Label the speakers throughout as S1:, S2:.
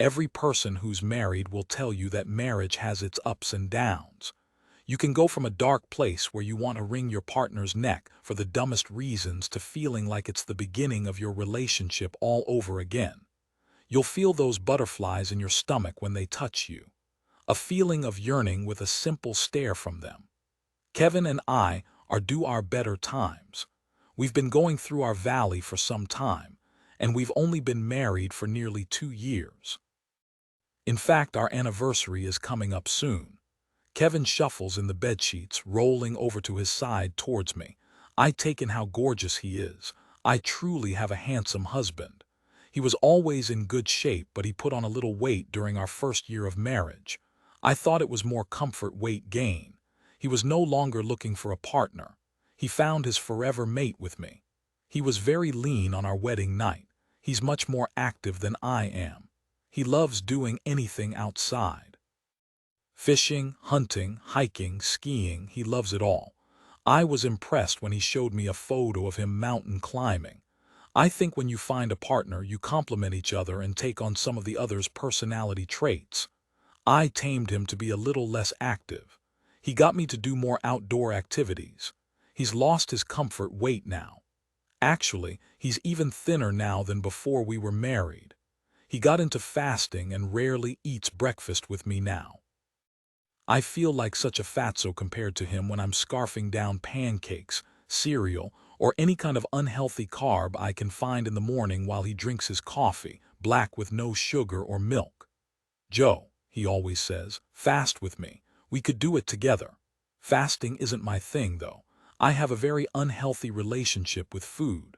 S1: Every person who's married will tell you that marriage has its ups and downs. You can go from a dark place where you want to wring your partner's neck for the dumbest reasons to feeling like it's the beginning of your relationship all over again. You'll feel those butterflies in your stomach when they touch you, a feeling of yearning with a simple stare from them. Kevin and I are due our better times. We've been going through our valley for some time, and we've only been married for nearly 2 years. In fact, our anniversary is coming up soon. Kevin shuffles in the bedsheets, rolling over to his side towards me. I take in how gorgeous he is. I truly have a handsome husband. He was always in good shape, but he put on a little weight during our first year of marriage. I thought it was more comfort weight gain. He was no longer looking for a partner. He found his forever mate with me. He was very lean on our wedding night. He's much more active than I am. He loves doing anything outside. Fishing, hunting, hiking, skiing, he loves it all. I was impressed when he showed me a photo of him mountain climbing. I think when you find a partner, you complement each other and take on some of the other's personality traits. I tamed him to be a little less active. He got me to do more outdoor activities. He's lost his comfort weight now. Actually, he's even thinner now than before we were married. He got into fasting and rarely eats breakfast with me now. I feel like such a fatso compared to him when I'm scarfing down pancakes, cereal, or any kind of unhealthy carb I can find in the morning while he drinks his coffee, black with no sugar or milk. "Joe," he always says, "fast with me. We could do it together." Fasting isn't my thing, though. I have a very unhealthy relationship with food.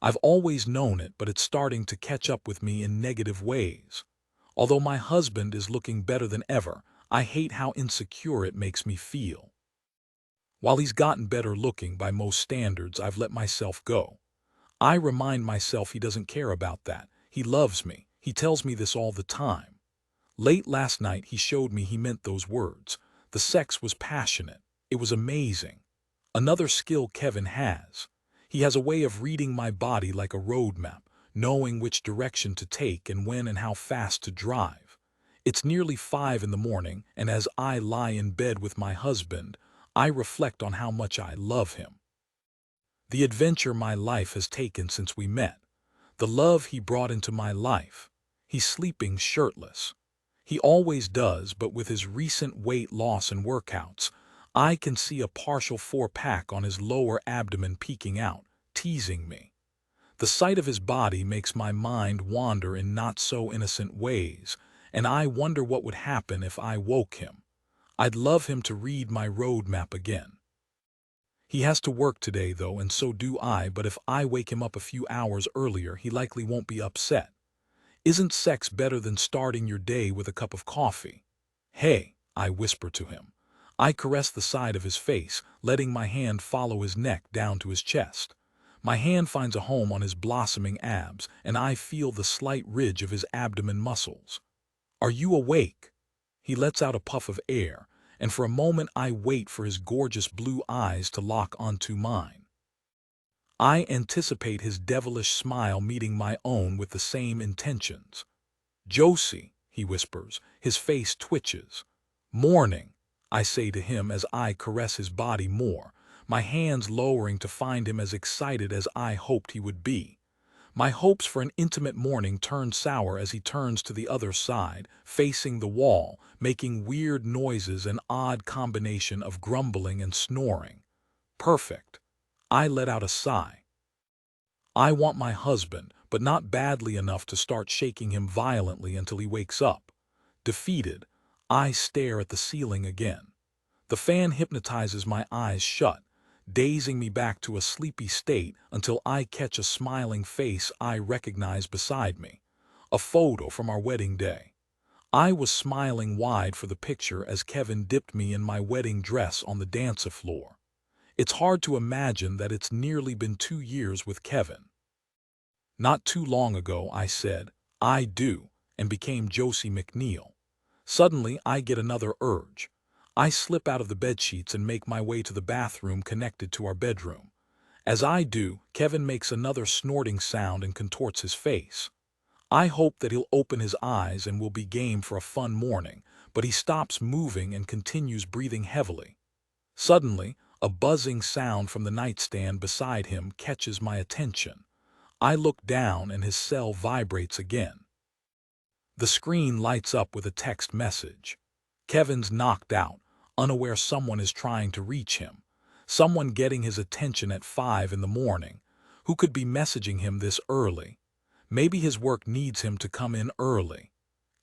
S1: I've always known it, but it's starting to catch up with me in negative ways. Although my husband is looking better than ever, I hate how insecure it makes me feel. While he's gotten better looking by most standards, I've let myself go. I remind myself he doesn't care about that. He loves me. He tells me this all the time. Late last night, he showed me he meant those words. The sex was passionate. It was amazing. Another skill Kevin has. He has a way of reading my body like a road map, knowing which direction to take and when and how fast to drive. It's nearly 5 in the morning, and as I lie in bed with my husband, I reflect on how much I love him. The adventure my life has taken since we met. The love he brought into my life. He's sleeping shirtless. He always does, but with his recent weight loss and workouts, I can see a partial 4-pack on his lower abdomen peeking out, teasing me. The sight of his body makes my mind wander in not-so-innocent ways, and I wonder what would happen if I woke him. I'd love him to read my road map again. He has to work today, though, and so do I, but if I wake him up a few hours earlier, he likely won't be upset. Isn't sex better than starting your day with a cup of coffee? "Hey," I whisper to him. I caress the side of his face, letting my hand follow his neck down to his chest. My hand finds a home on his blossoming abs, and I feel the slight ridge of his abdomen muscles. "Are you awake?" He lets out a puff of air, and for a moment I wait for his gorgeous blue eyes to lock onto mine. I anticipate his devilish smile meeting my own with the same intentions. "Josie," he whispers, his face twitches. "Morning," I say to him as I caress his body more, my hands lowering to find him as excited as I hoped he would be. My hopes for an intimate morning turn sour as he turns to the other side, facing the wall, making weird noises, an odd combination of grumbling and snoring. Perfect. I let out a sigh. I want my husband, but not badly enough to start shaking him violently until he wakes up. Defeated, I stare at the ceiling again. The fan hypnotizes my eyes shut, dazing me back to a sleepy state until I catch a smiling face I recognize beside me. A photo from our wedding day. I was smiling wide for the picture as Kevin dipped me in my wedding dress on the dance floor. It's hard to imagine that it's nearly been 2 years with Kevin. Not too long ago, I said, "I do," and became Josie McNeil. Suddenly, I get another urge. I slip out of the bedsheets and make my way to the bathroom connected to our bedroom. As I do, Kevin makes another snorting sound and contorts his face. I hope that he'll open his eyes and will be game for a fun morning, but he stops moving and continues breathing heavily. Suddenly, a buzzing sound from the nightstand beside him catches my attention. I look down and his cell vibrates again. The screen lights up with a text message. Kevin's knocked out, unaware someone is trying to reach him. Someone getting his attention at 5 in the morning. Who could be messaging him this early? Maybe his work needs him to come in early.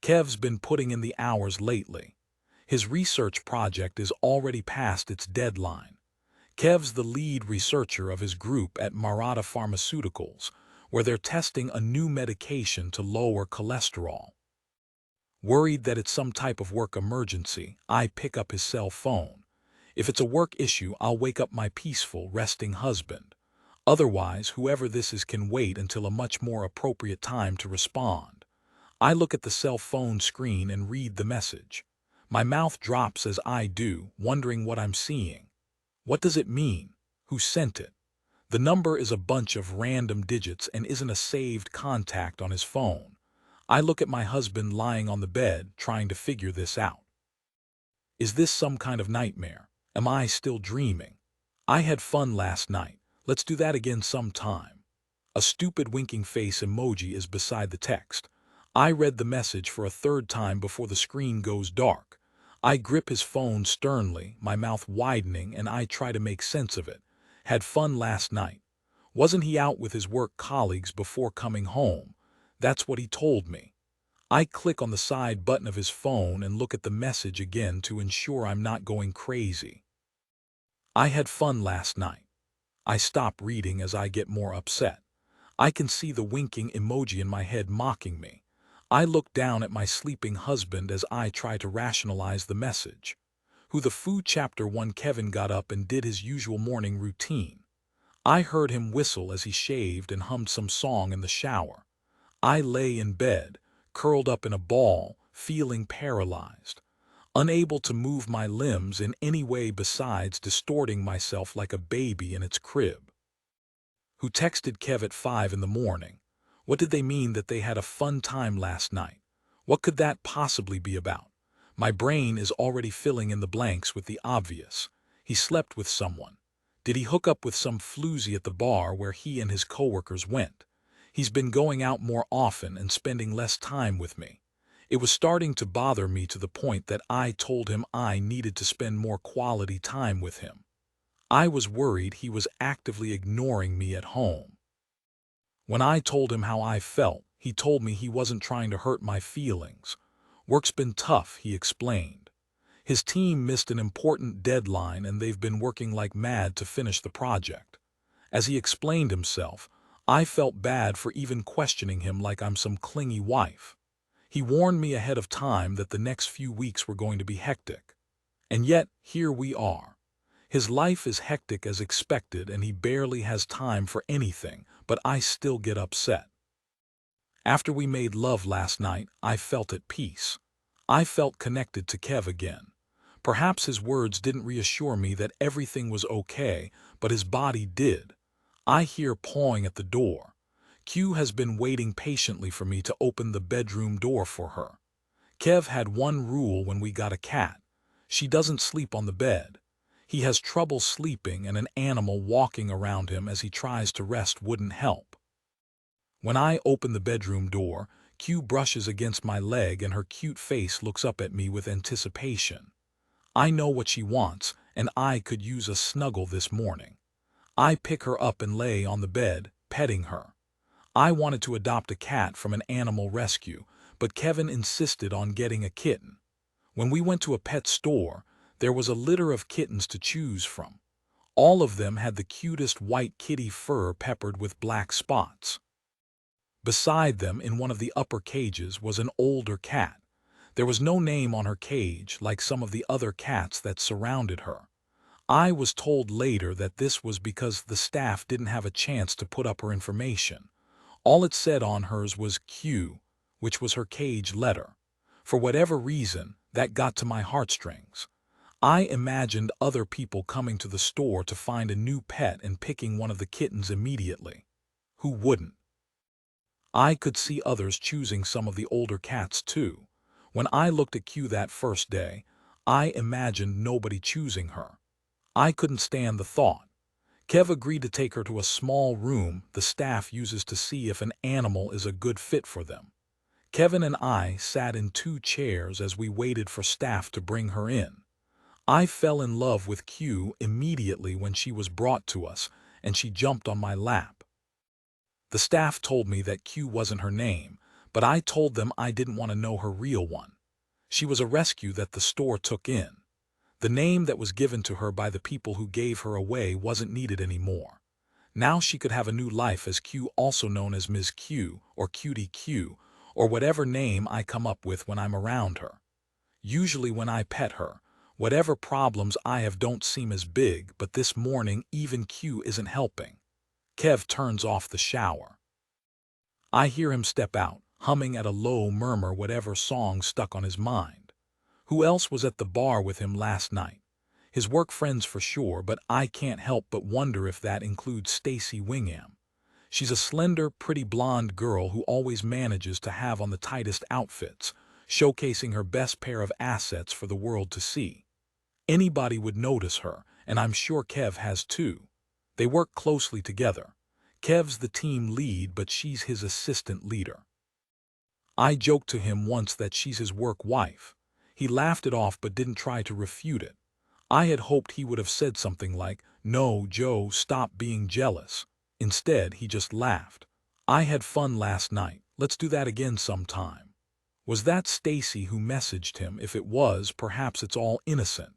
S1: Kev's been putting in the hours lately. His research project is already past its deadline. Kev's the lead researcher of his group at Maratha Pharmaceuticals, where they're testing a new medication to lower cholesterol. Worried that it's some type of work emergency, I pick up his cell phone. If it's a work issue, I'll wake up my peaceful, resting husband. Otherwise, whoever this is can wait until a much more appropriate time to respond. I look at the cell phone screen and read the message. My mouth drops as I do, wondering what I'm seeing. What does it mean? Who sent it? The number is a bunch of random digits and isn't a saved contact on his phone. I look at my husband lying on the bed, trying to figure this out. Is this some kind of nightmare? Am I still dreaming? I had fun last night. Let's do that again sometime. A stupid winking face emoji is beside the text. I read the message for a third time before the screen goes dark. I grip his phone sternly, my mouth widening, and I try to make sense of it. Had fun last night. Wasn't he out with his work colleagues before coming home? That's what he told me. I click on the side button of his phone and look at the message again to ensure I'm not going crazy. I had fun last night. I stop reading as I get more upset. I can see the winking emoji in my head mocking me. I look down at my sleeping husband as I try to rationalize the message. Who the foo? Chapter 1. Kevin got up and did his usual morning routine. I heard him whistle as he shaved and hummed some song in the shower. I lay in bed, curled up in a ball, feeling paralyzed, unable to move my limbs in any way besides distorting myself like a baby in its crib. Who texted Kev at 5 in the morning? What did they mean that they had a fun time last night? What could that possibly be about? My brain is already filling in the blanks with the obvious. He slept with someone. Did he hook up with some floozy at the bar where he and his coworkers went? He's been going out more often and spending less time with me. It was starting to bother me to the point that I told him I needed to spend more quality time with him. I was worried he was actively ignoring me at home. When I told him how I felt, he told me he wasn't trying to hurt my feelings. Work's been tough, he explained. His team missed an important deadline and they've been working like mad to finish the project. As he explained himself, I felt bad for even questioning him like I'm some clingy wife. He warned me ahead of time that the next few weeks were going to be hectic. And yet, here we are. His life is hectic as expected and he barely has time for anything, but I still get upset. After we made love last night, I felt at peace. I felt connected to Kev again. Perhaps his words didn't reassure me that everything was okay, but his body did. I hear pawing at the door. Q has been waiting patiently for me to open the bedroom door for her. Kev had one rule when we got a cat. She doesn't sleep on the bed. He has trouble sleeping and an animal walking around him as he tries to rest wouldn't help. When I open the bedroom door, Q brushes against my leg and her cute face looks up at me with anticipation. I know what she wants, and I could use a snuggle this morning. I pick her up and lay on the bed, petting her. I wanted to adopt a cat from an animal rescue, but Kevin insisted on getting a kitten. When we went to a pet store, there was a litter of kittens to choose from. All of them had the cutest white kitty fur peppered with black spots. Beside them, in one of the upper cages, was an older cat. There was no name on her cage like some of the other cats that surrounded her. I was told later that this was because the staff didn't have a chance to put up her information. All it said on hers was Q, which was her cage letter. For whatever reason, that got to my heartstrings. I imagined other people coming to the store to find a new pet and picking one of the kittens immediately. Who wouldn't? I could see others choosing some of the older cats too. When I looked at Q that first day, I imagined nobody choosing her. I couldn't stand the thought. Kev agreed to take her to a small room the staff uses to see if an animal is a good fit for them. Kevin and I sat in 2 chairs as we waited for staff to bring her in. I fell in love with Q immediately when she was brought to us, and she jumped on my lap. The staff told me that Q wasn't her name, but I told them I didn't want to know her real one. She was a rescue that the store took in. The name that was given to her by the people who gave her away wasn't needed anymore. Now she could have a new life as Q, also known as Ms. Q or Cutie Q, or whatever name I come up with when I'm around her. Usually when I pet her, whatever problems I have don't seem as big, but this morning even Q isn't helping. Kev turns off the shower. I hear him step out, humming at a low murmur whatever song stuck on his mind. Who else was at the bar with him last night? His work friends for sure, but I can't help but wonder if that includes Stacy Wingham. She's a slender, pretty blonde girl who always manages to have on the tightest outfits, showcasing her best pair of assets for the world to see. Anybody would notice her, and I'm sure Kev has too. They work closely together. Kev's the team lead, but she's his assistant leader. I joked to him once that she's his work wife. He laughed it off but didn't try to refute it. I had hoped he would have said something like, "No, Joe, stop being jealous." Instead, he just laughed. "I had fun last night. Let's do that again sometime." Was that Stacy who messaged him? If it was, perhaps it's all innocent.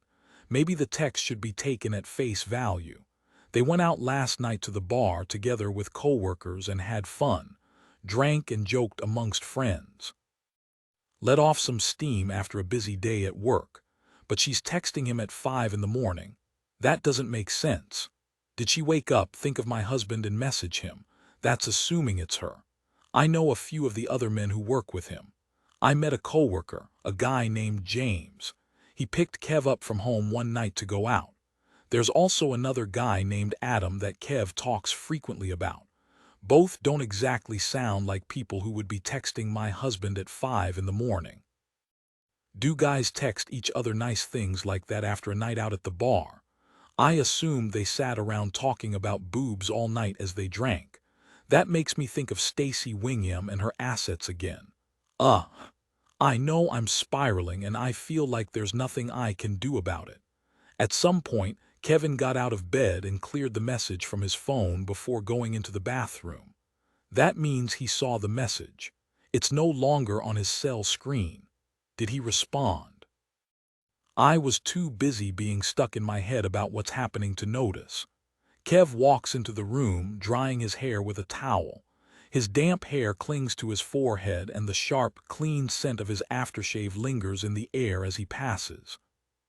S1: Maybe the text should be taken at face value. They went out last night to the bar together with coworkers and had fun, drank and joked amongst friends. Let off some steam after a busy day at work. But she's texting him at 5 in the morning. That doesn't make sense. Did she wake up, think of my husband and message him? That's assuming it's her. I know a few of the other men who work with him. I met a coworker, a guy named James. He picked Kev up from home one night to go out. There's also another guy named Adam that Kev talks frequently about. Both don't exactly sound like people who would be texting my husband at 5 in the morning. Do guys text each other nice things like that after a night out at the bar? I assumed they sat around talking about boobs all night as they drank. That makes me think of Stacy Wingham and her assets again. I know I'm spiraling and I feel like there's nothing I can do about it. At some point, Kevin got out of bed and cleared the message from his phone before going into the bathroom. That means he saw the message. It's no longer on his cell screen. Did he respond? I was too busy being stuck in my head about what's happening to notice. Kev walks into the room, drying his hair with a towel. His damp hair clings to his forehead and the sharp, clean scent of his aftershave lingers in the air as he passes.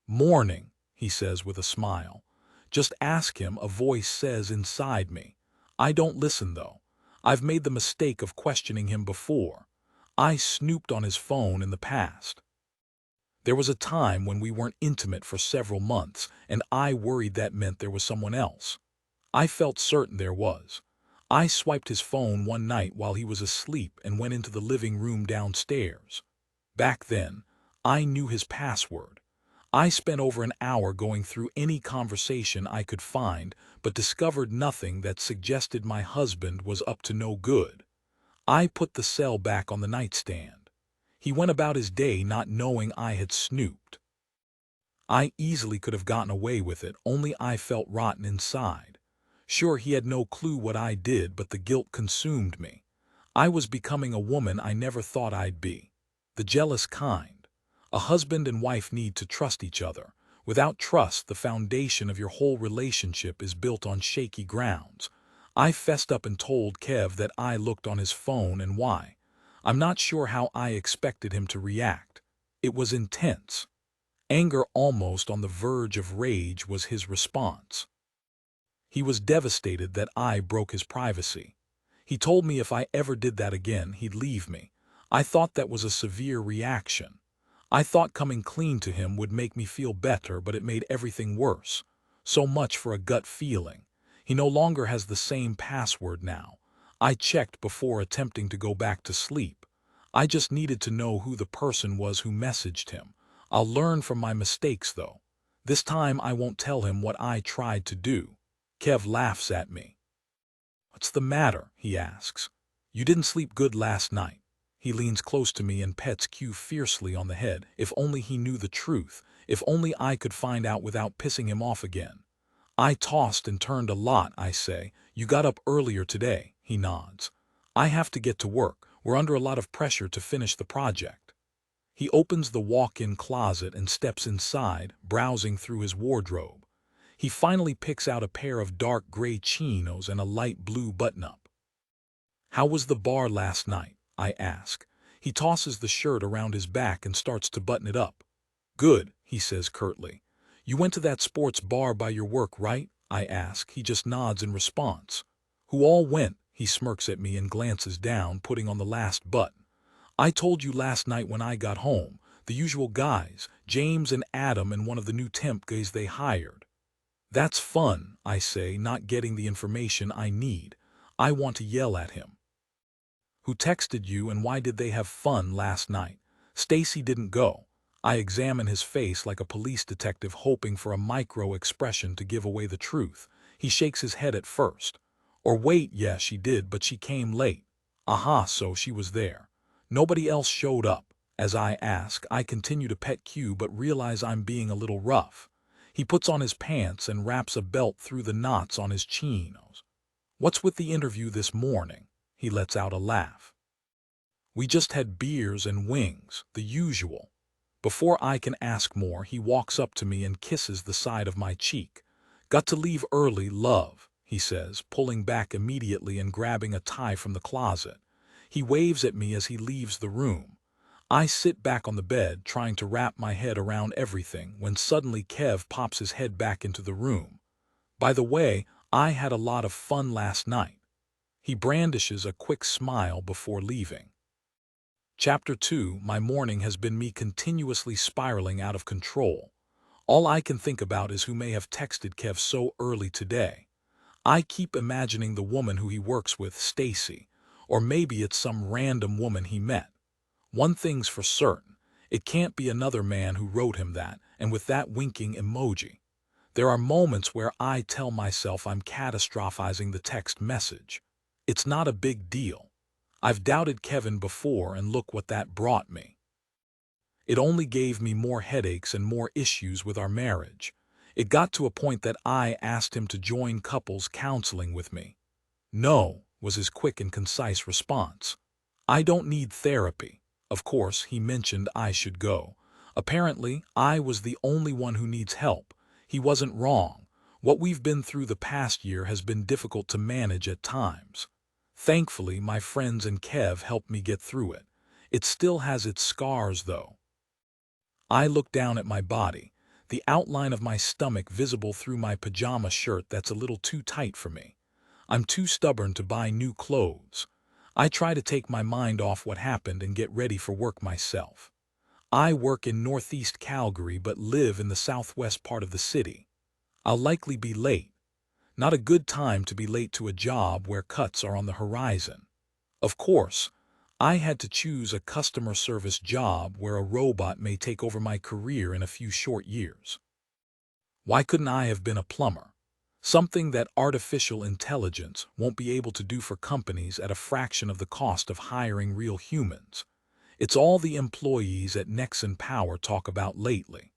S1: "Morning," he says with a smile. "Just ask him," a voice says inside me. I don't listen though. I've made the mistake of questioning him before. I snooped on his phone in the past. There was a time when we weren't intimate for several months, and I worried that meant there was someone else. I felt certain there was. I swiped his phone one night while he was asleep and went into the living room downstairs. Back then, I knew his password. I spent over an hour going through any conversation I could find, but discovered nothing that suggested my husband was up to no good. I put the cell back on the nightstand. He went about his day not knowing I had snooped. I easily could have gotten away with it, only I felt rotten inside. Sure, he had no clue what I did, but the guilt consumed me. I was becoming a woman I never thought I'd be. The jealous kind. A husband and wife need to trust each other. Without trust, the foundation of your whole relationship is built on shaky grounds. I fessed up and told Kev that I looked on his phone and why. I'm not sure how I expected him to react. It was intense. Anger, almost on the verge of rage, was his response. He was devastated that I broke his privacy. He told me if I ever did that again, he'd leave me. I thought that was a severe reaction. I thought coming clean to him would make me feel better, but it made everything worse. So much for a gut feeling. He no longer has the same password now. I checked before attempting to go back to sleep. I just needed to know who the person was who messaged him. I'll learn from my mistakes, though. This time I won't tell him what I tried to do. Kev laughs at me. What's the matter? He asks. You didn't sleep good last night. He leans close to me and pets Q fiercely on the head. If only he knew the truth. If only I could find out without pissing him off again. I tossed and turned a lot, I say. You got up earlier today, he nods. I have to get to work. We're under a lot of pressure to finish the project. He opens the walk-in closet and steps inside, browsing through his wardrobe. He finally picks out a pair of dark gray chinos and a light blue button-up. How was the bar last night? I ask. He tosses the shirt around his back and starts to button it up. Good, he says curtly. You went to that sports bar by your work, right? I ask. He just nods in response. Who all went? He smirks at me and glances down, putting on the last button. I told you last night when I got home. The usual guys, James and Adam and one of the new temp guys they hired. That's fun, I say, not getting the information I need. I want to yell at him. Who texted you and why did they have fun last night? Stacy didn't go. I examine his face like a police detective hoping for a micro-expression to give away the truth. He shakes his head at first. Or wait, yeah, she did, but she came late. Aha, so she was there. Nobody else showed up. As I ask, I continue to pet Q but realize I'm being a little rough. He puts on his pants and wraps a belt through the knots on his chinos. What's with the interview this morning? He lets out a laugh. We just had beers and wings, the usual. Before I can ask more, he walks up to me and kisses the side of my cheek. Got to leave early, love, he says, pulling back immediately and grabbing a tie from the closet. He waves at me as he leaves the room. I sit back on the bed, trying to wrap my head around everything, when suddenly Kev pops his head back into the room. By the way, I had a lot of fun last night. He brandishes a quick smile before leaving. Chapter 2. My morning has been me continuously spiraling out of control. All I can think about is who may have texted Kev so early today. I keep imagining the woman who he works with, Stacy, or maybe it's some random woman he met. One thing's for certain, it can't be another man who wrote him that, and with that winking emoji. There are moments where I tell myself I'm catastrophizing the text message. It's not a big deal. I've doubted Kevin before and look what that brought me. It only gave me more headaches and more issues with our marriage. It got to a point that I asked him to join couples counseling with me. No, was his quick and concise response. I don't need therapy. Of course, he mentioned I should go. Apparently, I was the only one who needs help. He wasn't wrong. What we've been through the past year has been difficult to manage at times. Thankfully, my friends and Kev helped me get through it. It still has its scars, though. I look down at my body, the outline of my stomach visible through my pajama shirt that's a little too tight for me. I'm too stubborn to buy new clothes. I try to take my mind off what happened and get ready for work myself. I work in northeast Calgary but live in the southwest part of the city. I'll likely be late. Not a good time to be late to a job where cuts are on the horizon. Of course, I had to choose a customer service job where a robot may take over my career in a few short years. Why couldn't I have been a plumber? Something that artificial intelligence won't be able to do for companies at a fraction of the cost of hiring real humans. It's all the employees at Nexon Power talk about lately.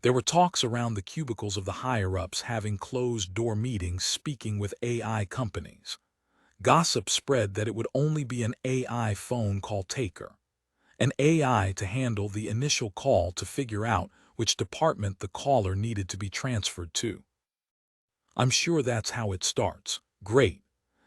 S1: There were talks around the cubicles of the higher-ups having closed-door meetings speaking with AI companies. Gossip spread that it would only be an AI phone call taker. An AI to handle the initial call to figure out which department the caller needed to be transferred to. I'm sure that's how it starts. Great.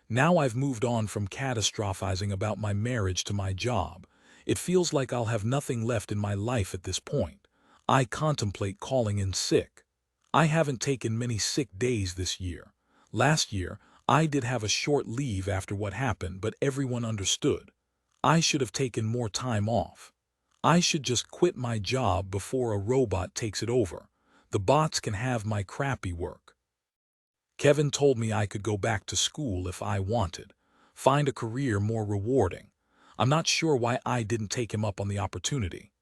S1: Now I've moved on from catastrophizing about my marriage to my job. It feels like I'll have nothing left in my life at this point. I contemplate calling in sick. I haven't taken many sick days this year. Last year, I did have a short leave after what happened, but everyone understood. I should have taken more time off. I should just quit my job before a robot takes it over. The bots can have my crappy work. Kevin told me I could go back to school if I wanted. find a career more rewarding. I'm not sure why I didn't take him up on the opportunity.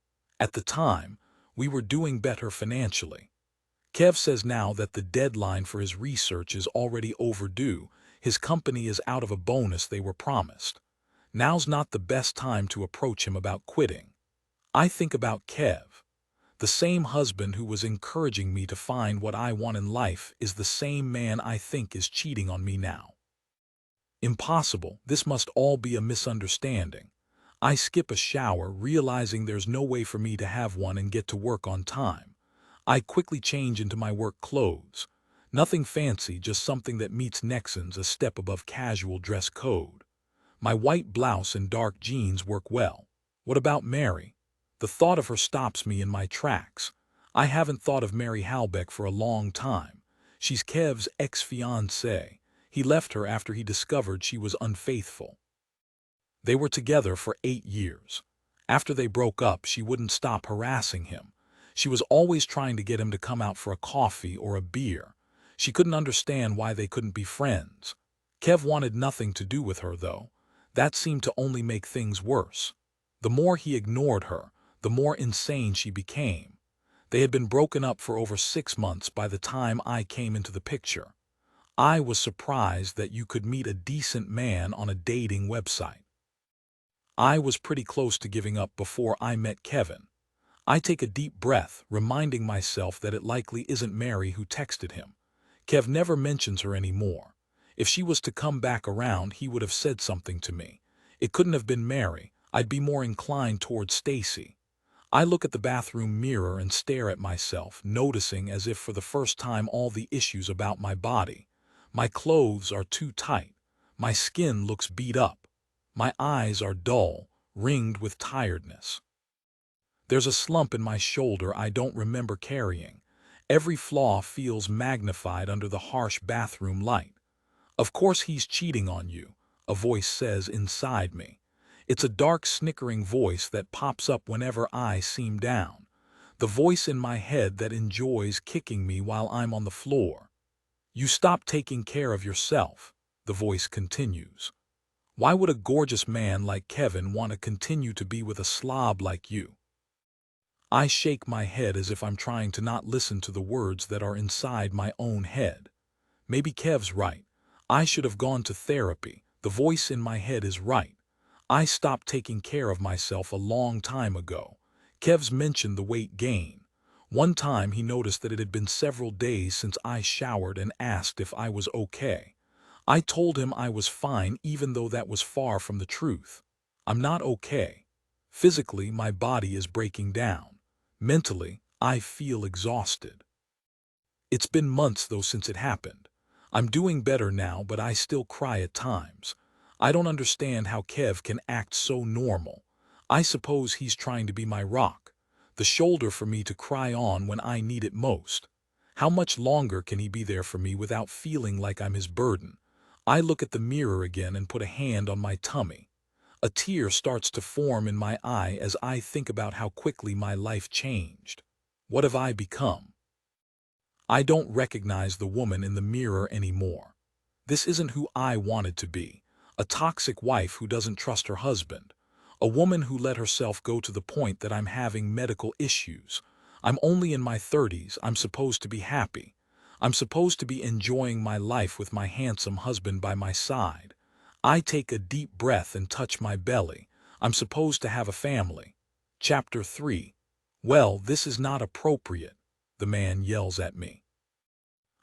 S1: At the time, we were doing better financially. Kev says now that the deadline for his research is already overdue. His company is out of a bonus they were promised. Now's not the best time to approach him about quitting. I think about Kev. The same husband who was encouraging me to find what I want in life is the same man I think is cheating on me now. Impossible, this must all be a misunderstanding. I skip a shower, realizing there's no way for me to have one and get to work on time. I quickly change into my work clothes. Nothing fancy, just something that meets Nexon's a step above casual dress code. My white blouse and dark jeans work well. What about Mary? The thought of her stops me in my tracks. I haven't thought of Mary Halbeck for a long time. She's Kev's ex-fiancée. He left her after he discovered she was unfaithful. They were together for 8 years. After they broke up, she wouldn't stop harassing him. She was always trying to get him to come out for a coffee or a beer. She couldn't understand why they couldn't be friends. Kev wanted nothing to do with her, though. That seemed to only make things worse. The more he ignored her, the more insane she became. They had been broken up for over 6 months by the time I came into the picture. I was surprised that you could meet a decent man on a dating website. I was pretty close to giving up before I met Kevin. I take a deep breath, reminding myself that it likely isn't Mary who texted him. Kev never mentions her anymore. If she was to come back around, he would have said something to me. It couldn't have been Mary. I'd be more inclined towards Stacy. I look at the bathroom mirror and stare at myself, noticing as if for the first time all the issues about my body. My clothes are too tight. My skin looks beat up. My eyes are dull, ringed with tiredness. There's a slump in my shoulder I don't remember carrying. Every flaw feels magnified under the harsh bathroom light. Of course he's cheating on you, a voice says inside me. It's a dark, snickering voice that pops up whenever I seem down. The voice in my head that enjoys kicking me while I'm on the floor. You stop taking care of yourself, the voice continues. Why would a gorgeous man like Kevin want to continue to be with a slob like you? I shake my head as if I'm trying to not listen to the words that are inside my own head. Maybe Kev's right. I should have gone to therapy. The voice in my head is right. I stopped taking care of myself a long time ago. Kev's mentioned the weight gain. One time he noticed that it had been several days since I showered and asked if I was okay. I told him I was fine, even though that was far from the truth. I'm not okay. Physically, my body is breaking down. Mentally, I feel exhausted. It's been months, though, since it happened. I'm doing better now, but I still cry at times. I don't understand how Kev can act so normal. I suppose he's trying to be my rock, the shoulder for me to cry on when I need it most. How much longer can he be there for me without feeling like I'm his burden? I look at the mirror again and put a hand on my tummy. A tear starts to form in my eye as I think about how quickly my life changed. What have I become? I don't recognize the woman in the mirror anymore. This isn't who I wanted to be. A toxic wife who doesn't trust her husband. A woman who let herself go to the point that I'm having medical issues. I'm only in my 30s. I'm supposed to be happy. I'm supposed to be enjoying my life with my handsome husband by my side. I take a deep breath and touch my belly. I'm supposed to have a family. Chapter 3. Well, this is not appropriate, the man yells at me.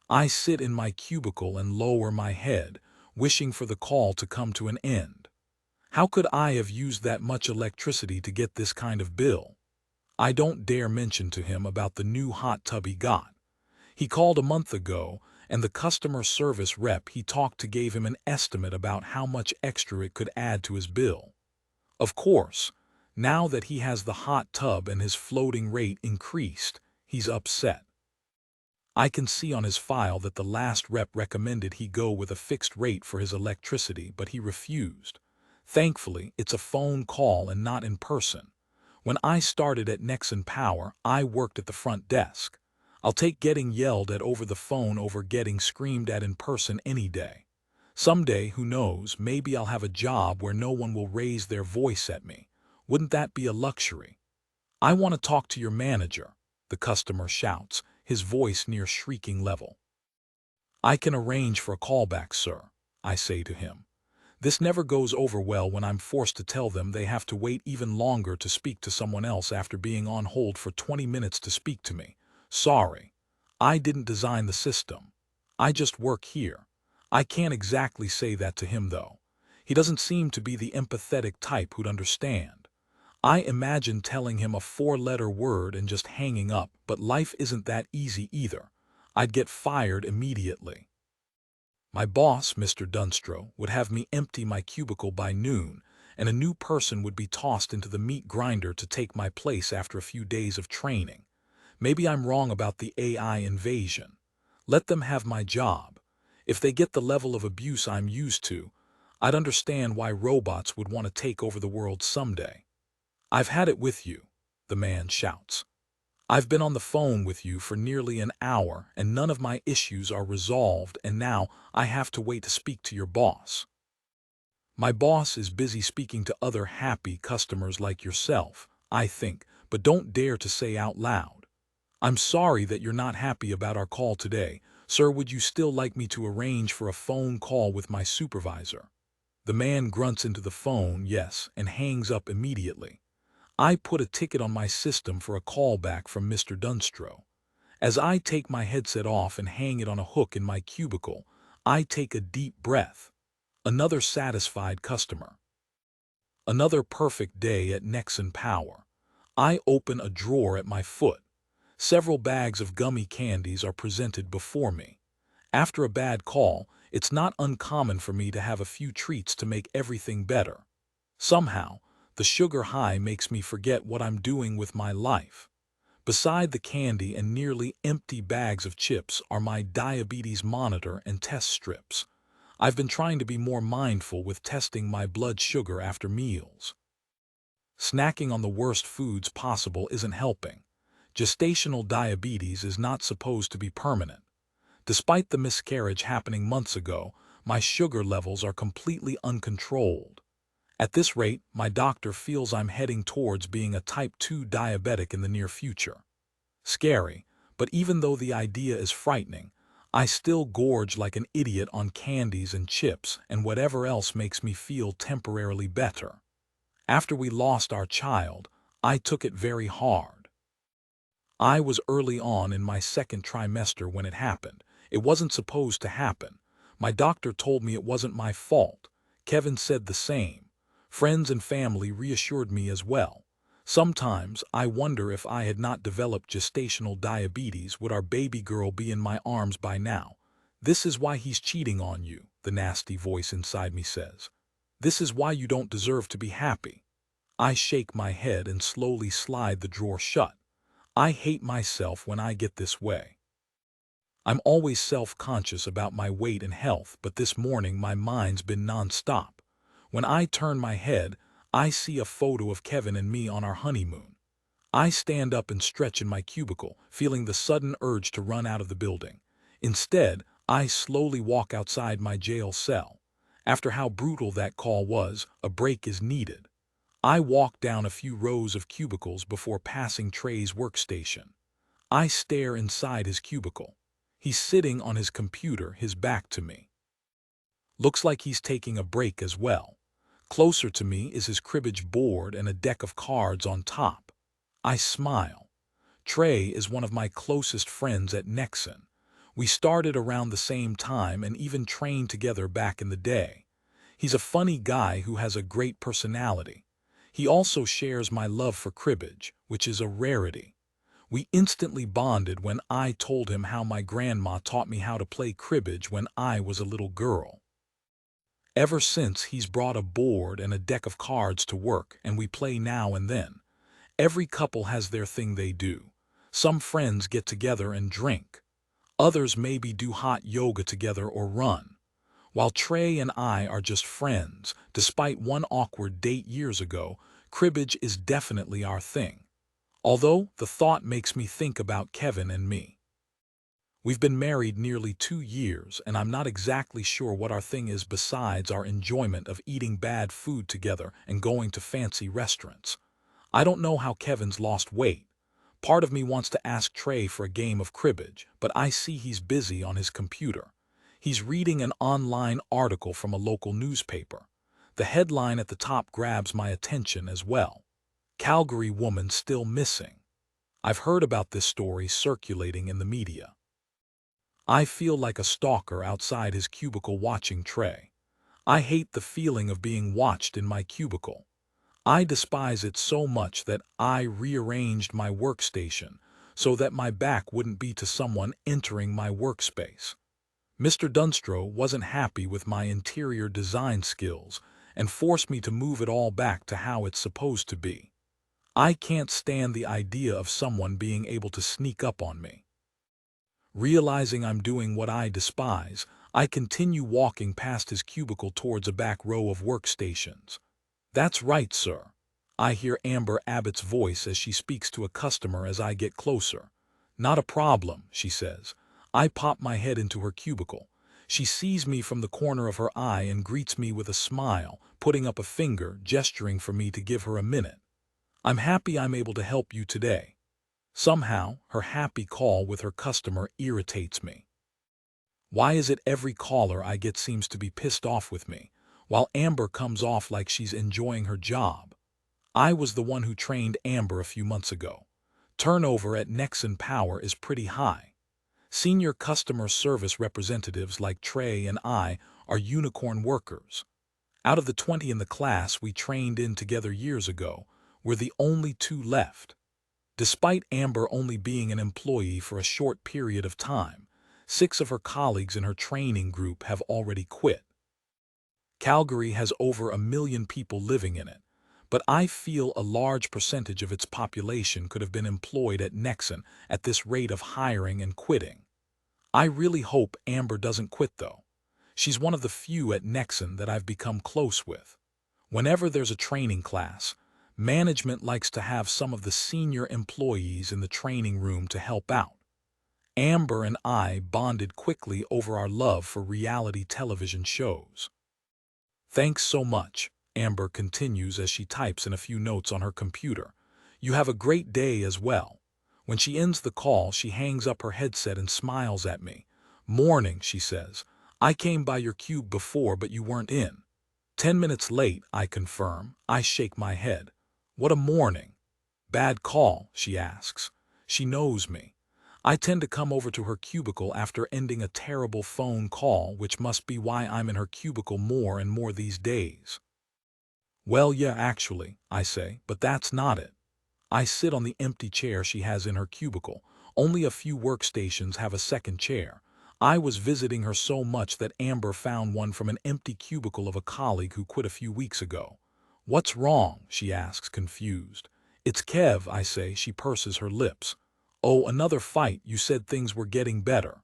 S1: I sit in my cubicle and lower my head, wishing for the call to come to an end. How could I have used that much electricity to get this kind of bill? I don't dare mention to him about the new hot tub he got. He called a month ago, and the customer service rep he talked to gave him an estimate about how much extra it could add to his bill. Of course, now that he has the hot tub and his floating rate increased, he's upset. I can see on his file that the last rep recommended he go with a fixed rate for his electricity, but he refused. Thankfully, it's a phone call and not in person. When I started at Nexon Power, I worked at the front desk. I'll take getting yelled at over the phone over getting screamed at in person any day. Someday, who knows, maybe I'll have a job where no one will raise their voice at me. Wouldn't that be a luxury? I want to talk to your manager, the customer shouts, his voice near shrieking level. I can arrange for a callback, sir, I say to him. This never goes over well when I'm forced to tell them they have to wait even longer to speak to someone else after being on hold for 20 minutes to speak to me. Sorry, I didn't design the system. I just work here. I can't exactly say that to him, though. He doesn't seem to be the empathetic type who'd understand. I imagine telling him a 4-letter word and just hanging up, but life isn't that easy either. I'd get fired immediately. My boss, Mr. Dunstro, would have me empty my cubicle by noon, and a new person would be tossed into the meat grinder to take my place after a few days of training. Maybe I'm wrong about the AI invasion. Let them have my job. If they get the level of abuse I'm used to, I'd understand why robots would want to take over the world someday. I've had it with you, the man shouts. I've been on the phone with you for nearly an hour and none of my issues are resolved, and now I have to wait to speak to your boss. My boss is busy speaking to other happy customers like yourself, I think, but don't dare to say out loud. I'm sorry that you're not happy about our call today. Sir, would you still like me to arrange for a phone call with my supervisor? The man grunts into the phone, yes, and hangs up immediately. I put a ticket on my system for a callback from Mr. Dunstro. As I take my headset off and hang it on a hook in my cubicle, I take a deep breath. Another satisfied customer. Another perfect day at Nexon Power. I open a drawer at my foot. Several bags of gummy candies are presented before me. After a bad call, it's not uncommon for me to have a few treats to make everything better. Somehow, the sugar high makes me forget what I'm doing with my life. Beside the candy and nearly empty bags of chips are my diabetes monitor and test strips. I've been trying to be more mindful with testing my blood sugar after meals. Snacking on the worst foods possible isn't helping. Gestational diabetes is not supposed to be permanent. Despite the miscarriage happening months ago, my sugar levels are completely uncontrolled. At this rate, my doctor feels I'm heading towards being a type 2 diabetic in the near future. Scary, but even though the idea is frightening, I still gorge like an idiot on candies and chips and whatever else makes me feel temporarily better. After we lost our child, I took it very hard. I was early on in my second trimester when it happened. It wasn't supposed to happen. My doctor told me it wasn't my fault. Kevin said the same. Friends and family reassured me as well. Sometimes I wonder if I had not developed gestational diabetes, would our baby girl be in my arms by now? This is why he's cheating on you, the nasty voice inside me says. This is why you don't deserve to be happy. I shake my head and slowly slide the drawer shut. I hate myself when I get this way. I'm always self-conscious about my weight and health, but this morning my mind's been non-stop. When I turn my head, I see a photo of Kevin and me on our honeymoon. I stand up and stretch in my cubicle, feeling the sudden urge to run out of the building. Instead, I slowly walk outside my jail cell. After how brutal that call was, a break is needed. I walk down a few rows of cubicles before passing Trey's workstation. I stare inside his cubicle. He's sitting on his computer, his back to me. Looks like he's taking a break as well. Closer to me is his cribbage board and a deck of cards on top. I smile. Trey is one of my closest friends at Nexon. We started around the same time and even trained together back in the day. He's a funny guy who has a great personality. He also shares my love for cribbage, which is a rarity. We instantly bonded when I told him how my grandma taught me how to play cribbage when I was a little girl. Ever since, he's brought a board and a deck of cards to work, and we play now and then. Every couple has their thing they do. Some friends get together and drink. Others maybe do hot yoga together or run. While Trey and I are just friends, despite one awkward date years ago, cribbage is definitely our thing. Although the thought makes me think about Kevin and me. We've been married nearly 2 years, and I'm not exactly sure what our thing is besides our enjoyment of eating bad food together and going to fancy restaurants. I don't know how Kevin's lost weight. Part of me wants to ask Trey for a game of cribbage, but I see he's busy on his computer. He's reading an online article from a local newspaper. The headline at the top grabs my attention as well. Calgary woman still missing. I've heard about this story circulating in the media. I feel like a stalker outside his cubicle watching Trey. I hate the feeling of being watched in my cubicle. I despise it so much that I rearranged my workstation so that my back wouldn't be to someone entering my workspace. Mr. Dunstro wasn't happy with my interior design skills and forced me to move it all back to how it's supposed to be. I can't stand the idea of someone being able to sneak up on me. Realizing I'm doing what I despise, I continue walking past his cubicle towards a back row of workstations. "That's right, sir." I hear Amber Abbott's voice as she speaks to a customer as I get closer. "Not a problem," she says. I pop my head into her cubicle. She sees me from the corner of her eye and greets me with a smile, putting up a finger, gesturing for me to give her a minute. "I'm happy I'm able to help you today." Somehow, her happy call with her customer irritates me. Why is it every caller I get seems to be pissed off with me, while Amber comes off like she's enjoying her job? I was the one who trained Amber a few months ago. Turnover at Nexen Power is pretty high. Senior customer service representatives like Trey and I are unicorn workers. Out of the 20 in the class we trained in together years ago, we're the only 2 left. Despite Amber only being an employee for a short period of time, 6 of her colleagues in her training group have already quit. Calgary has over 1 million people living in it, but I feel a large percentage of its population could have been employed at Nexen at this rate of hiring and quitting. I really hope Amber doesn't quit though. She's one of the few at Nexen that I've become close with. Whenever there's a training class, management likes to have some of the senior employees in the training room to help out. Amber and I bonded quickly over our love for reality television shows. "Thanks so much," Amber continues as she types in a few notes on her computer. "You have a great day as well." When she ends the call, she hangs up her headset and smiles at me. "Morning," she says. "I came by your cube before, but you weren't in." 10 minutes late, I confirm. I shake my head. "What a morning." "Bad call?" she asks. She knows me. I tend to come over to her cubicle after ending a terrible phone call, which must be why I'm in her cubicle more and more these days. "Well, yeah, actually," I say, "but that's not it." I sit on the empty chair she has in her cubicle. Only a few workstations have a second chair. I was visiting her so much that Amber found one from an empty cubicle of a colleague who quit a few weeks ago. "What's wrong?" she asks, confused. "It's Kev," I say. She purses her lips. "Oh, another fight. You said things were getting better."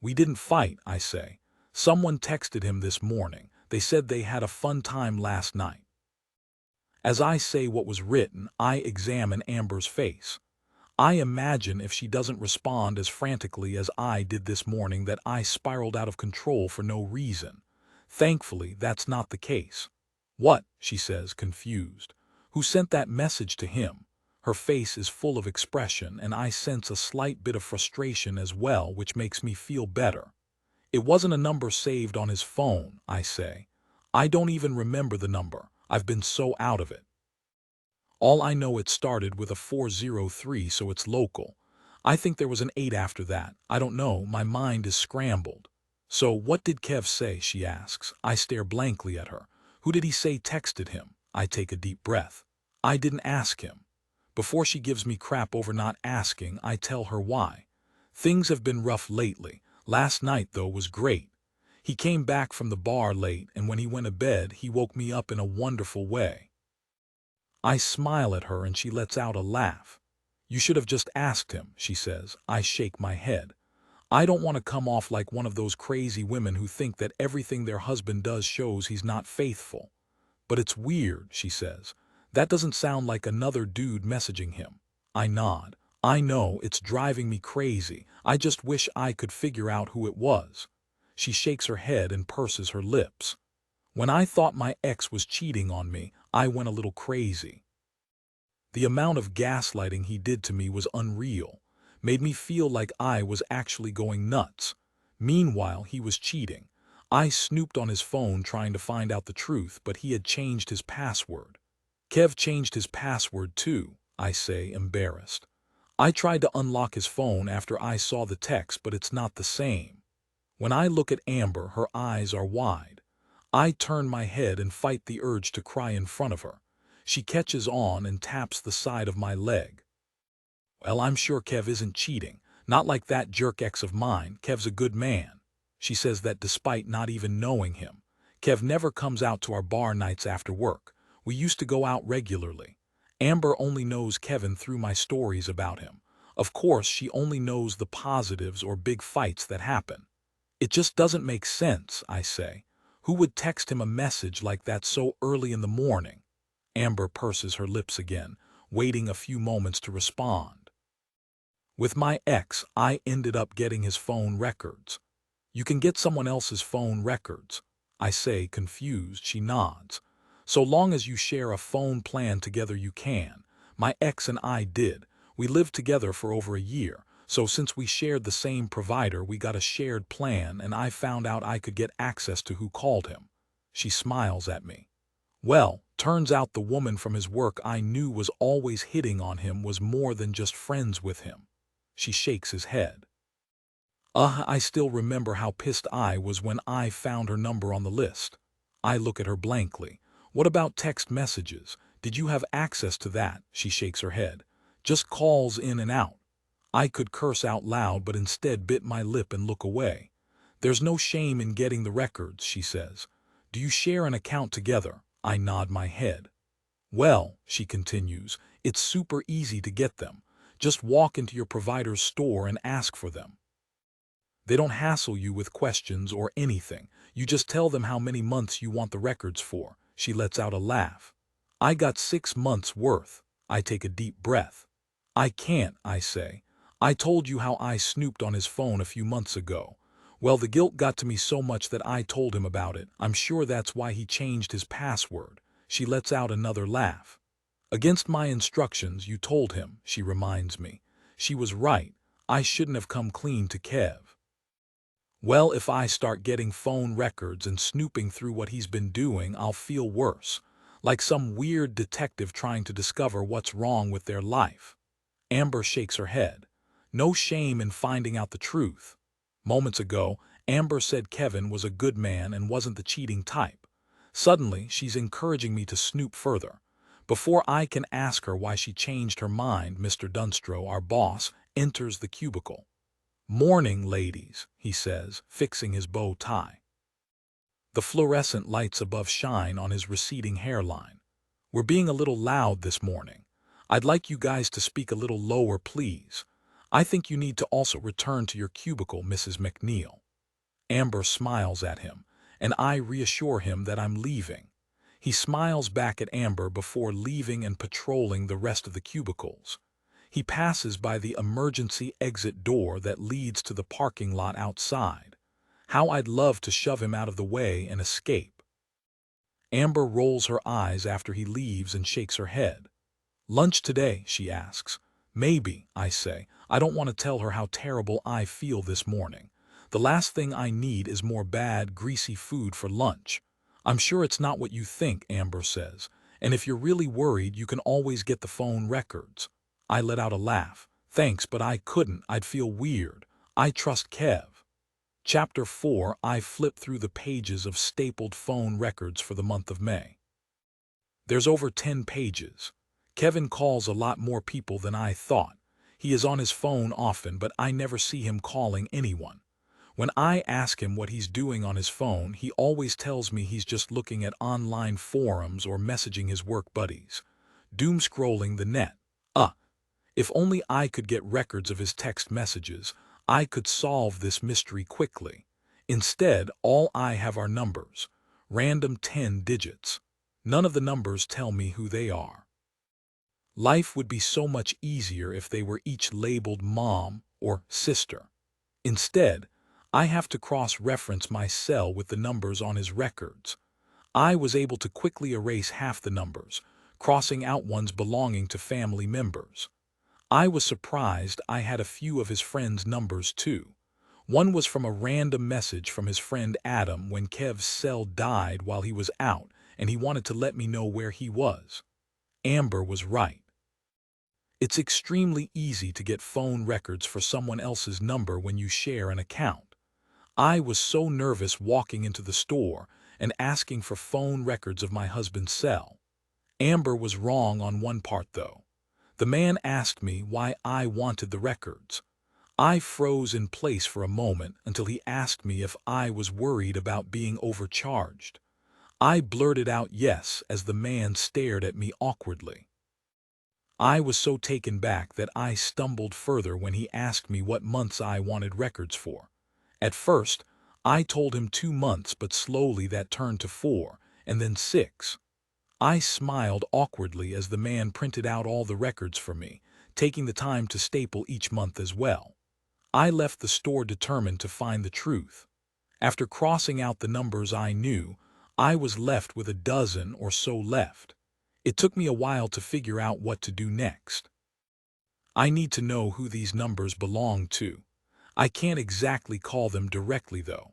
S1: "We didn't fight," I say. "Someone texted him this morning. They said they had a fun time last night." As I say what was written, I examine Amber's face. I imagine if she doesn't respond as frantically as I did this morning that I spiraled out of control for no reason. Thankfully, that's not the case. "What?" she says, confused. "Who sent that message to him?" Her face is full of expression, and I sense a slight bit of frustration as well, which makes me feel better. "It wasn't a number saved on his phone," I say. "I don't even remember the number. I've been so out of it. All I know, it started with a 403, so it's local. I think there was an 8 after that. I don't know, my mind is scrambled." "So what did Kev say?" she asks. I stare blankly at her. "Who did he say texted him?" I take a deep breath. "I didn't ask him." Before she gives me crap over not asking, I tell her why. "Things have been rough lately. Last night, though, was great. He came back from the bar late, and when he went to bed, he woke me up in a wonderful way." I smile at her and she lets out a laugh. "You should have just asked him," she says. I shake my head. I don't want to come off like one of those crazy women who think that everything their husband does shows he's not faithful. "But it's weird," she says. "That doesn't sound like another dude messaging him." I nod. I know, it's driving me crazy. I just wish I could figure out who it was. She shakes her head and purses her lips. When I thought my ex was cheating on me, I went a little crazy. The amount of gaslighting he did to me was unreal, made me feel like I was actually going nuts. Meanwhile, he was cheating. I snooped on his phone trying to find out the truth, but he had changed his password. Kev changed his password too, I say, embarrassed. I tried to unlock his phone after I saw the text, but it's not the same. When I look at Amber, her eyes are wide. I turn my head and fight the urge to cry in front of her. She catches on and taps the side of my leg. Well, I'm sure Kev isn't cheating. Not like that jerk ex of mine. Kev's a good man. She says that despite not even knowing him. Kev never comes out to our bar nights after work. We used to go out regularly. Amber only knows Kevin through my stories about him. Of course, she only knows the positives or big fights that happen. It just doesn't make sense, I say. Who would text him a message like that so early in the morning? Amber purses her lips again, waiting a few moments to respond. With my ex, I ended up getting his phone records. You can get someone else's phone records. I say, confused. She nods. So long as you share a phone plan together, you can. My ex and I did. We lived together for over a year. So since we shared the same provider, we got a shared plan, and I found out I could get access to who called him. She smiles at me. Well, turns out the woman from his work I knew was always hitting on him was more than just friends with him. She shakes his head. I still remember how pissed I was when I found her number on the list. I look at her blankly. What about text messages? Did you have access to that? She shakes her head. Just calls in and out. I could curse out loud, but instead bit my lip and look away. There's no shame in getting the records, she says. Do you share an account together? I nod my head. Well, she continues, it's super easy to get them. Just walk into your provider's store and ask for them. They don't hassle you with questions or anything. You just tell them how many months you want the records for. She lets out a laugh. I got 6 months worth. I take a deep breath. I can't, I say. I told you how I snooped on his phone a few months ago. Well, the guilt got to me so much that I told him about it. I'm sure that's why he changed his password. She lets out another laugh. Against my instructions, you told him, she reminds me. She was right. I shouldn't have come clean to Kev. Well, if I start getting phone records and snooping through what he's been doing, I'll feel worse. Like some weird detective trying to discover what's wrong with their life. Amber shakes her head. No shame in finding out the truth. Moments ago, Amber said Kevin was a good man and wasn't the cheating type. Suddenly, she's encouraging me to snoop further. Before I can ask her why she changed her mind, Mr. Dunstro, our boss, enters the cubicle. Morning, ladies, he says, fixing his bow tie. The fluorescent lights above shine on his receding hairline. We're being a little loud this morning. I'd like you guys to speak a little lower, please. I think you need to also return to your cubicle, Mrs. McNeil. Amber smiles at him, and I reassure him that I'm leaving. He smiles back at Amber before leaving and patrolling the rest of the cubicles. He passes by the emergency exit door that leads to the parking lot outside. How I'd love to shove him out of the way and escape. Amber rolls her eyes after he leaves and shakes her head. Lunch today, she asks. Maybe, I say. I don't want to tell her how terrible I feel this morning. The last thing I need is more bad, greasy food for lunch. I'm sure it's not what you think, Amber says. And if you're really worried, you can always get the phone records. I let out a laugh. Thanks, but I couldn't. I'd feel weird. I trust Kev. Chapter 4. I flip through the pages of stapled phone records for the month of May. There's over 10 pages. Kevin calls a lot more people than I thought. He is on his phone often, but I never see him calling anyone. When I ask him what he's doing on his phone, he always tells me he's just looking at online forums or messaging his work buddies. Doom scrolling the net. If only I could get records of his text messages, I could solve this mystery quickly. Instead, all I have are numbers. Random 10 digits. None of the numbers tell me who they are. Life would be so much easier if they were each labeled mom or sister. Instead, I have to cross-reference my cell with the numbers on his records. I was able to quickly erase half the numbers, crossing out ones belonging to family members. I was surprised I had a few of his friends' numbers too. One was from a random message from his friend Adam when Kev's cell died while he was out, and he wanted to let me know where he was. Amber was right. It's extremely easy to get phone records for someone else's number when you share an account. I was so nervous walking into the store and asking for phone records of my husband's cell. Amber was wrong on one part though. The man asked me why I wanted the records. I froze in place for a moment until he asked me if I was worried about being overcharged. I blurted out yes as the man stared at me awkwardly. I was so taken back that I stumbled further when he asked me what months I wanted records for. At first, I told him 2 months, but slowly that turned to 4, and then 6. I smiled awkwardly as the man printed out all the records for me, taking the time to staple each month as well. I left the store determined to find the truth. After crossing out the numbers I knew, I was left with a dozen or so left. It took me a while to figure out what to do next. I need to know who these numbers belong to. I can't exactly call them directly though.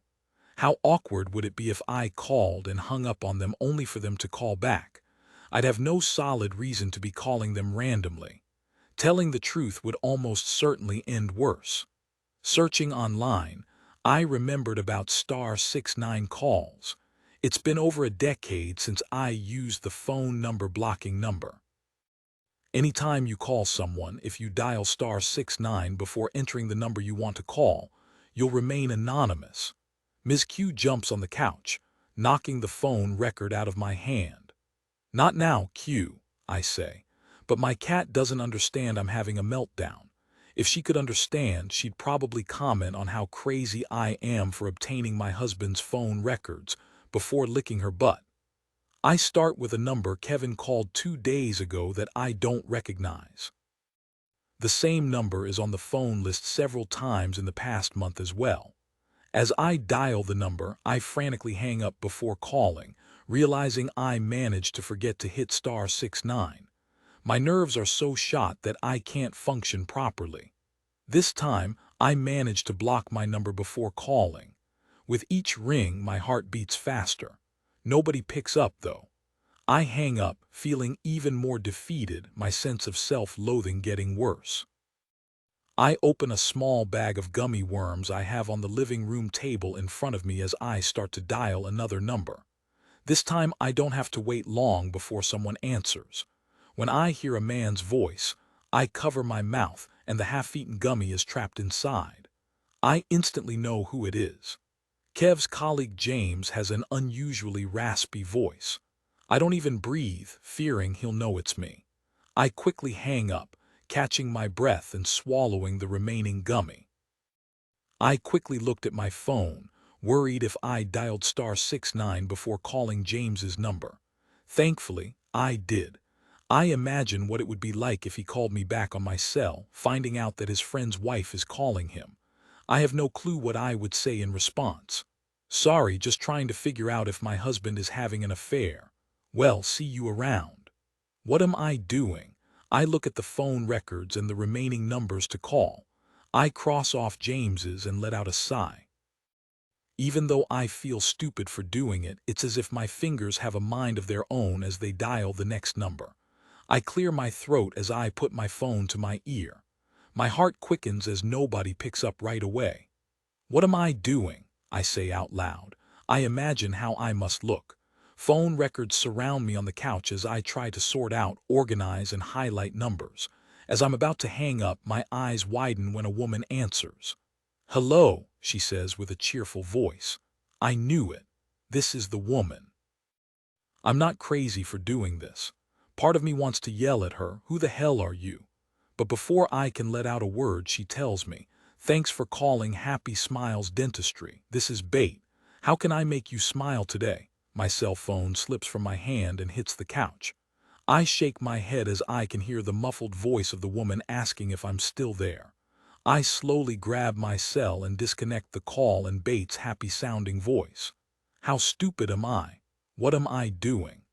S1: How awkward would it be if I called and hung up on them only for them to call back? I'd have no solid reason to be calling them randomly. Telling the truth would almost certainly end worse. Searching online, I remembered about *69 calls. It's been over a decade since I used the phone number blocking number. Anytime you call someone, if you dial *69 before entering the number you want to call, you'll remain anonymous. Ms. Q jumps on the couch, knocking the phone record out of my hand. "Not now, Q," I say, but my cat doesn't understand I'm having a meltdown. If she could understand, she'd probably comment on how crazy I am for obtaining my husband's phone records before licking her butt. I start with a number Kevin called 2 days ago that I don't recognize. The same number is on the phone list several times in the past month as well. As I dial the number, I frantically hang up before calling, realizing I managed to forget to hit *69. My nerves are so shot that I can't function properly. This time, I managed to block my number before calling. With each ring, my heart beats faster. Nobody picks up though. I hang up, feeling even more defeated, my sense of self-loathing getting worse. I open a small bag of gummy worms I have on the living room table in front of me as I start to dial another number. This time I don't have to wait long before someone answers. When I hear a man's voice, I cover my mouth and the half-eaten gummy is trapped inside. I instantly know who it is. Kev's colleague James has an unusually raspy voice. I don't even breathe, fearing he'll know it's me. I quickly hang up, catching my breath and swallowing the remaining gummy. I quickly looked at my phone, worried if I dialed *69 before calling James's number. Thankfully, I did. I imagine what it would be like if he called me back on my cell, finding out that his friend's wife is calling him. I have no clue what I would say in response. "Sorry, just trying to figure out if my husband is having an affair." "Well, see you around." What am I doing? I look at the phone records and the remaining numbers to call. I cross off James's and let out a sigh. Even though I feel stupid for doing it, it's as if my fingers have a mind of their own as they dial the next number. I clear my throat as I put my phone to my ear. My heart quickens as nobody picks up right away. "What am I doing?" I say out loud. I imagine how I must look. Phone records surround me on the couch as I try to sort out, organize, and highlight numbers. As I'm about to hang up, my eyes widen when a woman answers. "Hello," she says with a cheerful voice. I knew it. This is the woman. I'm not crazy for doing this. Part of me wants to yell at her, "Who the hell are you?" But before I can let out a word, she tells me, "Thanks for calling Happy Smiles Dentistry. This is Bate. How can I make you smile today?" My cell phone slips from my hand and hits the couch. I shake my head as I can hear the muffled voice of the woman asking if I'm still there. I slowly grab my cell and disconnect the call and Bates' happy-sounding voice. How stupid am I? What am I doing?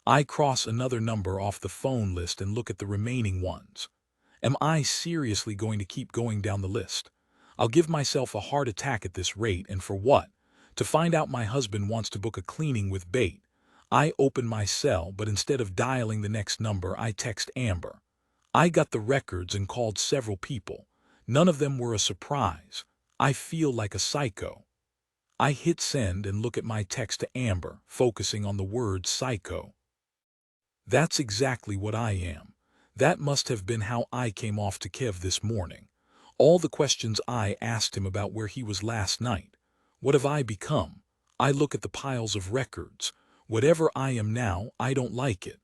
S1: I cross another number off the phone list and look at the remaining ones. Am I seriously going to keep going down the list? I'll give myself a heart attack at this rate, and for what? To find out my husband wants to book a cleaning with Bate. I open my cell, but instead of dialing the next number, I text Amber. I got the records and called several people. None of them were a surprise. I feel like a psycho. I hit send and look at my text to Amber, focusing on the word psycho. That's exactly what I am. That must have been how I came off to Kev this morning. All the questions I asked him about where he was last night. What have I become? I look at the piles of records. Whatever I am now, I don't like it.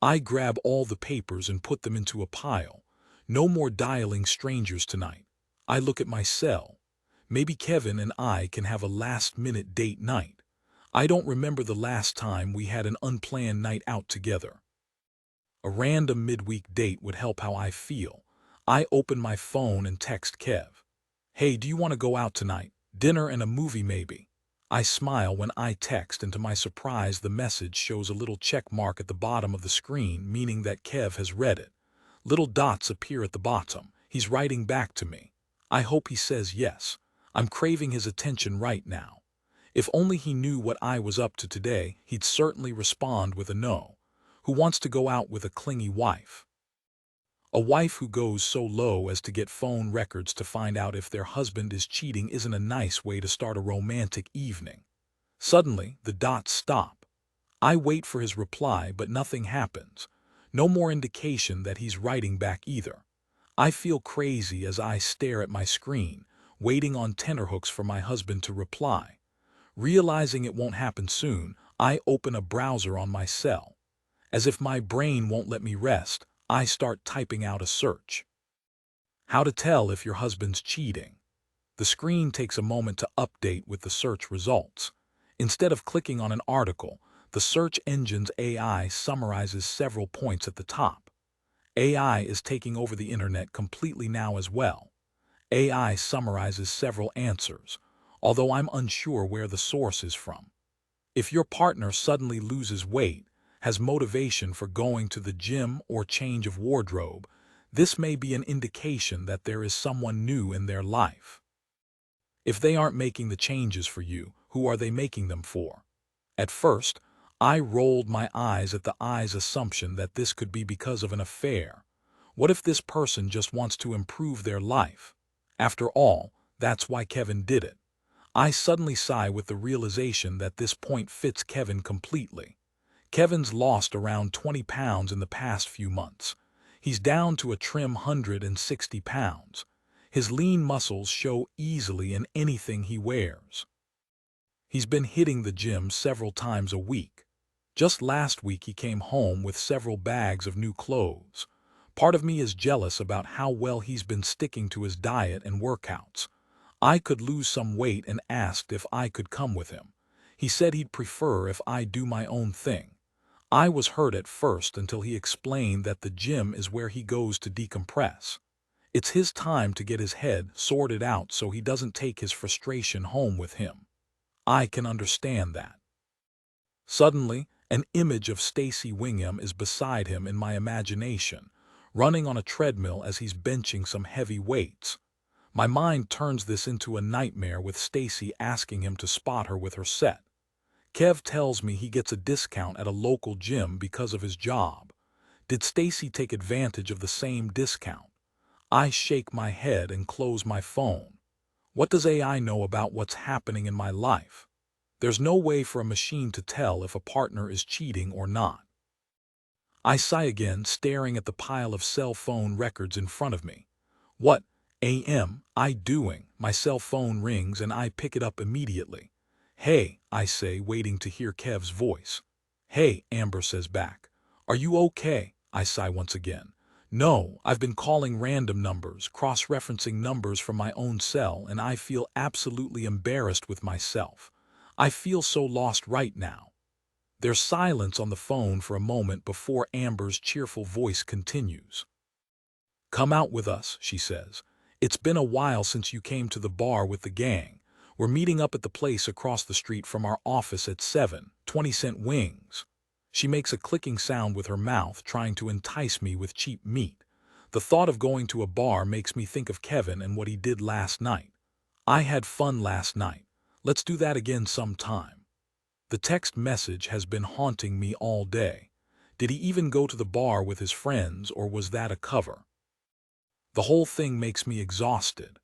S1: I grab all the papers and put them into a pile. No more dialing strangers tonight. I look at my cell. Maybe Kevin and I can have a last-minute date night. I don't remember the last time we had an unplanned night out together. A random midweek date would help how I feel. I open my phone and text Kev. Hey, do you want to go out tonight? Dinner and a movie maybe. I smile when I text, and to my surprise the message shows a little check mark at the bottom of the screen, meaning that Kev has read it. Little dots appear at the bottom. He's writing back to me. I hope he says yes. I'm craving his attention right now. If only he knew what I was up to today, he'd certainly respond with a no. Who wants to go out with a clingy wife? A wife who goes so low as to get phone records to find out if their husband is cheating isn't a nice way to start a romantic evening. Suddenly, the dots stop. I wait for his reply, but nothing happens. No more indication that he's writing back either. I feel crazy as I stare at my screen, waiting on tenterhooks for my husband to reply. Realizing it won't happen soon, I open a browser on my cell. As if my brain won't let me rest, I start typing out a search. How to tell if your husband's cheating. The screen takes a moment to update with the search results. Instead of clicking on an article, the search engine's AI summarizes several points at the top. AI is taking over the internet completely now as well. AI summarizes several answers, although I'm unsure where the source is from. If your partner suddenly loses weight, has motivation for going to the gym or change of wardrobe, this may be an indication that there is someone new in their life. If they aren't making the changes for you, who are they making them for? At first, I rolled my eyes at the assumption that this could be because of an affair. What if this person just wants to improve their life? After all, that's why Kevin did it. I suddenly sigh with the realization that this point fits Kevin completely. Kevin's lost around 20 pounds in the past few months. He's down to a trim 160 pounds. His lean muscles show easily in anything he wears. He's been hitting the gym several times a week. Just last week he came home with several bags of new clothes. Part of me is jealous about how well he's been sticking to his diet and workouts. I could lose some weight and asked if I could come with him. He said he'd prefer if I do my own thing. I was hurt at first until he explained that the gym is where he goes to decompress. It's his time to get his head sorted out so he doesn't take his frustration home with him. I can understand that. Suddenly, an image of Stacy Wingham is beside him in my imagination, running on a treadmill as he's benching some heavy weights. My mind turns this into a nightmare with Stacy asking him to spot her with her set. Kev tells me he gets a discount at a local gym because of his job. Did Stacy take advantage of the same discount? I shake my head and close my phone. What does AI know about what's happening in my life? There's no way for a machine to tell if a partner is cheating or not. I sigh again, staring at the pile of cell phone records in front of me. What am I doing? My cell phone rings and I pick it up immediately. Hey, I say, waiting to hear Kev's voice. Hey, Amber says back. Are you okay? I sigh once again. No, I've been calling random numbers, cross-referencing numbers from my own cell, and I feel absolutely embarrassed with myself. I feel so lost right now. There's silence on the phone for a moment before Amber's cheerful voice continues. "Come out with us," she says. "It's been a while since you came to the bar with the gang. We're meeting up at the place across the street from our office at 7, 20-cent wings." She makes a clicking sound with her mouth, trying to entice me with cheap meat. The thought of going to a bar makes me think of Kevin and what he did last night. "I had fun last night. Let's do that again sometime." The text message has been haunting me all day. Did he even go to the bar with his friends, or was that a cover? The whole thing makes me exhausted.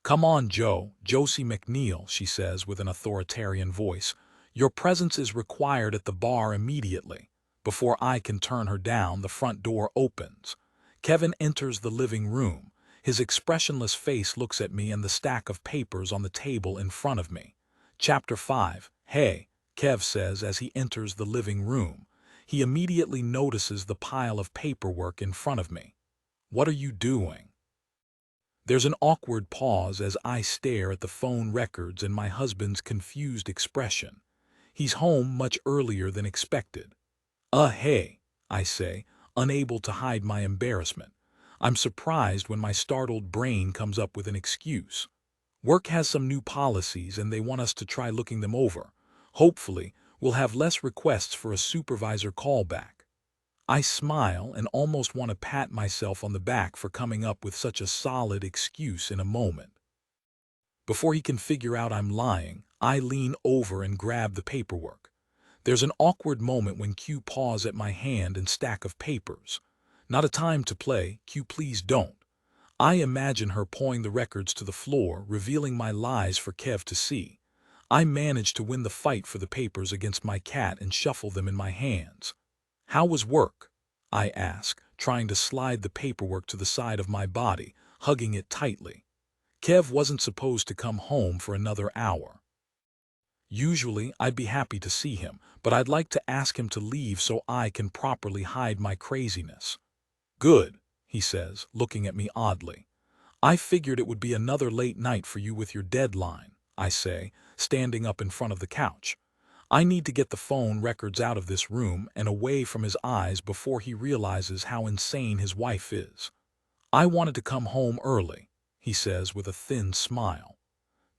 S1: "Come on, Josie McNeil," she says with an authoritarian voice. "Your presence is required at the bar immediately." Before I can turn her down, the front door opens. Kevin enters the living room. His expressionless face looks at me and the stack of papers on the table in front of me. Chapter 5. "Hey," Kev says as he enters the living room. He immediately notices the pile of paperwork in front of me. "What are you doing?" There's an awkward pause as I stare at the phone records and my husband's confused expression. He's home much earlier than expected. Hey," I say, unable to hide my embarrassment. I'm surprised when my startled brain comes up with an excuse. "Work has some new policies and they want us to try looking them over. Hopefully, we'll have less requests for a supervisor callback." I smile and almost want to pat myself on the back for coming up with such a solid excuse in a moment. Before he can figure out I'm lying, I lean over and grab the paperwork. There's an awkward moment when Q paws at my hand and stack of papers. "Not a time to play, Q, please don't." I imagine her pawing the records to the floor, revealing my lies for Kev to see. I manage to win the fight for the papers against my cat and shuffle them in my hands. "How was work?" I ask, trying to slide the paperwork to the side of my body, hugging it tightly. Kev wasn't supposed to come home for another hour. Usually, I'd be happy to see him, but I'd like to ask him to leave so I can properly hide my craziness. "Good," he says, looking at me oddly. "I figured it would be another late night for you with your deadline," I say, standing up in front of the couch. I need to get the phone records out of this room and away from his eyes before he realizes how insane his wife is. "I wanted to come home early," he says with a thin smile.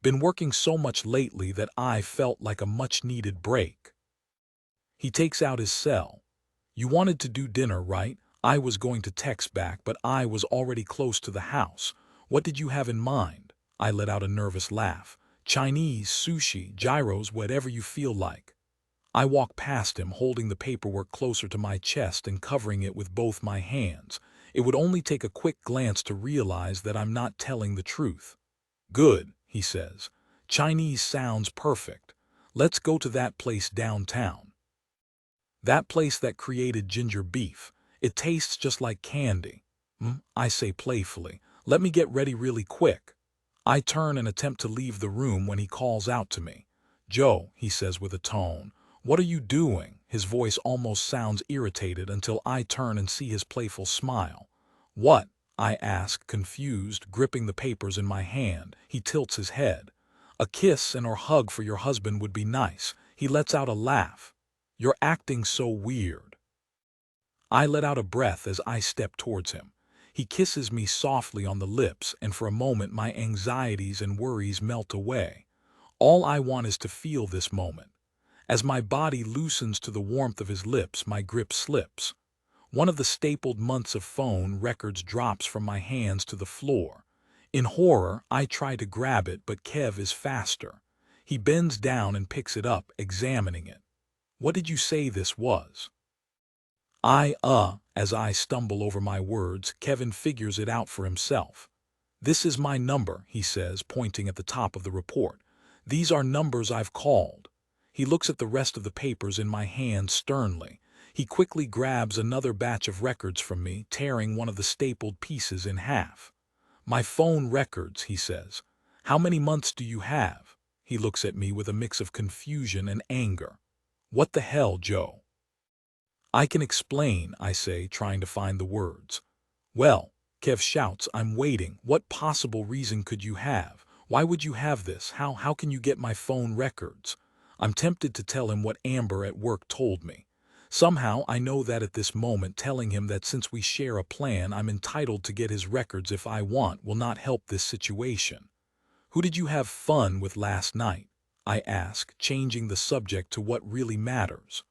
S1: "Been working so much lately that I felt like a much-needed break." He takes out his cell. "You wanted to do dinner, right?" I was going to text back, but I was already close to the house. "What did you have in mind?" I let out a nervous laugh. "Chinese, sushi, gyros, whatever you feel like." I walk past him, holding the paperwork closer to my chest and covering it with both my hands. It would only take a quick glance to realize that I'm not telling the truth. "Good," he says. "Chinese sounds perfect. Let's go to that place downtown. That place that created ginger beef. It tastes just like candy." I say playfully. "Let me get ready really quick." I turn and attempt to leave the room when he calls out to me. "Joe," he says with a tone, "what are you doing?" His voice almost sounds irritated until I turn and see his playful smile. "What?" I ask, confused, gripping the papers in my hand. He tilts his head. "A kiss and/or hug for your husband would be nice." He lets out a laugh. "You're acting so weird." I let out a breath as I step towards him. He kisses me softly on the lips, and for a moment my anxieties and worries melt away. All I want is to feel this moment. As my body loosens to the warmth of his lips, my grip slips. One of the stapled months of phone records drops from my hands to the floor. In horror, I try to grab it, but Kev is faster. He bends down and picks it up, examining it. "What did you say this was?" As I stumble over my words, Kevin figures it out for himself. "This is my number," he says, pointing at the top of the report. "These are numbers I've called." He looks at the rest of the papers in my hand sternly. He quickly grabs another batch of records from me, tearing one of the stapled pieces in half. "My phone records," he says. "How many months do you have?" He looks at me with a mix of confusion and anger. "What the hell, Joe?" "I can explain," I say, trying to find the words. "Well," Kev shouts, "I'm waiting. What possible reason could you have? Why would you have this? How can you get my phone records?" I'm tempted to tell him what Amber at work told me. Somehow I know that at this moment telling him that since we share a plan I'm entitled to get his records if I want will not help this situation. "Who did you have fun with last night?" I ask, changing the subject to what really matters.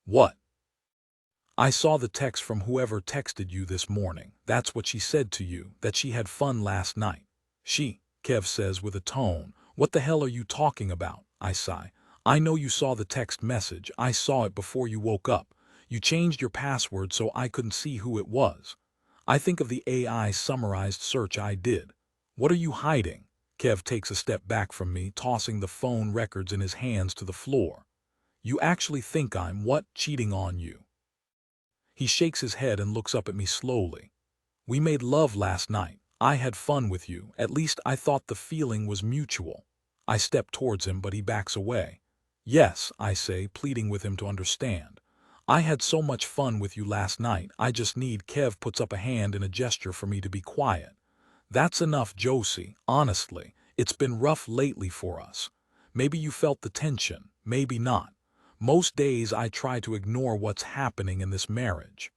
S1: "What?" "I saw the text from whoever texted you this morning. That's what she said to you, that she had fun last night." "She," Kev says with a tone. "What the hell are you talking about?" I sigh. "I know you saw the text message. I saw it before you woke up. You changed your password so I couldn't see who it was. I think of the AI summarized search I did. What are you hiding?" Kev takes a step back from me, tossing the phone records in his hands to the floor. "You actually think I'm what? Cheating on you?" He shakes his head and looks up at me slowly. "We made love last night. I had fun with you. At least I thought the feeling was mutual." I step towards him, but he backs away. "Yes," I say, pleading with him to understand. "I had so much fun with you last night. I just need—" Kev puts up a hand in a gesture for me to be quiet. "That's enough, Josie. Honestly, it's been rough lately for us. Maybe you felt the tension, maybe not. Most days I try to ignore what's happening in this marriage.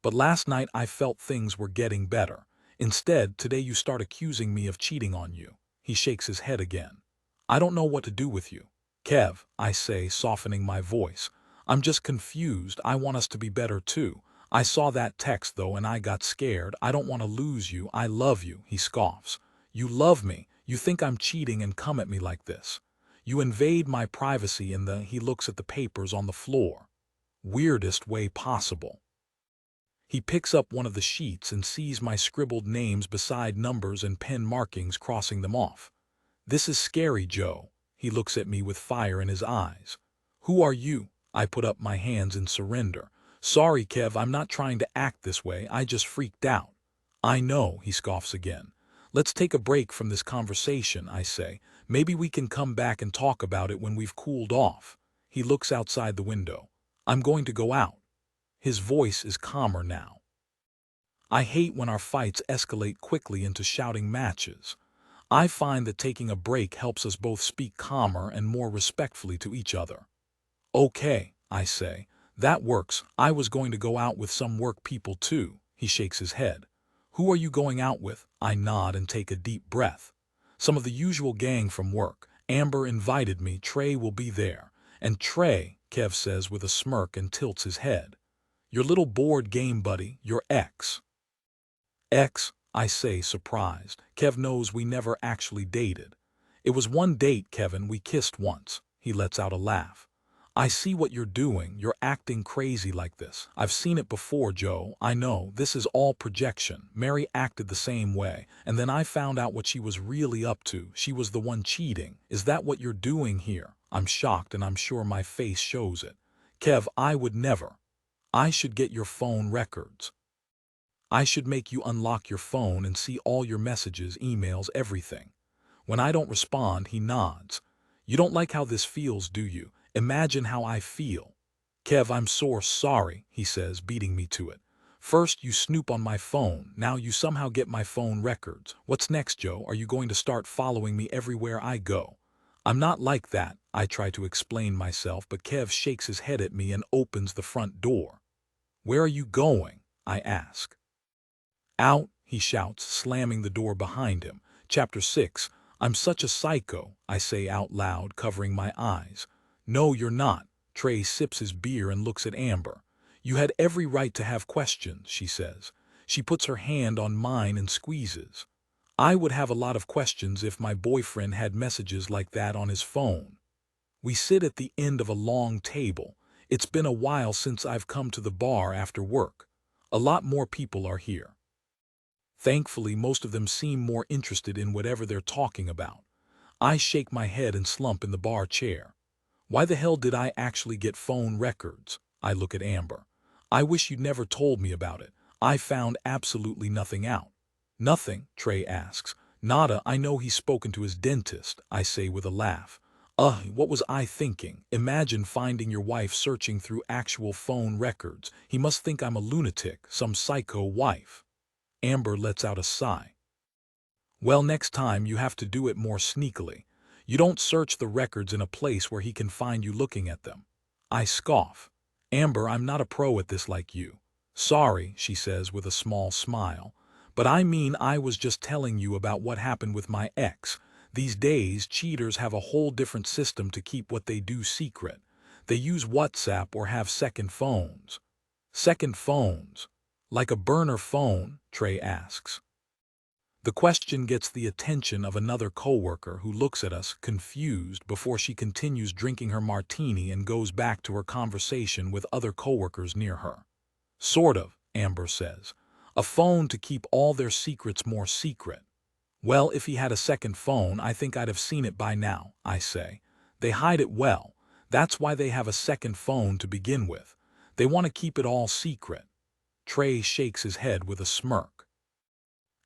S1: But last night I felt things were getting better. Instead, today you start accusing me of cheating on you." He shakes his head again. "I don't know what to do with you." "Kev," I say, softening my voice, "I'm just confused. I want us to be better too. I saw that text though and I got scared. I don't want to lose you. I love you." He scoffs. "You love me? You think I'm cheating and come at me like this? You invade my privacy in the—" he looks at the papers on the floor. "Weirdest way possible." He picks up one of the sheets and sees my scribbled names beside numbers and pen markings, crossing them off. "This is scary, Joe." He looks at me with fire in his eyes. "Who are you?" I put up my hands in surrender. "Sorry, Kev, I'm not trying to act this way. I just freaked out." "I know," he scoffs again. "Let's take a break from this conversation," I say. "Maybe we can come back and talk about it when we've cooled off." He looks outside the window. "I'm going to go out." His voice is calmer now. I hate when our fights escalate quickly into shouting matches. I find that taking a break helps us both speak calmer and more respectfully to each other. "Okay," I say. "That works. I was going to go out with some work people too." He shakes his head. "Who are you going out with?" I nod and take a deep breath. "Some of the usual gang from work. Amber invited me. Trey will be there." "And Trey," Kev says with a smirk and tilts his head. "Your little board game buddy, your ex." "Ex?" I say, surprised. Kev knows we never actually dated. "It was one date, Kevin. We kissed once." He lets out a laugh. "I see what you're doing. You're acting crazy like this. I've seen it before, Joe. I know, this is all projection. Mary acted the same way, and then I found out what she was really up to. She was the one cheating. Is that what you're doing here?" I'm shocked and I'm sure my face shows it. "Kev, I would never. I should get your phone records. I should make you unlock your phone and see all your messages, emails, everything." When I don't respond, he nods. "You don't like how this feels, do you? Imagine how I feel." "Kev, I'm so sorry," he says, beating me to it. "First you snoop on my phone, now you somehow get my phone records. What's next, Joe? Are you going to start following me everywhere I go?" "I'm not like that," I try to explain myself, but Kev shakes his head at me and opens the front door. "Where are you going?" I ask. "Out," he shouts, slamming the door behind him. Chapter 6. I'm such a psycho, I say out loud, covering my eyes. "No, you're not." Trey sips his beer and looks at Amber. "You had every right to have questions," she says. She puts her hand on mine and squeezes. "I would have a lot of questions if my boyfriend had messages like that on his phone." We sit at the end of a long table. It's been a while since I've come to the bar after work. A lot more people are here. Thankfully, most of them seem more interested in whatever they're talking about. I shake my head and slump in the bar chair. Why the hell did I actually get phone records? I look at Amber. "I wish you'd never told me about it. I found absolutely nothing out." "Nothing?" Trey asks. "Nada. I know he's spoken to his dentist," I say with a laugh. What was I thinking? Imagine finding your wife searching through actual phone records. He must think I'm a lunatic, some psycho wife." Amber lets out a sigh. "Well, next time you have to do it more sneakily. You don't search the records in a place where he can find you looking at them. I scoff. Amber, I'm not a pro at this like you. Sorry, she says with a small smile. But I mean, I was just telling you about what happened with my ex. These days, cheaters have a whole different system to keep what they do secret. They use WhatsApp or have second phones. Second phones? Like a burner phone? Trey asks. The question gets the attention of another coworker who looks at us, confused, before she continues drinking her martini and goes back to her conversation with other coworkers near her. Sort of, Amber says. A phone to keep all their secrets more secret. Well, if he had a second phone, I think I'd have seen it by now, I say. They hide it well. That's why they have a second phone to begin with. They want to keep it all secret. Trey shakes his head with a smirk.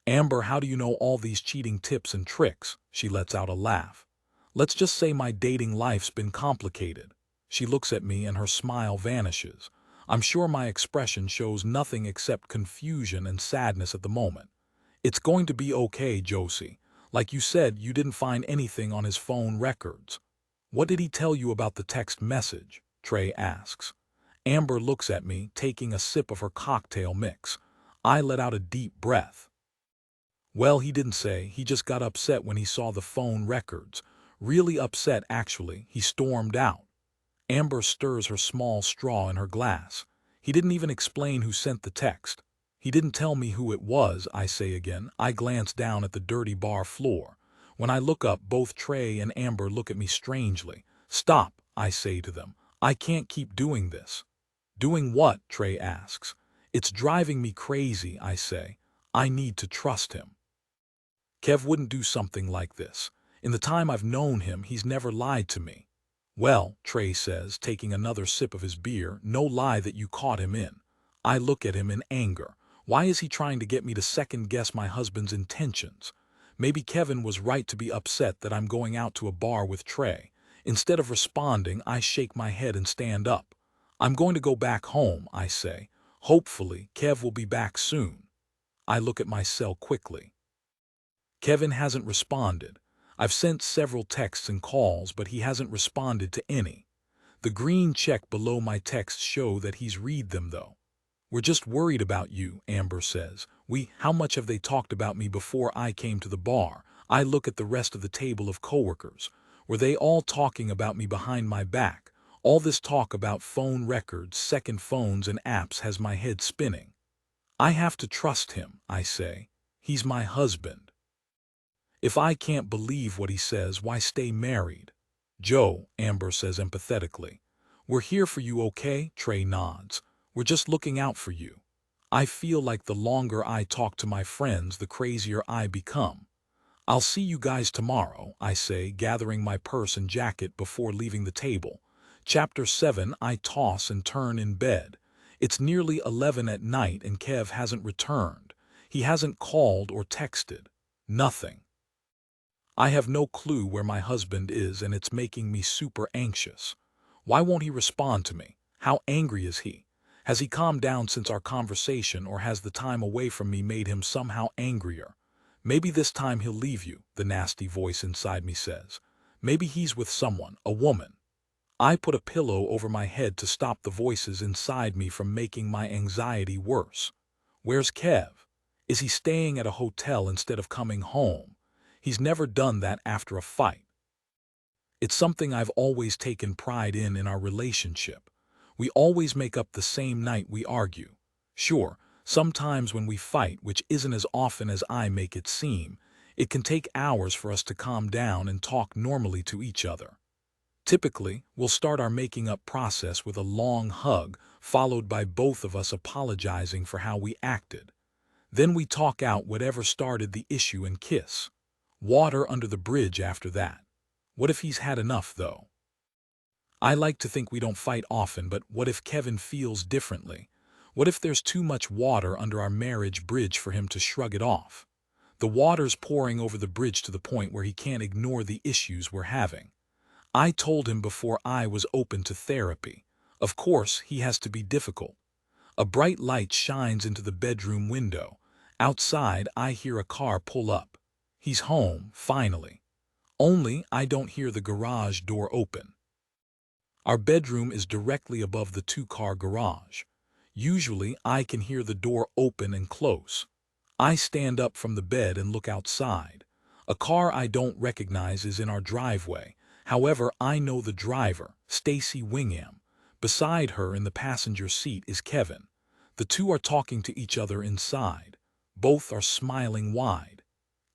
S1: Amber, how do you know all these cheating tips and tricks? She lets out a laugh. Let's just say my dating life's been complicated. She looks at me and her smile vanishes. I'm sure my expression shows nothing except confusion and sadness at the moment. It's going to be okay, Josie. Like you said, you didn't find anything on his phone records. What did he tell you about the text message? Trey asks. Amber looks at me, taking a sip of her cocktail mix. I let out a deep breath. Well, he didn't say. He just got upset when he saw the phone records. Really upset, actually. He stormed out. Amber stirs her small straw in her glass. He didn't even explain who sent the text. He didn't tell me who it was, I say again. I glance down at the dirty bar floor. When I look up, both Trey and Amber look at me strangely. Stop, I say to them. I can't keep doing this. Doing what? Trey asks. It's driving me crazy, I say. I need to trust him. Kev wouldn't do something like this. In the time I've known him, he's never lied to me. Well, Trey says, taking another sip of his beer, no lie that you caught him in. I look at him in anger. Why is he trying to get me to second-guess my husband's intentions? Maybe Kevin was right to be upset that I'm going out to a bar with Trey. Instead of responding, I shake my head and stand up. I'm going to go back home, I say. Hopefully, Kev will be back soon. I look at my cell quickly. Kevin hasn't responded. I've sent several texts and calls, but he hasn't responded to any. The green check below my texts show that he's read them, though. We're just worried about you, Amber says. How much have they talked about me before I came to the bar? I look at the rest of the table of coworkers. Were they all talking about me behind my back? All this talk about phone records, second phones, and apps has my head spinning. I have to trust him, I say. He's my husband. If I can't believe what he says, why stay married? Joe, Amber says empathetically. We're here for you, okay? Trey nods. We're just looking out for you. I feel like the longer I talk to my friends, the crazier I become. I'll see you guys tomorrow, I say, gathering my purse and jacket before leaving the table. Chapter 7, I toss and turn in bed. It's nearly 11 at night and Kev hasn't returned. He hasn't called or texted. Nothing. I have no clue where my husband is, and it's making me super anxious. Why won't he respond to me? How angry is he? Has he calmed down since our conversation, or has the time away from me made him somehow angrier? Maybe this time he'll leave you, the nasty voice inside me says. Maybe he's with someone, a woman. I put a pillow over my head to stop the voices inside me from making my anxiety worse. Where's Kev? Is he staying at a hotel instead of coming home? He's never done that after a fight. It's something I've always taken pride in our relationship. We always make up the same night we argue. Sure, sometimes when we fight, which isn't as often as I make it seem, it can take hours for us to calm down and talk normally to each other. Typically, we'll start our making up process with a long hug, followed by both of us apologizing for how we acted. Then we talk out whatever started the issue and kiss. Water under the bridge after that. What if he's had enough, though? I like to think we don't fight often, but what if Kevin feels differently? What if there's too much water under our marriage bridge for him to shrug it off? The water's pouring over the bridge to the point where he can't ignore the issues we're having. I told him before I was open to therapy. Of course, he has to be difficult. A bright light shines into the bedroom window. Outside, I hear a car pull up. He's home, finally. Only I don't hear the garage door open. Our bedroom is directly above the two-car garage. Usually, I can hear the door open and close. I stand up from the bed and look outside. A car I don't recognize is in our driveway. However, I know the driver, Stacy Wingham. Beside her in the passenger seat is Kevin. The two are talking to each other inside. Both are smiling wide.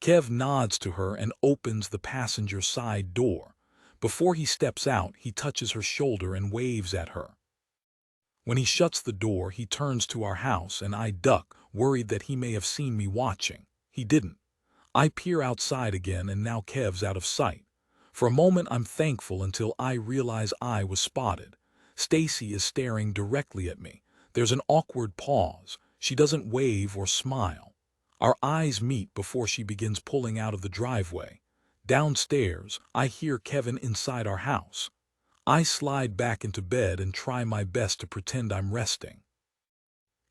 S1: Kev nods to her and opens the passenger side door. Before he steps out, he touches her shoulder and waves at her. When he shuts the door, he turns to our house and I duck, worried that he may have seen me watching. He didn't. I peer outside again and now Kev's out of sight. For a moment I'm thankful until I realize I was spotted. Stacy is staring directly at me. There's an awkward pause. She doesn't wave or smile. Our eyes meet before she begins pulling out of the driveway. Downstairs, I hear Kevin inside our house. I slide back into bed and try my best to pretend I'm resting.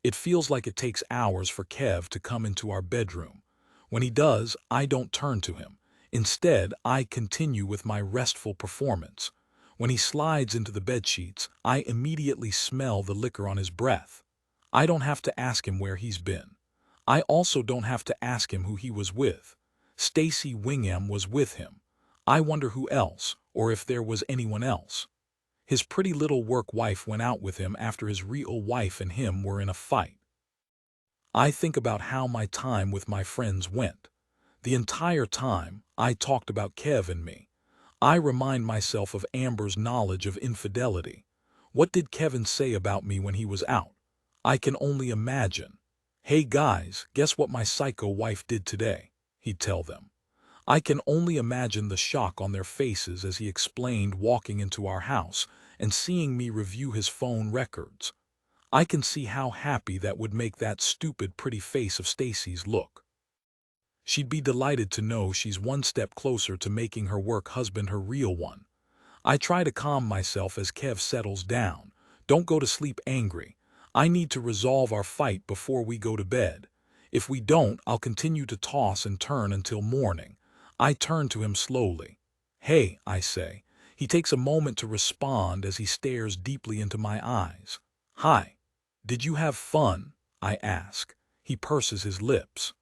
S1: It feels like it takes hours for Kev to come into our bedroom. When he does, I don't turn to him. Instead, I continue with my restful performance. When he slides into the bedsheets, I immediately smell the liquor on his breath. I don't have to ask him where he's been. I also don't have to ask him who he was with. Stacy Wingham was with him. I wonder who else, or if there was anyone else. His pretty little work wife went out with him after his real wife and him were in a fight. I think about how my time with my friends went. The entire time, I talked about Kev and me. I remind myself of Amber's knowledge of infidelity. What did Kevin say about me when he was out? I can only imagine. "Hey guys, guess what my psycho wife did today?" he'd tell them. I can only imagine the shock on their faces as he explained, walking into our house and seeing me review his phone records. I can see how happy that would make that stupid pretty face of Stacy's look. She'd be delighted to know she's one step closer to making her work husband her real one. I try to calm myself as Kev settles down. "Don't go to sleep angry. I need to resolve our fight before we go to bed. If we don't, I'll continue to toss and turn until morning." I turn to him slowly. "Hey," I say. He takes a moment to respond as he stares deeply into my eyes. "Hi. Did you have fun?" I ask. He purses his lips.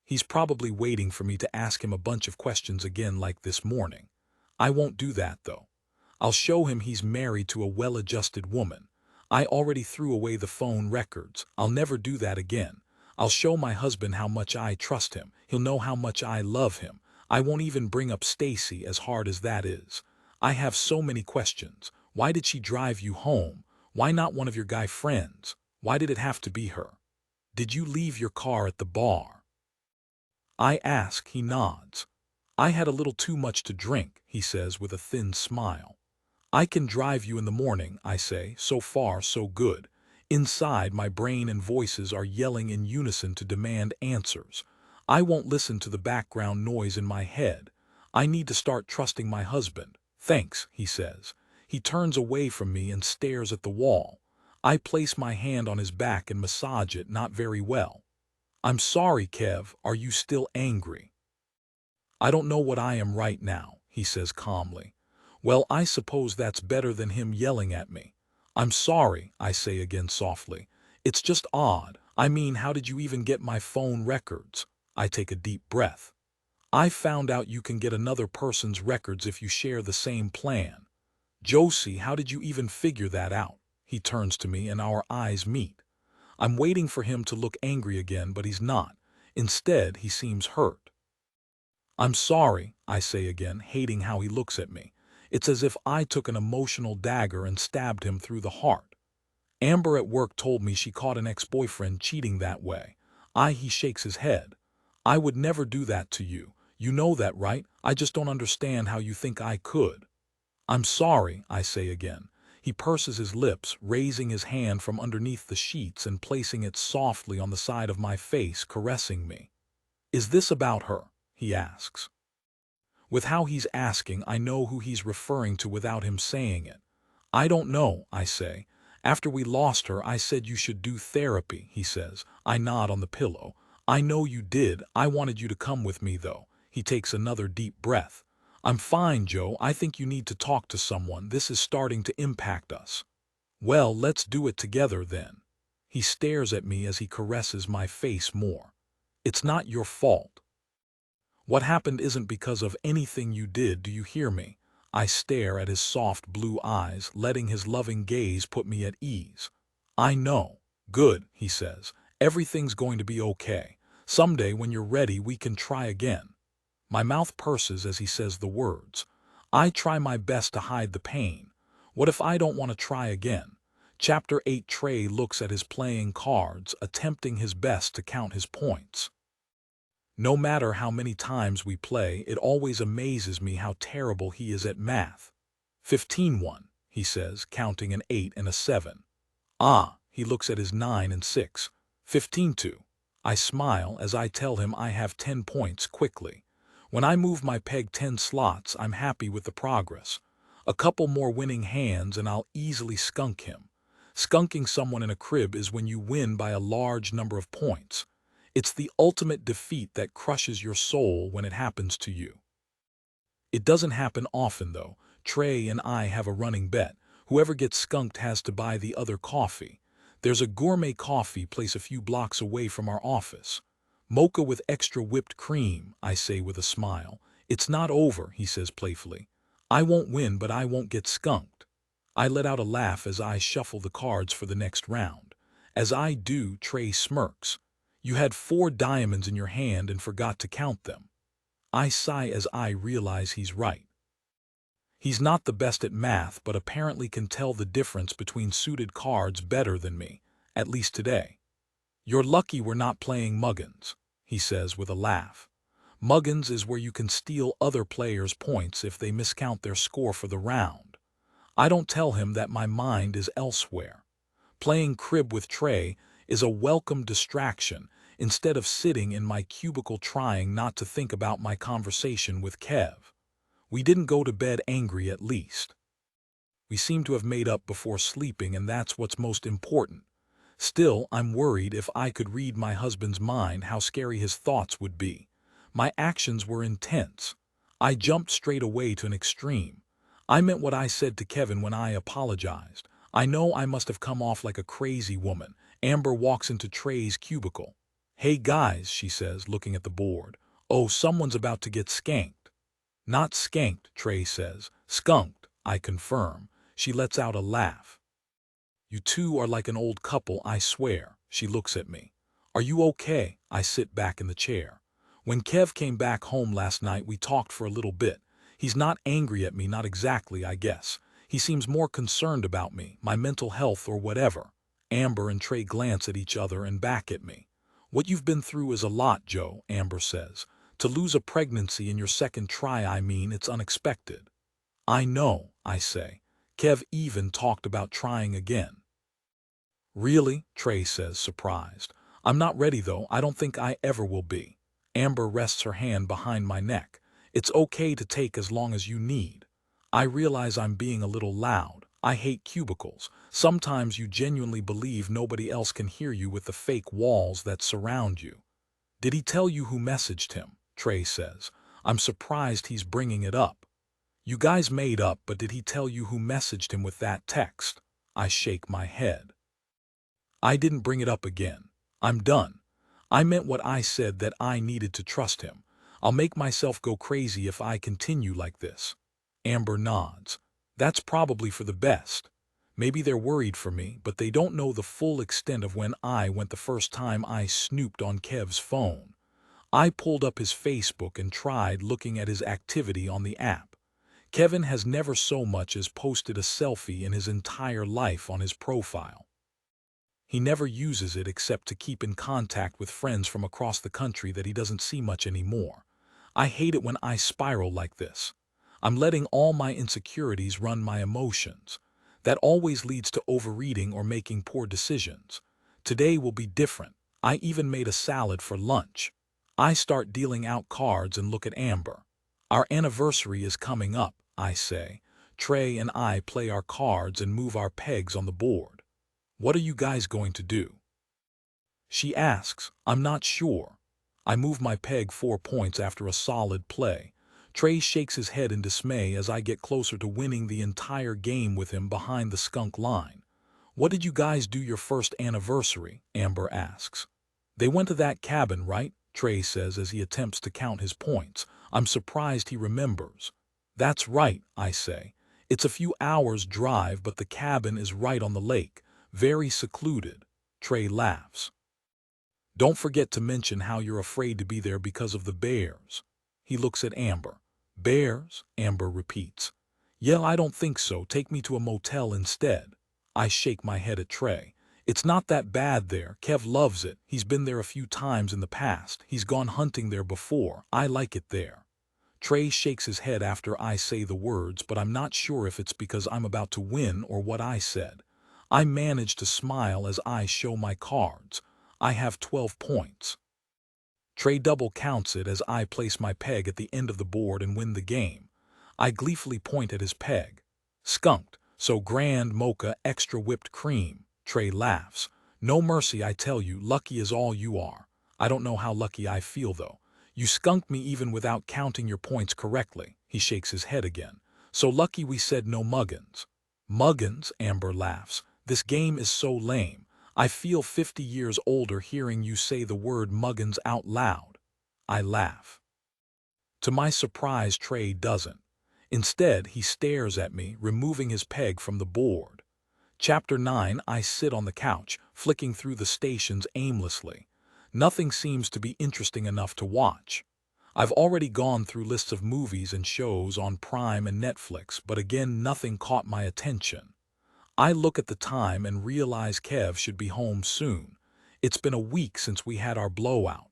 S1: He's probably waiting for me to ask him a bunch of questions again like this morning. I won't do that, though. I'll show him he's married to a well-adjusted woman. I already threw away the phone records. I'll never do that again. I'll show my husband how much I trust him. He'll know how much I love him. I won't even bring up Stacy, as hard as that is. I have so many questions. Why did she drive you home? Why not one of your guy friends? Why did it have to be her? Did you leave your car at the bar? I ask. He nods. "I had a little too much to drink," he says with a thin smile. "I can drive you in the morning," I say. So far, so good. Inside, my brain and voices are yelling in unison to demand answers. I won't listen to the background noise in my head. I need to start trusting my husband. "Thanks," he says. He turns away from me and stares at the wall. I place my hand on his back and massage it, not very well. "I'm sorry, Kev. Are you still angry?" "I don't know what I am right now," he says calmly. "Well, I suppose that's better than him yelling at me." "I'm sorry," I say again softly. "It's just odd. I mean, how did you even get my phone records?" I take a deep breath. "I found out you can get another person's records if you share the same plan." "Josie, how did you even figure that out?" He turns to me and our eyes meet. I'm waiting for him to look angry again, but he's not. Instead, he seems hurt. "I'm sorry," I say again, hating how he looks at me. It's as if I took an emotional dagger and stabbed him through the heart. "Amber at work told me she caught an ex-boyfriend cheating that way." He shakes his head. "I would never do that to you. You know that, right? I just don't understand how you think I could." "I'm sorry," I say again. He purses his lips, raising his hand from underneath the sheets and placing it softly on the side of my face, caressing me. "Is this about her?" he asks. With how he's asking, I know who he's referring to without him saying it. "I don't know," I say. "After we lost her, I said you should do therapy," he says. I nod on the pillow. "I know you did. I wanted you to come with me, though." He takes another deep breath. I'm fine, Joe. I think you need to talk to someone. This is starting to impact us. Well, let's do it together then. He stares at me as he caresses my face more. It's not your fault. What happened isn't because of anything you did, do you hear me? I stare at his soft blue eyes, letting his loving gaze put me at ease. I know. Good, he says. Everything's going to be okay. Someday when you're ready, we can try again. My mouth purses as he says the words. I try my best to hide the pain. What if I don't want to try again? Chapter 8. Trey looks at his playing cards, attempting his best to count his points. No matter how many times we play, it always amazes me how terrible he is at math. 15-1, he says, counting an 8 and a 7. Ah, he looks at his 9 and 6. 15-2. I smile as I tell him I have 10 points quickly. When I move my peg 10 slots, I'm happy with the progress. A couple more winning hands and I'll easily skunk him. Skunking someone in a crib is when you win by a large number of points. It's the ultimate defeat that crushes your soul when it happens to you. It doesn't happen often, though. Trey and I have a running bet. Whoever gets skunked has to buy the other coffee. There's a gourmet coffee place a few blocks away from our office. Mocha with extra whipped cream, I say with a smile. It's not over, he says playfully. I won't win, but I won't get skunked. I let out a laugh as I shuffle the cards for the next round. As I do, Trey smirks. You had 4 diamonds in your hand and forgot to count them. I sigh as I realize he's right. He's not the best at math, but apparently can tell the difference between suited cards better than me, at least today. You're lucky we're not playing muggins, he says with a laugh. Muggins is where you can steal other players' points if they miscount their score for the round. I don't tell him that my mind is elsewhere. Playing crib with Trey is a welcome distraction instead of sitting in my cubicle trying not to think about my conversation with Kev. We didn't go to bed angry, at least. We seem to have made up before sleeping, and that's what's most important. Still, I'm worried if I could read my husband's mind how scary his thoughts would be. My actions were intense. I jumped straight away to an extreme. I meant what I said to Kevin when I apologized. I know I must have come off like a crazy woman. Amber walks into Trey's cubicle. Hey guys, she says, looking at the board. Oh, someone's about to get skanked. Not skanked, Trey says. Skunked, I confirm. She lets out a laugh. You two are like an old couple, I swear. She looks at me. Are you okay? I sit back in the chair. When Kev came back home last night, we talked for a little bit. He's not angry at me, not exactly, I guess. He seems more concerned about me, my mental health or whatever. Amber and Trey glance at each other and back at me. What you've been through is a lot, Joe, Amber says. To lose a pregnancy in your second try, I mean, it's unexpected. I know, I say. Kev even talked about trying again. Really? Trey says, surprised. I'm not ready, though. I don't think I ever will be. Amber rests her hand behind my neck. It's okay to take as long as you need. I realize I'm being a little loud. I hate cubicles. Sometimes you genuinely believe nobody else can hear you with the fake walls that surround you. Did he tell you who messaged him? Trey says. I'm surprised he's bringing it up. You guys made up, but did he tell you who messaged him with that text? I shake my head. I didn't bring it up again. I'm done. I meant what I said, that I needed to trust him. I'll make myself go crazy if I continue like this. Amber nods. That's probably for the best. Maybe they're worried for me, but they don't know the full extent of when I went the first time I snooped on Kev's phone. I pulled up his Facebook and tried looking at his activity on the app. Kevin has never so much as posted a selfie in his entire life on his profile. He never uses it except to keep in contact with friends from across the country that he doesn't see much anymore. I hate it when I spiral like this. I'm letting all my insecurities run my emotions. That always leads to overeating or making poor decisions. Today will be different. I even made a salad for lunch. I start dealing out cards and look at Amber. Our anniversary is coming up, I say. Trey and I play our cards and move our pegs on the board. What are you guys going to do? She asks. I'm not sure. I move my peg 4 points after a solid play. Trey shakes his head in dismay as I get closer to winning the entire game with him behind the skunk line. "What did you guys do your first anniversary?" Amber asks. "They went to that cabin, right?" Trey says as he attempts to count his points. I'm surprised he remembers. "That's right," I say. "It's a few hours' drive, but the cabin is right on the lake. Very secluded." Trey laughs. "Don't forget to mention how you're afraid to be there because of the bears." He looks at Amber. "Bears?" Amber repeats. "Yeah, I don't think so. Take me to a motel instead." I shake my head at Trey. "It's not that bad there. Kev loves it. He's been there a few times in the past. He's gone hunting there before. I like it there." Trey shakes his head after I say the words, but I'm not sure if it's because I'm about to win or what I said. I manage to smile as I show my cards. I have 12 points. Trey double counts it as I place my peg at the end of the board and win the game. I gleefully point at his peg. "Skunked, so grand mocha extra whipped cream." Trey laughs. "No mercy, I tell you, lucky is all you are." I don't know how lucky I feel though. "You skunked me even without counting your points correctly." He shakes his head again. "So lucky we said no muggins." "Muggins?" Amber laughs. "This game is so lame. I feel 50 years older hearing you say the word muggins out loud." I laugh. To my surprise, Trey doesn't. Instead, he stares at me, removing his peg from the board. Chapter 9. I sit on the couch, flicking through the stations aimlessly. Nothing seems to be interesting enough to watch. I've already gone through lists of movies and shows on Prime and Netflix, but again nothing caught my attention. I look at the time and realize Kev should be home soon. It's been a week since we had our blowout.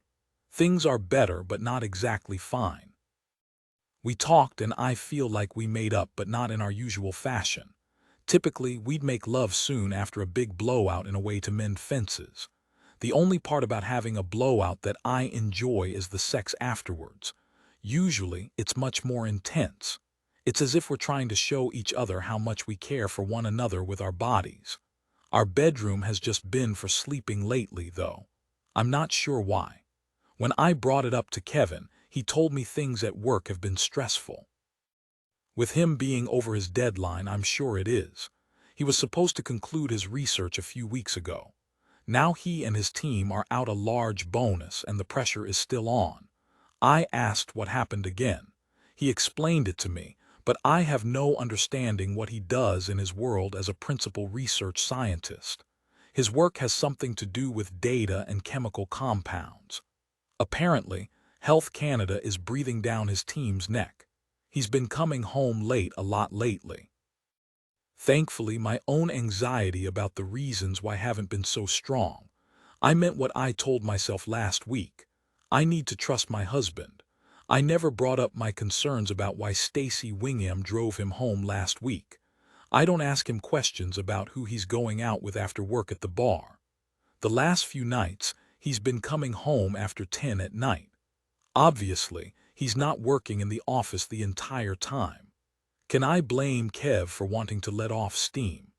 S1: Things are better, but not exactly fine. We talked and I feel like we made up, but not in our usual fashion. Typically, we'd make love soon after a big blowout in a way to mend fences. The only part about having a blowout that I enjoy is the sex afterwards. Usually, it's much more intense. It's as if we're trying to show each other how much we care for one another with our bodies. Our bedroom has just been for sleeping lately, though. I'm not sure why. When I brought it up to Kevin, he told me things at work have been stressful. With him being over his deadline, I'm sure it is. He was supposed to conclude his research a few weeks ago. Now he and his team are out a large bonus and the pressure is still on. I asked what happened again. He explained it to me, but I have no understanding what he does in his world as a principal research scientist. His work has something to do with data and chemical compounds. Apparently, Health Canada is breathing down his team's neck. He's been coming home late a lot lately. Thankfully, my own anxiety about the reasons why haven't been so strong. I meant what I told myself last week. I need to trust my husband. I never brought up my concerns about why Stacy Wingham drove him home last week. I don't ask him questions about who he's going out with after work at the bar. The last few nights, he's been coming home after 10 at night. Obviously, he's not working in the office the entire time. Can I blame Kev for wanting to let off steam?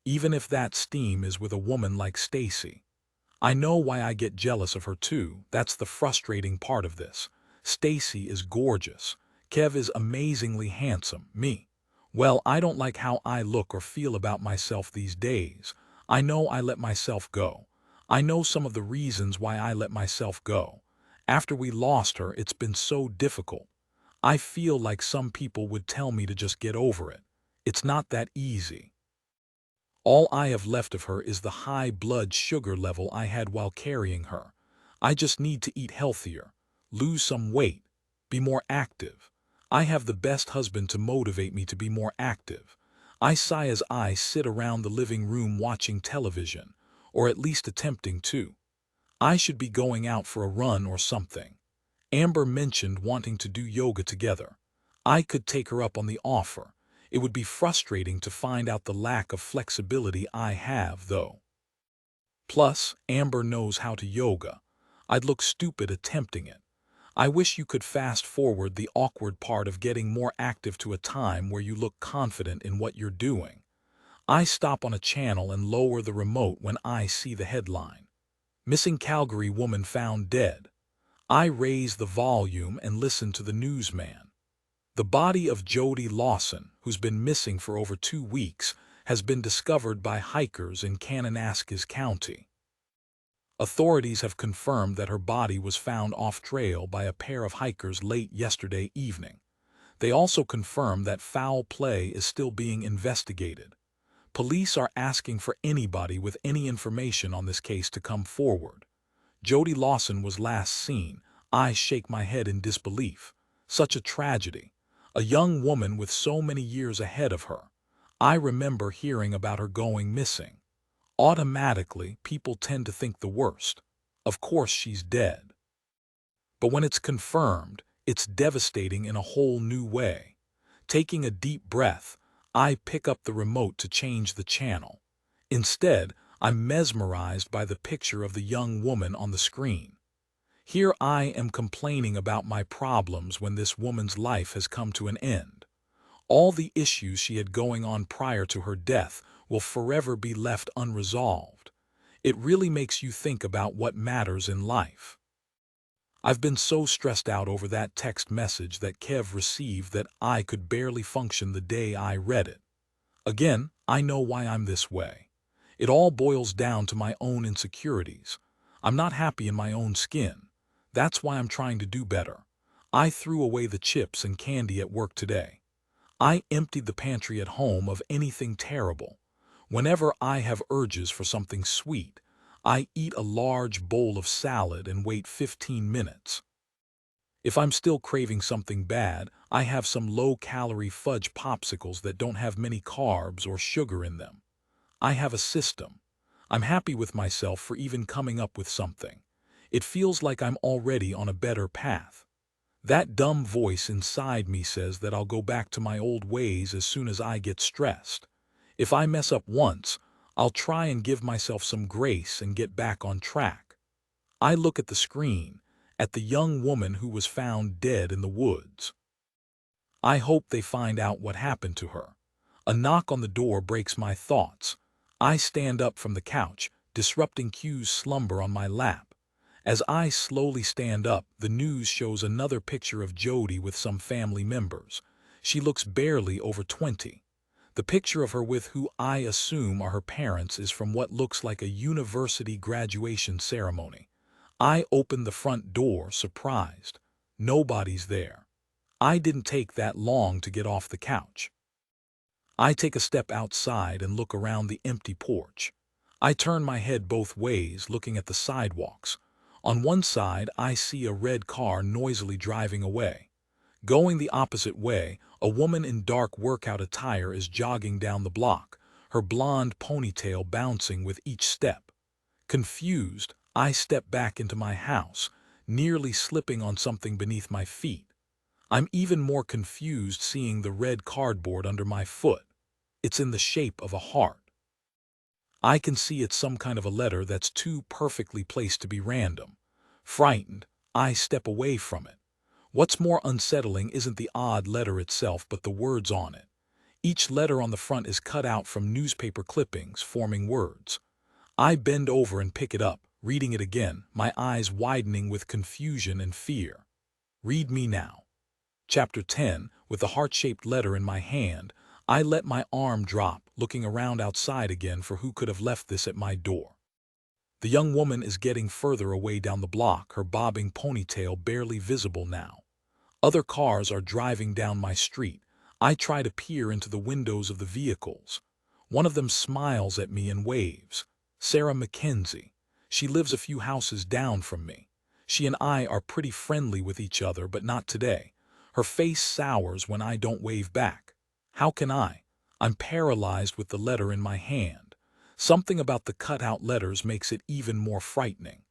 S1: Even if that steam is with a woman like Stacy. I know why I get jealous of her too. That's the frustrating part of this. Stacy is gorgeous. Kev is amazingly handsome. Me. Well, I don't like how I look or feel about myself these days. I know I let myself go. I know some of the reasons why I let myself go. After we lost her, it's been so difficult. I feel like some people would tell me to just get over it. It's not that easy. All I have left of her is the high blood sugar level I had while carrying her. I just need to eat healthier, lose some weight, be more active. I have the best husband to motivate me to be more active. I sigh as I sit around the living room watching television, or at least attempting to. I should be going out for a run or something. Amber mentioned wanting to do yoga together. I could take her up on the offer. It would be frustrating to find out the lack of flexibility I have, though. Plus, Amber knows how to yoga. I'd look stupid attempting it. I wish you could fast forward the awkward part of getting more active to a time where you look confident in what you're doing. I stop on a channel and lower the remote when I see the headline. Missing Calgary woman found dead. I raise the volume and listen to the newsman. The body of Jody Lawson, who's been missing for over 2 weeks, has been discovered by hikers in Kananaskis County. Authorities have confirmed that her body was found off-trail by a pair of hikers late yesterday evening. They also confirmed that foul play is still being investigated. Police are asking for anybody with any information on this case to come forward. Jody Lawson was last seen. I shake my head in disbelief. Such a tragedy. A young woman with so many years ahead of her. I remember hearing about her going missing. Automatically, people tend to think the worst. Of course she's dead. But when it's confirmed, it's devastating in a whole new way. Taking a deep breath, I pick up the remote to change the channel. Instead, I'm mesmerized by the picture of the young woman on the screen. Here I am complaining about my problems when this woman's life has come to an end. All the issues she had going on prior to her death will forever be left unresolved. It really makes you think about what matters in life. I've been so stressed out over that text message that Kev received that I could barely function the day I read it. Again, I know why I'm this way. It all boils down to my own insecurities. I'm not happy in my own skin. That's why I'm trying to do better. I threw away the chips and candy at work today. I emptied the pantry at home of anything terrible. Whenever I have urges for something sweet, I eat a large bowl of salad and wait 15 minutes. If I'm still craving something bad, I have some low-calorie fudge popsicles that don't have many carbs or sugar in them. I have a system. I'm happy with myself for even coming up with something. It feels like I'm already on a better path. That dumb voice inside me says that I'll go back to my old ways as soon as I get stressed. If I mess up once, I'll try and give myself some grace and get back on track. I look at the screen, at the young woman who was found dead in the woods. I hope they find out what happened to her. A knock on the door breaks my thoughts. I stand up from the couch, disrupting Q's slumber on my lap. As I slowly stand up, the news shows another picture of Jody with some family members. She looks barely over 20. The picture of her with who I assume are her parents is from what looks like a university graduation ceremony. I open the front door, surprised. Nobody's there. I didn't take that long to get off the couch. I take a step outside and look around the empty porch. I turn my head both ways, looking at the sidewalks. On one side, I see a red car noisily driving away. Going the opposite way, a woman in dark workout attire is jogging down the block, her blonde ponytail bouncing with each step. Confused, I step back into my house, nearly slipping on something beneath my feet. I'm even more confused seeing the red cardboard under my foot. It's in the shape of a heart. I can see it's some kind of a letter that's too perfectly placed to be random. Frightened, I step away from it. What's more unsettling isn't the odd letter itself, but the words on it. Each letter on the front is cut out from newspaper clippings, forming words. I bend over and pick it up, reading it again, my eyes widening with confusion and fear. Read me now. Chapter 10, with the heart-shaped letter in my hand, I let my arm drop, looking around outside again for who could have left this at my door. The young woman is getting further away down the block, her bobbing ponytail barely visible now. Other cars are driving down my street. I try to peer into the windows of the vehicles. One of them smiles at me and waves. Sarah Mackenzie. She lives a few houses down from me. She and I are pretty friendly with each other, but not today. Her face sours when I don't wave back. How can I? I'm paralyzed with the letter in my hand. Something about the cut-out letters makes it even more frightening.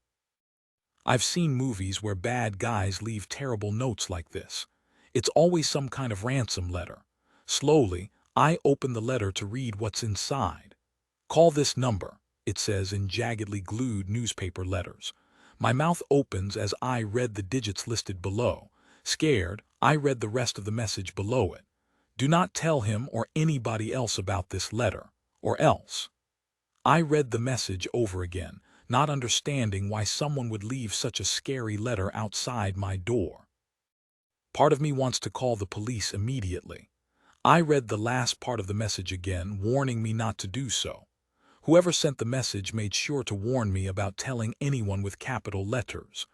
S1: I've seen movies where bad guys leave terrible notes like this. It's always some kind of ransom letter. Slowly, I open the letter to read what's inside. Call this number, it says in jaggedly glued newspaper letters. My mouth opens as I read the digits listed below. Scared, I read the rest of the message below it. Do not tell him or anybody else about this letter, or else. I read the message over again, not understanding why someone would leave such a scary letter outside my door. Part of me wants to call the police immediately. I read the last part of the message again, warning me not to do so. Whoever sent the message made sure to warn me about telling anyone with capital letters.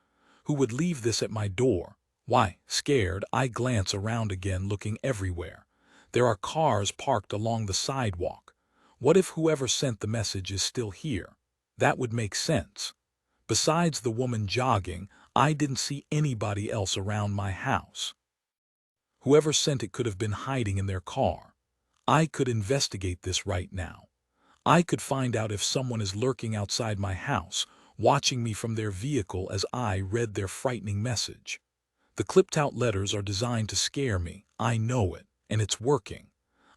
S1: Who would leave this at my door? Why, scared, I glance around again, looking everywhere. There are cars parked along the sidewalk. What if whoever sent the message is still here? That would make sense. Besides the woman jogging, I didn't see anybody else around my house. Whoever sent it could have been hiding in their car. I could investigate this right now. I could find out if someone is lurking outside my house, watching me from their vehicle as I read their frightening message. The clipped-out letters are designed to scare me. I know it, and it's working.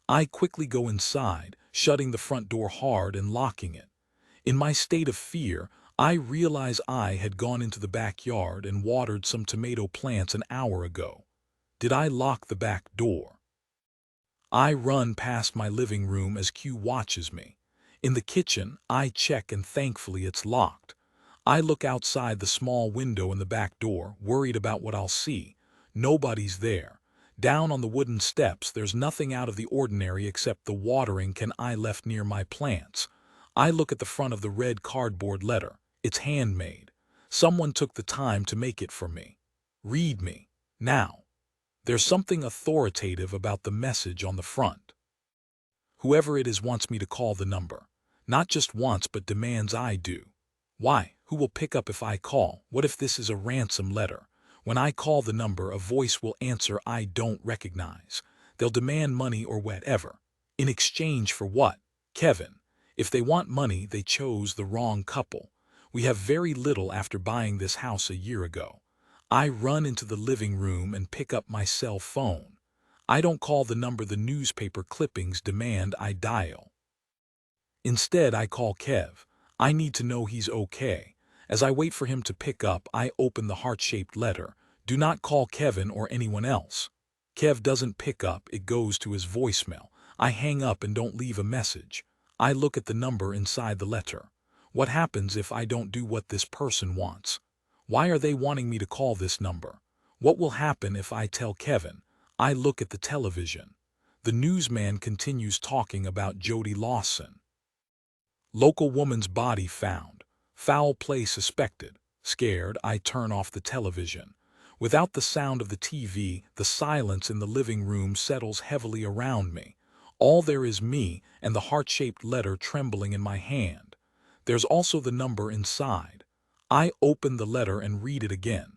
S1: I quickly go inside, shutting the front door hard and locking it. In my state of fear, I realize I had gone into the backyard and watered some tomato plants an hour ago. Did I lock the back door? I run past my living room as Q watches me. In the kitchen, I check and thankfully it's locked. I look outside the small window in the back door, worried about what I'll see. Nobody's there. Down on the wooden steps, there's nothing out of the ordinary except the watering can I left near my plants. I look at the front of the red cardboard letter. It's handmade. Someone took the time to make it for me. Read me. Now. There's something authoritative about the message on the front. Whoever it is wants me to call the number. Not just wants, but demands I do. Why? Who will pick up if I call? What if this is a ransom letter? When I call the number, a voice will answer I don't recognize. They'll demand money or whatever. In exchange for what? Kevin. If they want money, they chose the wrong couple. We have very little after buying this house a year ago. I run into the living room and pick up my cell phone. I don't call the number the newspaper clippings demand I dial. Instead, I call Kev. I need to know he's okay. As I wait for him to pick up, I open the heart-shaped letter. Do not call Kevin or anyone else. Kev doesn't pick up, it goes to his voicemail. I hang up and don't leave a message. I look at the number inside the letter. What happens if I don't do what this person wants? Why are they wanting me to call this number? What will happen if I tell Kevin? I look at the television. The newsman continues talking about Jody Lawson. Local woman's body found. Foul play suspected. Scared, I turn off the television. Without the sound of the TV, the silence in the living room settles heavily around me. All there is me and the heart-shaped letter trembling in my hand. There's also the number inside. I open the letter and read it again.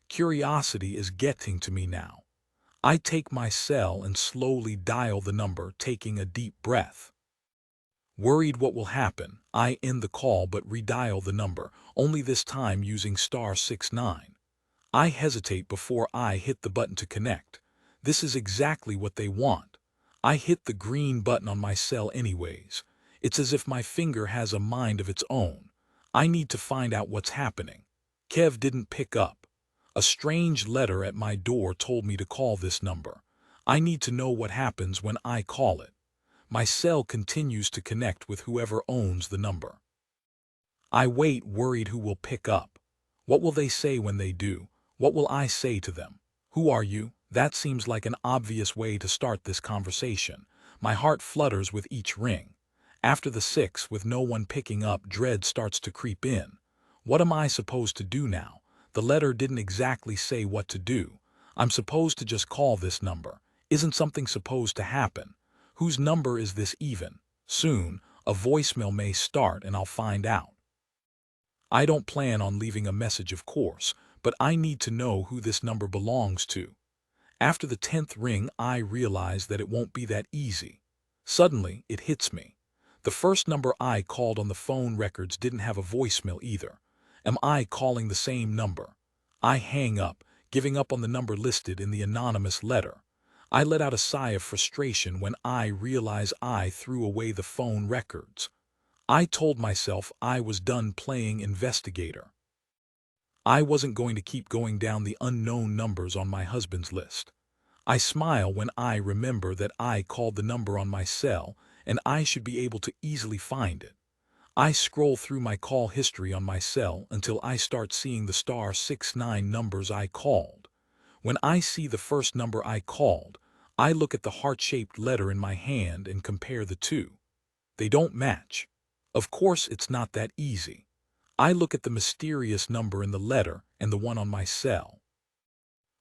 S1: Curiosity is getting to me now. I take my cell and slowly dial the number, taking a deep breath. Worried what will happen, I end the call but redial the number, only this time using *69. I hesitate before I hit the button to connect. This is exactly what they want. I hit the green button on my cell anyways. It's as if my finger has a mind of its own. I need to find out what's happening. Kev didn't pick up. A strange letter at my door told me to call this number. I need to know what happens when I call it. My cell continues to connect with whoever owns the number. I wait, worried who will pick up. What will they say when they do? What will I say to them? Who are you? That seems like an obvious way to start this conversation. My heart flutters with each ring. After the 6, with no one picking up, dread starts to creep in. What am I supposed to do now? The letter didn't exactly say what to do. I'm supposed to just call this number. Isn't something supposed to happen? Whose number is this even? Soon, a voicemail may start and I'll find out. I don't plan on leaving a message, of course, but I need to know who this number belongs to. After the 10th ring, I realize that it won't be that easy. Suddenly, it hits me. The first number I called on the phone records didn't have a voicemail either. Am I calling the same number? I hang up, giving up on the number listed in the anonymous letter. I let out a sigh of frustration when I realize I threw away the phone records. I told myself I was done playing investigator. I wasn't going to keep going down the unknown numbers on my husband's list. I smile when I remember that I called the number on my cell and I should be able to easily find it. I scroll through my call history on my cell until I start seeing the *69 numbers I called. When I see the first number I called, I look at the heart-shaped letter in my hand and compare the two. They don't match. Of course, it's not that easy. I look at the mysterious number in the letter and the one on my cell.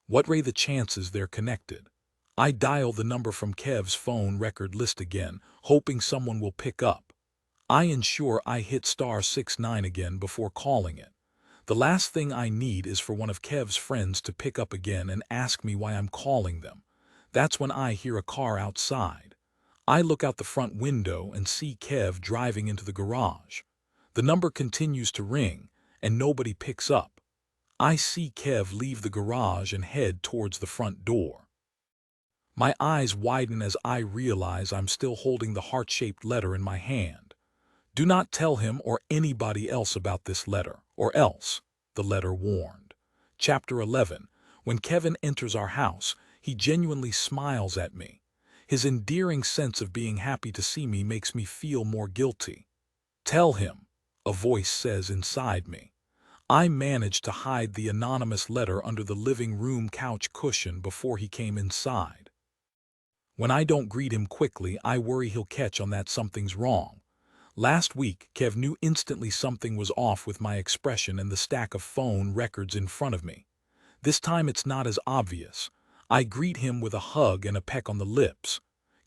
S1: What are the chances they're connected? I dial the number from Kev's phone record list again, hoping someone will pick up. I ensure I hit *69 again before calling it. The last thing I need is for one of Kev's friends to pick up again and ask me why I'm calling them. That's when I hear a car outside. I look out the front window and see Kev driving into the garage. The number continues to ring, and nobody picks up. I see Kev leave the garage and head towards the front door. My eyes widen as I realize I'm still holding the heart-shaped letter in my hand. Do not tell him or anybody else about this letter, or else, the letter warned. Chapter 11. When Kevin enters our house, he genuinely smiles at me. His endearing sense of being happy to see me makes me feel more guilty. Tell him, a voice says inside me. I managed to hide the anonymous letter under the living room couch cushion before he came inside. When I don't greet him quickly, I worry he'll catch on that something's wrong. Last week, Kev knew instantly something was off with my expression and the stack of phone records in front of me. This time it's not as obvious. I greet him with a hug and a peck on the lips.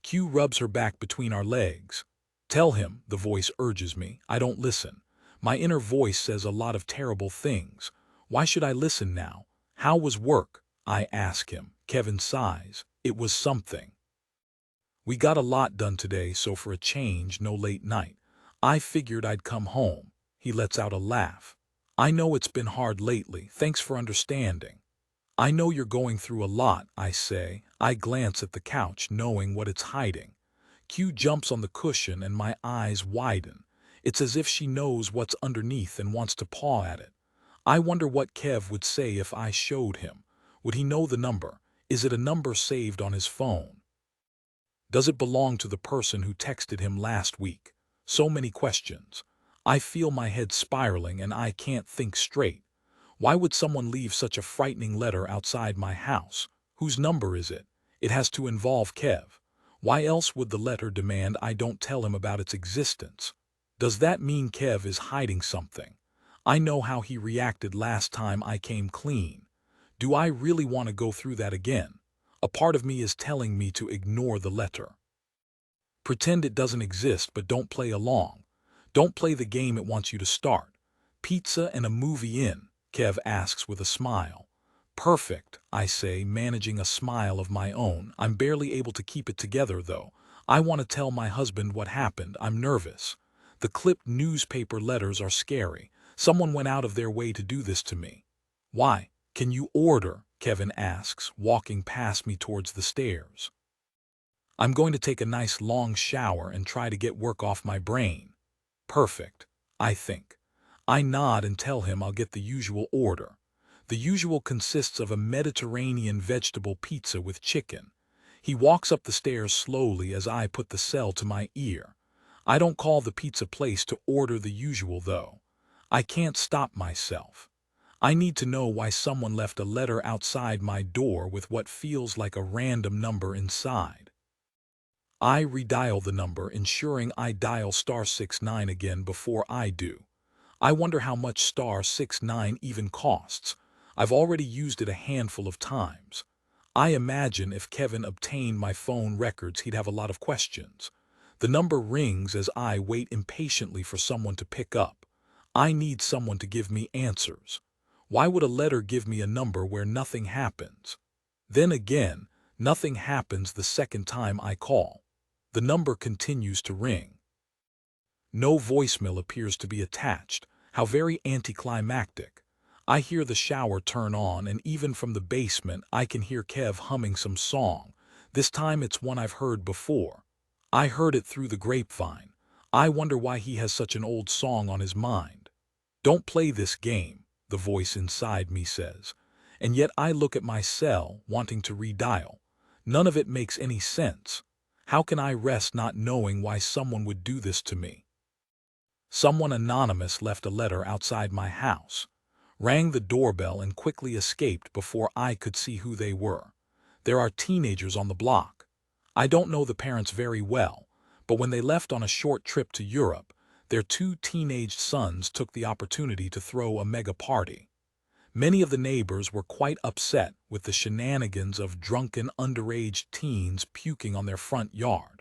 S1: Q rubs her back between our legs. Tell him, the voice urges me. I don't listen. My inner voice says a lot of terrible things. Why should I listen now? How was work? I ask him. Kevin sighs. It was something. We got a lot done today, so for a change, no late night. I figured I'd come home. He lets out a laugh. I know it's been hard lately. Thanks for understanding. I know you're going through a lot, I say. I glance at the couch, knowing what it's hiding. Q jumps on the cushion and my eyes widen. It's as if she knows what's underneath and wants to paw at it. I wonder what Kev would say if I showed him. Would he know the number? Is it a number saved on his phone? Does it belong to the person who texted him last week? So many questions. I feel my head spiraling and I can't think straight. Why would someone leave such a frightening letter outside my house? Whose number is it? It has to involve Kev. Why else would the letter demand I don't tell him about its existence? Does that mean Kev is hiding something? I know how he reacted last time I came clean. Do I really want to go through that again? A part of me is telling me to ignore the letter. Pretend it doesn't exist, but don't play along. Don't play the game it wants you to start. Pizza and a movie in, Kev asks with a smile. Perfect, I say, managing a smile of my own. I'm barely able to keep it together, though. I want to tell my husband what happened. I'm nervous. The clipped newspaper letters are scary. Someone went out of their way to do this to me. Why? Can you order? Kevin asks, walking past me towards the stairs. I'm going to take a nice long shower and try to get work off my brain. Perfect, I think. I nod and tell him I'll get the usual order. The usual consists of a Mediterranean vegetable pizza with chicken. He walks up the stairs slowly as I put the cell to my ear. I don't call the pizza place to order the usual, though. I can't stop myself. I need to know why someone left a letter outside my door with what feels like a random number inside. I redial the number, ensuring I dial *69 again before I do. I wonder how much *69 even costs. I've already used it a handful of times. I imagine if Kevin obtained my phone records, he'd have a lot of questions. The number rings as I wait impatiently for someone to pick up. I need someone to give me answers. Why would a letter give me a number where nothing happens? Then again, nothing happens the second time I call. The number continues to ring. No voicemail appears to be attached. How very anticlimactic. I hear the shower turn on, and even from the basement I can hear Kev humming some song. This time it's one I've heard before. I heard it through the grapevine. I wonder why he has such an old song on his mind. Don't play this game, the voice inside me says. And yet I look at my cell, wanting to redial. None of it makes any sense. How can I rest not knowing why someone would do this to me? Someone anonymous left a letter outside my house, rang the doorbell and quickly escaped before I could see who they were. There are teenagers on the block. I don't know the parents very well, but when they left on a short trip to Europe, their two teenage sons took the opportunity to throw a mega party. Many of the neighbors were quite upset with the shenanigans of drunken underage teens puking on their front yard.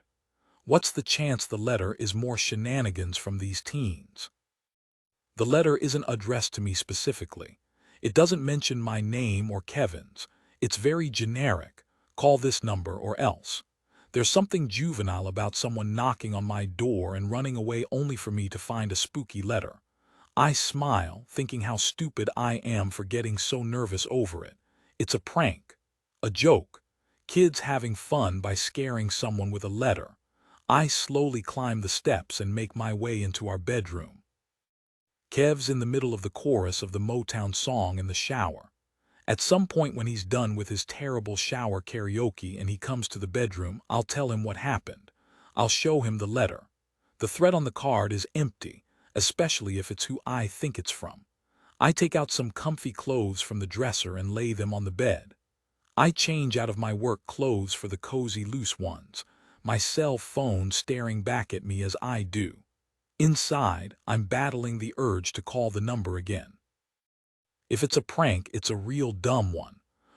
S1: What's the chance the letter is more shenanigans from these teens? The letter isn't addressed to me specifically. It doesn't mention my name or Kevin's. It's very generic. Call this number or else. There's something juvenile about someone knocking on my door and running away only for me to find a spooky letter. I smile, thinking how stupid I am for getting so nervous over it. It's a prank. A joke. Kids having fun by scaring someone with a letter. I slowly climb the steps and make my way into our bedroom. Kev's in the middle of the chorus of the Motown song in the shower. At some point when he's done with his terrible shower karaoke and he comes to the bedroom, I'll tell him what happened. I'll show him the letter. The thread on the card is empty, especially if it's who I think it's from. I take out some comfy clothes from the dresser and lay them on the bed. I change out of my work clothes for the cozy loose ones, my cell phone staring back at me as I do. Inside, I'm battling the urge to call the number again. If it's a prank, it's a real dumb one.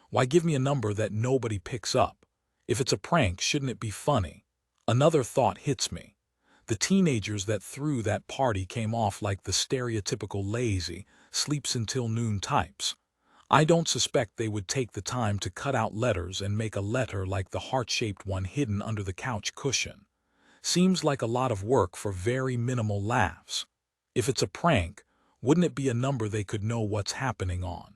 S1: Why give me a number that nobody picks up? If it's a prank, shouldn't it be funny? Another thought hits me. The teenagers that threw that party came off like the stereotypical lazy, sleeps until noon types. I don't suspect they would take the time to cut out letters and make a letter like the heart-shaped one hidden under the couch cushion. Seems like a lot of work for very minimal laughs. If it's a prank, wouldn't it be a number they could know what's happening on?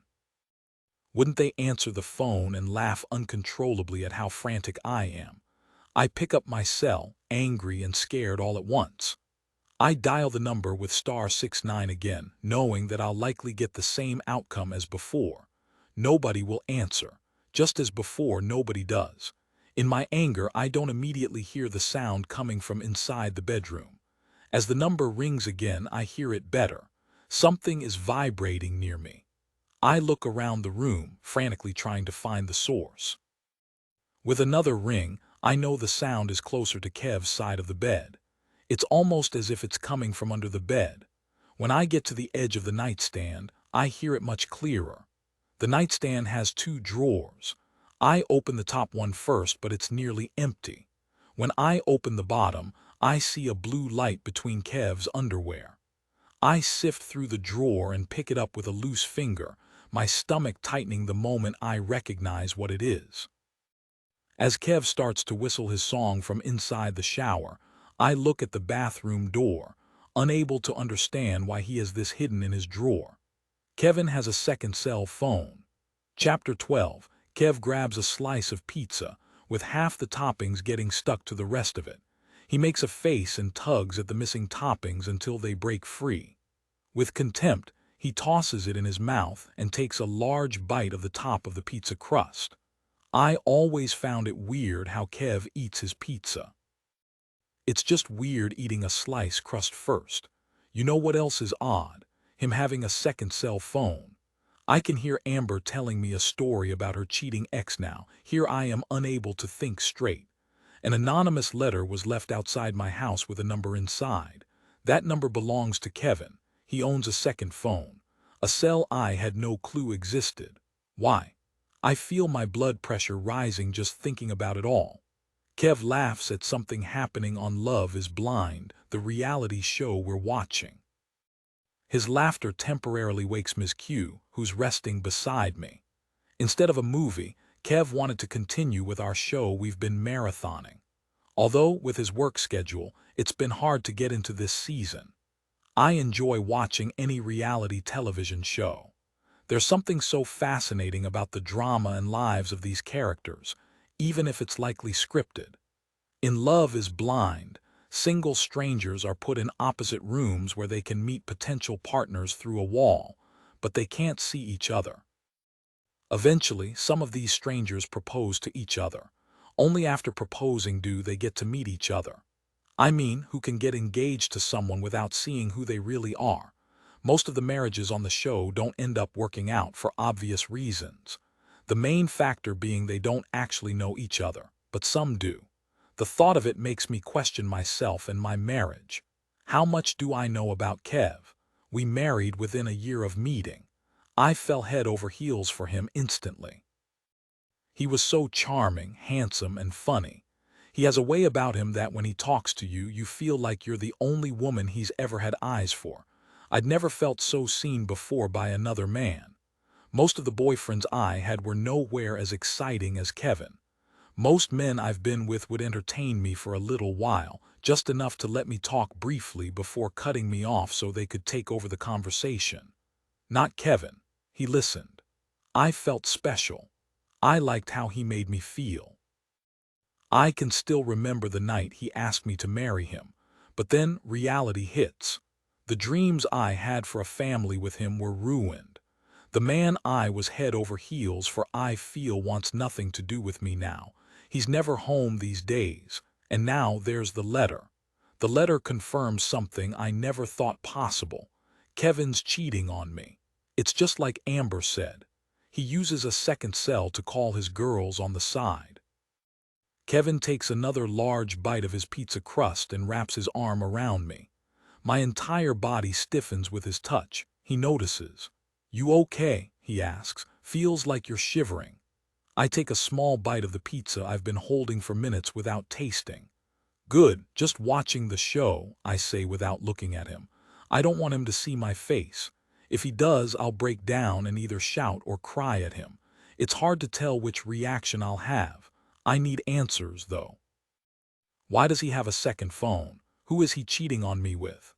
S1: Wouldn't they answer the phone and laugh uncontrollably at how frantic I am? I pick up my cell, angry and scared all at once. I dial the number with *69 again, knowing that I'll likely get the same outcome as before. Nobody will answer. Just as before, nobody does. In my anger, I don't immediately hear the sound coming from inside the bedroom. As the number rings again, I hear it better. Something is vibrating near me. I look around the room, frantically trying to find the source. With another ring, I know the sound is closer to Kev's side of the bed. It's almost as if it's coming from under the bed. When I get to the edge of the nightstand, I hear it much clearer. The nightstand has two drawers. I open the top one first, but it's nearly empty. When I open the bottom, I see a blue light between Kev's underwear. I sift through the drawer and pick it up with a loose finger, my stomach tightening the moment I recognize what it is. As Kev starts to whistle his song from inside the shower, I look at the bathroom door, unable to understand why he has this hidden in his drawer. Kevin has a second cell phone. Chapter 12. Kev grabs a slice of pizza, with half the toppings getting stuck to the rest of it. He makes a face and tugs at the missing toppings until they break free. With contempt, he tosses it in his mouth and takes a large bite of the top of the pizza crust. I always found it weird how Kev eats his pizza. It's just weird eating a slice crust first. You know what else is odd? Him having a second cell phone. I can hear Amber telling me a story about her cheating ex now. Here I am unable to think straight. An anonymous letter was left outside my house with a number inside. That number belongs to Kevin. He owns a second phone. A cell I had no clue existed. Why? I feel my blood pressure rising just thinking about it all. Kev laughs at something happening on Love is Blind, the reality show we're watching. His laughter temporarily wakes Ms. Q, who's resting beside me. Instead of a movie, Kev wanted to continue with our show we've been marathoning. Although, with his work schedule, it's been hard to get into this season. I enjoy watching any reality television show. There's something so fascinating about the drama and lives of these characters, even if it's likely scripted. In Love is Blind, single strangers are put in opposite rooms where they can meet potential partners through a wall, but they can't see each other. Eventually, some of these strangers propose to each other. Only after proposing do they get to meet each other. I mean, who can get engaged to someone without seeing who they really are. Most of the marriages on the show don't end up working out for obvious reasons. The main factor being they don't actually know each other, but some do. The thought of it makes me question myself and my marriage. How much do I know about Kev? We married within a year of meeting. I fell head over heels for him instantly. He was so charming, handsome, and funny. He has a way about him that when he talks to you, you feel like you're the only woman he's ever had eyes for. I'd never felt so seen before by another man. Most of the boyfriends I had were nowhere as exciting as Kevin. Most men I've been with would entertain me for a little while, just enough to let me talk briefly before cutting me off so they could take over the conversation. Not Kevin. He listened. I felt special. I liked how he made me feel. I can still remember the night he asked me to marry him, but then reality hits. The dreams I had for a family with him were ruined. The man I was head over heels for I feel wants nothing to do with me now. He's never home these days, and now there's the letter. The letter confirms something I never thought possible. Kevin's cheating on me. It's just like Amber said. He uses a second cell to call his girls on the side. Kevin takes another large bite of his pizza crust and wraps his arm around me. My entire body stiffens with his touch. He notices. "You okay?" he asks. "Feels like you're shivering." I take a small bite of the pizza I've been holding for minutes without tasting. "Good, just watching the show," I say without looking at him. I don't want him to see my face. If he does, I'll break down and either shout or cry at him. It's hard to tell which reaction I'll have. I need answers, though. Why does he have a second phone? Who is he cheating on me with?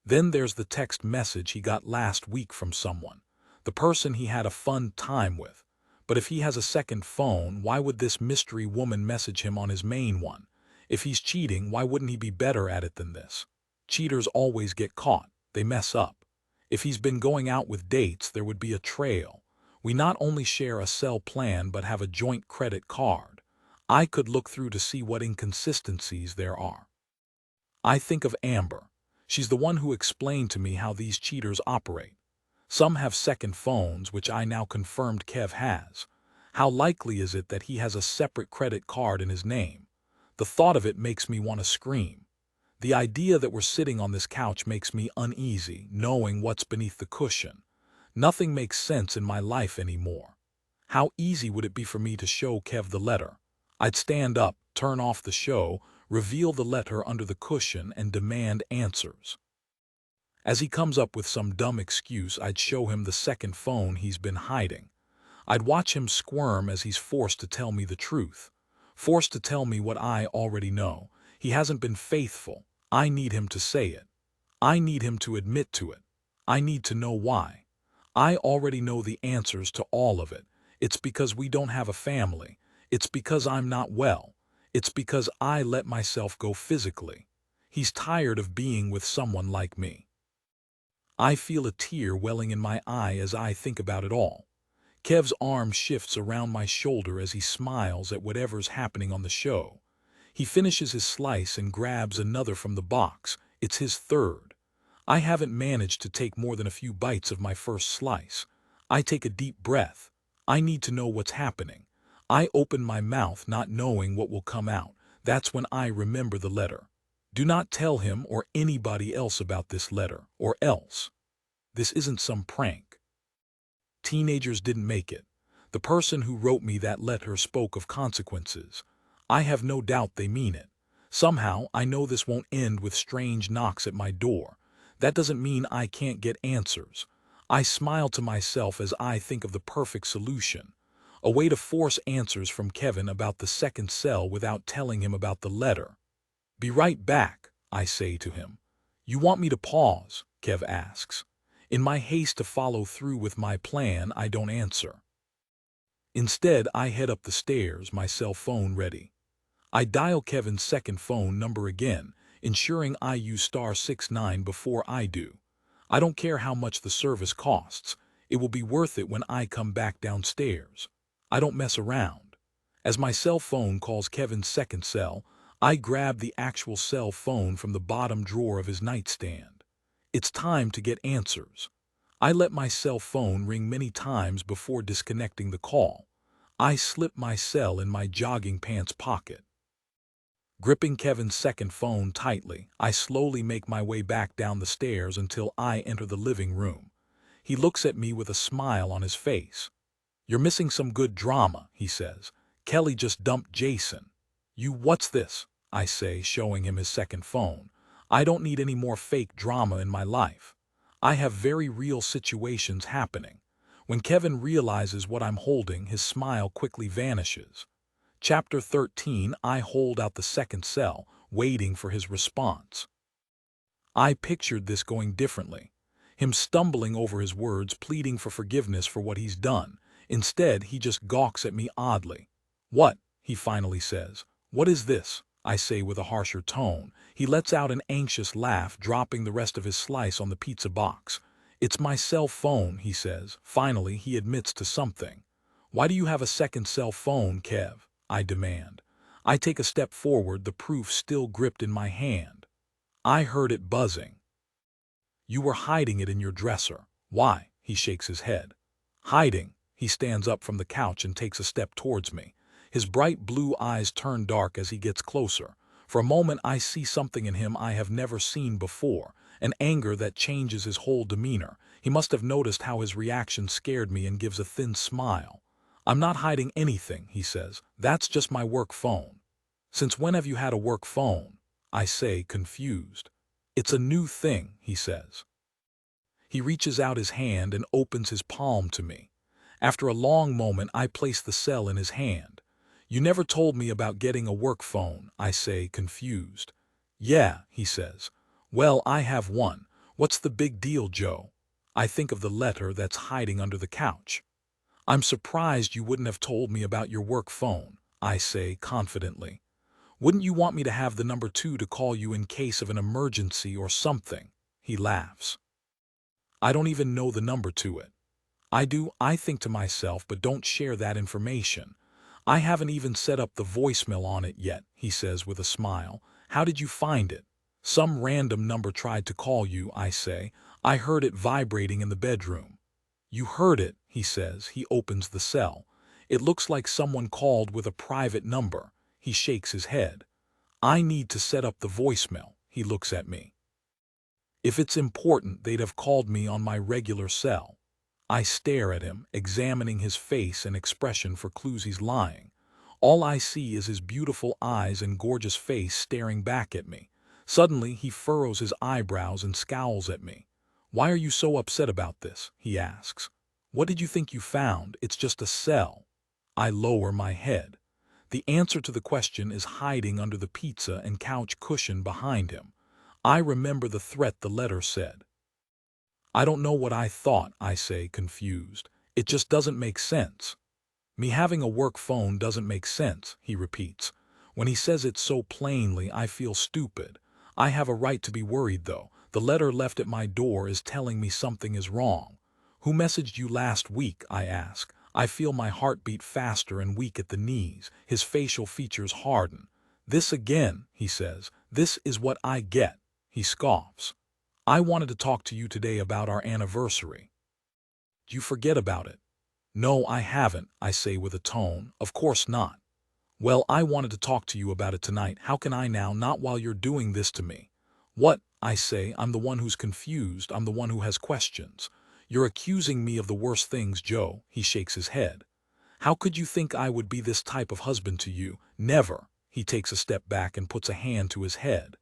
S1: Then there's the text message he got last week from someone. The person he had a fun time with. But if he has a second phone, why would this mystery woman message him on his main one? If he's cheating, why wouldn't he be better at it than this? Cheaters always get caught. They mess up. If he's been going out with dates, there would be a trail. We not only share a cell plan but have a joint credit card. I could look through to see what inconsistencies there are. I think of Amber. She's the one who explained to me how these cheaters operate. Some have second phones, which I now confirmed Kev has. How likely is it that he has a separate credit card in his name? The thought of it makes me want to scream. The idea that we're sitting on this couch makes me uneasy, knowing what's beneath the cushion. Nothing makes sense in my life anymore. How easy would it be for me to show Kev the letter? I'd stand up, turn off the show, reveal the letter under the cushion, and demand answers. As he comes up with some dumb excuse, I'd show him the second phone he's been hiding. I'd watch him squirm as he's forced to tell me the truth. Forced to tell me what I already know. He hasn't been faithful. I need him to say it. I need him to admit to it. I need to know why. I already know the answers to all of it. It's because we don't have a family. It's because I'm not well. It's because I let myself go physically. He's tired of being with someone like me. I feel a tear welling in my eye as I think about it all. Kev's arm shifts around my shoulder as he smiles at whatever's happening on the show. He finishes his slice and grabs another from the box. It's his third. I haven't managed to take more than a few bites of my first slice. I take a deep breath. I need to know what's happening. I open my mouth not knowing what will come out. That's when I remember the letter. Do not tell him or anybody else about this letter, or else. This isn't some prank. Teenagers didn't make it. The person who wrote me that letter spoke of consequences. I have no doubt they mean it. Somehow, I know this won't end with strange knocks at my door. That doesn't mean I can't get answers. I smile to myself as I think of the perfect solution. A way to force answers from Kevin about the second cell without telling him about the letter. "Be right back," I say to him. "You want me to pause?" Kev asks. In my haste to follow through with my plan, I don't answer. Instead, I head up the stairs, my cell phone ready. I dial Kevin's second phone number again, ensuring I use *69 before I do. I don't care how much the service costs. It will be worth it when I come back downstairs. I don't mess around. As my cell phone calls Kevin's second cell, I grab the actual cell phone from the bottom drawer of his nightstand. It's time to get answers. I let my cell phone ring many times before disconnecting the call. I slip my cell in my jogging pants pocket. Gripping Kevin's second phone tightly, I slowly make my way back down the stairs until I enter the living room. He looks at me with a smile on his face. "You're missing some good drama," he says. "Kelly just dumped Jason." What's this?" I say, showing him his second phone. "I don't need any more fake drama in my life. I have very real situations happening." When Kevin realizes what I'm holding, his smile quickly vanishes. Chapter 13. I hold out the second cell, waiting for his response. I pictured this going differently. Him stumbling over his words, pleading for forgiveness for what he's done. Instead, he just gawks at me oddly. "What?" he finally says. "What is this?" I say with a harsher tone. He lets out an anxious laugh, dropping the rest of his slice on the pizza box. "It's my cell phone," he says. Finally, he admits to something. "Why do you have a second cell phone, Kev?" I demand. I take a step forward, the proof still gripped in my hand. "I heard it buzzing." "You were hiding it in your dresser." "Why?" He shakes his head. "Hiding." He stands up from the couch and takes a step towards me. His bright blue eyes turn dark as he gets closer. For a moment I see something in him I have never seen before, an anger that changes his whole demeanor. He must have noticed how his reaction scared me and gives a thin smile. "I'm not hiding anything," he says. "That's just my work phone." "Since when have you had a work phone?" I say, confused. "It's a new thing," he says. He reaches out his hand and opens his palm to me. After a long moment, I place the cell in his hand. "You never told me about getting a work phone," I say, confused. "Yeah," he says. "Well, I have one. What's the big deal, Joe?" I think of the letter that's hiding under the couch. "I'm surprised you wouldn't have told me about your work phone," I say confidently. "Wouldn't you want me to have the number 2 to call you in case of an emergency or something?" He laughs. "I don't even know the number to it." "I do," I think to myself, "but don't share that information." "I haven't even set up the voicemail on it yet," he says with a smile. "How did you find it?" "Some random number tried to call you," I say. "I heard it vibrating in the bedroom." "You heard it," he says. He opens the cell. "It looks like someone called with a private number." He shakes his head. "I need to set up the voicemail." He looks at me. "If it's important, they'd have called me on my regular cell." I stare at him, examining his face and expression for clues he's lying. All I see is his beautiful eyes and gorgeous face staring back at me. Suddenly, he furrows his eyebrows and scowls at me. "Why are you so upset about this?" he asks. "What did you think you found? It's just a cell." I lower my head. The answer to the question is hiding under the pizza and couch cushion behind him. I remember the threat the letter said. "I don't know what I thought," I say, confused. "It just doesn't make sense." "Me having a work phone doesn't make sense," he repeats. When he says it so plainly, I feel stupid. I have a right to be worried, though. The letter left at my door is telling me something is wrong. "Who messaged you last week?" I ask. I feel my heart beat faster and weak at the knees. His facial features harden. "This again," he says. "This is what I get." He scoffs. "I wanted to talk to you today about our anniversary." "Do you forget about it?" "No, I haven't," I say with a tone. "Of course not." "Well, I wanted to talk to you about it tonight. How can I now? Not while you're doing this to me." "What?" I say. I'm the one who's confused. I'm the one who has questions. "You're accusing me of the worst things, Joe." He shakes his head. "How could you think I would be this type of husband to you? Never." He takes a step back and puts a hand to his head.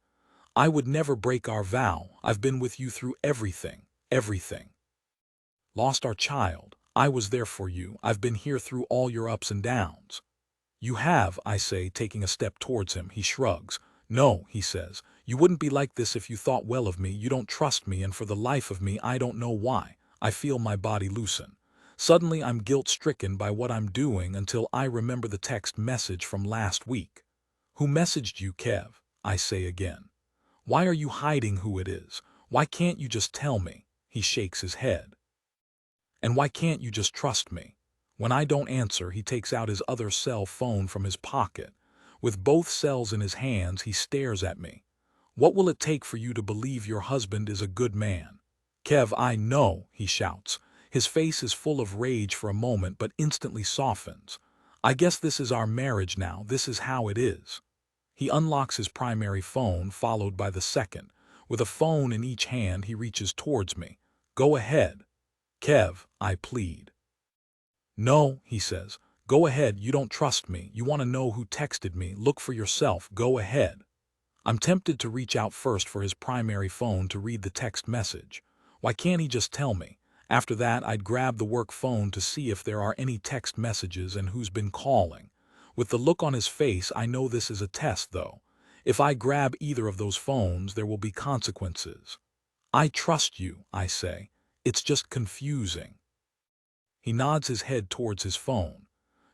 S1: "I would never break our vow. I've been with you through everything. Everything. Lost our child. I was there for you. I've been here through all your ups and downs." "You have," I say, taking a step towards him. He shrugs. "No," he says. "You wouldn't be like this if you thought well of me. You don't trust me, and for the life of me, I don't know why." I feel my body loosen. Suddenly, I'm guilt-stricken by what I'm doing until I remember the text message from last week. "Who messaged you, Kev?" I say again. "Why are you hiding who it is? Why can't you just tell me?" He shakes his head. "And why can't you just trust me?" When I don't answer, he takes out his other cell phone from his pocket. With both cells in his hands, he stares at me. What will it take for you to believe your husband is a good man? Kev, I know, he shouts. His face is full of rage for a moment but instantly softens. I guess this is our marriage now, this is how it is. He unlocks his primary phone, followed by the second. With a phone in each hand, he reaches towards me. Go ahead. Kev, I plead. No, he says. Go ahead, you don't trust me. You want to know who texted me. Look for yourself. Go ahead. I'm tempted to reach out first for his primary phone to read the text message. Why can't he just tell me? After that, I'd grab the work phone to see if there are any text messages and who's been calling. With the look on his face, I know this is a test, though. If I grab either of those phones, there will be consequences. I trust you, I say. It's just confusing. He nods his head towards his phone.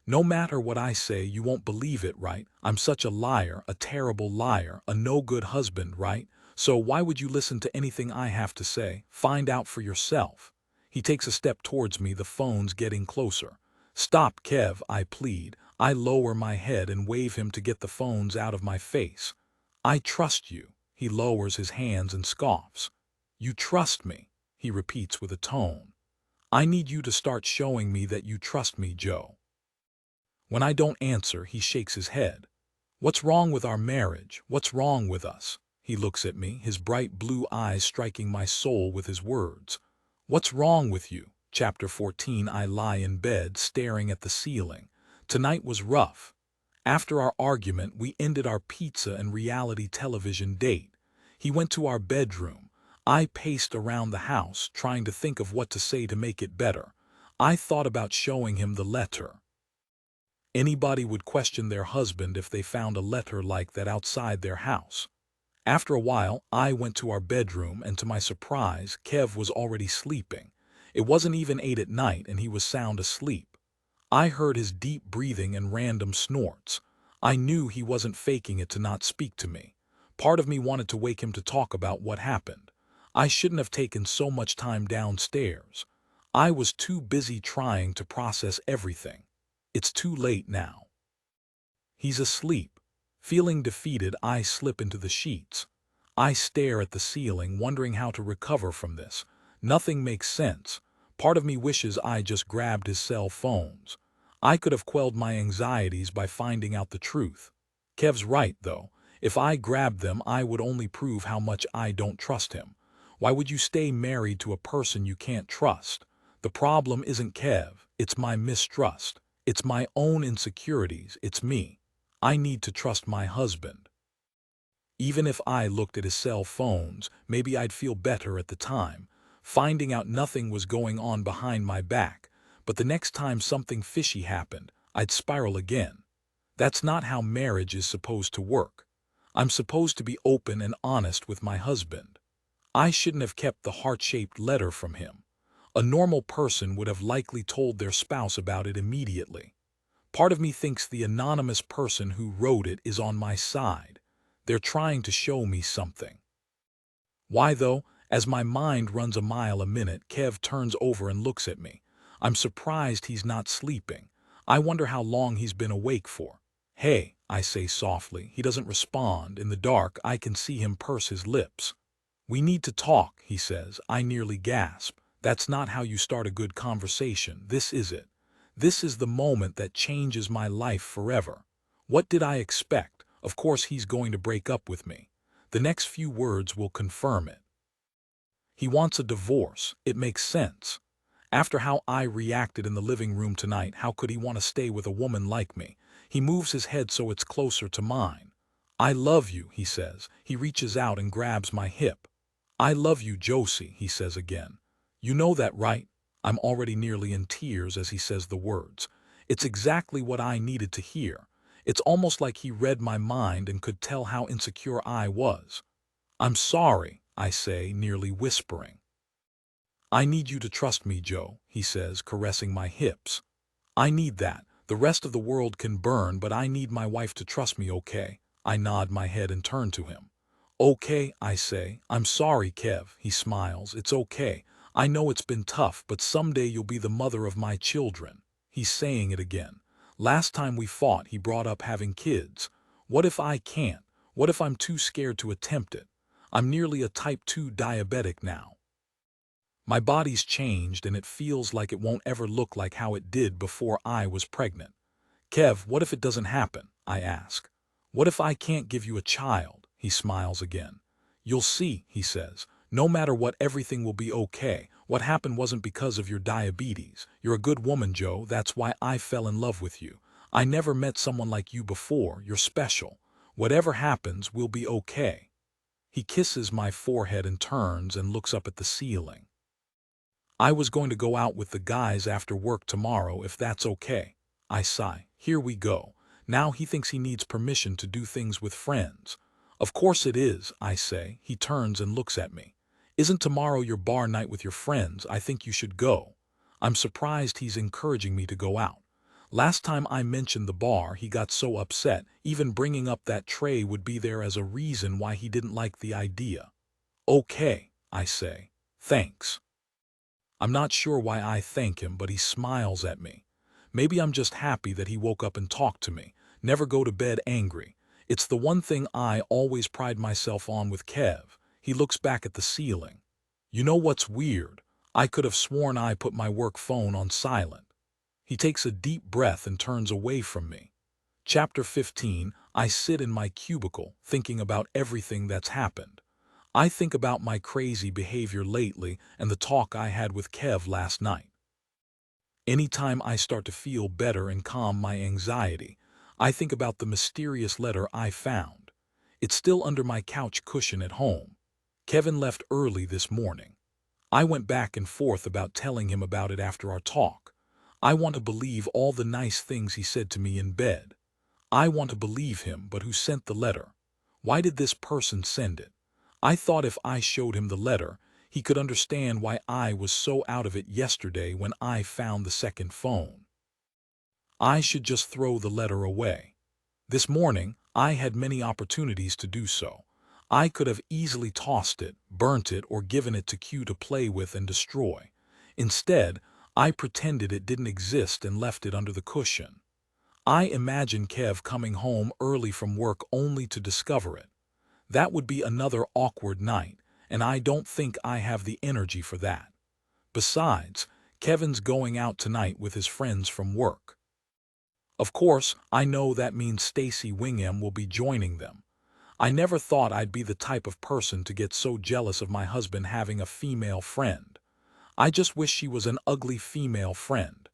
S1: No matter what I say, you won't believe it, right? I'm such a liar, a terrible liar, a no-good husband, right? So why would you listen to anything I have to say? Find out for yourself. He takes a step towards me, the phone's getting closer. Stop, Kev, I plead. I lower my head and wave him to get the phones out of my face. I trust you. He lowers his hands and scoffs. You trust me, he repeats with a tone. I need you to start showing me that you trust me, Joe. When I don't answer, he shakes his head. What's wrong with our marriage? What's wrong with us? He looks at me, his bright blue eyes striking my soul with his words. What's wrong with you? Chapter 14. I lie in bed, staring at the ceiling. Tonight was rough. After our argument, we ended our pizza and reality television date. He went to our bedroom. I paced around the house, trying to think of what to say to make it better. I thought about showing him the letter. Anybody would question their husband if they found a letter like that outside their house. After a while, I went to our bedroom, and to my surprise, Kev was already sleeping. It wasn't even 8 at night, and he was sound asleep. I heard his deep breathing and random snorts. I knew he wasn't faking it to not speak to me. Part of me wanted to wake him to talk about what happened. I shouldn't have taken so much time downstairs. I was too busy trying to process everything. It's too late now. He's asleep. Feeling defeated, I slip into the sheets. I stare at the ceiling, wondering how to recover from this. Nothing makes sense. Part of me wishes I just grabbed his cell phones. I could have quelled my anxieties by finding out the truth. Kev's right, though. If I grabbed them, I would only prove how much I don't trust him. Why would you stay married to a person you can't trust? The problem isn't Kev, it's my mistrust. It's my own insecurities, it's me. I need to trust my husband. Even if I looked at his cell phones, maybe I'd feel better at the time, finding out nothing was going on behind my back, but the next time something fishy happened, I'd spiral again. That's not how marriage is supposed to work. I'm supposed to be open and honest with my husband. I shouldn't have kept the heart-shaped letter from him. A normal person would have likely told their spouse about it immediately. Part of me thinks the anonymous person who wrote it is on my side. They're trying to show me something. Why, though? As my mind runs a mile a minute, Kev turns over and looks at me. I'm surprised he's not sleeping. I wonder how long he's been awake for. Hey, I say softly. He doesn't respond. In the dark, I can see him purse his lips. We need to talk, he says. I nearly gasp. That's not how you start a good conversation. This is it. This is the moment that changes my life forever. What did I expect? Of course he's going to break up with me. The next few words will confirm it. He wants a divorce. It makes sense. After how I reacted in the living room tonight, how could he want to stay with a woman like me? He moves his head so it's closer to mine. I love you, he says. He reaches out and grabs my hip. I love you, Josie, he says again. You know that, right? I'm already nearly in tears as he says the words. It's exactly what I needed to hear. It's almost like he read my mind and could tell how insecure I was. I'm sorry, I say, nearly whispering. I need you to trust me, Joe, he says, caressing my hips. I need that. The rest of the world can burn, but I need my wife to trust me, okay? I nod my head and turn to him. Okay, I say. I'm sorry, Kev, he smiles. It's okay. I know it's been tough, but someday you'll be the mother of my children. He's saying it again. Last time we fought, he brought up having kids. What if I can't? What if I'm too scared to attempt it? I'm nearly a type 2 diabetic now. My body's changed and it feels like it won't ever look like how it did before I was pregnant. Kev, what if it doesn't happen? I ask. What if I can't give you a child? He smiles again. You'll see, he says. No matter what, everything will be okay. What happened wasn't because of your diabetes. You're a good woman, Joe. That's why I fell in love with you. I never met someone like you before. You're special. Whatever happens, we'll be okay. He kisses my forehead and turns and looks up at the ceiling. I was going to go out with the guys after work tomorrow, if that's okay. I sigh. Here we go. Now he thinks he needs permission to do things with friends. Of course it is, I say. He turns and looks at me. Isn't tomorrow your bar night with your friends? I think you should go. I'm surprised he's encouraging me to go out. Last time I mentioned the bar, he got so upset. Even bringing up that tray would be there as a reason why he didn't like the idea. Okay, I say. Thanks. I'm not sure why I thank him, but he smiles at me. Maybe I'm just happy that he woke up and talked to me. Never go to bed angry. It's the one thing I always pride myself on with Kev. He looks back at the ceiling. You know what's weird? I could have sworn I put my work phone on silent. He takes a deep breath and turns away from me. Chapter 15. I sit in my cubicle, thinking about everything that's happened. I think about my crazy behavior lately and the talk I had with Kev last night. Anytime I start to feel better and calm my anxiety, I think about the mysterious letter I found. It's still under my couch cushion at home. Kevin left early this morning. I went back and forth about telling him about it after our talk. I want to believe all the nice things he said to me in bed. I want to believe him, but who sent the letter? Why did this person send it? I thought if I showed him the letter, he could understand why I was so out of it yesterday when I found the second phone. I should just throw the letter away. This morning, I had many opportunities to do so. I could have easily tossed it, burnt it, or given it to Q to play with and destroy. Instead, I pretended it didn't exist and left it under the cushion. I imagine Kev coming home early from work only to discover it. That would be another awkward night, and I don't think I have the energy for that. Besides, Kevin's going out tonight with his friends from work. Of course, I know that means Stacy Wingham will be joining them. I never thought I'd be the type of person to get so jealous of my husband having a female friend. I just wish she was an ugly female friend.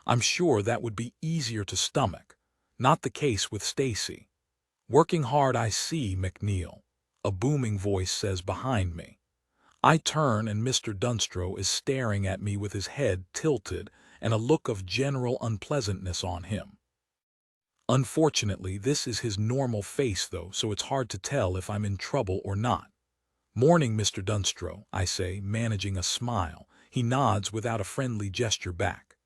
S1: I'm sure that would be easier to stomach. Not the case with Stacy. Working hard, I see, McNeil. A booming voice says behind me. I turn and Mr. Dunstro is staring at me with his head tilted and a look of general unpleasantness on him. Unfortunately, this is his normal face though, so it's hard to tell if I'm in trouble or not. Morning, Mr. Dunstro, I say, managing a smile. He nods without a friendly gesture back.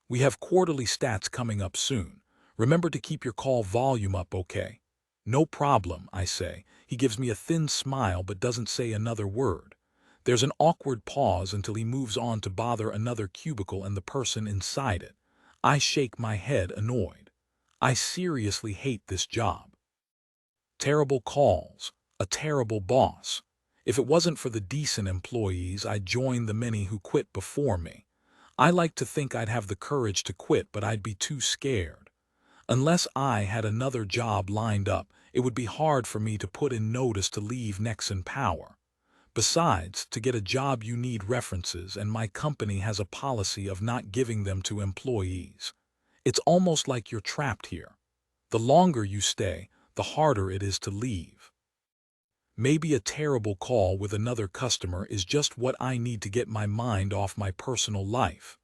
S1: We have quarterly stats coming up soon. Remember to keep your call volume up, okay? No problem, I say. He gives me a thin smile but doesn't say another word. There's an awkward pause until he moves on to bother another cubicle and the person inside it. I shake my head, annoyed. I seriously hate this job. Terrible calls, a terrible boss. If it wasn't for the decent employees, I'd join the many who quit before me. I like to think I'd have the courage to quit, but I'd be too scared. Unless I had another job lined up, it would be hard for me to put in notice to leave Nexon Power. Besides, to get a job you need references, and my company has a policy of not giving them to employees. It's almost like you're trapped here. The longer you stay, the harder it is to leave. Maybe a terrible call with another customer is just what I need to get my mind off my personal life.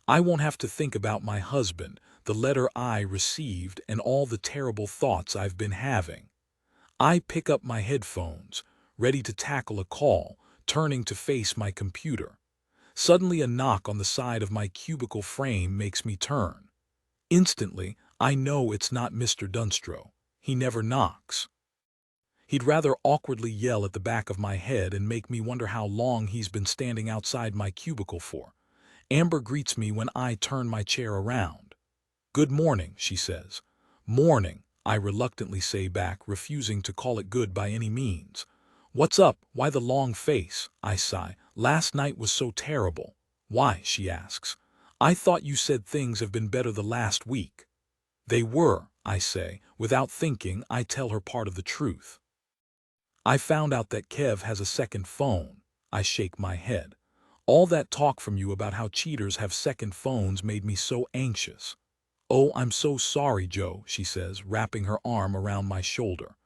S1: I won't have to think about my husband, the letter I received, and all the terrible thoughts I've been having. I pick up my headphones, ready to tackle a call, turning to face my computer. Suddenly a knock on the side of my cubicle frame makes me turn. Instantly, I know it's not Mr. Dunstro. He never knocks. He'd rather awkwardly yell at the back of my head and make me wonder how long he's been standing outside my cubicle for. Amber greets me when I turn my chair around. Good morning, she says. Morning, I reluctantly say back, refusing to call it good by any means. What's up? Why the long face? I sigh. Last night was so terrible. Why? She asks. I thought you said things have been better the last week. They were, I say. Without thinking, I tell her part of the truth. I found out that Kev has a second phone. I shake my head. All that talk from you about how cheaters have second phones made me so anxious. Oh, I'm so sorry, Joe, she says, wrapping her arm around my shoulder.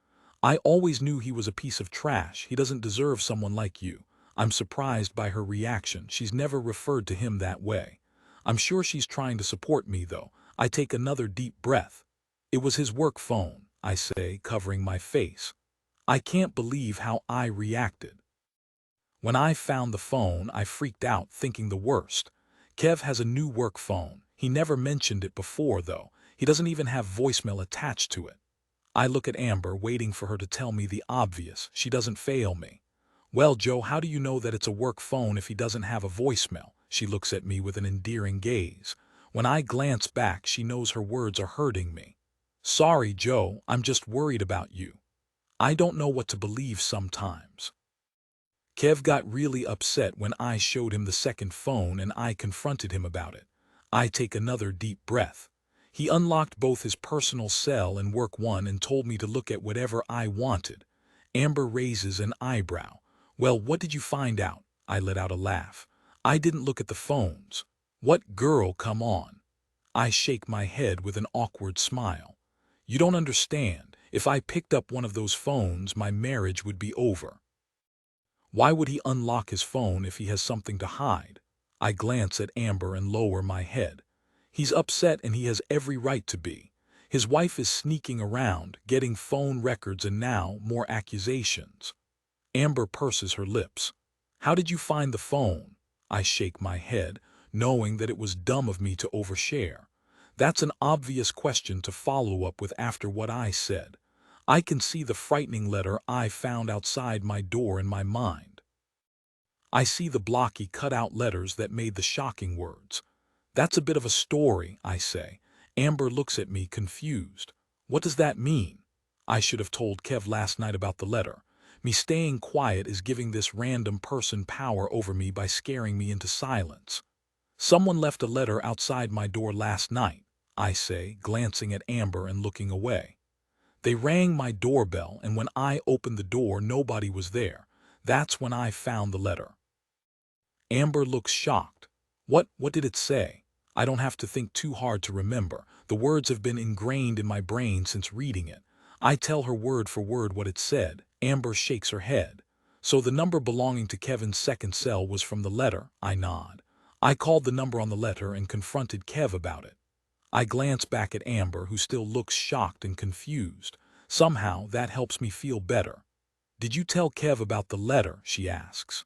S1: I always knew he was a piece of trash. He doesn't deserve someone like you. I'm surprised by her reaction. She's never referred to him that way. I'm sure she's trying to support me, though. I take another deep breath. It was his work phone, I say, covering my face. I can't believe how I reacted. When I found the phone, I freaked out, thinking the worst. Kev has a new work phone. He never mentioned it before, though. He doesn't even have voicemail attached to it. I look at Amber, waiting for her to tell me the obvious. She doesn't fail me. Well, Joe, how do you know that it's a work phone if he doesn't have a voicemail? She looks at me with an endearing gaze. When I glance back, she knows her words are hurting me. Sorry, Joe, I'm just worried about you. I don't know what to believe sometimes. Kev got really upset when I showed him the second phone and I confronted him about it. I take another deep breath. He unlocked both his personal cell and work one and told me to look at whatever I wanted. Amber raises an eyebrow. Well, what did you find out? I let out a laugh. I didn't look at the phones. What girl, come on. I shake my head with an awkward smile. You don't understand. If I picked up one of those phones, my marriage would be over. Why would he unlock his phone if he has something to hide? I glance at Amber and lower my head. He's upset and he has every right to be. His wife is sneaking around, getting phone records and now more accusations. Amber purses her lips. How did you find the phone? I shake my head, knowing that it was dumb of me to overshare. That's an obvious question to follow up with after what I said. I can see the frightening letter I found outside my door in my mind. I see the blocky cut-out letters that made the shocking words. That's a bit of a story, I say. Amber looks at me confused. What does that mean? I should have told Kev last night about the letter. Me staying quiet is giving this random person power over me by scaring me into silence. Someone left a letter outside my door last night, I say, glancing at Amber and looking away. They rang my doorbell, and when I opened the door, nobody was there. That's when I found the letter. Amber looks shocked. What did it say? I don't have to think too hard to remember. The words have been ingrained in my brain since reading it. I tell her word for word what it said. Amber shakes her head. So the number belonging to Kevin's second cell was from the letter, I nod. I called the number on the letter and confronted Kev about it. I glance back at Amber, who still looks shocked and confused. Somehow, that helps me feel better. Did you tell Kev about the letter? She asks.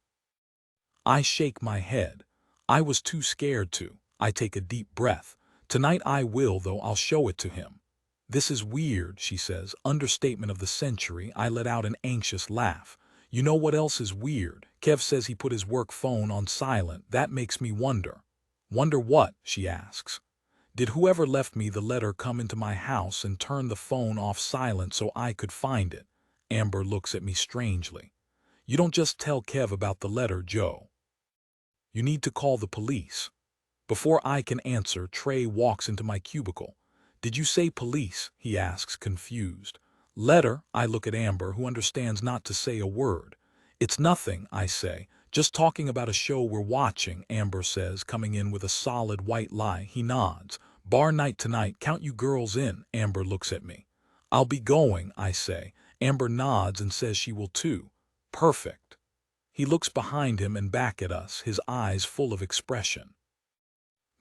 S1: I shake my head. I was too scared to. I take a deep breath. Tonight I will, though. I'll show it to him. This is weird, she says. Understatement of the century. I let out an anxious laugh. You know what else is weird? Kev says he put his work phone on silent. That makes me wonder. Wonder what? She asks. Did whoever left me the letter come into my house and turn the phone off silent so I could find it? Amber looks at me strangely. You don't just tell Kev about the letter, Joe. You need to call the police. Before I can answer, Trey walks into my cubicle. Did you say police? He asks, confused. Letter? I look at Amber, who understands not to say a word. It's nothing, I say. Just talking about a show we're watching, Amber says, coming in with a solid white lie. He nods. Bar night tonight, count you girls in. Amber looks at me. I'll be going, I say. Amber nods and says she will too. Perfect. He looks behind him and back at us, his eyes full of expression.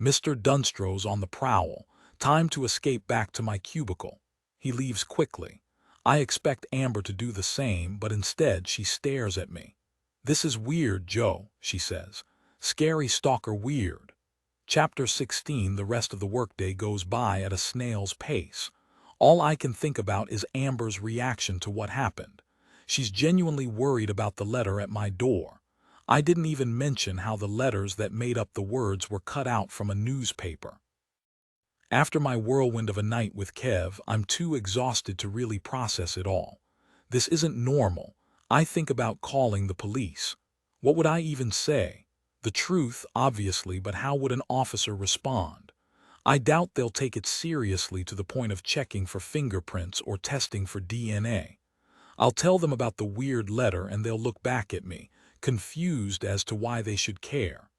S1: Mr. Dunstrow's on the prowl. Time to escape back to my cubicle. He leaves quickly. I expect Amber to do the same, but instead she stares at me. This is weird, Joe, she says. Scary stalker weird. Chapter 16. The rest of the workday goes by at a snail's pace. All I can think about is Amber's reaction to what happened. She's genuinely worried about the letter at my door. I didn't even mention how the letters that made up the words were cut out from a newspaper. After my whirlwind of a night with Kev, I'm too exhausted to really process it all. This isn't normal. I think about calling the police. What would I even say? The truth, obviously, but how would an officer respond? I doubt they'll take it seriously to the point of checking for fingerprints or testing for DNA. I'll tell them about the weird letter and they'll look back at me, confused as to why they should care.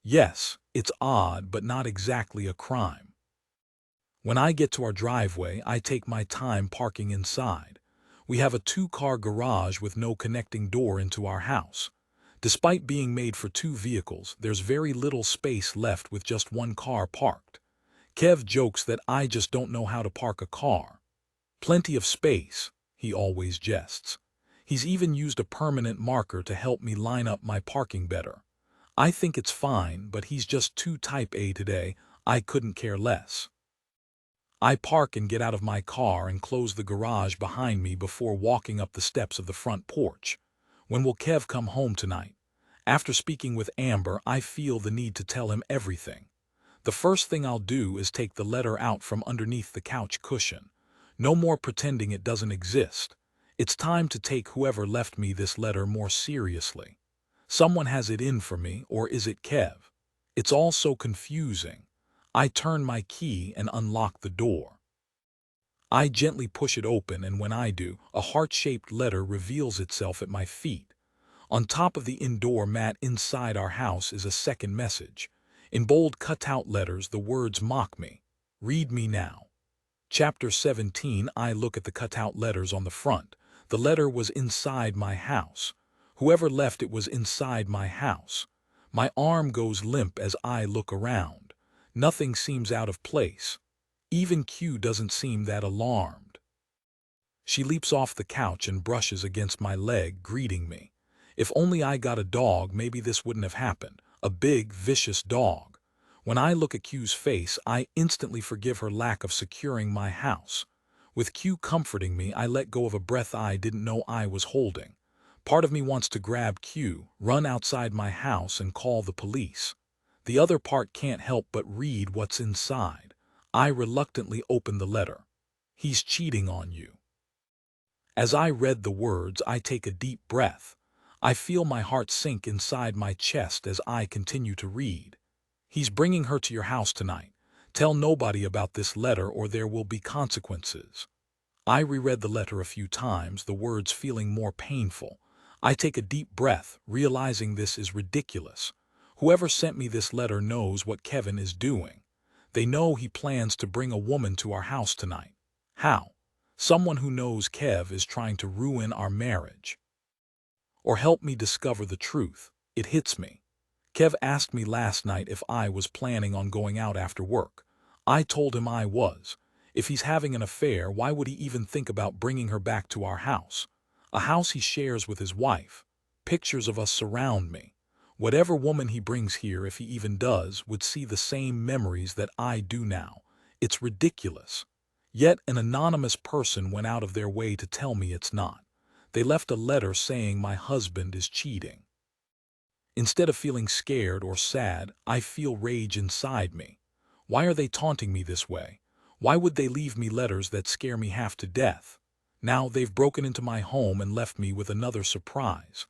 S1: Yes, it's odd, but not exactly a crime. When I get to our driveway, I take my time parking inside. We have a two-car garage with no connecting door into our house. Despite being made for two vehicles, there's very little space left with just one car parked. Kev jokes that I just don't know how to park a car. Plenty of space, he always jests. He's even used a permanent marker to help me line up my parking better. I think it's fine, but he's just too type A today. I couldn't care less. I park and get out of my car and close the garage behind me before walking up the steps of the front porch. When will Kev come home tonight? After speaking with Amber, I feel the need to tell him everything. The first thing I'll do is take the letter out from underneath the couch cushion. No more pretending it doesn't exist. It's time to take whoever left me this letter more seriously. Someone has it in for me, or is it Kev? It's all so confusing. I turn my key and unlock the door. I gently push it open, and when I do, a heart-shaped letter reveals itself at my feet. On top of the indoor mat inside our house is a second message. In bold cut-out letters, the words mock me. Read me now. Chapter 17. I look at the cut-out letters on the front. The letter was inside my house. Whoever left it was inside my house. My arm goes limp as I look around. Nothing seems out of place. Even Q doesn't seem that alarmed. She leaps off the couch and brushes against my leg, greeting me. If only I got a dog, maybe this wouldn't have happened. A big, vicious dog. When I look at Q's face, I instantly forgive her lack of securing my house. With Q comforting me, I let go of a breath I didn't know I was holding. Part of me wants to grab Q, run outside my house, and call the police. The other part can't help but read what's inside. I reluctantly open the letter. He's cheating on you. As I read the words, I take a deep breath. I feel my heart sink inside my chest as I continue to read. He's bringing her to your house tonight. Tell nobody about this letter or there will be consequences. I reread the letter a few times, the words feeling more painful. I take a deep breath, realizing this is ridiculous. Whoever sent me this letter knows what Kevin is doing. They know he plans to bring a woman to our house tonight. How? Someone who knows Kev is trying to ruin our marriage. Or help me discover the truth. It hits me. Kev asked me last night if I was planning on going out after work. I told him I was. If he's having an affair, why would he even think about bringing her back to our house? A house he shares with his wife. Pictures of us surround me. Whatever woman he brings here, if he even does, would see the same memories that I do now. It's ridiculous. Yet an anonymous person went out of their way to tell me it's not. They left a letter saying my husband is cheating. Instead of feeling scared or sad, I feel rage inside me. Why are they taunting me this way? Why would they leave me letters that scare me half to death? Now they've broken into my home and left me with another surprise.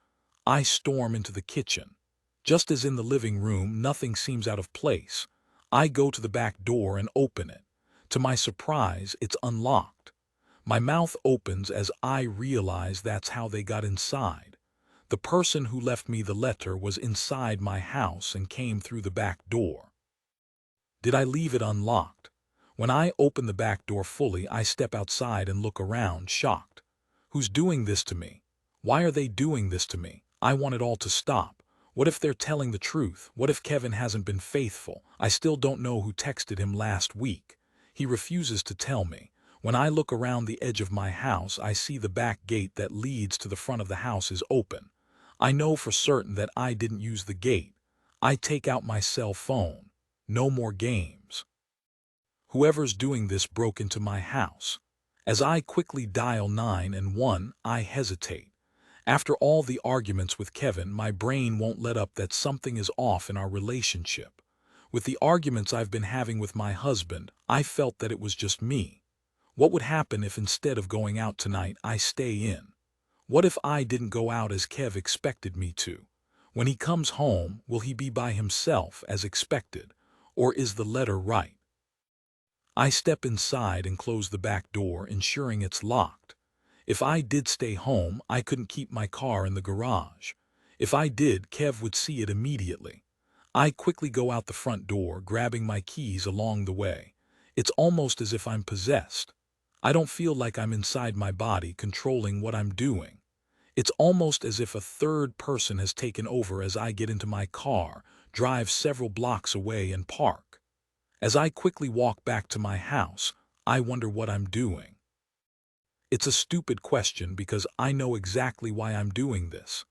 S1: I storm into the kitchen. Just as in the living room, nothing seems out of place. I go to the back door and open it. To my surprise, it's unlocked. My mouth opens as I realize that's how they got inside. The person who left me the letter was inside my house and came through the back door. Did I leave it unlocked? When I open the back door fully, I step outside and look around, shocked. Who's doing this to me? Why are they doing this to me? I want it all to stop. What if they're telling the truth? What if Kevin hasn't been faithful? I still don't know who texted him last week. He refuses to tell me. When I look around the edge of my house, I see the back gate that leads to the front of the house is open. I know for certain that I didn't use the gate. I take out my cell phone. No more games. Whoever's doing this broke into my house. As I quickly dial 911, I hesitate. After all the arguments with Kevin, my brain won't let up that something is off in our relationship. With the arguments I've been having with my husband, I felt that it was just me. What would happen if instead of going out tonight, I stay in? What if I didn't go out as Kev expected me to? When he comes home, will he be by himself as expected? Or is the letter right? I step inside and close the back door, ensuring it's locked. If I did stay home, I couldn't keep my car in the garage. If I did, Kev would see it immediately. I quickly go out the front door, grabbing my keys along the way. It's almost as if I'm possessed. I don't feel like I'm inside my body controlling what I'm doing. It's almost as if a third person has taken over as I get into my car, drive several blocks away, and park. As I quickly walk back to my house, I wonder what I'm doing. It's a stupid question because I know exactly why I'm doing this.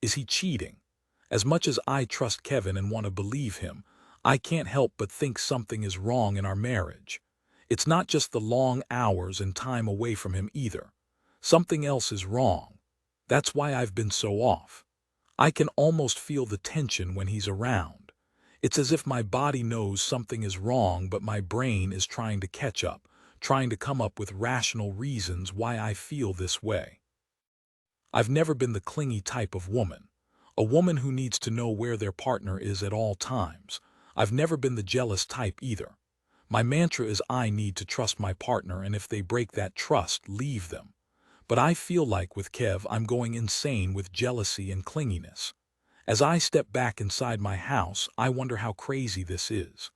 S1: Is he cheating? As much as I trust Kevin and want to believe him, I can't help but think something is wrong in our marriage. It's not just the long hours and time away from him either. Something else is wrong. That's why I've been so off. I can almost feel the tension when he's around. It's as if my body knows something is wrong, but my brain is trying to catch up, trying to come up with rational reasons why I feel this way. I've never been the clingy type of woman, a woman who needs to know where their partner is at all times. I've never been the jealous type either. My mantra is I need to trust my partner, and if they break that trust, leave them. But I feel like with Kev, I'm going insane with jealousy and clinginess. As I step back inside my house, I wonder how crazy this is.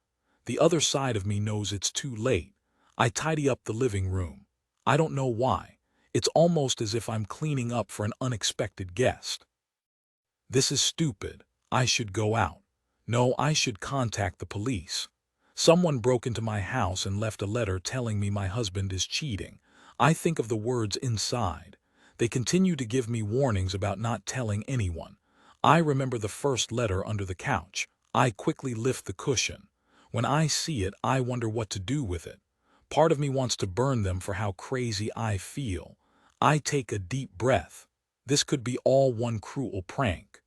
S1: The other side of me knows it's too late. I tidy up the living room. I don't know why. It's almost as if I'm cleaning up for an unexpected guest. This is stupid. I should go out. No, I should contact the police. Someone broke into my house and left a letter telling me my husband is cheating. I think of the words inside. They continue to give me warnings about not telling anyone. I remember the first letter under the couch. I quickly lift the cushion. When I see it, I wonder what to do with it. Part of me wants to burn them for how crazy I feel. I take a deep breath. This could be all one cruel prank.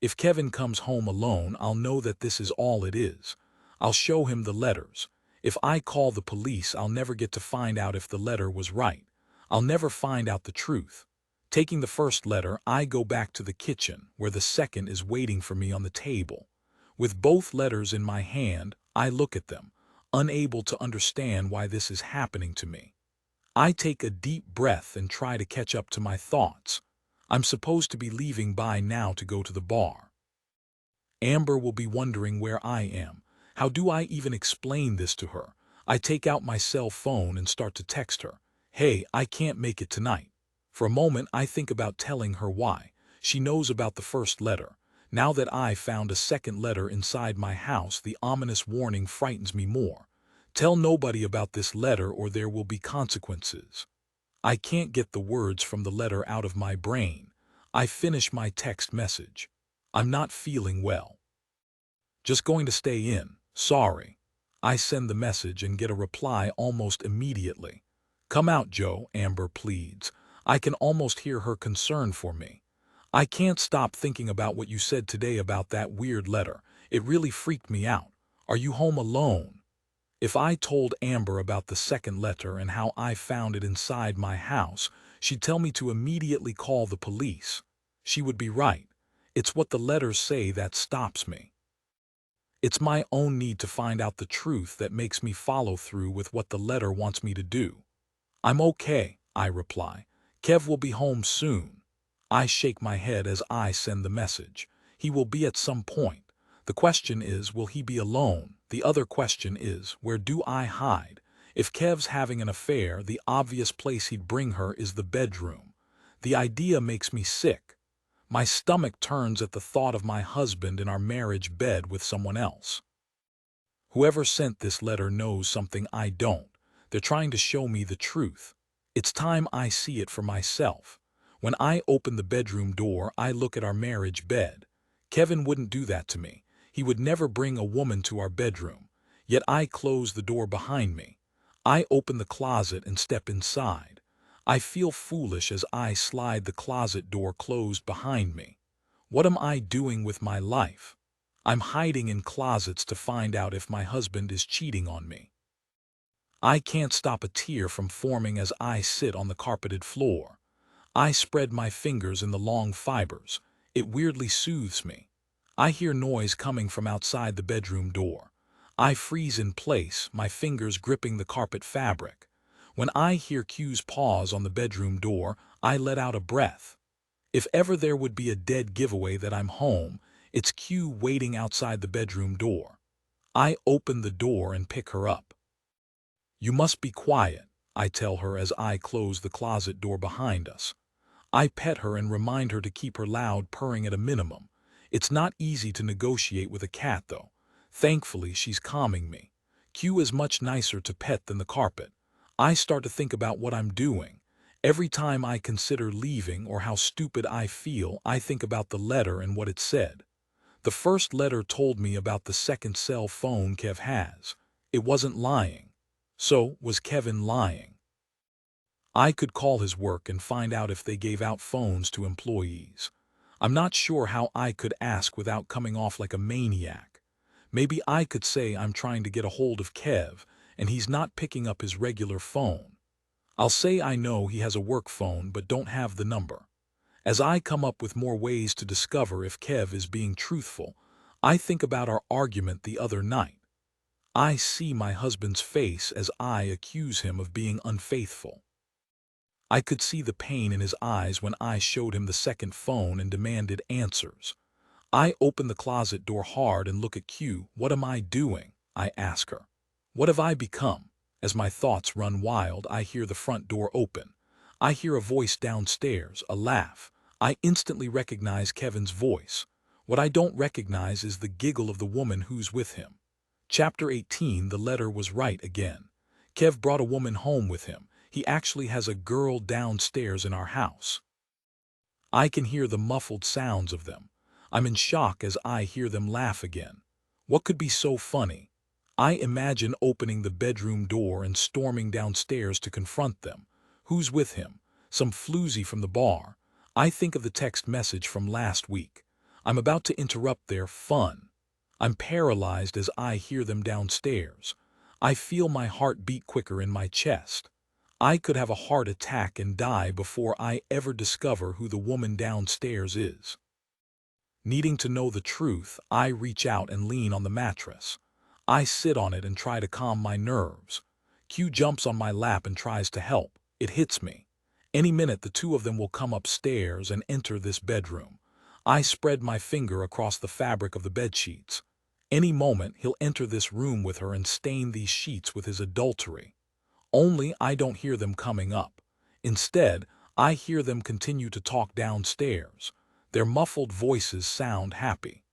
S1: If Kevin comes home alone, I'll know that this is all it is. I'll show him the letters. If I call the police, I'll never get to find out if the letter was right. I'll never find out the truth. Taking the first letter, I go back to the kitchen, where the second is waiting for me on the table. With both letters in my hand, I look at them, unable to understand why this is happening to me. I take a deep breath and try to catch up to my thoughts. I'm supposed to be leaving by now to go to the bar. Amber will be wondering where I am. How do I even explain this to her? I take out my cell phone and start to text her. Hey, I can't make it tonight. For a moment, I think about telling her why. She knows about the first letter. Now that I found a second letter inside my house, the ominous warning frightens me more. Tell nobody about this letter or there will be consequences. I can't get the words from the letter out of my brain. I finish my text message. I'm not feeling well. Just going to stay in. Sorry. I send the message and get a reply almost immediately. Come out, Joe, Amber pleads. I can almost hear her concern for me. I can't stop thinking about what you said today about that weird letter. It really freaked me out. Are you home alone? If I told Amber about the second letter and how I found it inside my house, she'd tell me to immediately call the police. She would be right. It's what the letters say that stops me. It's my own need to find out the truth that makes me follow through with what the letter wants me to do. I'm okay, I reply. Kev will be home soon. I shake my head as I send the message. He will be at some point. The question is, will he be alone? The other question is, where do I hide? If Kev's having an affair, the obvious place he'd bring her is the bedroom. The idea makes me sick. My stomach turns at the thought of my husband in our marriage bed with someone else. Whoever sent this letter knows something I don't. They're trying to show me the truth. It's time I see it for myself. When I open the bedroom door, I look at our marriage bed. Kevin wouldn't do that to me. He would never bring a woman to our bedroom. Yet I close the door behind me. I open the closet and step inside. I feel foolish as I slide the closet door closed behind me. What am I doing with my life? I'm hiding in closets to find out if my husband is cheating on me. I can't stop a tear from forming as I sit on the carpeted floor. I spread my fingers in the long fibers. It weirdly soothes me. I hear noise coming from outside the bedroom door. I freeze in place, my fingers gripping the carpet fabric. When I hear Q's pause on the bedroom door, I let out a breath. If ever there would be a dead giveaway that I'm home, it's Q waiting outside the bedroom door. I open the door and pick her up. "You must be quiet," I tell her as I close the closet door behind us. I pet her and remind her to keep her loud purring at a minimum. It's not easy to negotiate with a cat, though. Thankfully, she's calming me. Q is much nicer to pet than the carpet. I start to think about what I'm doing. Every time I consider leaving or how stupid I feel, I think about the letter and what it said. The first letter told me about the second cell phone Kev has. It wasn't lying. So, was Kevin lying? I could call his work and find out if they gave out phones to employees. I'm not sure how I could ask without coming off like a maniac. Maybe I could say I'm trying to get a hold of Kev, and he's not picking up his regular phone. I'll say I know he has a work phone but don't have the number. As I come up with more ways to discover if Kev is being truthful, I think about our argument the other night. I see my husband's face as I accuse him of being unfaithful. I could see the pain in his eyes when I showed him the second phone and demanded answers. I open the closet door hard and look at Q. "What am I doing?" I ask her. "What have I become?" As my thoughts run wild, I hear the front door open. I hear a voice downstairs, a laugh. I instantly recognize Kevin's voice. What I don't recognize is the giggle of the woman who's with him. Chapter 18, the letter was right again. Kev brought a woman home with him. He actually has a girl downstairs in our house. I can hear the muffled sounds of them. I'm in shock as I hear them laugh again. What could be so funny? I imagine opening the bedroom door and storming downstairs to confront them. Who's with him? Some floozy from the bar. I think of the text message from last week. I'm about to interrupt their fun. I'm paralyzed as I hear them downstairs. I feel my heart beat quicker in my chest. I could have a heart attack and die before I ever discover who the woman downstairs is. Needing to know the truth, I reach out and lean on the mattress. I sit on it and try to calm my nerves. Q jumps on my lap and tries to help. It hits me. Any minute the two of them will come upstairs and enter this bedroom. I spread my finger across the fabric of the bedsheets. Any moment he'll enter this room with her and stain these sheets with his adultery. Only I don't hear them coming up. Instead, I hear them continue to talk downstairs. Their muffled voices sound happy.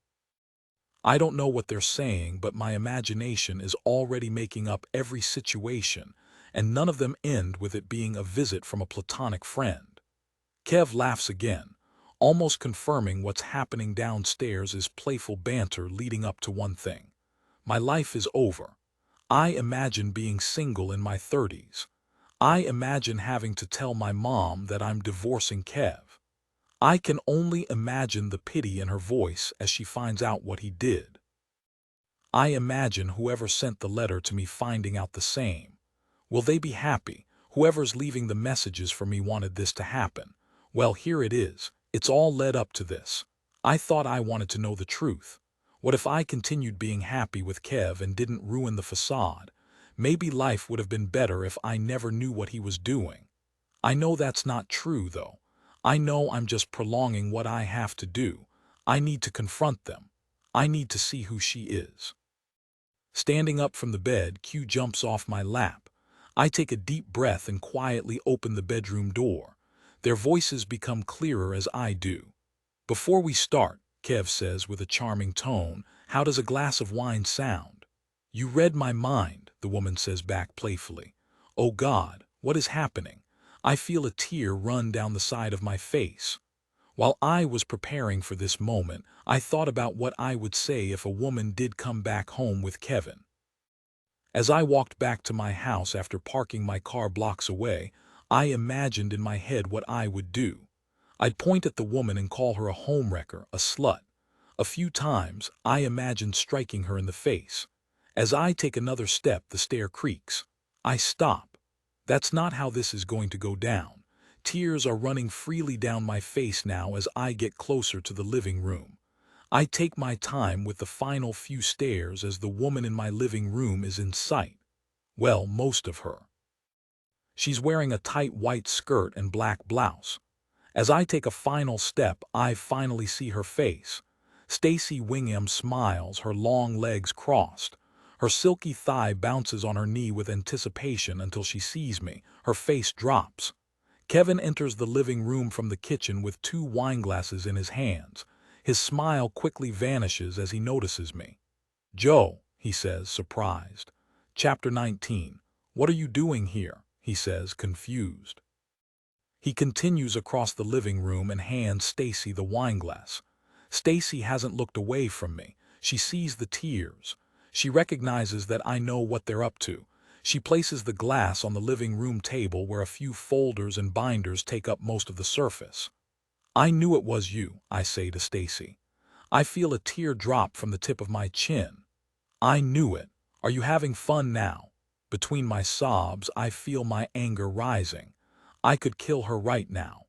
S1: I don't know what they're saying, but my imagination is already making up every situation, and none of them end with it being a visit from a platonic friend. Kev laughs again, almost confirming what's happening downstairs is playful banter leading up to one thing. My life is over. I imagine being single in my 30s. I imagine having to tell my mom that I'm divorcing Kev. I can only imagine the pity in her voice as she finds out what he did. I imagine whoever sent the letter to me finding out the same. Will they be happy? Whoever's leaving the messages for me wanted this to happen. Well, here it is. It's all led up to this. I thought I wanted to know the truth. What if I continued being happy with Kev and didn't ruin the facade? Maybe life would have been better if I never knew what he was doing. I know that's not true, though. I know I'm just prolonging what I have to do. I need to confront them. I need to see who she is. Standing up from the bed, Q jumps off my lap. I take a deep breath and quietly open the bedroom door. Their voices become clearer as I do. "Before we start," Kev says with a charming tone, "how does a glass of wine sound?" "You read my mind," the woman says back playfully. Oh God, what is happening? I feel a tear run down the side of my face. While I was preparing for this moment, I thought about what I would say if a woman did come back home with Kevin. As I walked back to my house after parking my car blocks away, I imagined in my head what I would do. I'd point at the woman and call her a homewrecker, a slut. A few times, I imagine striking her in the face. As I take another step, the stair creaks. I stop. That's not how this is going to go down. Tears are running freely down my face now as I get closer to the living room. I take my time with the final few stairs as the woman in my living room is in sight. Well, most of her. She's wearing a tight white skirt and black blouse. As I take a final step, I finally see her face. Stacy Wingham smiles, her long legs crossed. Her silky thigh bounces on her knee with anticipation until she sees me. Her face drops. Kevin enters the living room from the kitchen with 2 wineglasses in his hands. His smile quickly vanishes as he notices me. "Joe," he says, surprised. Chapter 19. "What are you doing here?" he says, confused. He continues across the living room and hands Stacy the wineglass. Stacy hasn't looked away from me. She sees the tears. She recognizes that I know what they're up to. She places the glass on the living room table where a few folders and binders take up most of the surface. "I knew it was you," I say to Stacy. I feel a tear drop from the tip of my chin. "I knew it. Are you having fun now?" Between my sobs, I feel my anger rising. I could kill her right now.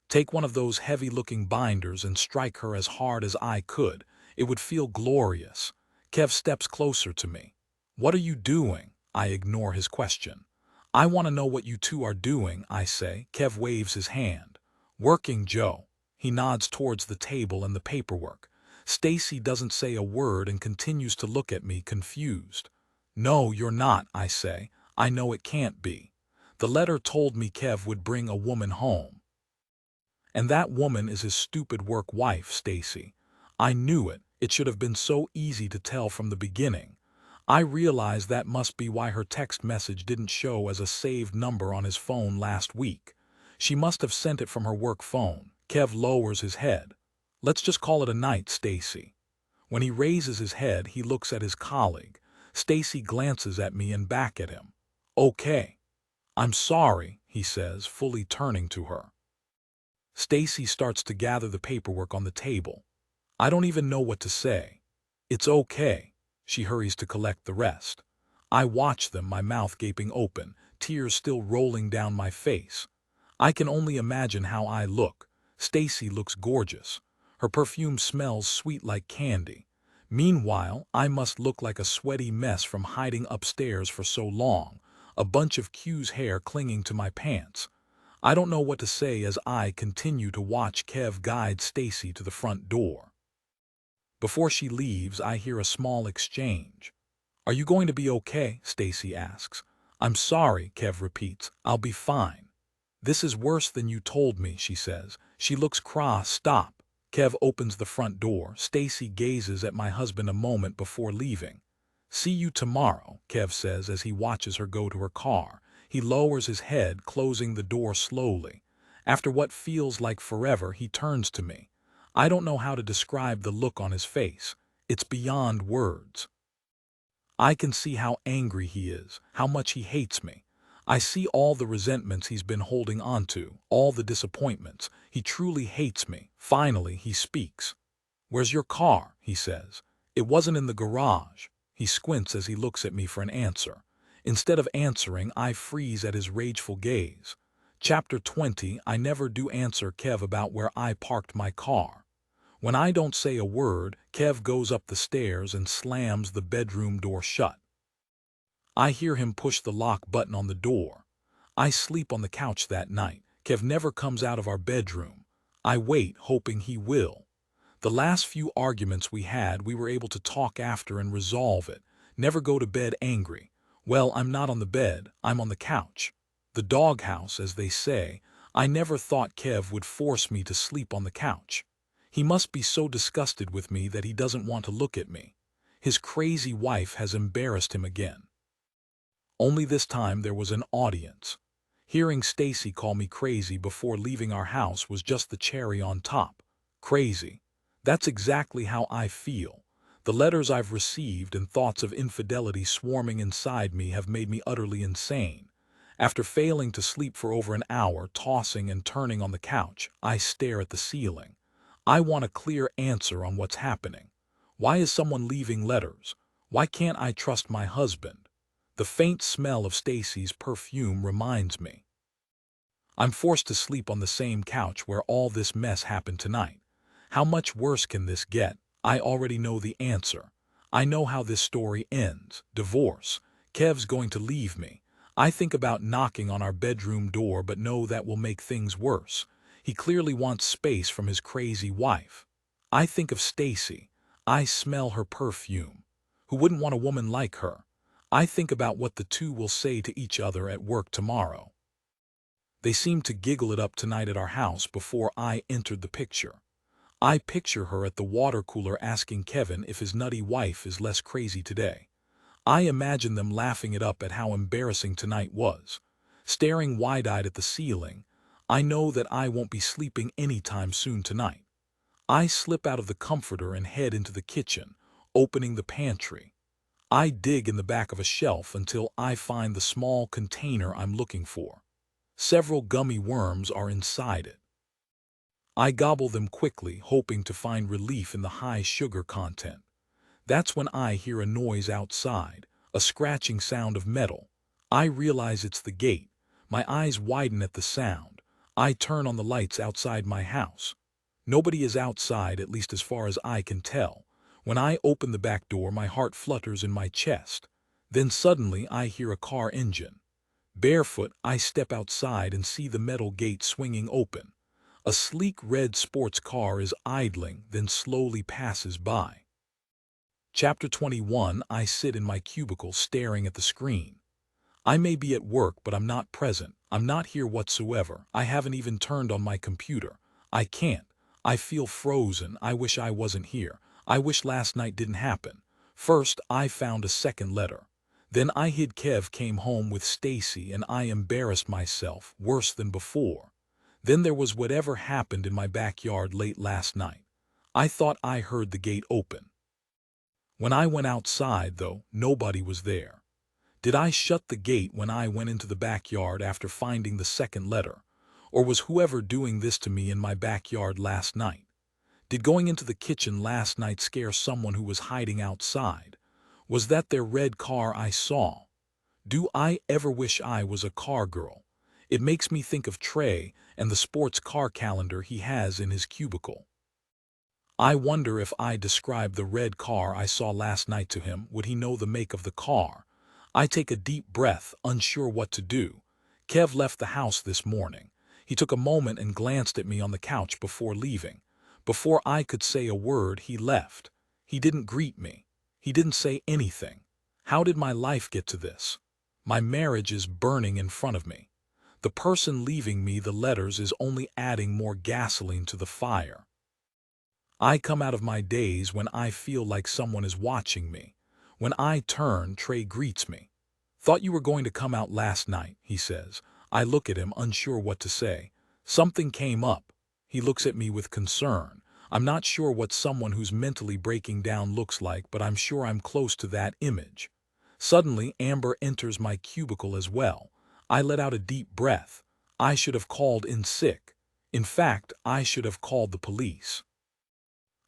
S1: Take one of those heavy-looking binders and strike her as hard as I could. It would feel glorious. Kev steps closer to me. "What are you doing?" I ignore his question. "I want to know what you two are doing," I say. Kev waves his hand. "Working, Joe." He nods towards the table and the paperwork. Stacy doesn't say a word and continues to look at me, confused. "No, you're not," I say. "I know it can't be. The letter told me Kev would bring a woman home. And that woman is his stupid work wife, Stacy. I knew it. It should have been so easy to tell from the beginning. I realize that must be why her text message didn't show as a saved number on his phone last week. She must have sent it from her work phone." Kev lowers his head. "Let's just call it a night, Stacy." When he raises his head, he looks at his colleague. Stacy glances at me and back at him. "Okay. I'm sorry," he says, fully turning to her. Stacy starts to gather the paperwork on the table. I don't even know what to say. "It's okay." She hurries to collect the rest. I watch them, my mouth gaping open, tears still rolling down my face. I can only imagine how I look. Stacy looks gorgeous. Her perfume smells sweet like candy. Meanwhile, I must look like a sweaty mess from hiding upstairs for so long, a bunch of Q's hair clinging to my pants. I don't know what to say as I continue to watch Kev guide Stacy to the front door. Before she leaves, I hear a small exchange. "Are you going to be okay?" Stacy asks. "I'm sorry," Kev repeats. "I'll be fine." "This is worse than you told me," she says. She looks cross. "Stop." Kev opens the front door. Stacy gazes at my husband a moment before leaving. "See you tomorrow," Kev says as he watches her go to her car. He lowers his head, closing the door slowly. After what feels like forever, he turns to me. I don't know how to describe the look on his face. It's beyond words. I can see how angry he is, how much he hates me. I see all the resentments he's been holding onto, all the disappointments. He truly hates me. Finally, he speaks. "Where's your car?" he says. "It wasn't in the garage." He squints as he looks at me for an answer. Instead of answering, I freeze at his rageful gaze. Chapter 20. I never do answer Kev about where I parked my car. When I don't say a word, Kev goes up the stairs and slams the bedroom door shut. I hear him push the lock button on the door. I sleep on the couch that night. Kev never comes out of our bedroom. I wait, hoping he will. The last few arguments we had, we were able to talk after and resolve it. Never go to bed angry. Well, I'm not on the bed, I'm on the couch. The doghouse, as they say. I never thought Kev would force me to sleep on the couch. He must be so disgusted with me that he doesn't want to look at me. His crazy wife has embarrassed him again. Only this time there was an audience. Hearing Stacy call me crazy before leaving our house was just the cherry on top. Crazy. That's exactly how I feel. The letters I've received and thoughts of infidelity swarming inside me have made me utterly insane. After failing to sleep for over an hour, tossing and turning on the couch, I stare at the ceiling. I want a clear answer on what's happening. Why is someone leaving letters? Why can't I trust my husband? The faint smell of Stacy's perfume reminds me. I'm forced to sleep on the same couch where all this mess happened tonight. How much worse can this get? I already know the answer. I know how this story ends. Divorce. Kev's going to leave me. I think about knocking on our bedroom door but know that will make things worse. He clearly wants space from his crazy wife. I think of Stacy. I smell her perfume. Who wouldn't want a woman like her? I think about what the two will say to each other at work tomorrow. They seemed to giggle it up tonight at our house before I entered the picture. I picture her at the water cooler asking Kevin if his nutty wife is less crazy today. I imagine them laughing it up at how embarrassing tonight was. Staring wide-eyed at the ceiling, I know that I won't be sleeping anytime soon tonight. I slip out of the comforter and head into the kitchen, opening the pantry. I dig in the back of a shelf until I find the small container I'm looking for. Several gummy worms are inside it. I gobble them quickly, hoping to find relief in the high sugar content. That's when I hear a noise outside, a scratching sound of metal. I realize it's the gate. My eyes widen at the sound. I turn on the lights outside my house. Nobody is outside, at least as far as I can tell. When I open the back door, my heart flutters in my chest. Then suddenly I hear a car engine. Barefoot, I step outside and see the metal gate swinging open. A sleek red sports car is idling, then slowly passes by. Chapter 21. I sit in my cubicle staring at the screen. I may be at work, but I'm not present. I'm not here whatsoever. I haven't even turned on my computer. I can't. I feel frozen. I wish I wasn't here. I wish last night didn't happen. First, I found a second letter. Then I hid Kev came home with Stacy and I embarrassed myself, worse than before. Then there was whatever happened in my backyard late last night. I thought I heard the gate open. When I went outside, though, nobody was there. Did I shut the gate when I went into the backyard after finding the second letter? Or was whoever doing this to me in my backyard last night? Did going into the kitchen last night scare someone who was hiding outside? Was that their red car I saw? Do I ever wish I was a car girl? It makes me think of Trey and the sports car calendar he has in his cubicle. I wonder if I described the red car I saw last night to him, would he know the make of the car? I take a deep breath, unsure what to do. Kev left the house this morning. He took a moment and glanced at me on the couch before leaving. Before I could say a word, he left. He didn't greet me. He didn't say anything. How did my life get to this? My marriage is burning in front of me. The person leaving me the letters is only adding more gasoline to the fire. I come out of my daze when I feel like someone is watching me. When I turn, Trey greets me. "Thought you were going to come out last night," he says. I look at him, unsure what to say. Something came up. He looks at me with concern. I'm not sure what someone who's mentally breaking down looks like, but I'm sure I'm close to that image. Suddenly, Amber enters my cubicle as well. I let out a deep breath. I should have called in sick. In fact, I should have called the police.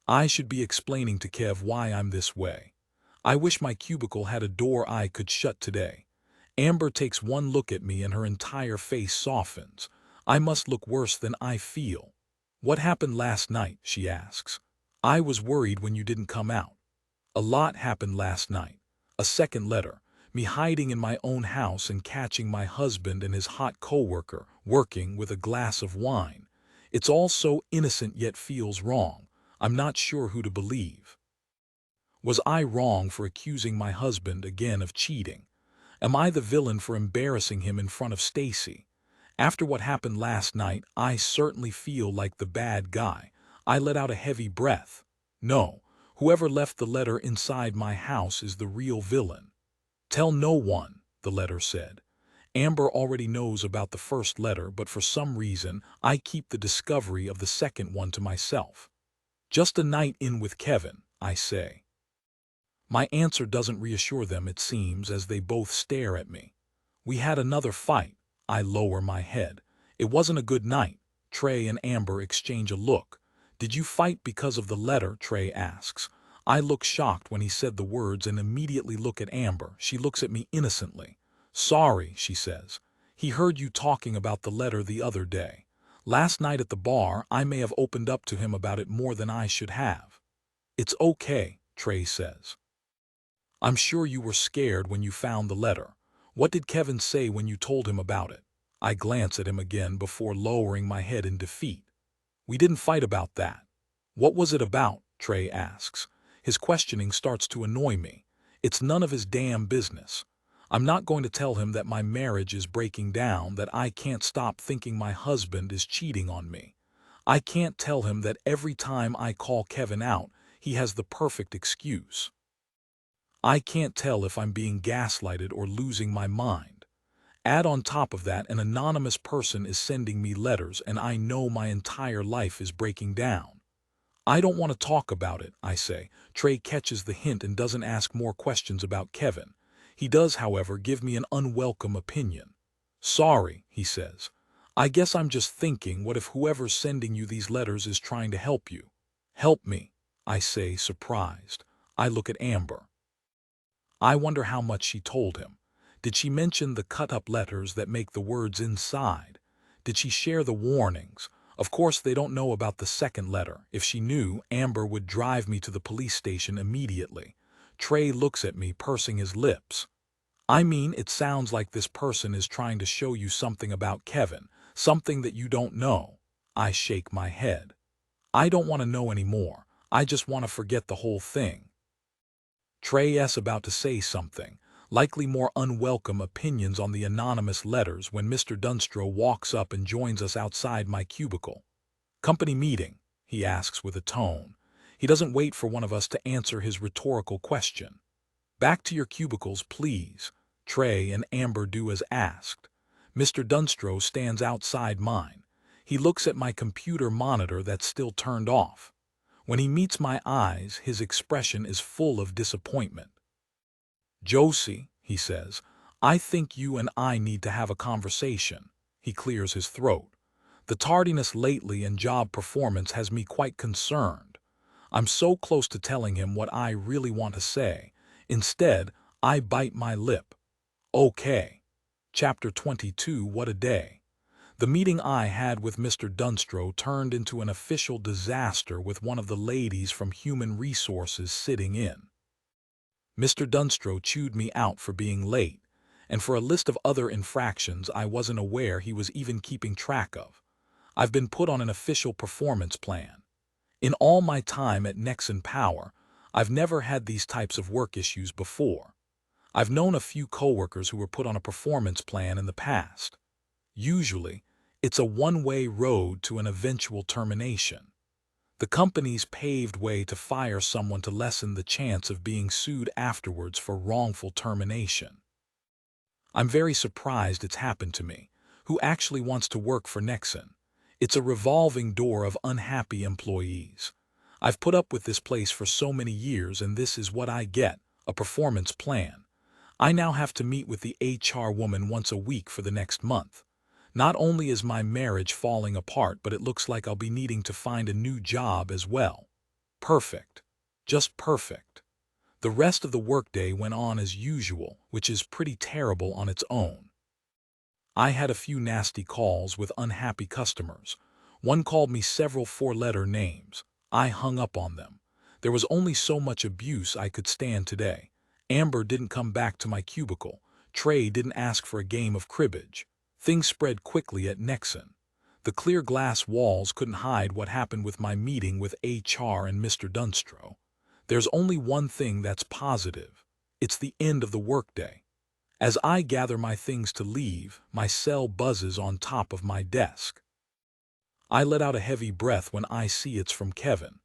S1: I should be explaining to Kev why I'm this way. I wish my cubicle had a door I could shut today. Amber takes one look at me and her entire face softens. I must look worse than I feel. "What happened last night?" she asks. "I was worried when you didn't come out." A lot happened last night. A second letter. Me hiding in my own house and catching my husband and his hot coworker working with a glass of wine. It's all so innocent yet feels wrong. I'm not sure who to believe. Was I wrong for accusing my husband again of cheating? Am I the villain for embarrassing him in front of Stacy? After what happened last night, I certainly feel like the bad guy. I let out a heavy breath. No, whoever left the letter inside my house is the real villain. "Tell no one," the letter said. Amber already knows about the first letter, but for some reason, I keep the discovery of the second one to myself. "Just a night in with Kevin," I say. My answer doesn't reassure them, it seems, as they both stare at me. "We had another fight." I lower my head. "It wasn't a good night." Trey and Amber exchange a look. Did you fight because of the letter? Trey asks. I look shocked when he said the words and immediately look at Amber. She looks at me innocently. Sorry, she says. He heard you talking about the letter the other day. Last night at the bar, I may have opened up to him about it more than I should have. It's okay, Trey says. I'm sure you were scared when you found the letter. What did Kevin say when you told him about it? I glance at him again before lowering my head in defeat. We didn't fight about that. What was it about? Trey asks. His questioning starts to annoy me. It's none of his damn business. I'm not going to tell him that my marriage is breaking down, that I can't stop thinking my husband is cheating on me. I can't tell him that every time I call Kevin out, he has the perfect excuse. I can't tell if I'm being gaslighted or losing my mind. Add on top of that, an anonymous person is sending me letters and I know my entire life is breaking down. I don't want to talk about it, I say. Trey catches the hint and doesn't ask more questions about Kevin. He does, however, give me an unwelcome opinion. Sorry, he says. I guess I'm just thinking, what if whoever's sending you these letters is trying to help you? Help me, I say, surprised. I look at Amber. I wonder how much she told him. Did she mention the cut-up letters that make the words inside? Did she share the warnings? Of course they don't know about the second letter. If she knew, Amber would drive me to the police station immediately. Trey looks at me, pursing his lips. I mean, it sounds like this person is trying to show you something about Kevin, something that you don't know. I shake my head. I don't want to know anymore. I just want to forget the whole thing. Trey's about to say something, likely more unwelcome opinions on the anonymous letters, when Mr. Dunstro walks up and joins us outside my cubicle. Company meeting, he asks with a tone. He doesn't wait for one of us to answer his rhetorical question. Back to your cubicles, please. Trey and Amber do as asked. Mr. Dunstro stands outside mine. He looks at my computer monitor that's still turned off. When he meets my eyes, his expression is full of disappointment. Josie, he says, I think you and I need to have a conversation. He clears his throat. The tardiness lately and job performance has me quite concerned. I'm so close to telling him what I really want to say. Instead, I bite my lip. Okay. Chapter 22, what a day. The meeting I had with Mr. Dunstro turned into an official disaster, with one of the ladies from Human Resources sitting in. Mr. Dunstro chewed me out for being late, and for a list of other infractions I wasn't aware he was even keeping track of. I've been put on an official performance plan. In all my time at Nexen Power, I've never had these types of work issues before. I've known a few coworkers who were put on a performance plan in the past. Usually, it's a one-way road to an eventual termination. The company's paved way to fire someone to lessen the chance of being sued afterwards for wrongful termination. I'm very surprised it's happened to me, who actually wants to work for Nexen. It's a revolving door of unhappy employees. I've put up with this place for so many years, and this is what I get, a performance plan. I now have to meet with the HR woman once a week for the next month. Not only is my marriage falling apart, but it looks like I'll be needing to find a new job as well. Perfect. Just perfect. The rest of the workday went on as usual, which is pretty terrible on its own. I had a few nasty calls with unhappy customers. One called me several four-letter names. I hung up on them. There was only so much abuse I could stand today. Amber didn't come back to my cubicle. Trey didn't ask for a game of cribbage. Things spread quickly at Nexen. The clear glass walls couldn't hide what happened with my meeting with HR and Mr. Dunstro. There's only one thing that's positive. It's the end of the workday. As I gather my things to leave, my cell buzzes on top of my desk. I let out a heavy breath when I see it's from Kevin.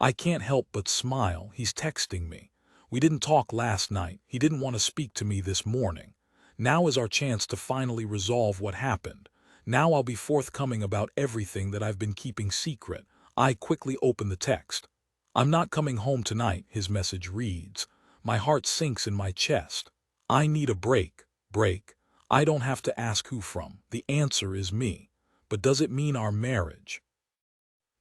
S1: I can't help but smile. He's texting me. We didn't talk last night. He didn't want to speak to me this morning. Now is our chance to finally resolve what happened. Now I'll be forthcoming about everything that I've been keeping secret. I quickly open the text. I'm not coming home tonight, his message reads. My heart sinks in my chest. I need a break. I don't have to ask who from. The answer is me. But does it mean our marriage?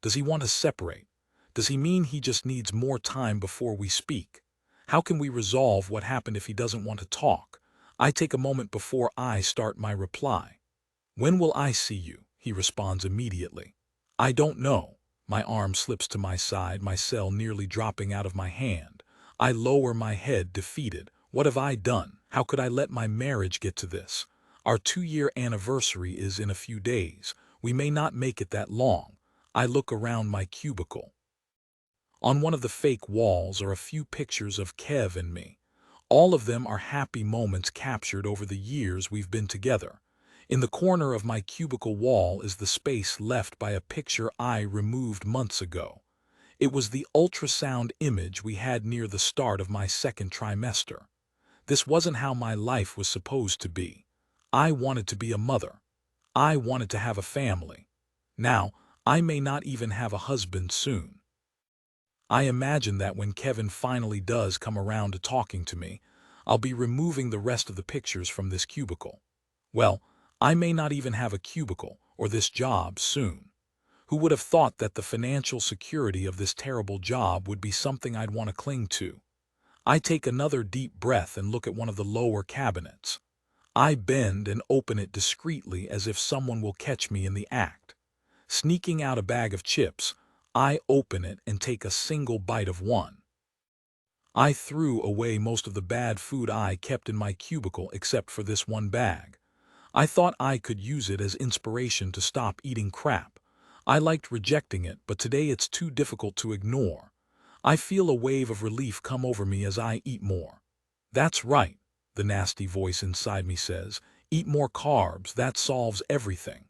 S1: Does he want to separate? Does he mean he just needs more time before we speak? How can we resolve what happened if he doesn't want to talk? I take a moment before I start my reply. When will I see you? He responds immediately. I don't know. My arm slips to my side, my cell nearly dropping out of my hand. I lower my head, defeated. What have I done? How could I let my marriage get to this? Our 2-year anniversary is in a few days. We may not make it that long. I look around my cubicle. On one of the fake walls are a few pictures of Kev and me. All of them are happy moments captured over the years we've been together. In the corner of my cubicle wall is the space left by a picture I removed months ago. It was the ultrasound image we had near the start of my second trimester. This wasn't how my life was supposed to be. I wanted to be a mother. I wanted to have a family. Now, I may not even have a husband soon. I imagine that when Kevin finally does come around to talking to me, I'll be removing the rest of the pictures from this cubicle. Well, I may not even have a cubicle or this job soon. Who would have thought that the financial security of this terrible job would be something I'd want to cling to? I take another deep breath and look at one of the lower cabinets. I bend and open it discreetly as if someone will catch me in the act. Sneaking out a bag of chips, I open it and take a single bite of one. I threw away most of the bad food I kept in my cubicle except for this one bag. I thought I could use it as inspiration to stop eating crap. I liked rejecting it, but today it's too difficult to ignore. I feel a wave of relief come over me as I eat more. That's right, the nasty voice inside me says. Eat more carbs, that solves everything.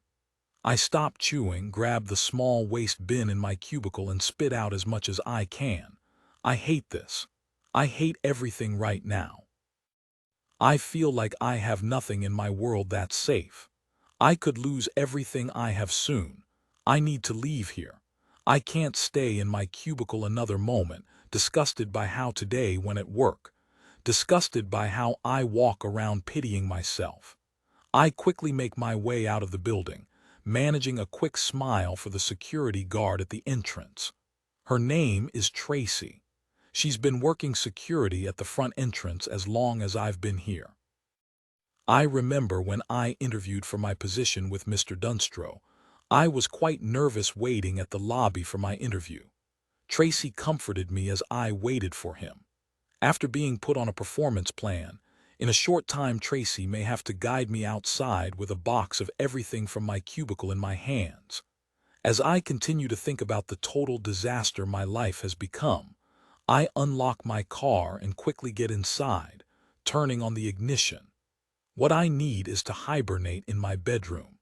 S1: I stop chewing, grab the small waste bin in my cubicle and spit out as much as I can. I hate this. I hate everything right now. I feel like I have nothing in my world that's safe. I could lose everything I have soon. I need to leave here. I can't stay in my cubicle another moment, disgusted by how today went at work. Disgusted by how I walk around pitying myself. I quickly make my way out of the building, managing a quick smile for the security guard at the entrance. Her name is Tracy. She's been working security at the front entrance as long as I've been here. I remember when I interviewed for my position with Mr. Dunstro, I was quite nervous waiting at the lobby for my interview. Tracy comforted me as I waited for him. After being put on a performance plan, in a short time Tracy may have to guide me outside with a box of everything from my cubicle in my hands. As I continue to think about the total disaster my life has become, I unlock my car and quickly get inside, turning on the ignition. What I need is to hibernate in my bedroom.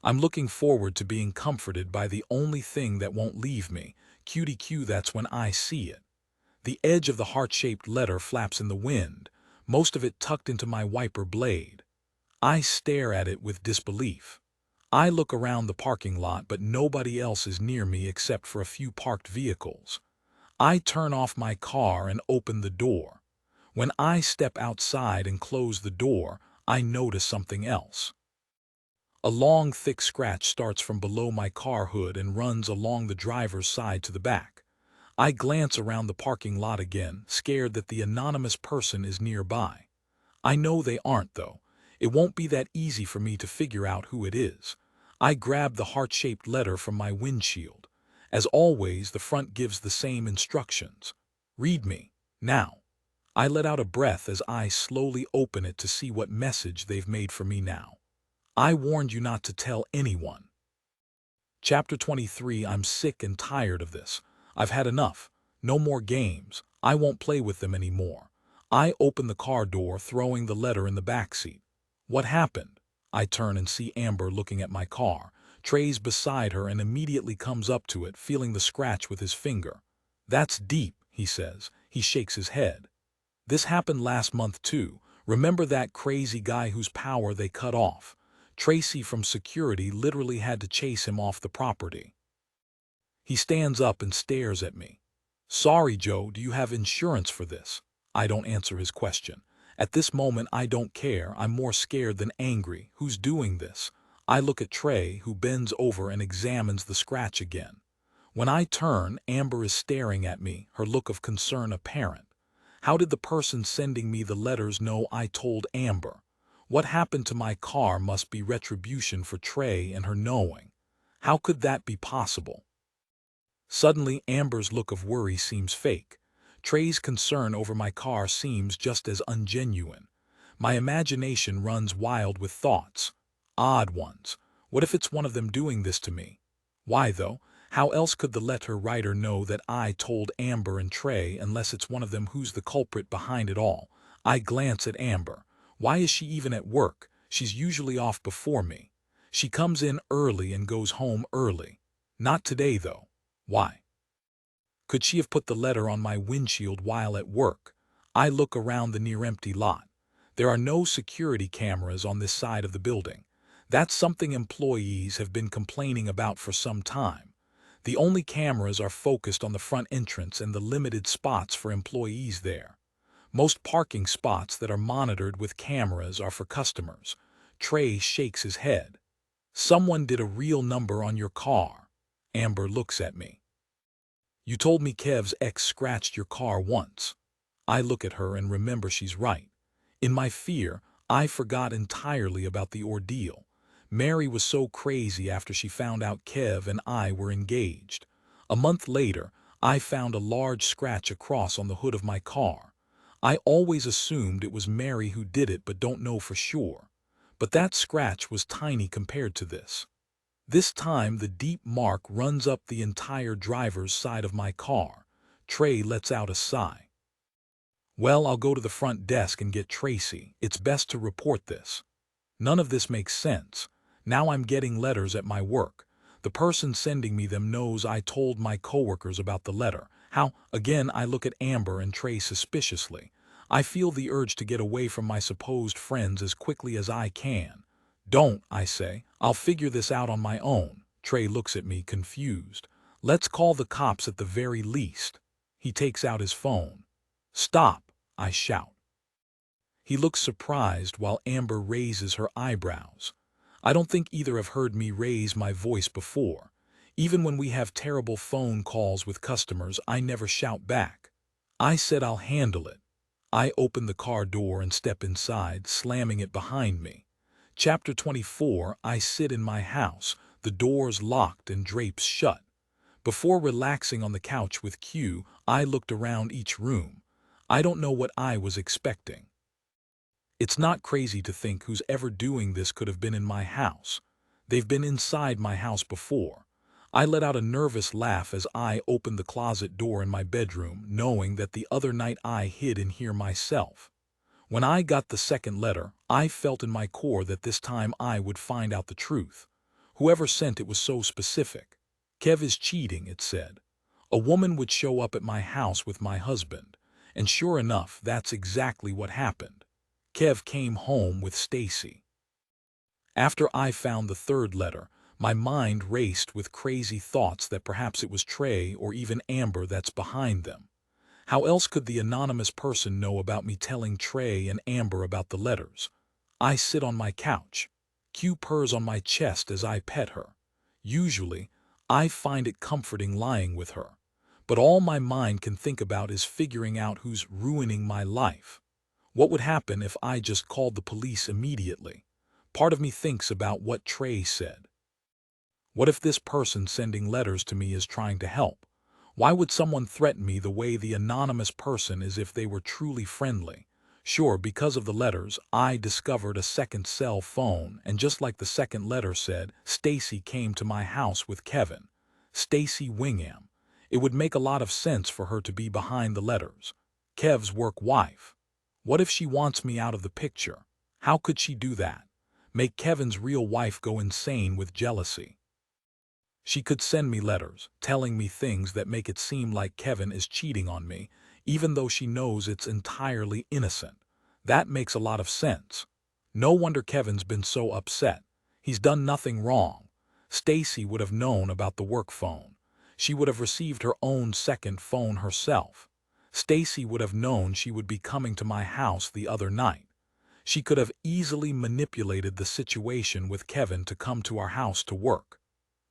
S1: I'm looking forward to being comforted by the only thing that won't leave me. Cutie Q, that's when I see it. The edge of the heart-shaped letter flaps in the wind, most of it tucked into my wiper blade. I stare at it with disbelief. I look around the parking lot, but nobody else is near me except for a few parked vehicles. I turn off my car and open the door. When I step outside and close the door, I notice something else. A long, thick scratch starts from below my car hood and runs along the driver's side to the back. I glance around the parking lot again, scared that the anonymous person is nearby. I know they aren't, though. It won't be that easy for me to figure out who it is. I grab the heart-shaped letter from my windshield. As always, the front gives the same instructions. Read me, now. I let out a breath as I slowly open it to see what message they've made for me now. I warned you not to tell anyone. Chapter 23. I'm sick and tired of this. I've had enough. No more games. I won't play with them anymore. I open the car door, throwing the letter in the backseat. What happened? I turn and see Amber looking at my car. Trey's beside her and immediately comes up to it, feeling the scratch with his finger. That's deep, he says. He shakes his head. This happened last month too. Remember that crazy guy whose power they cut off? Tracy from security literally had to chase him off the property. He stands up and stares at me. Sorry, Joe, do you have insurance for this? I don't answer his question. At this moment, I don't care. I'm more scared than angry. Who's doing this? I look at Trey, who bends over and examines the scratch again. When I turn, Amber is staring at me, her look of concern apparent. How did the person sending me the letters know I told Amber? What happened to my car must be retribution for Trey and her knowing. How could that be possible? Suddenly, Amber's look of worry seems fake. Trey's concern over my car seems just as ungenuine. My imagination runs wild with thoughts. Odd ones. What if it's one of them doing this to me? Why, though? How else could the letter writer know that I told Amber and Trey unless it's one of them who's the culprit behind it all? I glance at Amber. Why is she even at work? She's usually off before me. She comes in early and goes home early. Not today, though. Why? Could she have put the letter on my windshield while at work? I look around the near-empty lot. There are no security cameras on this side of the building. That's something employees have been complaining about for some time. The only cameras are focused on the front entrance and the limited spots for employees there. Most parking spots that are monitored with cameras are for customers. Trey shakes his head. Someone did a real number on your car. Amber looks at me. You told me Kev's ex scratched your car once. I look at her and remember she's right. In my fear, I forgot entirely about the ordeal. Mary was so crazy after she found out Kev and I were engaged. A month later, I found a large scratch across on the hood of my car. I always assumed it was Mary who did it but don't know for sure. But that scratch was tiny compared to this. This time the deep mark runs up the entire driver's side of my car. Trey lets out a sigh. Well, I'll go to the front desk and get Tracy. It's best to report this. None of this makes sense. Now I'm getting letters at my work. The person sending me them knows I told my coworkers about the letter. How? Again, I look at Amber and Trey suspiciously. I feel the urge to get away from my supposed friends as quickly as I can. Don't, I say. I'll figure this out on my own. Trey looks at me confused. Let's call the cops at the very least. He takes out his phone. Stop, I shout. He looks surprised while Amber raises her eyebrows. I don't think either have heard me raise my voice before. Even when we have terrible phone calls with customers, I never shout back. I said I'll handle it. I open the car door and step inside, slamming it behind me. Chapter 24, I sit in my house, the doors locked and drapes shut. Before relaxing on the couch with Q, I looked around each room. I don't know what I was expecting. It's not crazy to think who's ever doing this could have been in my house. They've been inside my house before. I let out a nervous laugh as I opened the closet door in my bedroom, knowing that the other night I hid in here myself. When I got the second letter, I felt in my core that this time I would find out the truth. Whoever sent it was so specific. Kev is cheating, it said. A woman would show up at my house with my husband. And sure enough, that's exactly what happened. Kev came home with Stacy. After I found the third letter, my mind raced with crazy thoughts that perhaps it was Trey or even Amber that's behind them. How else could the anonymous person know about me telling Trey and Amber about the letters? I sit on my couch. Q purrs on my chest as I pet her. Usually, I find it comforting lying with her. But all my mind can think about is figuring out who's ruining my life. What would happen if I just called the police immediately? Part of me thinks about what Trey said. What if this person sending letters to me is trying to help? Why would someone threaten me the way the anonymous person is if they were truly friendly? Sure, because of the letters, I discovered a second cell phone, and just like the second letter said, Stacy came to my house with Kevin. Stacy Wingham. It would make a lot of sense for her to be behind the letters. Kev's work wife. What if she wants me out of the picture? How could she do that? Make Kevin's real wife go insane with jealousy. She could send me letters, telling me things that make it seem like Kevin is cheating on me, even though she knows it's entirely innocent. That makes a lot of sense. No wonder Kevin's been so upset. He's done nothing wrong. Stacy would have known about the work phone. She would have received her own second phone herself. Stacy would have known she would be coming to my house the other night. She could have easily manipulated the situation with Kevin to come to our house to work.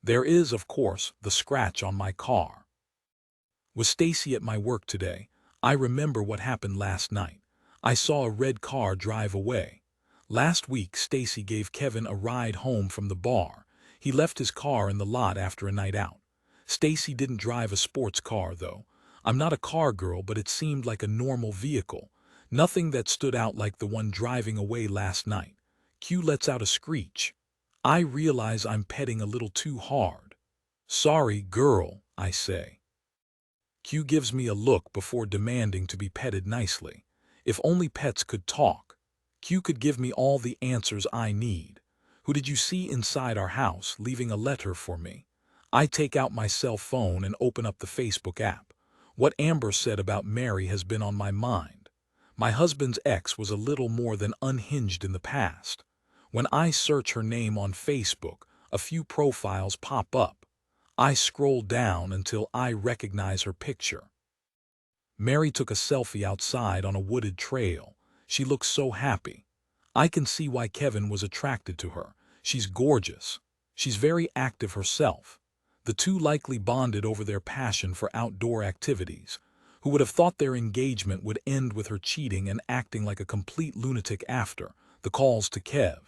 S1: There is, of course, the scratch on my car. Was Stacy at my work today? I remember what happened last night. I saw a red car drive away. Last week, Stacy gave Kevin a ride home from the bar. He left his car in the lot after a night out. Stacy didn't drive a sports car, though. I'm not a car girl, but it seemed like a normal vehicle. Nothing that stood out like the one driving away last night. Q lets out a screech. I realize I'm petting a little too hard. Sorry, girl, I say. Q gives me a look before demanding to be petted nicely. If only pets could talk. Q could give me all the answers I need. Who did you see inside our house leaving a letter for me? I take out my cell phone and open up the Facebook app. What Amber said about Mary has been on my mind. My husband's ex was a little more than unhinged in the past. When I search her name on Facebook, a few profiles pop up. I scroll down until I recognize her picture. Mary took a selfie outside on a wooded trail. She looks so happy. I can see why Kevin was attracted to her. She's gorgeous. She's very active herself. The two likely bonded over their passion for outdoor activities. Who would have thought their engagement would end with her cheating and acting like a complete lunatic after the calls to Kev?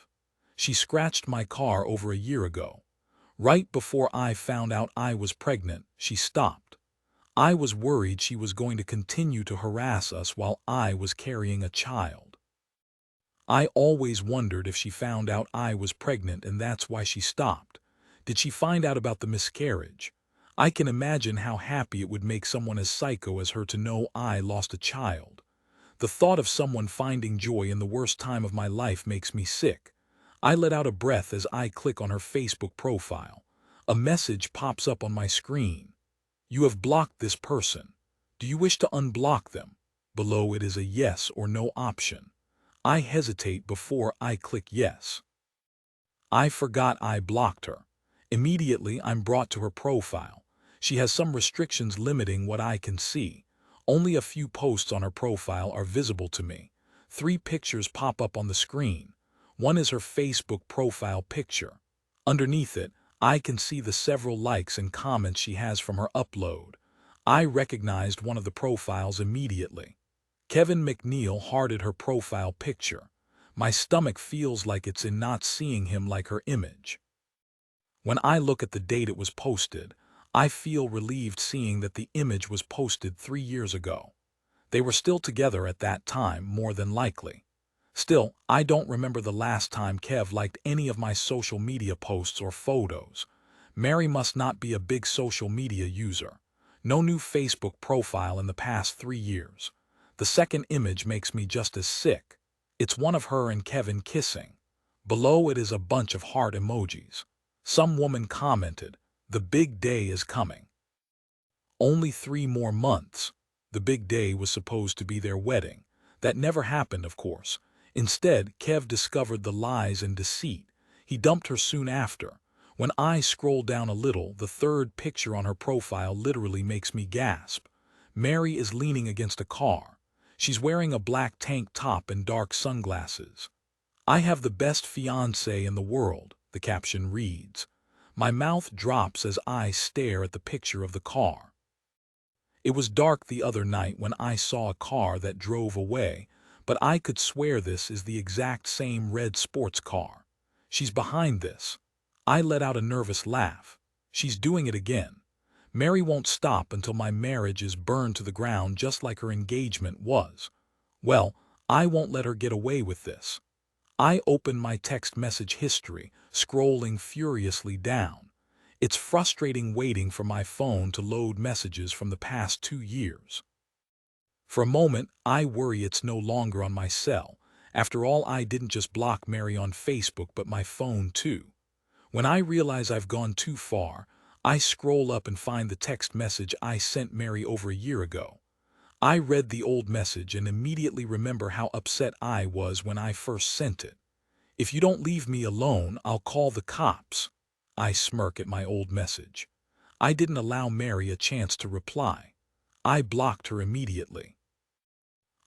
S1: She scratched my car over a year ago. Right before I found out I was pregnant, she stopped. I was worried she was going to continue to harass us while I was carrying a child. I always wondered if she found out I was pregnant and that's why she stopped. Did she find out about the miscarriage? I can imagine how happy it would make someone as psycho as her to know I lost a child. The thought of someone finding joy in the worst time of my life makes me sick. I let out a breath as I click on her Facebook profile. A message pops up on my screen. You have blocked this person. Do you wish to unblock them? Below it is a yes or no option. I hesitate before I click yes. I forgot I blocked her. Immediately, I'm brought to her profile. She has some restrictions limiting what I can see. Only a few posts on her profile are visible to me. 3 pictures pop up on the screen. One is her Facebook profile picture. Underneath it, I can see the several likes and comments she has from her upload. I recognized one of the profiles immediately. Kevin McNeil hearted her profile picture. My stomach feels like it's in not seeing him like her image. When I look at the date it was posted, I feel relieved seeing that the image was posted 3 years ago. They were still together at that time, more than likely. Still, I don't remember the last time Kev liked any of my social media posts or photos. Mary must not be a big social media user. No new Facebook profile in the past 3 years. The second image makes me just as sick. It's one of her and Kevin kissing. Below it is a bunch of heart emojis. Some woman commented, "The big day is coming." Only 3 more months. The big day was supposed to be their wedding. That never happened, of course. Instead, Kev discovered the lies and deceit. He dumped her soon after. When I scroll down a little, the third picture on her profile literally makes me gasp. Mary is leaning against a car. She's wearing a black tank top and dark sunglasses. "I have the best fiancé in the world," the caption reads. My mouth drops as I stare at the picture of the car. It was dark the other night when I saw a car that drove away, but I could swear this is the exact same red sports car. She's behind this. I let out a nervous laugh. She's doing it again. Mary won't stop until my marriage is burned to the ground just like her engagement was. Well, I won't let her get away with this. I open my text message history, scrolling furiously down. It's frustrating waiting for my phone to load messages from the past 2 years. For a moment, I worry it's no longer on my cell. After all, I didn't just block Mary on Facebook, but my phone too. When I realize I've gone too far, I scroll up and find the text message I sent Mary over a year ago. I read the old message and immediately remember how upset I was when I first sent it. "If you don't leave me alone, I'll call the cops." I smirk at my old message. I didn't allow Mary a chance to reply. I blocked her immediately.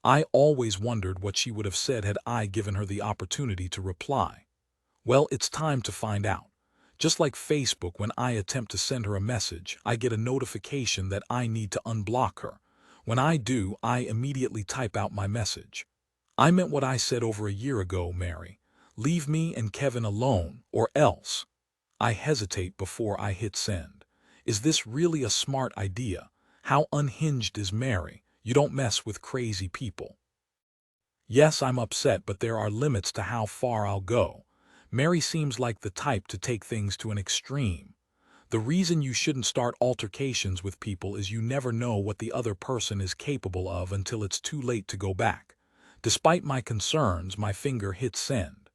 S1: I always wondered what she would have said had I given her the opportunity to reply. Well, it's time to find out. Just like Facebook, when I attempt to send her a message, I get a notification that I need to unblock her. When I do, I immediately type out my message. I meant what I said over a year ago, Mary. Leave me and Kevin alone, or else. I hesitate before I hit send. Is this really a smart idea? How unhinged is Mary? You don't mess with crazy people. Yes, I'm upset, but there are limits to how far I'll go. Mary seems like the type to take things to an extreme. The reason you shouldn't start altercations with people is you never know what the other person is capable of until it's too late to go back. Despite my concerns, my finger hits send.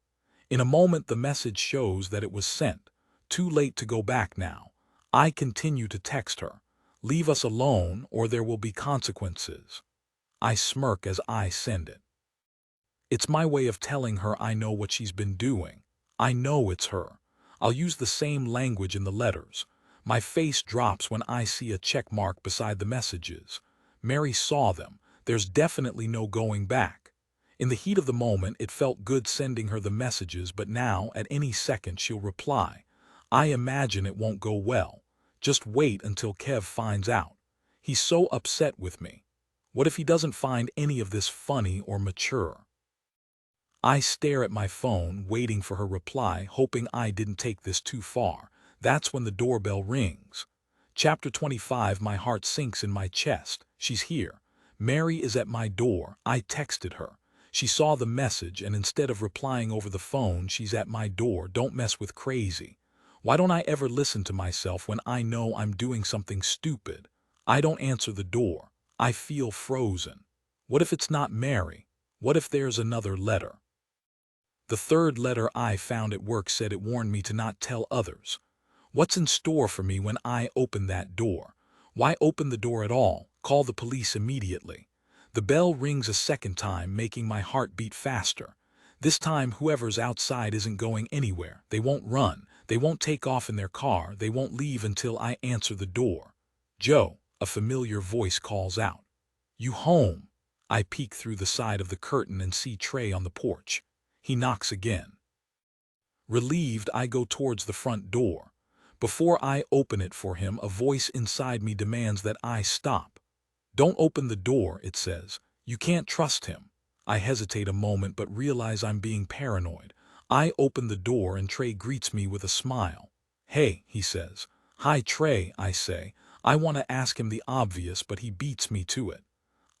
S1: In a moment, the message shows that it was sent. Too late to go back now. I continue to text her. Leave us alone or there will be consequences. I smirk as I send it. It's my way of telling her I know what she's been doing. I know it's her. I'll use the same language in the letters. My face drops when I see a check mark beside the messages. Mary saw them. There's definitely no going back. In the heat of the moment, it felt good sending her the messages, but now, at any second, she'll reply. I imagine it won't go well. Just wait until Kev finds out. He's so upset with me. What if he doesn't find any of this funny or mature? I stare at my phone, waiting for her reply, hoping I didn't take this too far. That's when the doorbell rings. Chapter 25. My heart sinks in my chest. She's here. Mary is at my door. I texted her. She saw the message, and instead of replying over the phone, she's at my door. Don't mess with crazy. Why don't I ever listen to myself when I know I'm doing something stupid? I don't answer the door. I feel frozen. What if it's not Mary? What if there's another letter? The third letter I found at work said it warned me to not tell others. What's in store for me when I open that door? Why open the door at all? Call the police immediately. The bell rings a second time, making my heart beat faster. This time, whoever's outside isn't going anywhere. They won't run. They won't take off in their car. They won't leave until I answer the door. Joe, a familiar voice calls out. You home? I peek through the side of the curtain and see Trey on the porch. He knocks again. Relieved, I go towards the front door. Before I open it for him, a voice inside me demands that I stop. Don't open the door, it says. You can't trust him. I hesitate a moment but realize I'm being paranoid. I open the door and Trey greets me with a smile. Hey, he says. Hi, Trey, I say. I want to ask him the obvious, but he beats me to it.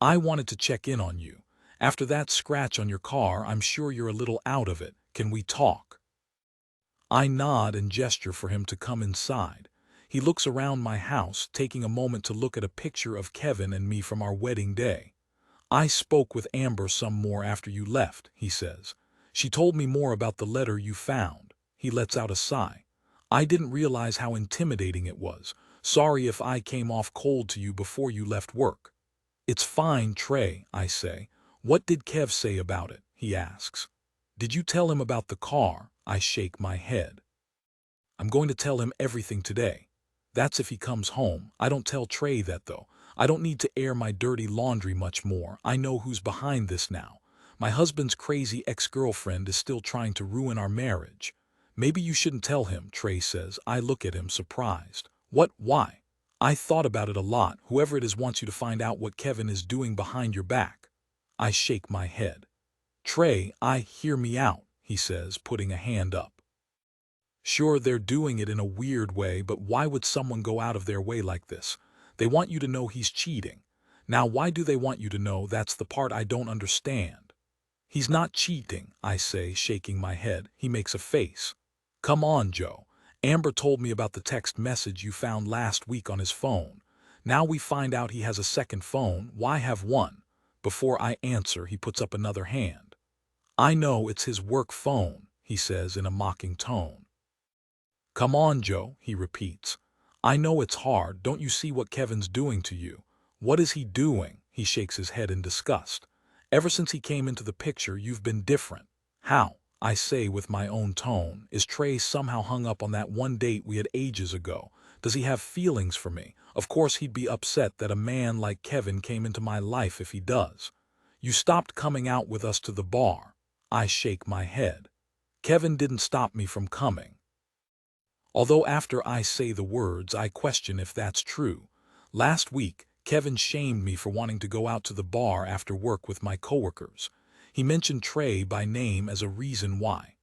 S1: I wanted to check in on you. After that scratch on your car, I'm sure you're a little out of it. Can we talk? I nod and gesture for him to come inside. He looks around my house, taking a moment to look at a picture of Kevin and me from our wedding day. I spoke with Amber some more after you left, he says. She told me more about the letter you found. He lets out a sigh. I didn't realize how intimidating it was. Sorry if I came off cold to you before you left work. It's fine, Trey, I say. What did Kev say about it? He asks. Did you tell him about the car? I shake my head. I'm going to tell him everything today. That's if he comes home. I don't tell Trey that, though. I don't need to air my dirty laundry much more. I know who's behind this now. My husband's crazy ex-girlfriend is still trying to ruin our marriage. Maybe you shouldn't tell him, Trey says. I look at him surprised. What? Why? I thought about it a lot. Whoever it is wants you to find out what Kevin is doing behind your back. I shake my head. Trey, hear me out, he says, putting a hand up. Sure, they're doing it in a weird way, but why would someone go out of their way like this? They want you to know he's cheating. Now, why do they want you to know? That's the part I don't understand. He's not cheating, I say, shaking my head. He makes a face. Come on, Joe. Amber told me about the text message you found last week on his phone. Now we find out he has a second phone. Why have one? Before I answer, he puts up another hand. I know it's his work phone, he says in a mocking tone. Come on, Joe, he repeats. I know it's hard. Don't you see what Kevin's doing to you? What is he doing? He shakes his head in disgust. Ever since he came into the picture, you've been different. How? I say with my own tone. Is Trey somehow hung up on that one date we had ages ago? Does he have feelings for me? Of course he'd be upset that a man like Kevin came into my life if he does. You stopped coming out with us to the bar. I shake my head. Kevin didn't stop me from coming. Although after I say the words, I question if that's true. Last week, Kevin shamed me for wanting to go out to the bar after work with my coworkers. He mentioned Trey by name as a reason why.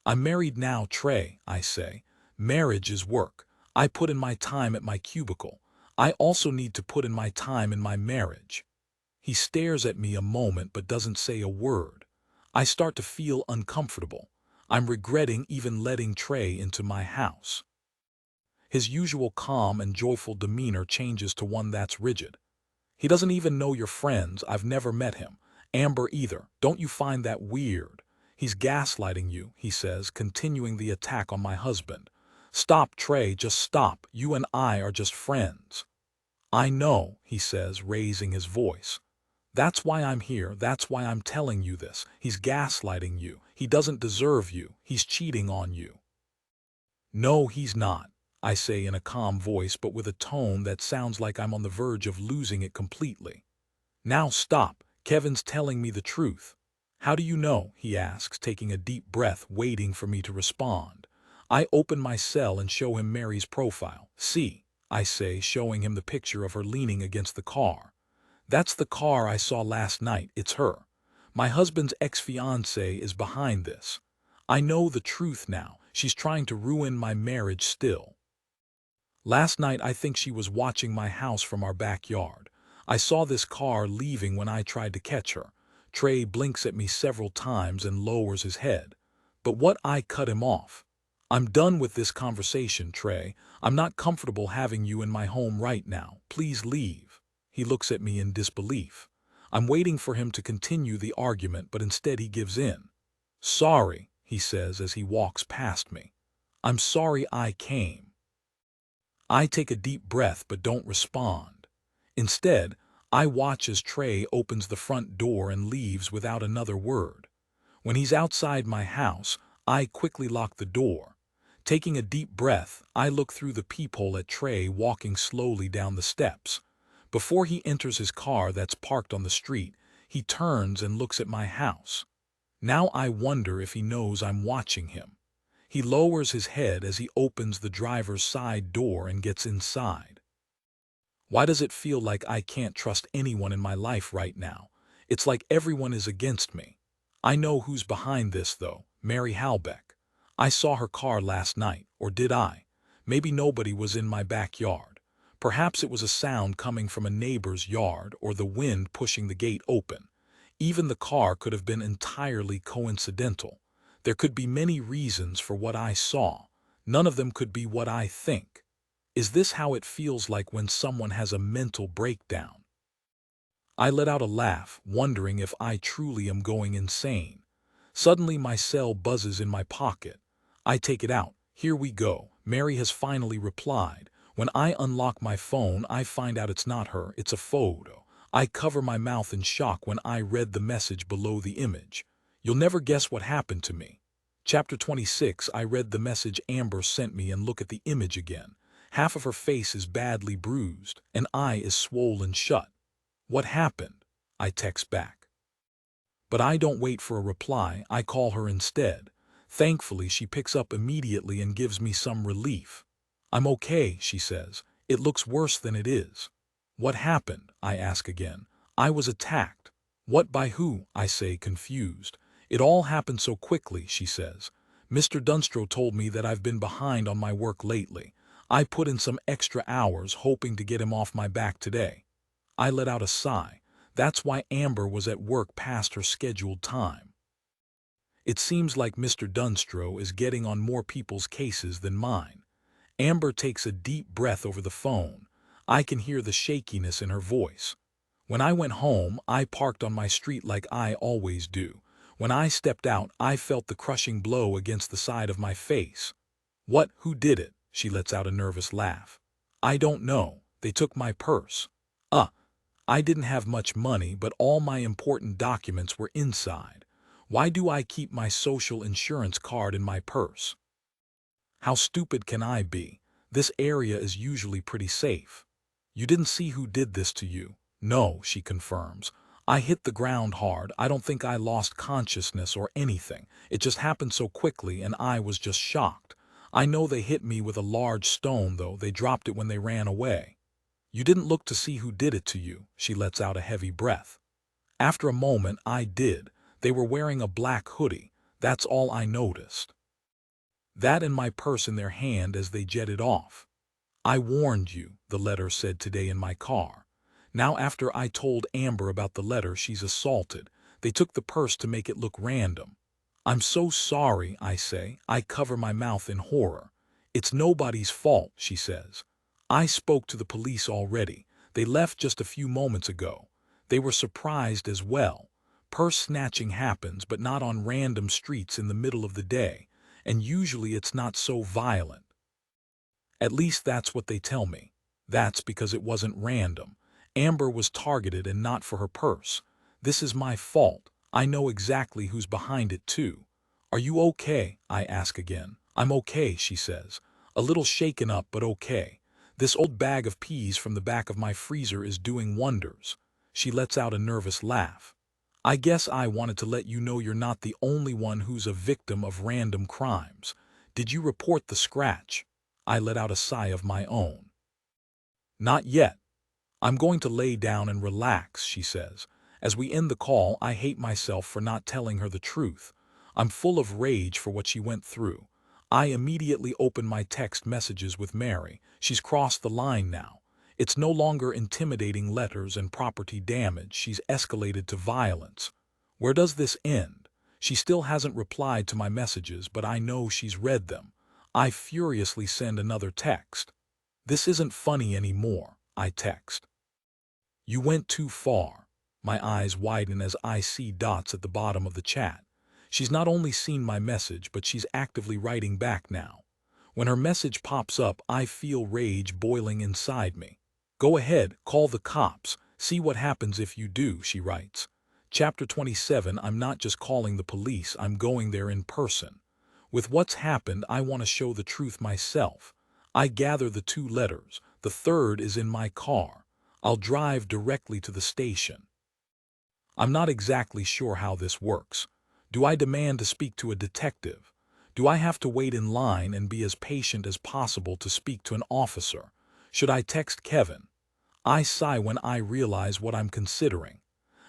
S1: I'm married now, Trey, I say. Marriage is work. I put in my time at my cubicle. I also need to put in my time in my marriage. He stares at me a moment but doesn't say a word. I start to feel uncomfortable. I'm regretting even letting Trey into my house. His usual calm and joyful demeanor changes to one that's rigid. He doesn't even know your friends. I've never met him. Amber either. Don't you find that weird? He's gaslighting you, he says, continuing the attack on my husband. Stop, Trey, just stop. You and I are just friends. I know, he says, raising his voice. That's why I'm here. That's why I'm telling you this. He's gaslighting you. He doesn't deserve you. He's cheating on you. No, he's not, I say in a calm voice but with a tone that sounds like I'm on the verge of losing it completely. Now stop. Kevin's telling me the truth. How do you know? He asks, taking a deep breath, waiting for me to respond. I open my cell and show him Mary's profile. See, I say, showing him the picture of her leaning against the car. That's the car I saw last night. It's her. My husband's ex-fiancée is behind this. I know the truth now. She's trying to ruin my marriage still. Last night I think she was watching my house from our backyard. I saw this car leaving when I tried to catch her. Trey blinks at me several times and lowers his head. But what? I cut him off. I'm done with this conversation, Trey. I'm not comfortable having you in my home right now. Please leave. He looks at me in disbelief. I'm waiting for him to continue the argument, but instead he gives in. Sorry, he says as he walks past me. I'm sorry I came. I take a deep breath but don't respond. Instead, I watch as Trey opens the front door and leaves without another word. When he's outside my house, I quickly lock the door. Taking a deep breath, I look through the peephole at Trey walking slowly down the steps. Before he enters his car that's parked on the street, he turns and looks at my house. Now I wonder if he knows I'm watching him. He lowers his head as he opens the driver's side door and gets inside. Why does it feel like I can't trust anyone in my life right now? It's like everyone is against me. I know who's behind this, though. Mary Halbeck. I saw her car last night, or did I? Maybe nobody was in my backyard. Perhaps it was a sound coming from a neighbor's yard or the wind pushing the gate open. Even the car could have been entirely coincidental. There could be many reasons for what I saw. None of them could be what I think. Is this how it feels like when someone has a mental breakdown? I let out a laugh, wondering if I truly am going insane. Suddenly my cell buzzes in my pocket. I take it out. Here we go. Mary has finally replied. When I unlock my phone, I find out it's not her, it's a photo. I cover my mouth in shock when I read the message below the image. You'll never guess what happened to me. Chapter 26, I read the message Amber sent me and look at the image again. Half of her face is badly bruised, an eye is swollen shut. What happened? I text back. But I don't wait for a reply, I call her instead. Thankfully, she picks up immediately and gives me some relief. I'm okay, she says. It looks worse than it is. What happened? I ask again. I was attacked. What, by who? I say, confused. It all happened so quickly, she says. Mr. Dunstro told me that I've been behind on my work lately. I put in some extra hours hoping to get him off my back today. I let out a sigh. That's why Amber was at work past her scheduled time. It seems like Mr. Dunstro is getting on more people's cases than mine. Amber takes a deep breath over the phone. I can hear the shakiness in her voice. When I went home, I parked on my street like I always do. When I stepped out, I felt the crushing blow against the side of my face. What? Who did it? She lets out a nervous laugh. I don't know. They took my purse. I didn't have much money, but all my important documents were inside. Why do I keep my social insurance card in my purse? How stupid can I be? This area is usually pretty safe. You didn't see who did this to you? No, she confirms. I hit the ground hard. I don't think I lost consciousness or anything. It just happened so quickly and I was just shocked. I know they hit me with a large stone, though. They dropped it when they ran away. You didn't look to see who did it to you. She lets out a heavy breath. After a moment, I did. They were wearing a black hoodie. That's all I noticed. That and my purse in their hand as they jetted off. I warned you, the letter said today in my car. Now after I told Amber about the letter, she's assaulted. They took the purse to make it look random. I'm so sorry, I say. I cover my mouth in horror. It's nobody's fault, she says. I spoke to the police already. They left just a few moments ago. They were surprised as well. Purse snatching happens, but not on random streets in the middle of the day, and usually it's not so violent. At least that's what they tell me. That's because it wasn't random. Amber was targeted and not for her purse. This is my fault. I know exactly who's behind it too. Are you okay? I ask again. I'm okay, she says. A little shaken up, but okay. This old bag of peas from the back of my freezer is doing wonders. She lets out a nervous laugh. I guess I wanted to let you know you're not the only one who's a victim of random crimes. Did you report the scratch? I let out a sigh of my own. Not yet. I'm going to lay down and relax, she says. As we end the call, I hate myself for not telling her the truth. I'm full of rage for what she went through. I immediately open my text messages with Mary. She's crossed the line now. It's no longer intimidating letters and property damage. She's escalated to violence. Where does this end? She still hasn't replied to my messages, but I know she's read them. I furiously send another text. This isn't funny anymore, I text. You went too far. My eyes widen as I see dots at the bottom of the chat. She's not only seen my message, but she's actively writing back now. When her message pops up, I feel rage boiling inside me. Go ahead, call the cops. See what happens if you do, she writes. Chapter 27, I'm not just calling the police, I'm going there in person. With what's happened, I want to show the truth myself. I gather the 2 letters. The third is in my car. I'll drive directly to the station. I'm not exactly sure how this works. Do I demand to speak to a detective? Do I have to wait in line and be as patient as possible to speak to an officer? Should I text Kevin? I sigh when I realize what I'm considering.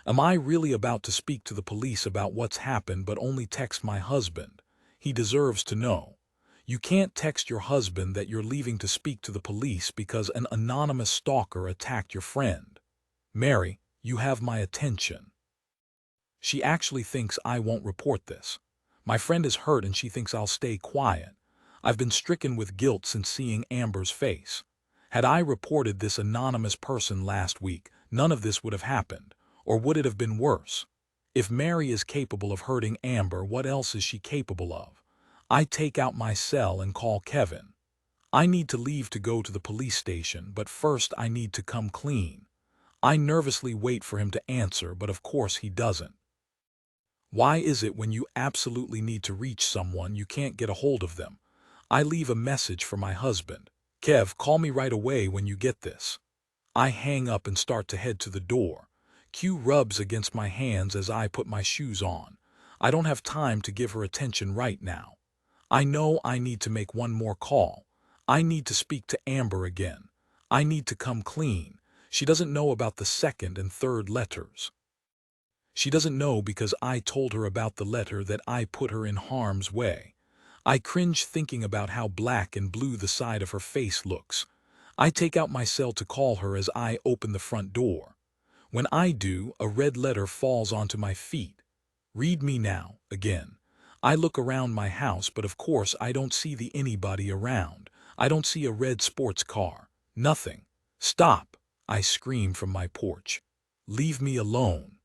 S1: Am I really about to speak to the police about what's happened but only text my husband? He deserves to know. You can't text your husband that you're leaving to speak to the police because an anonymous stalker attacked your friend. Mary, you have my attention. She actually thinks I won't report this. My friend is hurt and she thinks I'll stay quiet. I've been stricken with guilt since seeing Amber's face. Had I reported this anonymous person last week, none of this would have happened. Or would it have been worse? If Mary is capable of hurting Amber, what else is she capable of? I take out my cell and call Kevin. I need to leave to go to the police station, but first I need to come clean. I nervously wait for him to answer, but of course he doesn't. Why is it when you absolutely need to reach someone, you can't get a hold of them? I leave a message for my husband. Kev, call me right away when you get this. I hang up and start to head to the door. Q rubs against my hands as I put my shoes on. I don't have time to give her attention right now. I know I need to make one more call. I need to speak to Amber again. I need to come clean. She doesn't know about the second and third letters. She doesn't know because I told her about the letter that I put her in harm's way. I cringe thinking about how black and blue the side of her face looks. I take out my cell to call her as I open the front door. When I do, a red letter falls onto my feet. Read me now, again. I look around my house, but of course I don't see anybody around. I don't see a red sports car. Nothing. Stop, I scream from my porch. Leave me alone.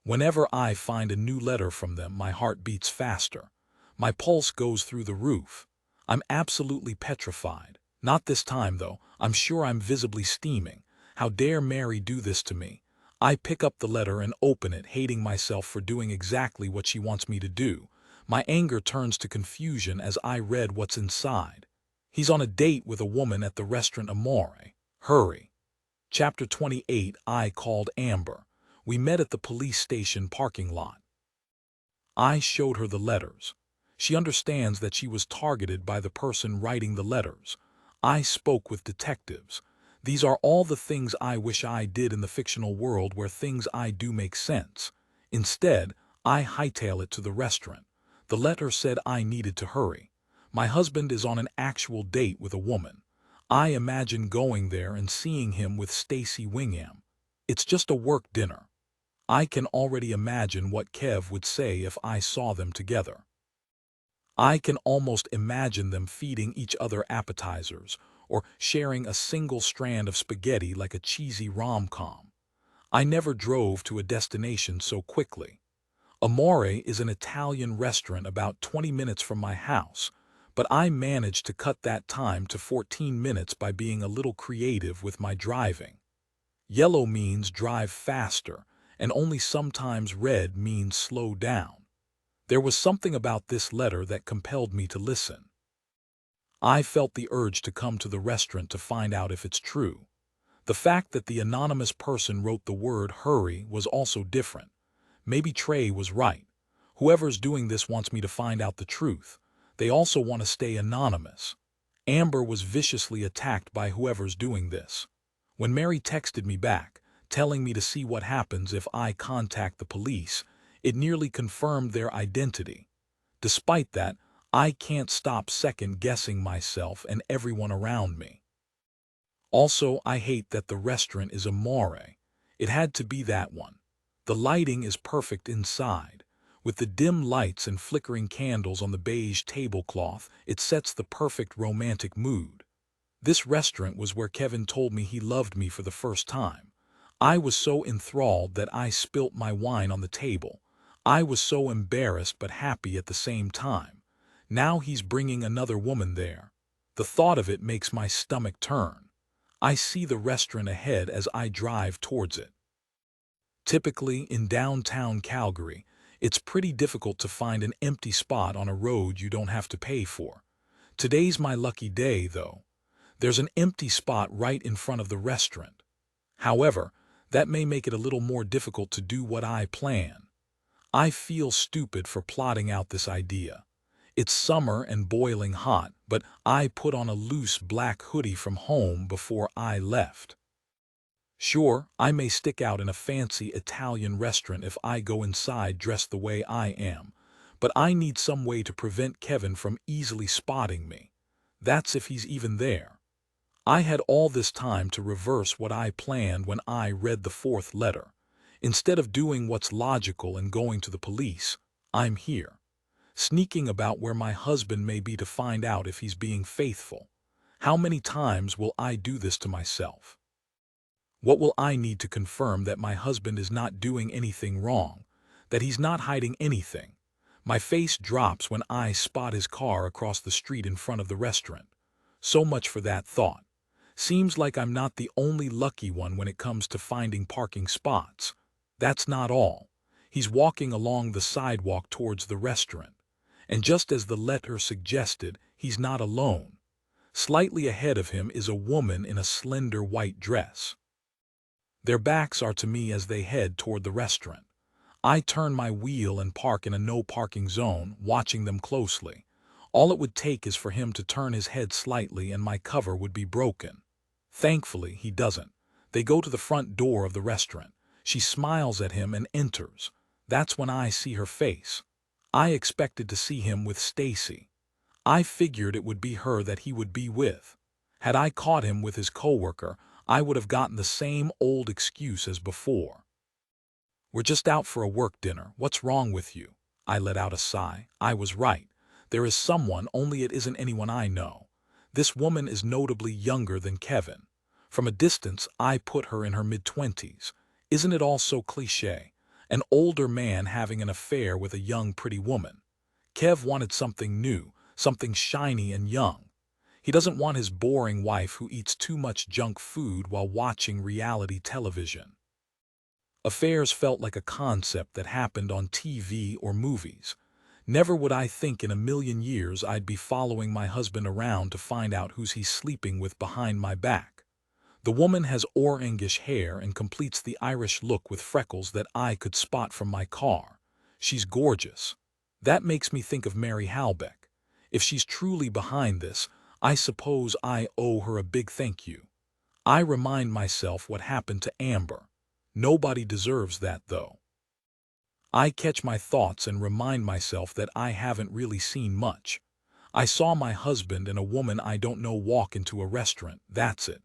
S1: Whenever I find a new letter from them, my heart beats faster. My pulse goes through the roof. I'm absolutely petrified. Not this time, though. I'm sure I'm visibly steaming. How dare Mary do this to me? I pick up the letter and open it, hating myself for doing exactly what she wants me to do. My anger turns to confusion as I read what's inside. He's on a date with a woman at the restaurant Amore. Hurry. Chapter 28, I called Amber. We met at the police station parking lot. I showed her the letters. She understands that she was targeted by the person writing the letters. I spoke with detectives. These are all the things I wish I did in the fictional world where things I do make sense. Instead, I hightail it to the restaurant. The letter said I needed to hurry. My husband is on an actual date with a woman. I imagine going there and seeing him with Stacy Wingham. It's just a work dinner. I can already imagine what Kev would say if I saw them together. I can almost imagine them feeding each other appetizers or sharing a single strand of spaghetti like a cheesy rom-com. I never drove to a destination so quickly. Amore is an Italian restaurant about 20 minutes from my house, but I managed to cut that time to 14 minutes by being a little creative with my driving. Yellow means drive faster, and only sometimes red means slow down. There was something about this letter that compelled me to listen. I felt the urge to come to the restaurant to find out if it's true. The fact that the anonymous person wrote the word hurry was also different. Maybe Trey was right. Whoever's doing this wants me to find out the truth. They also want to stay anonymous. Amber was viciously attacked by whoever's doing this. When Mary texted me back, telling me to see what happens if I contact the police, it nearly confirmed their identity. Despite that, I can't stop second-guessing myself and everyone around me. Also, I hate that the restaurant is Amore. It had to be that one. The lighting is perfect inside. With the dim lights and flickering candles on the beige tablecloth, it sets the perfect romantic mood. This restaurant was where Kevin told me he loved me for the first time. I was so enthralled that I spilt my wine on the table. I was so embarrassed but happy at the same time. Now he's bringing another woman there. The thought of it makes my stomach turn. I see the restaurant ahead as I drive towards it. Typically, in downtown Calgary, it's pretty difficult to find an empty spot on a road you don't have to pay for. Today's my lucky day, though. There's an empty spot right in front of the restaurant. However, that may make it a little more difficult to do what I plan. I feel stupid for plotting out this idea. It's summer and boiling hot, but I put on a loose black hoodie from home before I left. Sure, I may stick out in a fancy Italian restaurant if I go inside dressed the way I am, but I need some way to prevent Kevin from easily spotting me. That's if he's even there. I had all this time to reverse what I planned when I read the fourth letter. Instead of doing what's logical and going to the police, I'm here, sneaking about where my husband may be to find out if he's being faithful. How many times will I do this to myself? What will I need to confirm that my husband is not doing anything wrong, that he's not hiding anything? My face drops when I spot his car across the street in front of the restaurant. So much for that thought. Seems like I'm not the only lucky one when it comes to finding parking spots. That's not all. He's walking along the sidewalk towards the restaurant. And just as the letter suggested, he's not alone. Slightly ahead of him is a woman in a slender white dress. Their backs are to me as they head toward the restaurant. I turn my wheel and park in a no-parking zone, watching them closely. All it would take is for him to turn his head slightly and my cover would be broken. Thankfully, he doesn't. They go to the front door of the restaurant. She smiles at him and enters. That's when I see her face. I expected to see him with Stacy. I figured it would be her that he would be with. Had I caught him with his coworker, I would have gotten the same old excuse as before. We're just out for a work dinner. What's wrong with you? I let out a sigh. I was right. There is someone, only it isn't anyone I know. This woman is notably younger than Kevin. From a distance, I put her in her mid-20s. Isn't it all so cliché? An older man having an affair with a young, pretty woman. Kev wanted something new, something shiny and young. He doesn't want his boring wife who eats too much junk food while watching reality television. Affairs felt like a concept that happened on TV or movies. Never would I think in a million years I'd be following my husband around to find out who he's sleeping with behind my back. The woman has orangish hair and completes the Irish look with freckles that I could spot from my car. She's gorgeous. That makes me think of Mary Halbeck. If she's truly behind this, I suppose I owe her a big thank you. I remind myself what happened to Amber. Nobody deserves that, though. I catch my thoughts and remind myself that I haven't really seen much. I saw my husband and a woman I don't know walk into a restaurant, that's it.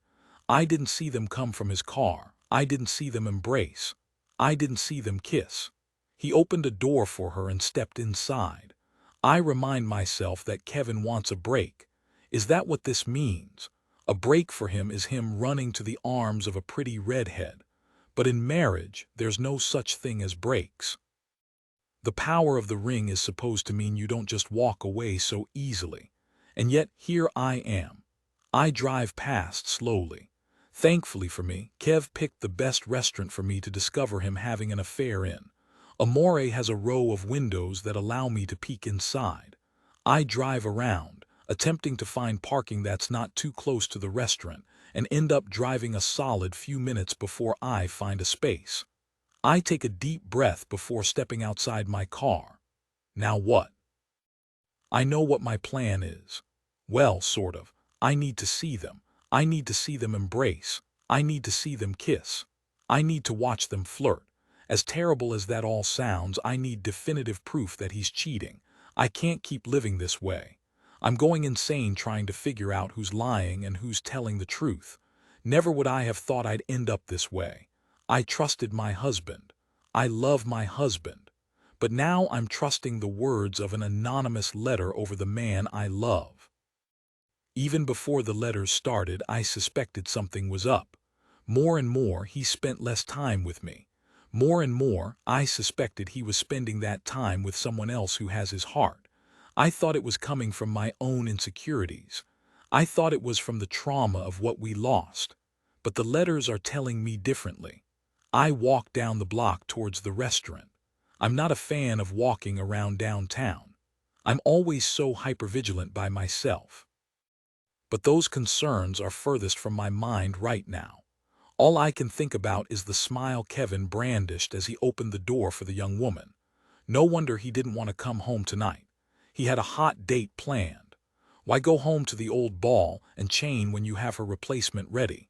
S1: I didn't see them come from his car. I didn't see them embrace. I didn't see them kiss. He opened a door for her and stepped inside. I remind myself that Kevin wants a break. Is that what this means? A break for him is him running to the arms of a pretty redhead. But in marriage, there's no such thing as breaks. The power of the ring is supposed to mean you don't just walk away so easily. And yet, here I am. I drive past slowly. Thankfully for me, Kev picked the best restaurant for me to discover him having an affair in. Amore has a row of windows that allow me to peek inside. I drive around, attempting to find parking that's not too close to the restaurant, and end up driving a solid few minutes before I find a space. I take a deep breath before stepping outside my car. Now what? I know what my plan is. Well, sort of. I need to see them. I need to see them embrace. I need to see them kiss. I need to watch them flirt. As terrible as that all sounds, I need definitive proof that he's cheating. I can't keep living this way. I'm going insane trying to figure out who's lying and who's telling the truth. Never would I have thought I'd end up this way. I trusted my husband. I love my husband. But now I'm trusting the words of an anonymous letter over the man I love. Even before the letters started, I suspected something was up. More and more, he spent less time with me. More and more, I suspected he was spending that time with someone else who has his heart. I thought it was coming from my own insecurities. I thought it was from the trauma of what we lost. But the letters are telling me differently. I walk down the block towards the restaurant. I'm not a fan of walking around downtown. I'm always so hypervigilant by myself. But those concerns are furthest from my mind right now. All I can think about is the smile Kevin brandished as he opened the door for the young woman. No wonder he didn't want to come home tonight. He had a hot date planned. Why go home to the old ball and chain when you have her replacement ready?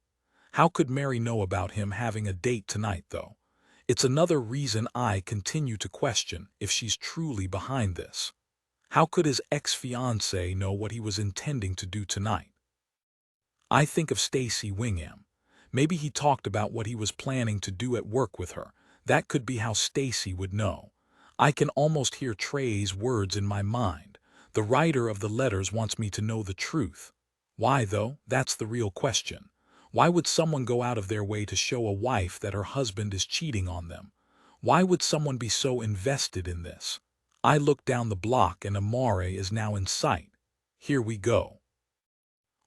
S1: How could Mary know about him having a date tonight, though? It's another reason I continue to question if she's truly behind this. How could his ex-fiancée know what he was intending to do tonight? I think of Stacy Wingham. Maybe he talked about what he was planning to do at work with her. That could be how Stacy would know. I can almost hear Trey's words in my mind. The writer of the letters wants me to know the truth. Why, though? That's the real question. Why would someone go out of their way to show a wife that her husband is cheating on them? Why would someone be so invested in this? I look down the block and Amore is now in sight. Here we go.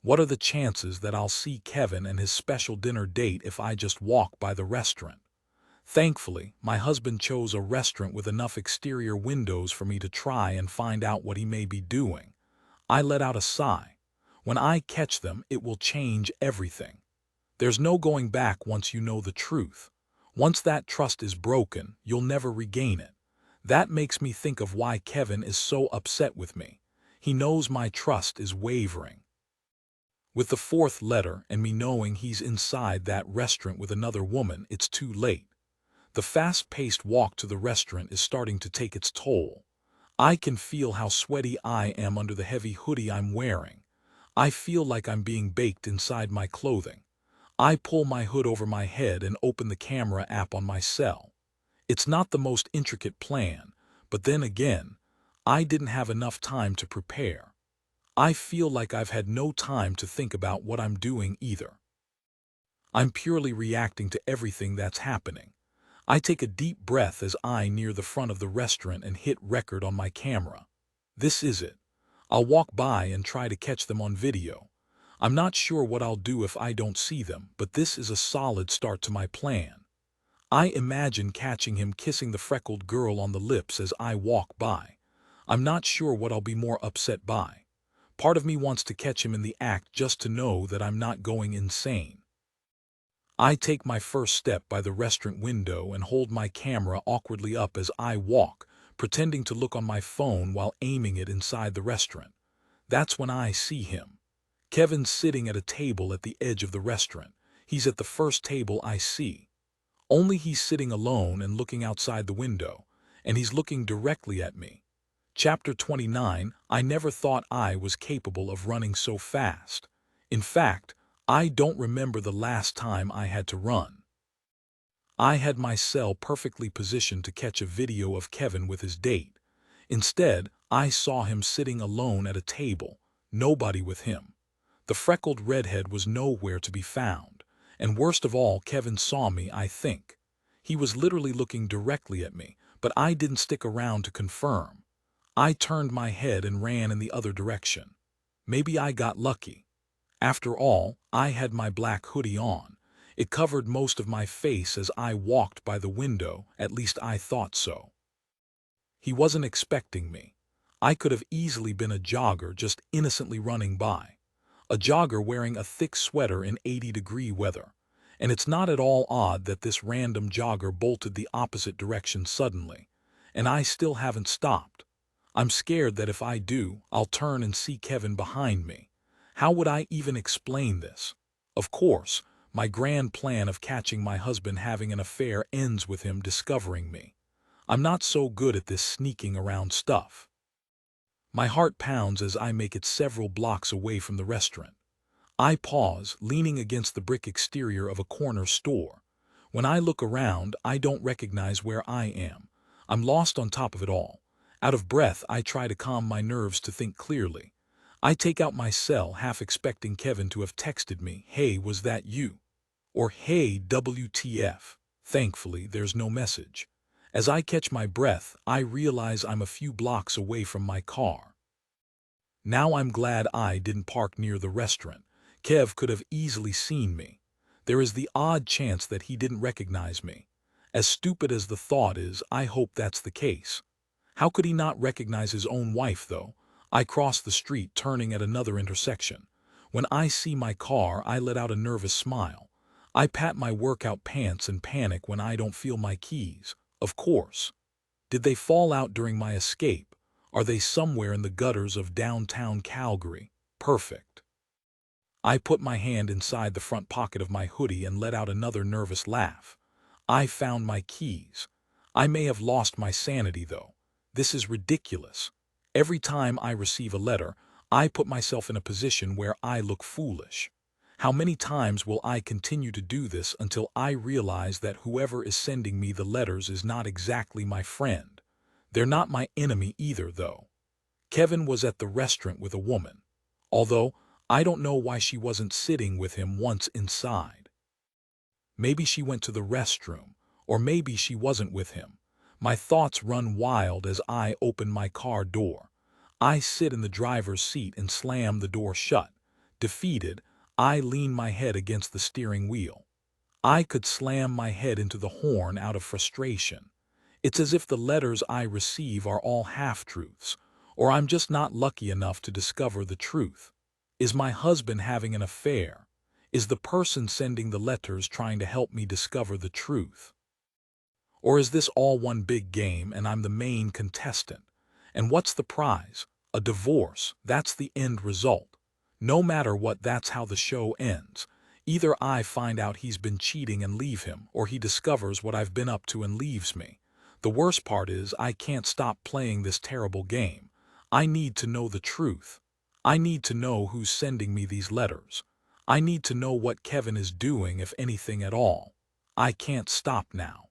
S1: What are the chances that I'll see Kevin and his special dinner date if I just walk by the restaurant? Thankfully, my husband chose a restaurant with enough exterior windows for me to try and find out what he may be doing. I let out a sigh. When I catch them, it will change everything. There's no going back once you know the truth. Once that trust is broken, you'll never regain it. That makes me think of why Kevin is so upset with me. He knows my trust is wavering. With the fourth letter and me knowing he's inside that restaurant with another woman, it's too late. The fast-paced walk to the restaurant is starting to take its toll. I can feel how sweaty I am under the heavy hoodie I'm wearing. I feel like I'm being baked inside my clothing. I pull my hood over my head and open the camera app on my cell. It's not the most intricate plan, but then again, I didn't have enough time to prepare. I feel like I've had no time to think about what I'm doing either. I'm purely reacting to everything that's happening. I take a deep breath as I near the front of the restaurant and hit record on my camera. This is it. I'll walk by and try to catch them on video. I'm not sure what I'll do if I don't see them, but this is a solid start to my plan. I imagine catching him kissing the freckled girl on the lips as I walk by. I'm not sure what I'll be more upset by. Part of me wants to catch him in the act just to know that I'm not going insane. I take my first step by the restaurant window and hold my camera awkwardly up as I walk, pretending to look on my phone while aiming it inside the restaurant. That's when I see him. Kevin's sitting at a table at the edge of the restaurant. He's at the first table I see. Only he's sitting alone and looking outside the window, and he's looking directly at me. Chapter 29. I never thought I was capable of running so fast. In fact, I don't remember the last time I had to run. I had my cell perfectly positioned to catch a video of Kevin with his date. Instead, I saw him sitting alone at a table, nobody with him. The freckled redhead was nowhere to be found, and worst of all, Kevin saw me, I think. He was literally looking directly at me, but I didn't stick around to confirm. I turned my head and ran in the other direction. Maybe I got lucky. After all, I had my black hoodie on. It covered most of my face as I walked by the window, at least I thought so. He wasn't expecting me. I could have easily been a jogger just innocently running by. A jogger wearing a thick sweater in 80-degree weather. And it's not at all odd that this random jogger bolted the opposite direction suddenly. And I still haven't stopped. I'm scared that if I do, I'll turn and see Kevin behind me. How would I even explain this? Of course, my grand plan of catching my husband having an affair ends with him discovering me. I'm not so good at this sneaking around stuff. My heart pounds as I make it several blocks away from the restaurant. I pause, leaning against the brick exterior of a corner store. When I look around, I don't recognize where I am. I'm lost on top of it all. Out of breath, I try to calm my nerves to think clearly. I take out my cell, half expecting Kevin to have texted me, "Hey, was that you?" Or "Hey, WTF." Thankfully, there's no message. As I catch my breath, I realize I'm a few blocks away from my car. Now I'm glad I didn't park near the restaurant. Kev could have easily seen me. There is the odd chance that he didn't recognize me. As stupid as the thought is, I hope that's the case. How could he not recognize his own wife, though? I cross the street, turning at another intersection. When I see my car, I let out a nervous smile. I pat my workout pants and panic when I don't feel my keys. Of course. Did they fall out during my escape? Are they somewhere in the gutters of downtown Calgary? Perfect. I put my hand inside the front pocket of my hoodie and let out another nervous laugh. I found my keys. I may have lost my sanity, though. This is ridiculous. Every time I receive a letter, I put myself in a position where I look foolish. How many times will I continue to do this until I realize that whoever is sending me the letters is not exactly my friend? They're not my enemy either, though. Kevin was at the restaurant with a woman, although I don't know why she wasn't sitting with him once inside. Maybe she went to the restroom, or maybe she wasn't with him. My thoughts run wild as I open my car door. I sit in the driver's seat and slam the door shut. Defeated, I lean my head against the steering wheel. I could slam my head into the horn out of frustration. It's as if the letters I receive are all half-truths, or I'm just not lucky enough to discover the truth. Is my husband having an affair? Is the person sending the letters trying to help me discover the truth? Or is this all one big game and I'm the main contestant? And what's the prize? A divorce. That's the end result. No matter what, that's how the show ends. Either I find out he's been cheating and leave him, or he discovers what I've been up to and leaves me. The worst part is I can't stop playing this terrible game. I need to know the truth. I need to know who's sending me these letters. I need to know what Kevin is doing, if anything at all. I can't stop now.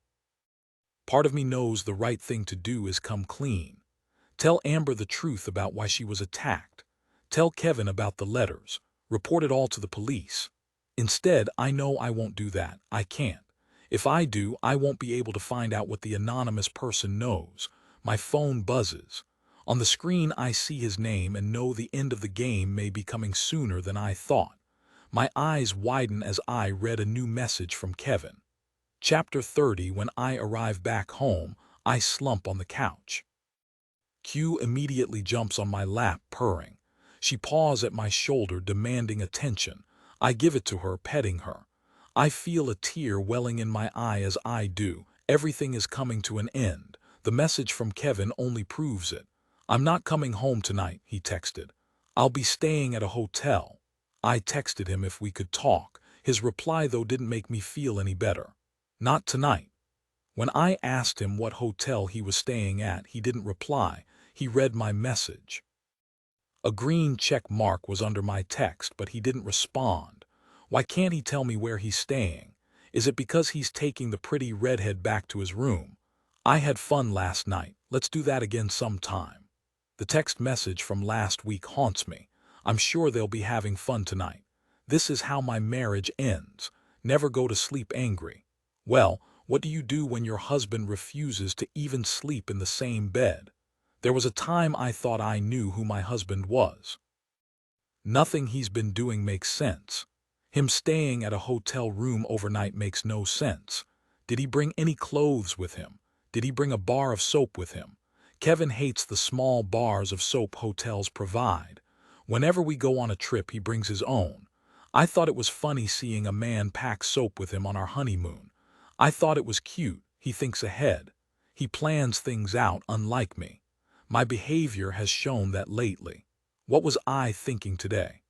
S1: Part of me knows the right thing to do is come clean. Tell Amber the truth about why she was attacked. Tell Kevin about the letters. Report it all to the police. Instead, I know I won't do that. I can't. If I do, I won't be able to find out what the anonymous person knows. My phone buzzes. On the screen, I see his name and know the end of the game may be coming sooner than I thought. My eyes widen as I read a new message from Kevin. Chapter 30. When I arrive back home, I slump on the couch. Q immediately jumps on my lap, purring. She paws at my shoulder, demanding attention. I give it to her, petting her. I feel a tear welling in my eye as I do. Everything is coming to an end. The message from Kevin only proves it. I'm not coming home tonight, he texted. I'll be staying at a hotel. I texted him if we could talk. His reply, though, didn't make me feel any better. Not tonight. When I asked him what hotel he was staying at, he didn't reply. He read my message. A green check mark was under my text, but he didn't respond. Why can't he tell me where he's staying? Is it because he's taking the pretty redhead back to his room? I had fun last night. Let's do that again sometime. The text message from last week haunts me. I'm sure they'll be having fun tonight. This is how my marriage ends. Never go to sleep angry. Well, what do you do when your husband refuses to even sleep in the same bed? There was a time I thought I knew who my husband was. Nothing he's been doing makes sense. Him staying at a hotel room overnight makes no sense. Did he bring any clothes with him? Did he bring a bar of soap with him? Kevin hates the small bars of soap hotels provide. Whenever we go on a trip, he brings his own. I thought it was funny seeing a man pack soap with him on our honeymoon. I thought it was cute. He thinks ahead. He plans things out, unlike me. My behavior has shown that lately. What was I thinking today?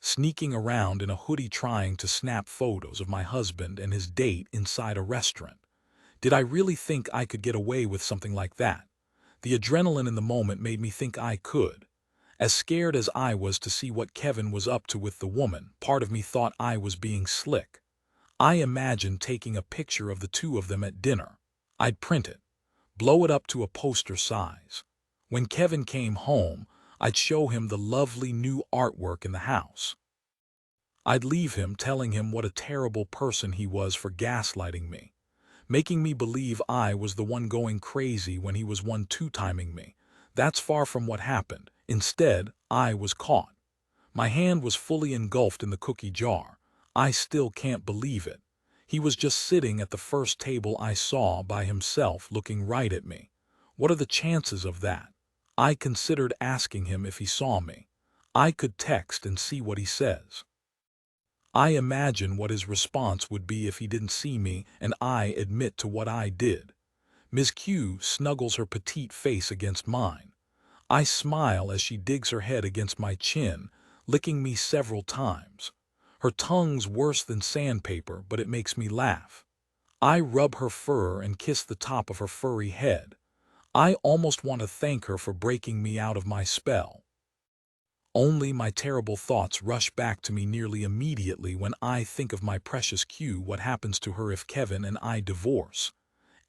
S1: Sneaking around in a hoodie trying to snap photos of my husband and his date inside a restaurant. Did I really think I could get away with something like that? The adrenaline in the moment made me think I could. As scared as I was to see what Kevin was up to with the woman, part of me thought I was being slick. I imagined taking a picture of the two of them at dinner. I'd print it. Blow it up to a poster size. When Kevin came home, I'd show him the lovely new artwork in the house. I'd leave him telling him what a terrible person he was for gaslighting me, making me believe I was the one going crazy when he was one two-timing me. That's far from what happened. Instead, I was caught. My hand was fully engulfed in the cookie jar. I still can't believe it. He was just sitting at the first table I saw by himself, looking right at me. What are the chances of that? I considered asking him if he saw me. I could text and see what he says. I imagine what his response would be if he didn't see me and I admit to what I did. Ms. Q snuggles her petite face against mine. I smile as she digs her head against my chin, licking me several times. Her tongue's worse than sandpaper, but it makes me laugh. I rub her fur and kiss the top of her furry head. I almost want to thank her for breaking me out of my spell. Only my terrible thoughts rush back to me nearly immediately when I think of my precious Q. What happens to her if Kevin and I divorce?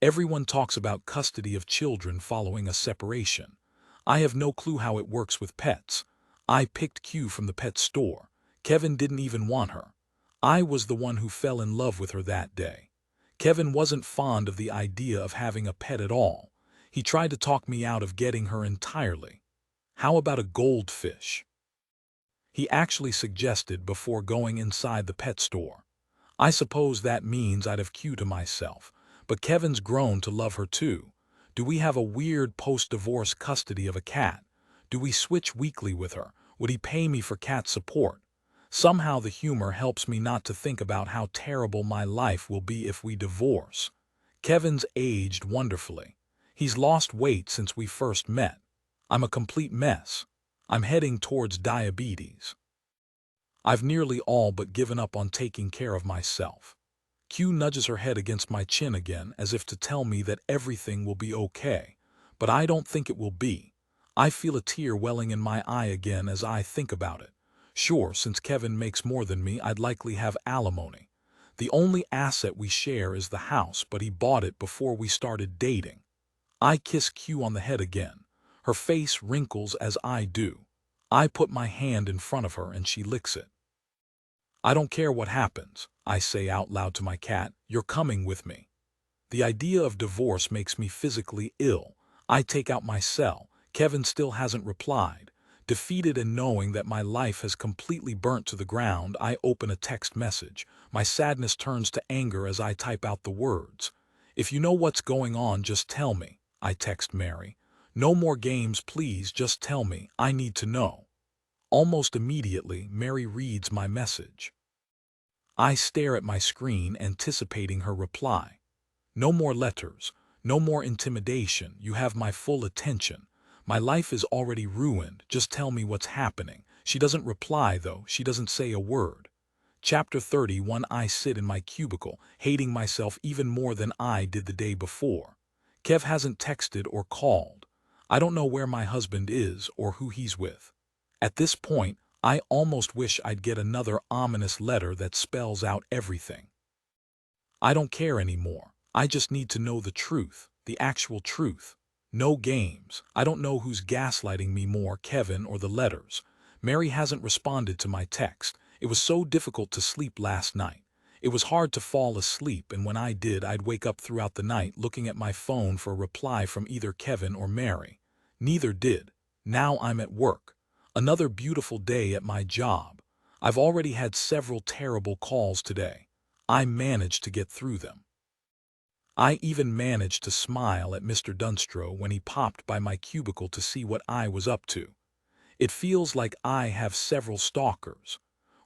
S1: Everyone talks about custody of children following a separation. I have no clue how it works with pets. I picked Q from the pet store. Kevin didn't even want her. I was the one who fell in love with her that day. Kevin wasn't fond of the idea of having a pet at all. He tried to talk me out of getting her entirely. How about a goldfish? He actually suggested before going inside the pet store. I suppose that means I'd have Q to myself, but Kevin's grown to love her too. Do we have a weird post-divorce custody of a cat? Do we switch weekly with her? Would he pay me for cat support? Somehow the humor helps me not to think about how terrible my life will be if we divorce. Kevin's aged wonderfully. He's lost weight since we first met. I'm a complete mess. I'm heading towards diabetes. I've nearly all but given up on taking care of myself. Q nudges her head against my chin again as if to tell me that everything will be okay, but I don't think it will be. I feel a tear welling in my eye again as I think about it. Sure, since Kevin makes more than me, I'd likely have alimony. The only asset we share is the house, but he bought it before we started dating. I kiss Q on the head again. Her face wrinkles as I do. I put my hand in front of her and she licks it. I don't care what happens, I say out loud to my cat, you're coming with me. The idea of divorce makes me physically ill. I take out my cell. Kevin still hasn't replied. Defeated and knowing that my life has completely burnt to the ground, I open a text message. My sadness turns to anger as I type out the words. If you know what's going on, just tell me, I text Mary. No more games, please, just tell me. I need to know. Almost immediately, Mary reads my message. I stare at my screen, anticipating her reply. No more letters, no more intimidation. You have my full attention. My life is already ruined. Just tell me what's happening. She doesn't reply, though. She doesn't say a word. Chapter 31. I sit in my cubicle, hating myself even more than I did the day before. Kev hasn't texted or called. I don't know where my husband is or who he's with. At this point, I almost wish I'd get another ominous letter that spells out everything. I don't care anymore. I just need to know the truth, the actual truth. No games. I don't know who's gaslighting me more, Kevin or the letters. Mary hasn't responded to my text. It was so difficult to sleep last night. It was hard to fall asleep, and when I did, I'd wake up throughout the night looking at my phone for a reply from either Kevin or Mary. Neither did. Now I'm at work. Another beautiful day at my job. I've already had several terrible calls today. I managed to get through them. I even managed to smile at Mr. Dunstro when he popped by my cubicle to see what I was up to. It feels like I have several stalkers.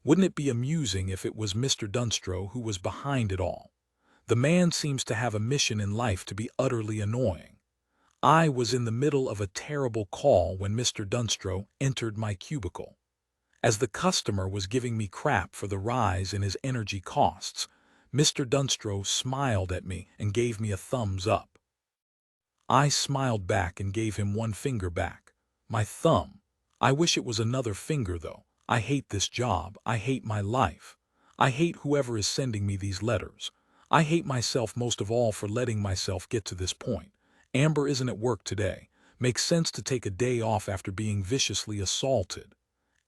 S1: Wouldn't it be amusing if it was Mr. Dunstro who was behind it all? The man seems to have a mission in life to be utterly annoying. I was in the middle of a terrible call when Mr. Dunstro entered my cubicle. As the customer was giving me crap for the rise in his energy costs, Mr. Dunstro smiled at me and gave me a thumbs up. I smiled back and gave him one finger back. My thumb. I wish it was another finger, though. I hate this job. I hate my life. I hate whoever is sending me these letters. I hate myself most of all for letting myself get to this point. Amber isn't at work today. Makes sense to take a day off after being viciously assaulted.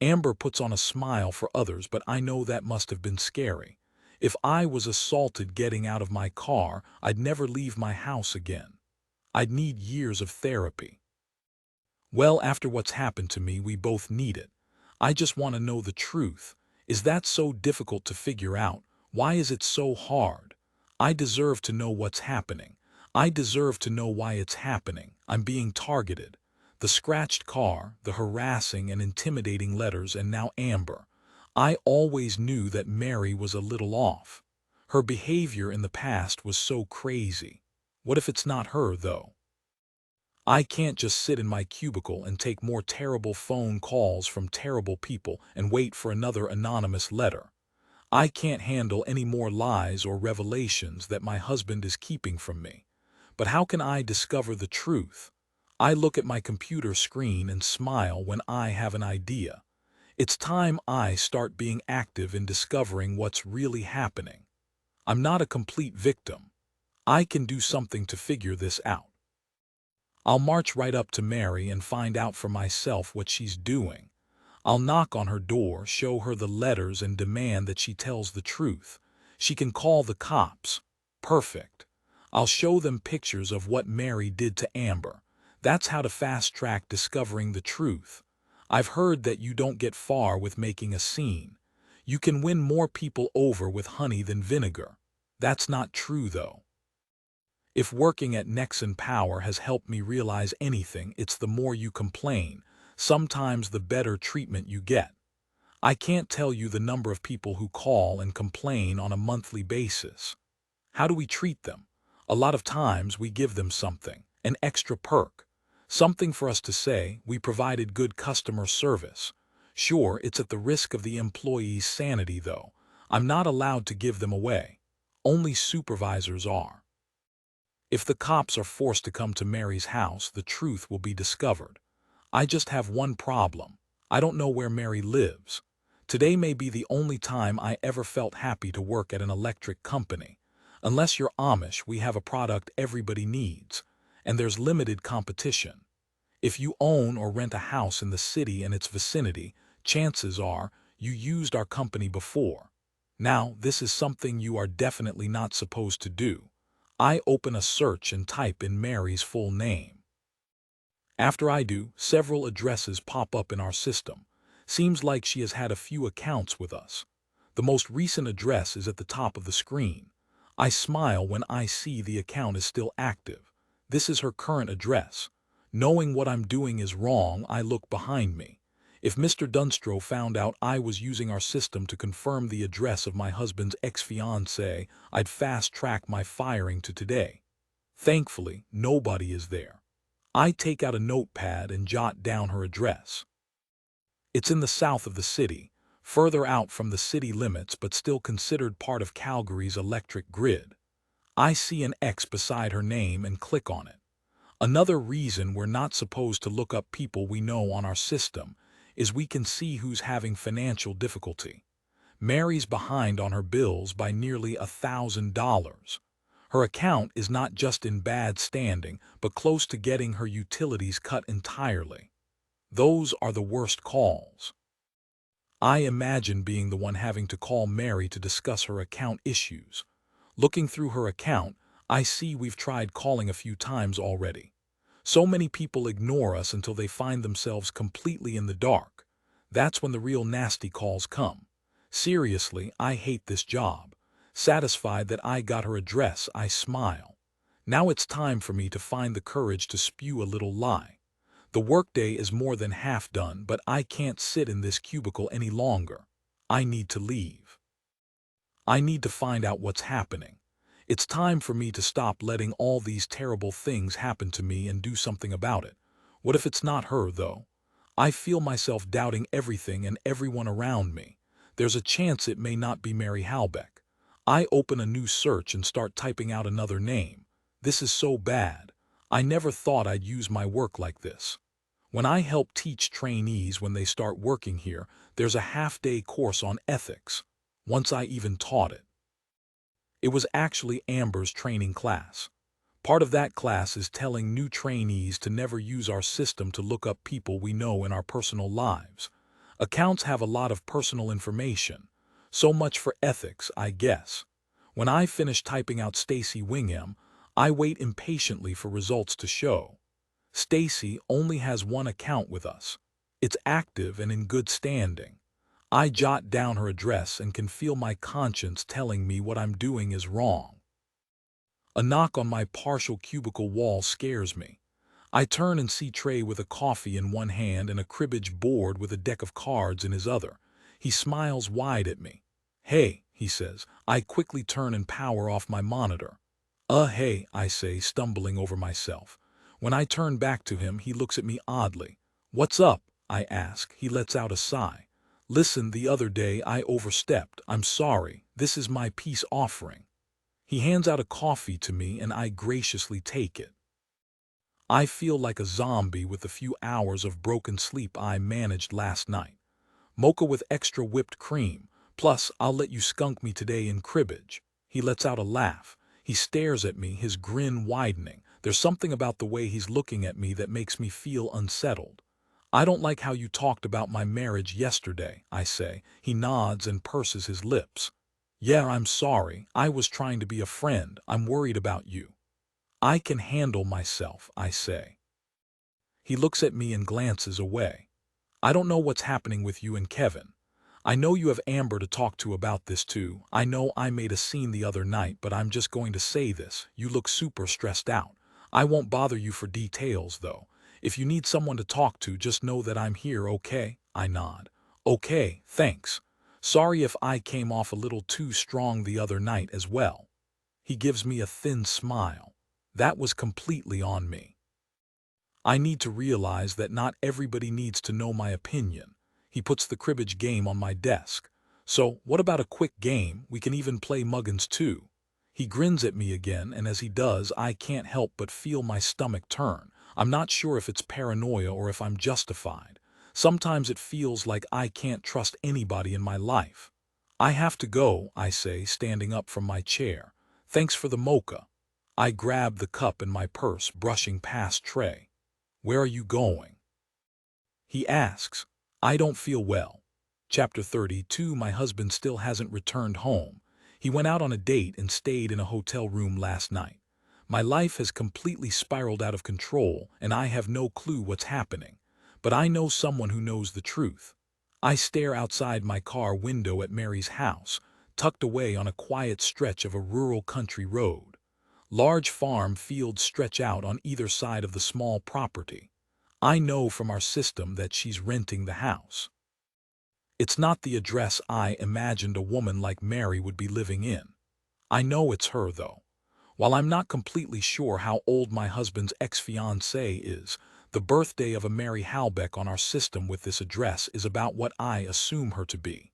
S1: Amber puts on a smile for others, but I know that must have been scary. If I was assaulted getting out of my car, I'd never leave my house again. I'd need years of therapy. Well, after what's happened to me, we both need it. I just want to know the truth. Is that so difficult to figure out? Why is it so hard? I deserve to know what's happening. I deserve to know why it's happening. I'm being targeted. The scratched car, the harassing and intimidating letters, and now Amber. I always knew that Mary was a little off. Her behavior in the past was so crazy. What if it's not her, though? I can't just sit in my cubicle and take more terrible phone calls from terrible people and wait for another anonymous letter. I can't handle any more lies or revelations that my husband is keeping from me. But how can I discover the truth? I look at my computer screen and smile when I have an idea. It's time I start being active in discovering what's really happening. I'm not a complete victim. I can do something to figure this out. I'll march right up to Mary and find out for myself what she's doing. I'll knock on her door, show her the letters, and demand that she tells the truth. She can call the cops. Perfect. I'll show them pictures of what Mary did to Amber. That's how to fast-track discovering the truth. I've heard that you don't get far with making a scene. You can win more people over with honey than vinegar. That's not true, though. If working at Nexon Power has helped me realize anything, it's the more you complain, sometimes the better treatment you get. I can't tell you the number of people who call and complain on a monthly basis. How do we treat them? A lot of times we give them something, an extra perk, something for us to say we provided good customer service. Sure, it's at the risk of the employee's sanity, though. I'm not allowed to give them away. Only supervisors are. If the cops are forced to come to Mary's house, the truth will be discovered. I just have one problem. I don't know where Mary lives. Today may be the only time I ever felt happy to work at an electric company. Unless you're Amish, we have a product everybody needs, and there's limited competition. If you own or rent a house in the city and its vicinity, chances are you used our company before. Now, this is something you are definitely not supposed to do. I open a search and type in Mary's full name. After I do, several addresses pop up in our system. Seems like she has had a few accounts with us. The most recent address is at the top of the screen. I smile when I see the account is still active. This is her current address. Knowing what I'm doing is wrong, I look behind me. If Mr. Dunstro found out I was using our system to confirm the address of my husband's ex-fiancée, I'd fast-track my firing to today. Thankfully, nobody is there. I take out a notepad and jot down her address. It's in the south of the city, further out from the city limits but still considered part of Calgary's electric grid. I see an X beside her name and click on it. Another reason we're not supposed to look up people we know on our system is we can see who's having financial difficulty. Mary's behind on her bills by nearly $1,000. Her account is not just in bad standing, but close to getting her utilities cut entirely. Those are the worst calls. I imagine being the one having to call Mary to discuss her account issues. Looking through her account, I see we've tried calling a few times already. So many people ignore us until they find themselves completely in the dark. That's when the real nasty calls come. Seriously, I hate this job. Satisfied that I got her address, I smile. Now it's time for me to find the courage to spew a little lie. The workday is more than half done, but I can't sit in this cubicle any longer. I need to leave. I need to find out what's happening. It's time for me to stop letting all these terrible things happen to me and do something about it. What if it's not her, though? I feel myself doubting everything and everyone around me. There's a chance it may not be Mary Halbeck. I open a new search and start typing out another name. This is so bad. I never thought I'd use my work like this. When I help teach trainees when they start working here, there's a half-day course on ethics. Once I even taught it. It was actually Amber's training class. Part of that class is telling new trainees to never use our system to look up people we know in our personal lives. Accounts have a lot of personal information. So much for ethics, I guess. When I finish typing out Stacy Wingham, I wait impatiently for results to show. Stacy only has one account with us. It's active and in good standing. I jot down her address and can feel my conscience telling me what I'm doing is wrong. A knock on my partial cubicle wall scares me. I turn and see Trey with a coffee in one hand and a cribbage board with a deck of cards in his other. He smiles wide at me. "Hey," he says. I quickly turn and power off my monitor. Hey," I say, stumbling over myself. When I turn back to him, he looks at me oddly. "What's up?" I ask. He lets out a sigh. "Listen, the other day I overstepped. I'm sorry. This is my peace offering." He hands out a coffee to me and I graciously take it. I feel like a zombie with the few hours of broken sleep I managed last night. Mocha with extra whipped cream. Plus, I'll let you skunk me today in cribbage. He lets out a laugh. He stares at me, his grin widening. There's something about the way he's looking at me that makes me feel unsettled. "I don't like how you talked about my marriage yesterday," I say. He nods and purses his lips. "Yeah, I'm sorry. I was trying to be a friend. I'm worried about you." "I can handle myself," I say. He looks at me and glances away. "I don't know what's happening with you and Kevin. I know you have Amber to talk to about this too. I know I made a scene the other night, but I'm just going to say this. You look super stressed out. I won't bother you for details, though. If you need someone to talk to, just know that I'm here, okay?" I nod. "Okay, thanks. Sorry if I came off a little too strong the other night as well." He gives me a thin smile. That was completely on me. I need to realize that not everybody needs to know my opinion. He puts the cribbage game on my desk. "So, what about a quick game? We can even play Muggins too." He grins at me again, and as he does, I can't help but feel my stomach turn. I'm not sure if it's paranoia or if I'm justified. Sometimes it feels like I can't trust anybody in my life. "I have to go," I say, standing up from my chair. "Thanks for the mocha." I grab the cup in my purse, brushing past Trey. "Where are you going?" he asks. "I don't feel well." Chapter 32. My husband still hasn't returned home. He went out on a date and stayed in a hotel room last night. My life has completely spiraled out of control, and I have no clue what's happening. But I know someone who knows the truth. I stare outside my car window at Mary's house, tucked away on a quiet stretch of a rural country road. Large farm fields stretch out on either side of the small property. I know from our system that she's renting the house. It's not the address I imagined a woman like Mary would be living in. I know it's her, though. While I'm not completely sure how old my husband's ex-fiancée is, the birthday of a Mary Halbeck on our system with this address is about what I assume her to be.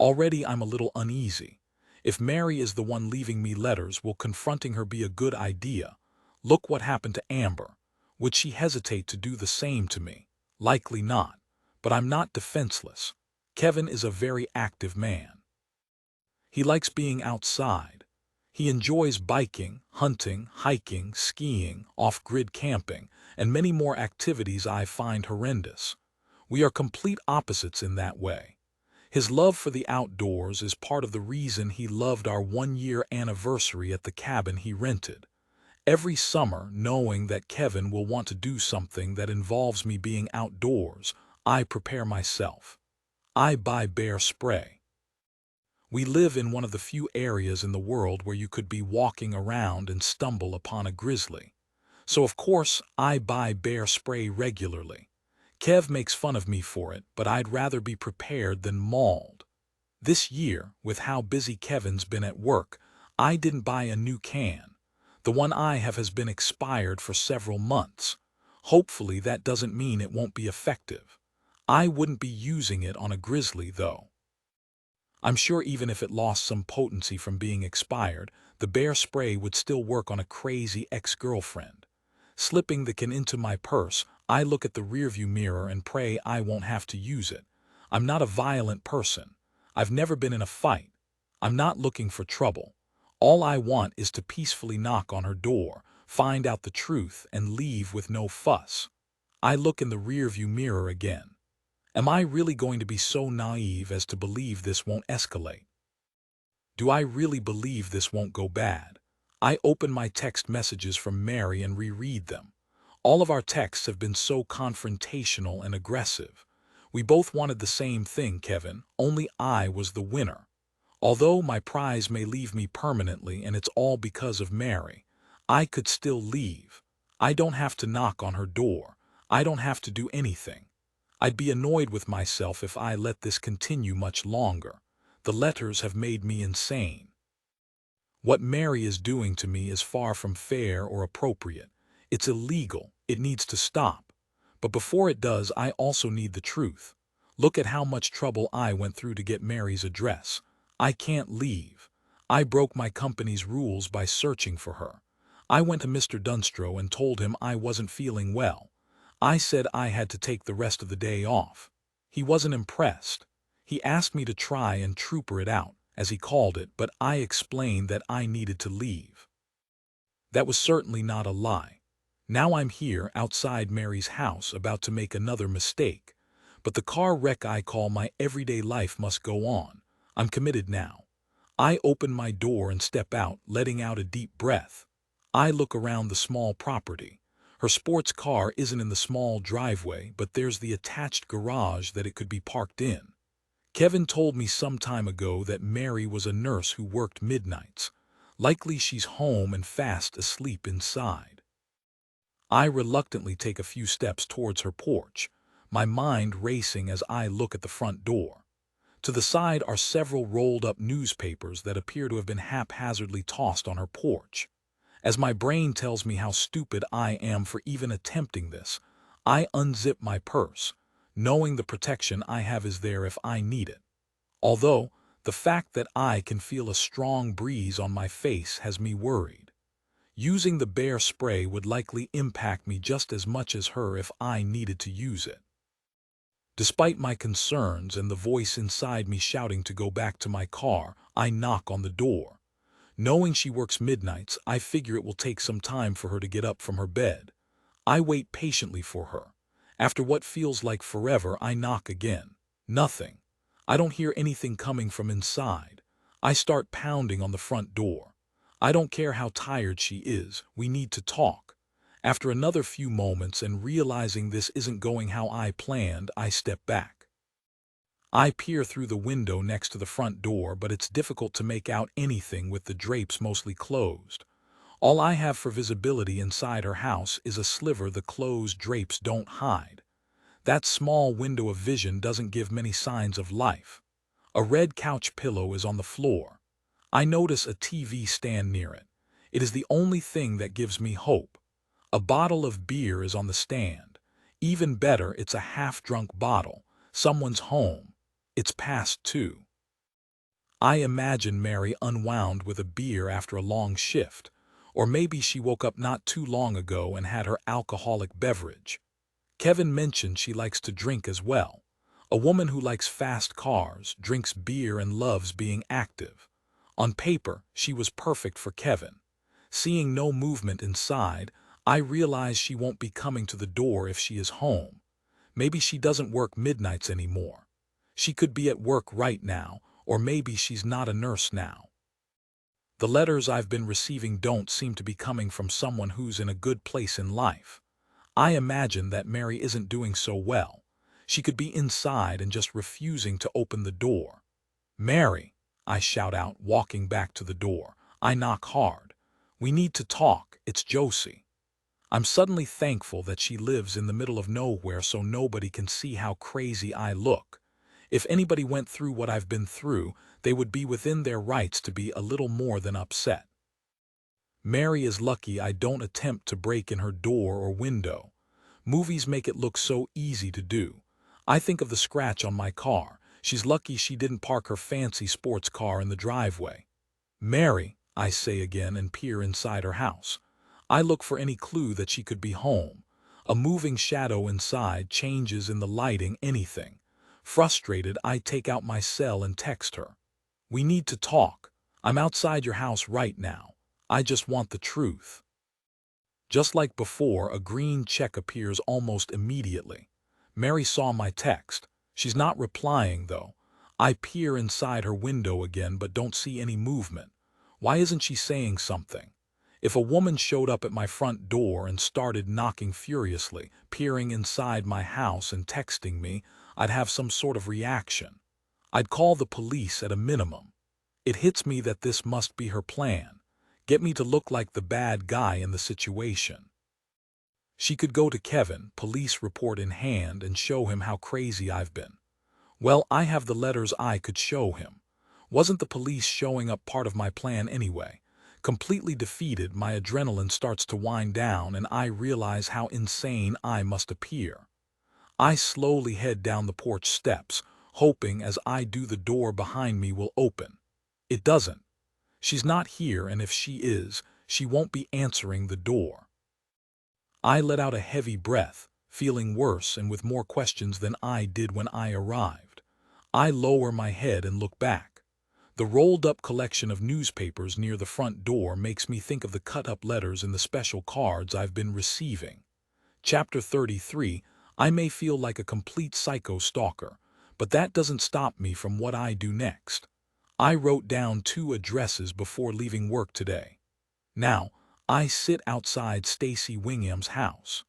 S1: Already I'm a little uneasy. If Mary is the one leaving me letters, will confronting her be a good idea? Look what happened to Amber. Would she hesitate to do the same to me? Likely not. But I'm not defenseless. Kevin is a very active man. He likes being outside. He enjoys biking, hunting, hiking, skiing, off-grid camping, and many more activities I find horrendous. We are complete opposites in that way. His love for the outdoors is part of the reason he loved our one-year anniversary at the cabin he rented. Every summer, knowing that Kevin will want to do something that involves me being outdoors, I prepare myself. I buy bear spray. We live in one of the few areas in the world where you could be walking around and stumble upon a grizzly. So of course, I buy bear spray regularly. Kev makes fun of me for it, but I'd rather be prepared than mauled. This year, with how busy Kevin's been at work, I didn't buy a new can. The one I have has been expired for several months. Hopefully that doesn't mean it won't be effective. I wouldn't be using it on a grizzly, though. I'm sure even if it lost some potency from being expired, the bear spray would still work on a crazy ex-girlfriend. Slipping the can into my purse, I look at the rearview mirror and pray I won't have to use it. I'm not a violent person. I've never been in a fight. I'm not looking for trouble. All I want is to peacefully knock on her door, find out the truth, and leave with no fuss. I look in the rearview mirror again. Am I really going to be so naive as to believe this won't escalate? Do I really believe this won't go bad? I open my text messages from Mary and reread them. All of our texts have been so confrontational and aggressive. We both wanted the same thing, Kevin, only I was the winner. Although my prize may leave me permanently and it's all because of Mary, I could still leave. I don't have to knock on her door. I don't have to do anything. I'd be annoyed with myself if I let this continue much longer. The letters have made me insane. What Mary is doing to me is far from fair or appropriate. It's illegal. It needs to stop. But before it does, I also need the truth. Look at how much trouble I went through to get Mary's address. I can't leave. I broke my company's rules by searching for her. I went to Mr. Dunstro and told him I wasn't feeling well. I said I had to take the rest of the day off. He wasn't impressed. He asked me to try and trooper it out, as he called it, but I explained that I needed to leave. That was certainly not a lie. Now I'm here outside Mary's house about to make another mistake. But the car wreck I call my everyday life must go on. I'm committed now. I open my door and step out, letting out a deep breath. I look around the small property. Her sports car isn't in the small driveway, but there's the attached garage that it could be parked in. Kevin told me some time ago that Mary was a nurse who worked midnights. Likely she's home and fast asleep inside. I reluctantly take a few steps towards her porch, my mind racing as I look at the front door. To the side are several rolled-up newspapers that appear to have been haphazardly tossed on her porch. As my brain tells me how stupid I am for even attempting this, I unzip my purse, knowing the protection I have is there if I need it. Although, the fact that I can feel a strong breeze on my face has me worried. Using the bear spray would likely impact me just as much as her if I needed to use it. Despite my concerns and the voice inside me shouting to go back to my car, I knock on the door. Knowing she works midnights, I figure it will take some time for her to get up from her bed. I wait patiently for her. After what feels like forever, I knock again. Nothing. I don't hear anything coming from inside. I start pounding on the front door. I don't care how tired she is, we need to talk. After another few moments and realizing this isn't going how I planned, I step back. I peer through the window next to the front door, but it's difficult to make out anything with the drapes mostly closed. All I have for visibility inside her house is a sliver the closed drapes don't hide. That small window of vision doesn't give many signs of life. A red couch pillow is on the floor. I notice a TV stand near it. It is the only thing that gives me hope. A bottle of beer is on the stand. Even better, it's a half-drunk bottle. Someone's home. It's past 2. I imagine Mary unwound with a beer after a long shift. Or maybe she woke up not too long ago and had her alcoholic beverage. Kevin mentioned she likes to drink as well. A woman who likes fast cars, drinks beer and loves being active. On paper, she was perfect for Kevin. Seeing no movement inside, I realize she won't be coming to the door if she is home. Maybe she doesn't work midnights anymore. She could be at work right now, or maybe she's not a nurse now. The letters I've been receiving don't seem to be coming from someone who's in a good place in life. I imagine that Mary isn't doing so well. She could be inside and just refusing to open the door. "Mary," I shout out, walking back to the door. I knock hard. "We need to talk. It's Josie." I'm suddenly thankful that she lives in the middle of nowhere so nobody can see how crazy I look. If anybody went through what I've been through, they would be within their rights to be a little more than upset. Mary is lucky I don't attempt to break in her door or window. Movies make it look so easy to do. I think of the scratch on my car. She's lucky she didn't park her fancy sports car in the driveway. "Mary," I say again and peer inside her house. I look for any clue that she could be home. A moving shadow inside, changes in the lighting, anything. Frustrated, I take out my cell and text her. "We need to talk. I'm outside your house right now. I just want the truth." Just like before, a green check appears almost immediately. Mary saw my text. She's not replying, though. I peer inside her window again but don't see any movement. Why isn't she saying something? If a woman showed up at my front door and started knocking furiously, peering inside my house and texting me, I'd have some sort of reaction. I'd call the police at a minimum. It hits me that this must be her plan. Get me to look like the bad guy in the situation. She could go to Kevin, police report in hand, and show him how crazy I've been. Well, I have the letters I could show him. Wasn't the police showing up part of my plan anyway? Completely defeated, my adrenaline starts to wind down and I realize how insane I must appear. I slowly head down the porch steps, hoping as I do the door behind me will open. It doesn't. She's not here, and if she is, she won't be answering the door. I let out a heavy breath, feeling worse and with more questions than I did when I arrived. I lower my head and look back. The rolled-up collection of newspapers near the front door makes me think of the cut-up letters in the special cards I've been receiving. Chapter 33, I may feel like a complete psycho stalker, but that doesn't stop me from what I do next. I wrote down 2 addresses before leaving work today. Now, I sit outside Stacy Wingham's house.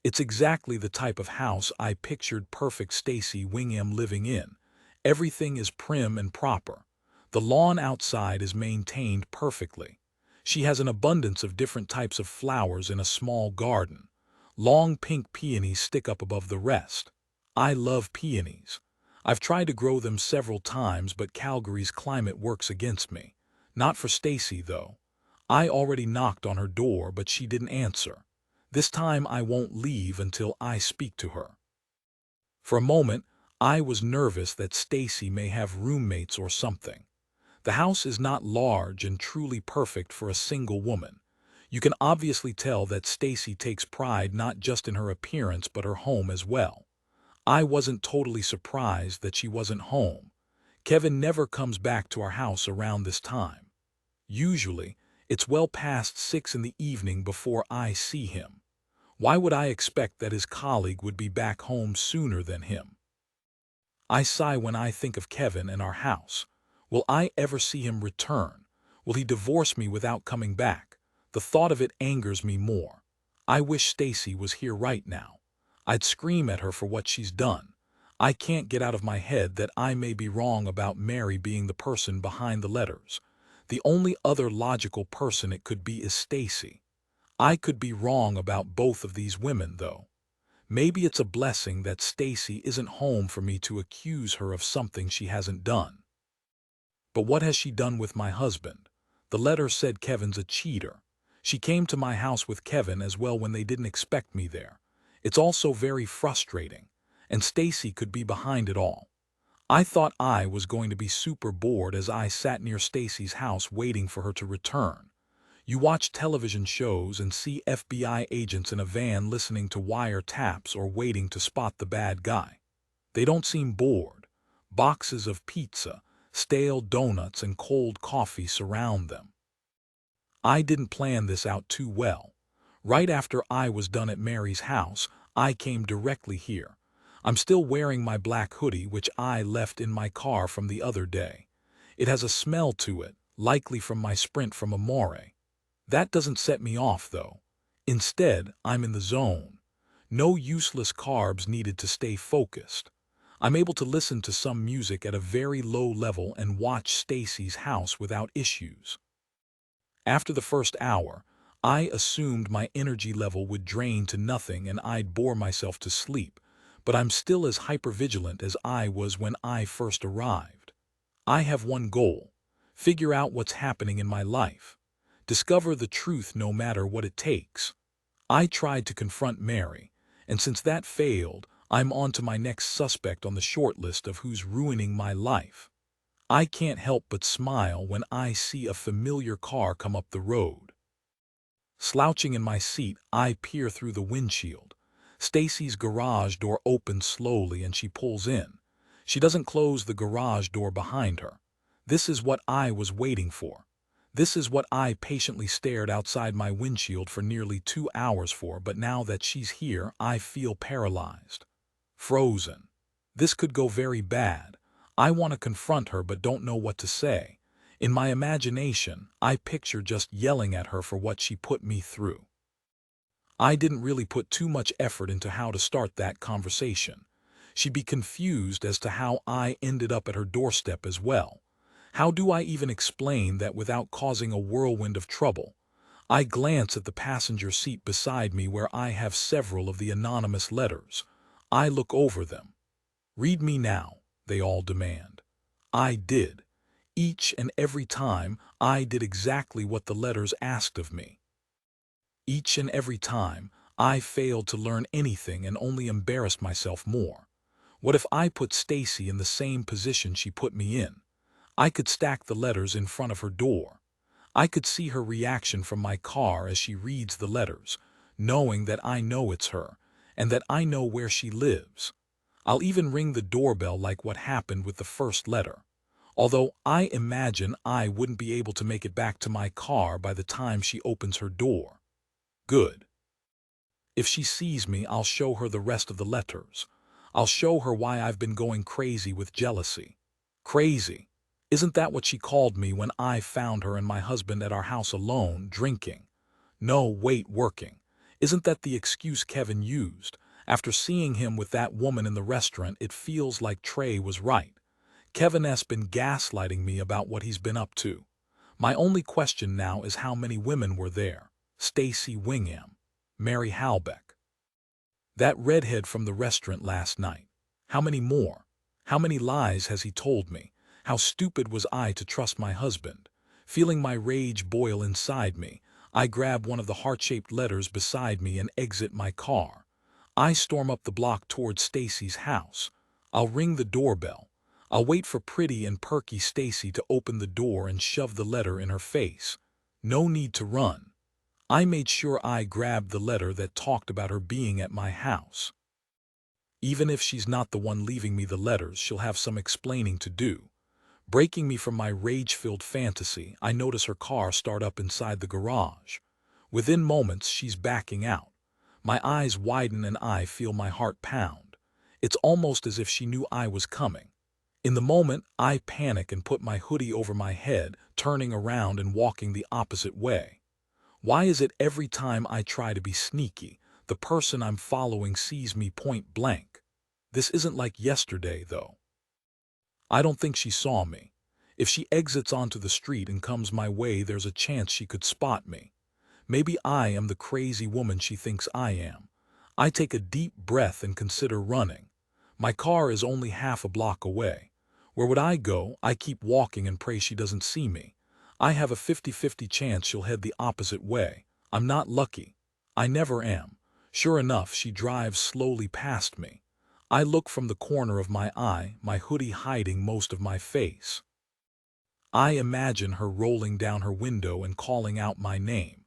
S1: It's exactly the type of house I pictured perfect Stacy Wingham living in. Everything is prim and proper. The lawn outside is maintained perfectly. She has an abundance of different types of flowers in a small garden. Long pink peonies stick up above the rest. I love peonies. I've tried to grow them several times, but Calgary's climate works against me. Not for Stacy, though. I already knocked on her door, but she didn't answer. This time I won't leave until I speak to her. For a moment, I was nervous that Stacy may have roommates or something. The house is not large and truly perfect for a single woman. You can obviously tell that Stacy takes pride not just in her appearance but her home as well. I wasn't totally surprised that she wasn't home. Kevin never comes back to our house around this time. Usually, it's well past 6 in the evening before I see him. Why would I expect that his colleague would be back home sooner than him? I sigh when I think of Kevin and our house. Will I ever see him return? Will he divorce me without coming back? The thought of it angers me more. I wish Stacy was here right now. I'd scream at her for what she's done. I can't get out of my head that I may be wrong about Mary being the person behind the letters. The only other logical person it could be is Stacy. I could be wrong about both of these women, though. Maybe it's a blessing that Stacy isn't home for me to accuse her of something she hasn't done. But what has she done with my husband? The letter said Kevin's a cheater. She came to my house with Kevin as well when they didn't expect me there. It's also very frustrating, and Stacy could be behind it all. I thought I was going to be super bored as I sat near Stacy's house waiting for her to return. You watch television shows and see FBI agents in a van listening to wiretaps or waiting to spot the bad guy. They don't seem bored. Boxes of pizza, stale donuts, and cold coffee surround them. I didn't plan this out too well. Right after I was done at Mary's house, I came directly here. I'm still wearing my black hoodie, which I left in my car from the other day. It has a smell to it, likely from my sprint from Amore. That doesn't set me off, though. Instead, I'm in the zone. No useless carbs needed to stay focused. I'm able to listen to some music at a very low level and watch Stacy's house without issues. After the first hour, I assumed my energy level would drain to nothing and I'd bore myself to sleep, but I'm still as hypervigilant as I was when I first arrived. I have one goal: figure out what's happening in my life. Discover the truth no matter what it takes. I tried to confront Mary, and since that failed, I'm on to my next suspect on the short list of who's ruining my life. I can't help but smile when I see a familiar car come up the road. Slouching in my seat, I peer through the windshield. Stacy's garage door opens slowly and she pulls in. She doesn't close the garage door behind her. This is what I was waiting for. This is what I patiently stared outside my windshield for nearly 2 hours for, but now that she's here, I feel paralyzed. Frozen. This could go very bad. I want to confront her but don't know what to say. In my imagination, I picture just yelling at her for what she put me through. I didn't really put too much effort into how to start that conversation. She'd be confused as to how I ended up at her doorstep as well. How do I even explain that without causing a whirlwind of trouble? I glance at the passenger seat beside me where I have several of the anonymous letters. I look over them. "Read me now," they all demand. I did. Each and every time, I did exactly what the letters asked of me. Each and every time, I failed to learn anything and only embarrassed myself more. What if I put Stacy in the same position she put me in? I could stack the letters in front of her door. I could see her reaction from my car as she reads the letters, knowing that I know it's her, and that I know where she lives. I'll even ring the doorbell like what happened with the first letter. Although I imagine I wouldn't be able to make it back to my car by the time she opens her door. Good. If she sees me, I'll show her the rest of the letters. I'll show her why I've been going crazy with jealousy. Crazy. Isn't that what she called me when I found her and my husband at our house alone, drinking? No, wait, working. Isn't that the excuse Kevin used? After seeing him with that woman in the restaurant, it feels like Trey was right. Kevin has been gaslighting me about what he's been up to. My only question now is how many women were there? Stacy Wingham, Mary Halbeck, that redhead from the restaurant last night. How many more? How many lies has he told me? How stupid was I to trust my husband? Feeling my rage boil inside me, I grab one of the heart-shaped letters beside me and exit my car. I storm up the block towards Stacy's house. I'll ring the doorbell. I'll wait for pretty and perky Stacy to open the door and shove the letter in her face. No need to run. I made sure I grabbed the letter that talked about her being at my house. Even if she's not the one leaving me the letters, she'll have some explaining to do. Breaking me from my rage-filled fantasy, I notice her car start up inside the garage. Within moments, she's backing out. My eyes widen and I feel my heart pound. It's almost as if she knew I was coming. In the moment, I panic and put my hoodie over my head, turning around and walking the opposite way. Why is it every time I try to be sneaky, the person I'm following sees me point blank? This isn't like yesterday, though. I don't think she saw me. If she exits onto the street and comes my way, there's a chance she could spot me. Maybe I am the crazy woman she thinks I am. I take a deep breath and consider running. My car is only half a block away. Where would I go? I keep walking and pray she doesn't see me. I have a 50-50 chance she'll head the opposite way. I'm not lucky. I never am. Sure enough, she drives slowly past me. I look from the corner of my eye, my hoodie hiding most of my face. I imagine her rolling down her window and calling out my name.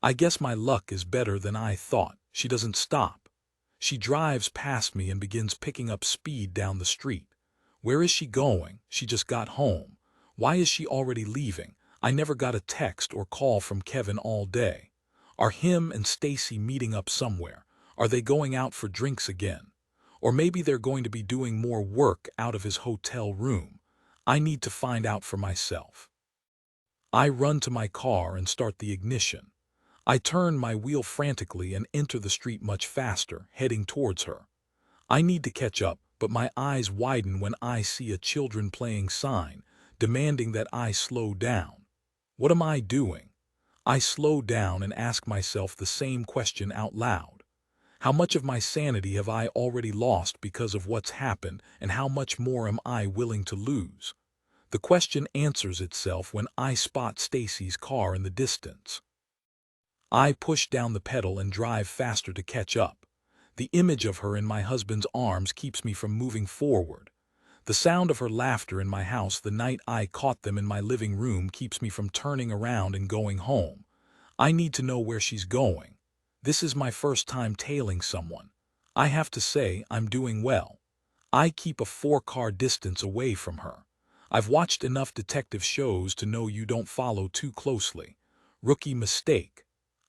S1: I guess my luck is better than I thought. She doesn't stop. She drives past me and begins picking up speed down the street. Where is she going? She just got home. Why is she already leaving? I never got a text or call from Kevin all day. Are him and Stacy meeting up somewhere? Are they going out for drinks again? Or maybe they're going to be doing more work out of his hotel room. I need to find out for myself. I run to my car and start the ignition. I turn my wheel frantically and enter the street much faster, heading towards her. I need to catch up, but my eyes widen when I see a children playing sign, demanding that I slow down. What am I doing? I slow down and ask myself the same question out loud. How much of my sanity have I already lost because of what's happened, and how much more am I willing to lose? The question answers itself when I spot Stacy's car in the distance. I push down the pedal and drive faster to catch up. The image of her in my husband's arms keeps me from moving forward. The sound of her laughter in my house the night I caught them in my living room keeps me from turning around and going home. I need to know where she's going. This is my first time tailing someone. I have to say I'm doing well. I keep a 4-car distance away from her. I've watched enough detective shows to know you don't follow too closely. Rookie mistake.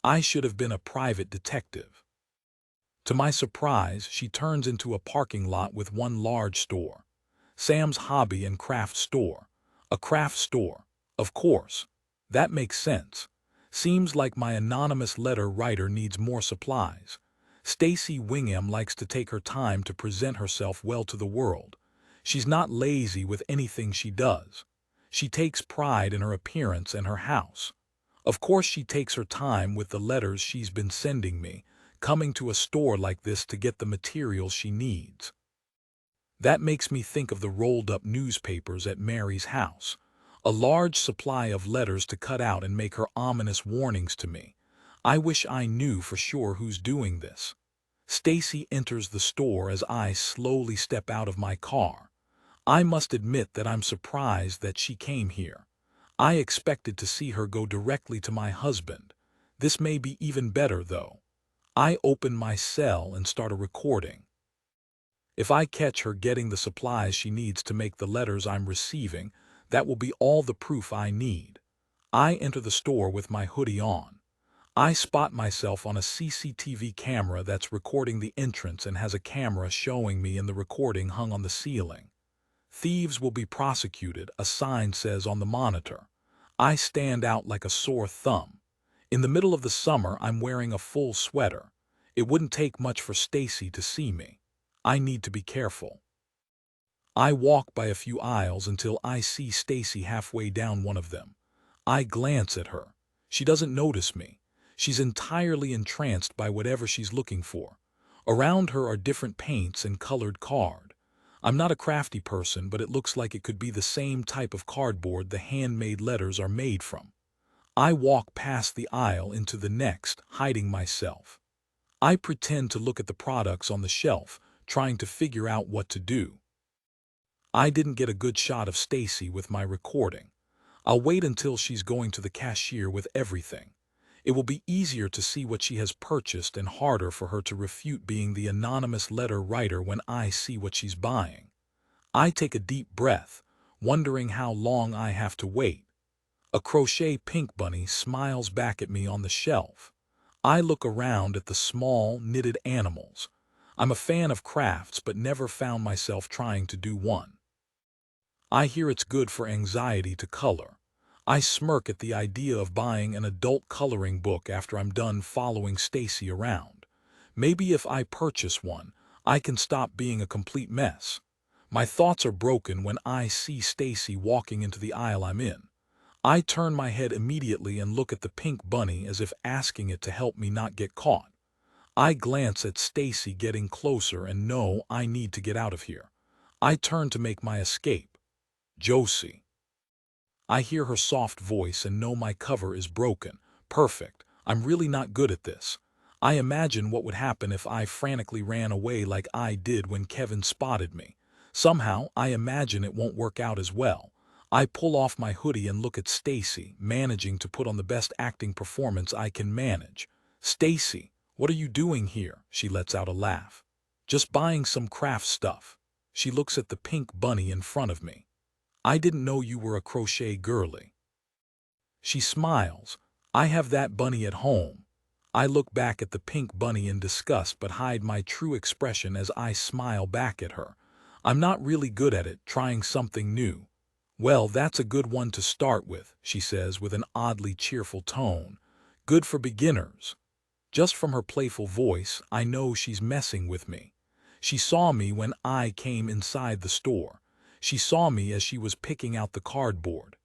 S1: I should have been a private detective. To my surprise, she turns into a parking lot with one large store. Sam's Hobby and Craft Store. A craft store. Of course. That makes sense. Seems like my anonymous letter writer needs more supplies. Stacy Wingham likes to take her time to present herself well to the world. She's not lazy with anything she does. She takes pride in her appearance and her house. Of course she takes her time with the letters she's been sending me, coming to a store like this to get the materials she needs. That makes me think of the rolled-up newspapers at Mary's house. A large supply of letters to cut out and make her ominous warnings to me. I wish I knew for sure who's doing this. Stacy enters the store as I slowly step out of my car. I must admit that I'm surprised that she came here. I expected to see her go directly to my husband. This may be even better, though. I open my cell and start a recording. If I catch her getting the supplies she needs to make the letters I'm receiving, that will be all the proof I need. I enter the store with my hoodie on. I spot myself on a CCTV camera that's recording the entrance and has a camera showing me in the recording hung on the ceiling. Thieves will be prosecuted, a sign says on the monitor. I stand out like a sore thumb. In the middle of the summer, I'm wearing a full sweater. It wouldn't take much for Stacy to see me. I need to be careful. I walk by a few aisles until I see Stacy halfway down one of them. I glance at her. She doesn't notice me. She's entirely entranced by whatever she's looking for. Around her are different paints and colored card. I'm not a crafty person, but it looks like it could be the same type of cardboard the handmade letters are made from. I walk past the aisle into the next, hiding myself. I pretend to look at the products on the shelf, trying to figure out what to do. I didn't get a good shot of Stacy with my recording. I'll wait until she's going to the cashier with everything. It will be easier to see what she has purchased and harder for her to refute being the anonymous letter writer when I see what she's buying. I take a deep breath, wondering how long I have to wait. A crochet pink bunny smiles back at me on the shelf. I look around at the small, knitted animals. I'm a fan of crafts but never found myself trying to do one. I hear it's good for anxiety to color. I smirk at the idea of buying an adult coloring book after I'm done following Stacy around. Maybe if I purchase one, I can stop being a complete mess. My thoughts are broken when I see Stacy walking into the aisle I'm in. I turn my head immediately and look at the pink bunny as if asking it to help me not get caught. I glance at Stacy getting closer and know I need to get out of here. I turn to make my escape. Josie. I hear her soft voice and know my cover is broken. Perfect. I'm really not good at this. I imagine what would happen if I frantically ran away like I did when Kevin spotted me. Somehow, I imagine it won't work out as well. I pull off my hoodie and look at Stacy, managing to put on the best acting performance I can manage. Stacy, what are you doing here? She lets out a laugh. Just buying some craft stuff. She looks at the pink bunny in front of me. I didn't know you were a crochet girly. She smiles. I have that bunny at home. I look back at the pink bunny in disgust but hide my true expression as I smile back at her. I'm not really good at it, trying something new. Well, that's a good one to start with, she says with an oddly cheerful tone. Good for beginners. Just from her playful voice, I know she's messing with me. She saw me when I came inside the store. She saw me as she was picking out the cardboard.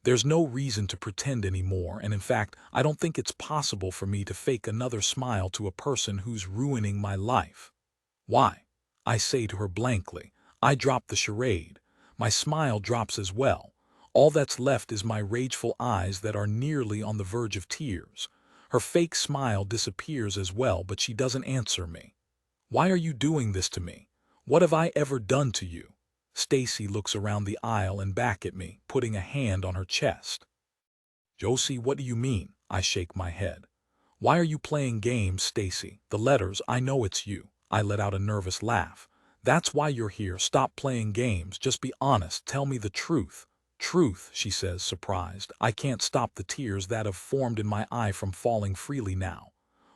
S1: There's no reason to pretend anymore, and in fact, I don't think it's possible for me to fake another smile to a person who's ruining my life. Why? I say to her blankly. I drop the charade. My smile drops as well. All that's left is my rageful eyes that are nearly on the verge of tears. Her fake smile disappears as well, but she doesn't answer me. Why are you doing this to me? What have I ever done to you? Stacy looks around the aisle and back at me, putting a hand on her chest. Josie, what do you mean? I shake my head. Why are you playing games, Stacy? The letters, I know it's you. I let out a nervous laugh. That's why you're here. Stop playing games. Just be honest. Tell me the truth. Truth, she says, surprised. I can't stop the tears that have formed in my eye from falling freely now.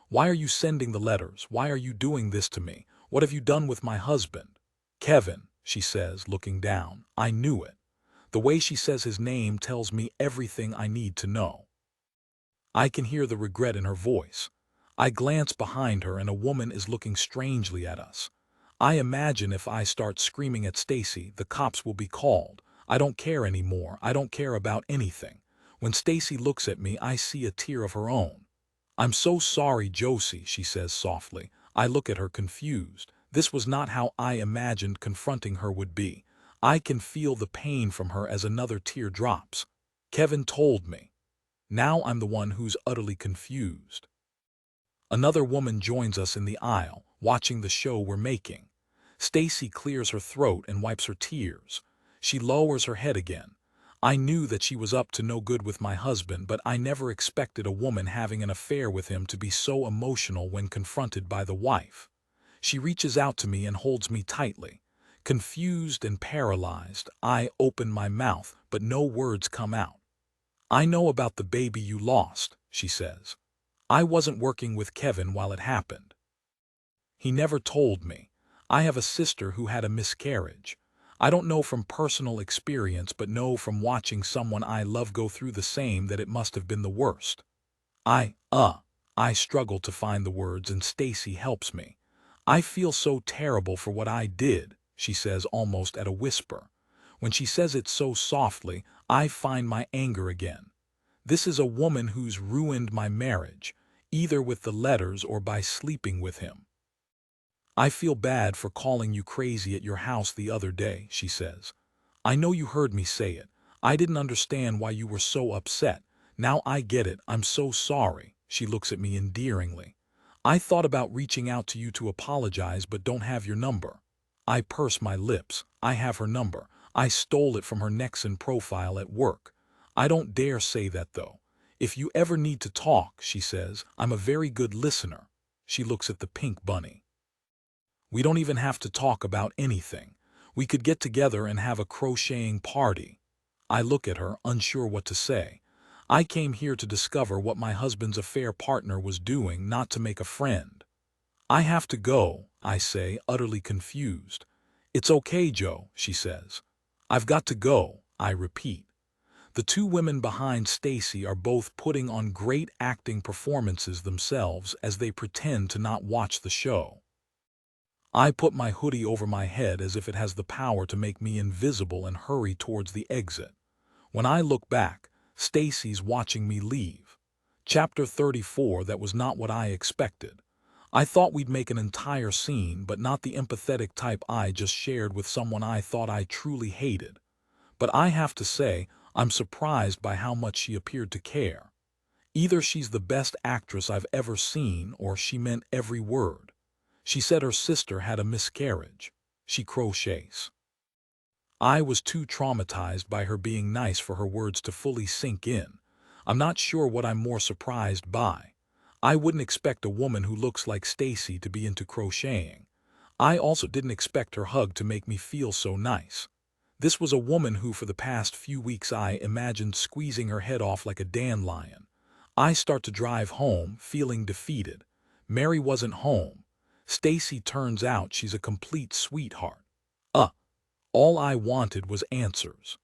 S1: Why are you sending the letters? Why are you doing this to me? What have you done with my husband? Kevin, she says, looking down. I knew it. The way she says his name tells me everything I need to know. I can hear the regret in her voice. I glance behind her and a woman is looking strangely at us. I imagine if I start screaming at Stacy, the cops will be called. I don't care anymore. I don't care about anything. When Stacy looks at me, I see a tear of her own. I'm so sorry, Josie, she says softly. I look at her confused. This was not how I imagined confronting her would be. I can feel the pain from her as another tear drops. Kevin told me. Now I'm the one who's utterly confused. Another woman joins us in the aisle, watching the show we're making. Stacy clears her throat and wipes her tears. She lowers her head again. I knew that she was up to no good with my husband, but I never expected a woman having an affair with him to be so emotional when confronted by the wife. She reaches out to me and holds me tightly. Confused and paralyzed, I open my mouth, but no words come out. I know about the baby you lost, she says. I wasn't working with Kevin while it happened. He never told me. I have a sister who had a miscarriage. I don't know from personal experience, but know from watching someone I love go through the same that it must have been the worst. I struggle to find the words and Stacy helps me. I feel so terrible for what I did, she says almost at a whisper. When she says it so softly, I find my anger again. This is a woman who's ruined my marriage, either with the letters or by sleeping with him. I feel bad for calling you crazy at your house the other day, she says. I know you heard me say it. I didn't understand why you were so upset. Now I get it. I'm so sorry. She looks at me endearingly. I thought about reaching out to you to apologize but don't have your number. I purse my lips. I have her number. I stole it from her Nexon profile at work. I don't dare say that though. If you ever need to talk, she says, I'm a very good listener. She looks at the pink bunny. We don't even have to talk about anything. We could get together and have a crocheting party. I look at her, unsure what to say. I came here to discover what my husband's affair partner was doing, not to make a friend. I have to go, I say, utterly confused. It's okay, Joe, she says. I've got to go, I repeat. The two women behind Stacy are both putting on great acting performances themselves as they pretend to not watch the show. I put my hoodie over my head as if it has the power to make me invisible and hurry towards the exit. When I look back, Stacy's watching me leave. Chapter 34. That was not what I expected. I thought we'd make an entire scene, but not the empathetic type I just shared with someone I thought I truly hated. But I have to say, I'm surprised by how much she appeared to care. Either she's the best actress I've ever seen, or she meant every word. She said her sister had a miscarriage. She crochets. I was too traumatized by her being nice for her words to fully sink in. I'm not sure what I'm more surprised by. I wouldn't expect a woman who looks like Stacy to be into crocheting. I also didn't expect her hug to make me feel so nice. This was a woman who for the past few weeks I imagined squeezing her head off like a dandelion. I start to drive home, feeling defeated. Mary wasn't home. Stacy turns out she's a complete sweetheart. All I wanted was answers.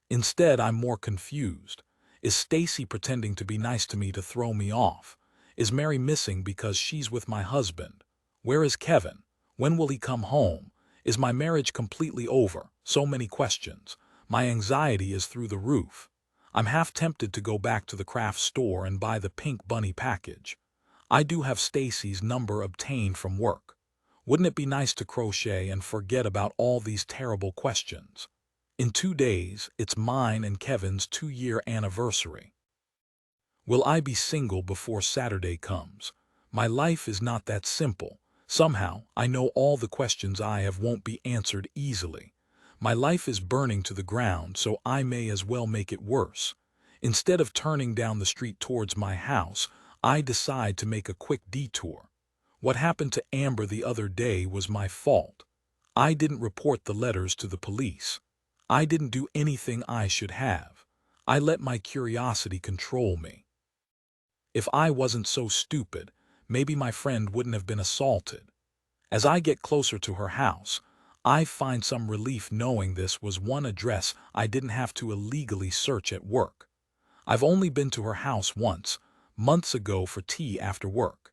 S1: Instead, I'm more confused. Is Stacy pretending to be nice to me to throw me off? Is Mary missing because she's with my husband? Where is Kevin? When will he come home? Is my marriage completely over? So many questions. My anxiety is through the roof. I'm half tempted to go back to the craft store and buy the pink bunny package. I do have Stacy's number obtained from work. Wouldn't it be nice to crochet and forget about all these terrible questions? In 2 days, it's mine and Kevin's 2-year anniversary. Will I be single before Saturday comes? My life is not that simple. Somehow, I know all the questions I have won't be answered easily. My life is burning to the ground, so I may as well make it worse. Instead of turning down the street towards my house, I decide to make a quick detour. What happened to Amber the other day was my fault. I didn't report the letters to the police. I didn't do anything I should have. I let my curiosity control me. If I wasn't so stupid, maybe my friend wouldn't have been assaulted. As I get closer to her house, I find some relief knowing this was one address I didn't have to illegally search at work. I've only been to her house once, months ago for tea after work.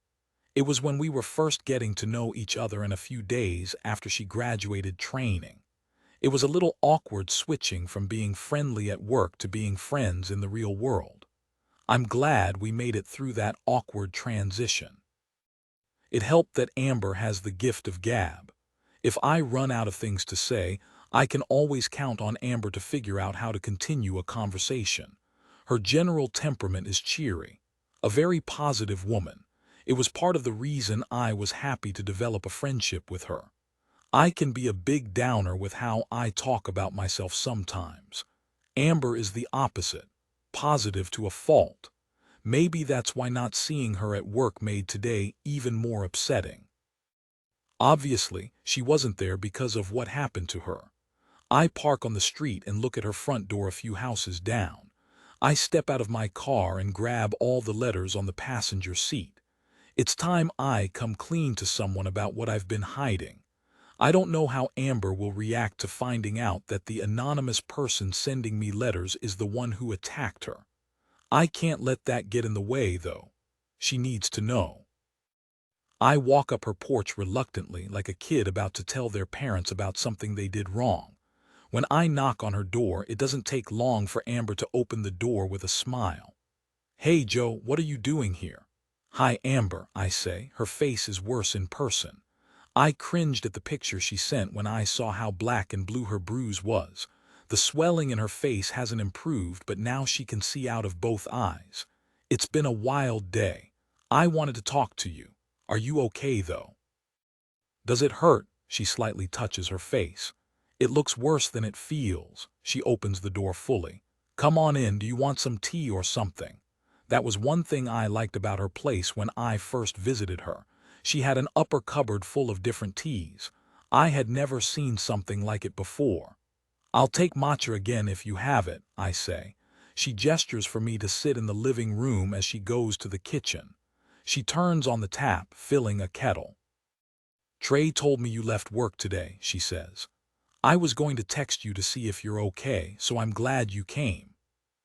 S1: It was when we were first getting to know each other and a few days after she graduated training. It was a little awkward switching from being friendly at work to being friends in the real world. I'm glad we made it through that awkward transition. It helped that Amber has the gift of gab. If I run out of things to say, I can always count on Amber to figure out how to continue a conversation. Her general temperament is cheery, a very positive woman. It was part of the reason I was happy to develop a friendship with her. I can be a big downer with how I talk about myself sometimes. Amber is the opposite, positive to a fault. Maybe that's why not seeing her at work made today even more upsetting. Obviously, she wasn't there because of what happened to her. I park on the street and look at her front door a few houses down. I step out of my car and grab all the letters on the passenger seat. It's time I come clean to someone about what I've been hiding. I don't know how Amber will react to finding out that the anonymous person sending me letters is the one who attacked her. I can't let that get in the way, though. She needs to know. I walk up her porch reluctantly, like a kid about to tell their parents about something they did wrong. When I knock on her door, it doesn't take long for Amber to open the door with a smile. "Hey, Joe, what are you doing here?" "Hi, Amber," I say. Her face is worse in person. I cringed at the picture she sent when I saw how black and blue her bruise was. The swelling in her face hasn't improved, but now she can see out of both eyes. It's been a wild day. I wanted to talk to you. Are you okay, though? Does it hurt? She slightly touches her face. It looks worse than it feels. She opens the door fully. "Come on in. Do you want some tea or something?" That was one thing I liked about her place when I first visited her. She had an upper cupboard full of different teas. I had never seen something like it before. "I'll take matcha again if you have it," I say. She gestures for me to sit in the living room as she goes to the kitchen. She turns on the tap, filling a kettle. "Trey told me you left work today," she says. "I was going to text you to see if you're okay, so I'm glad you came."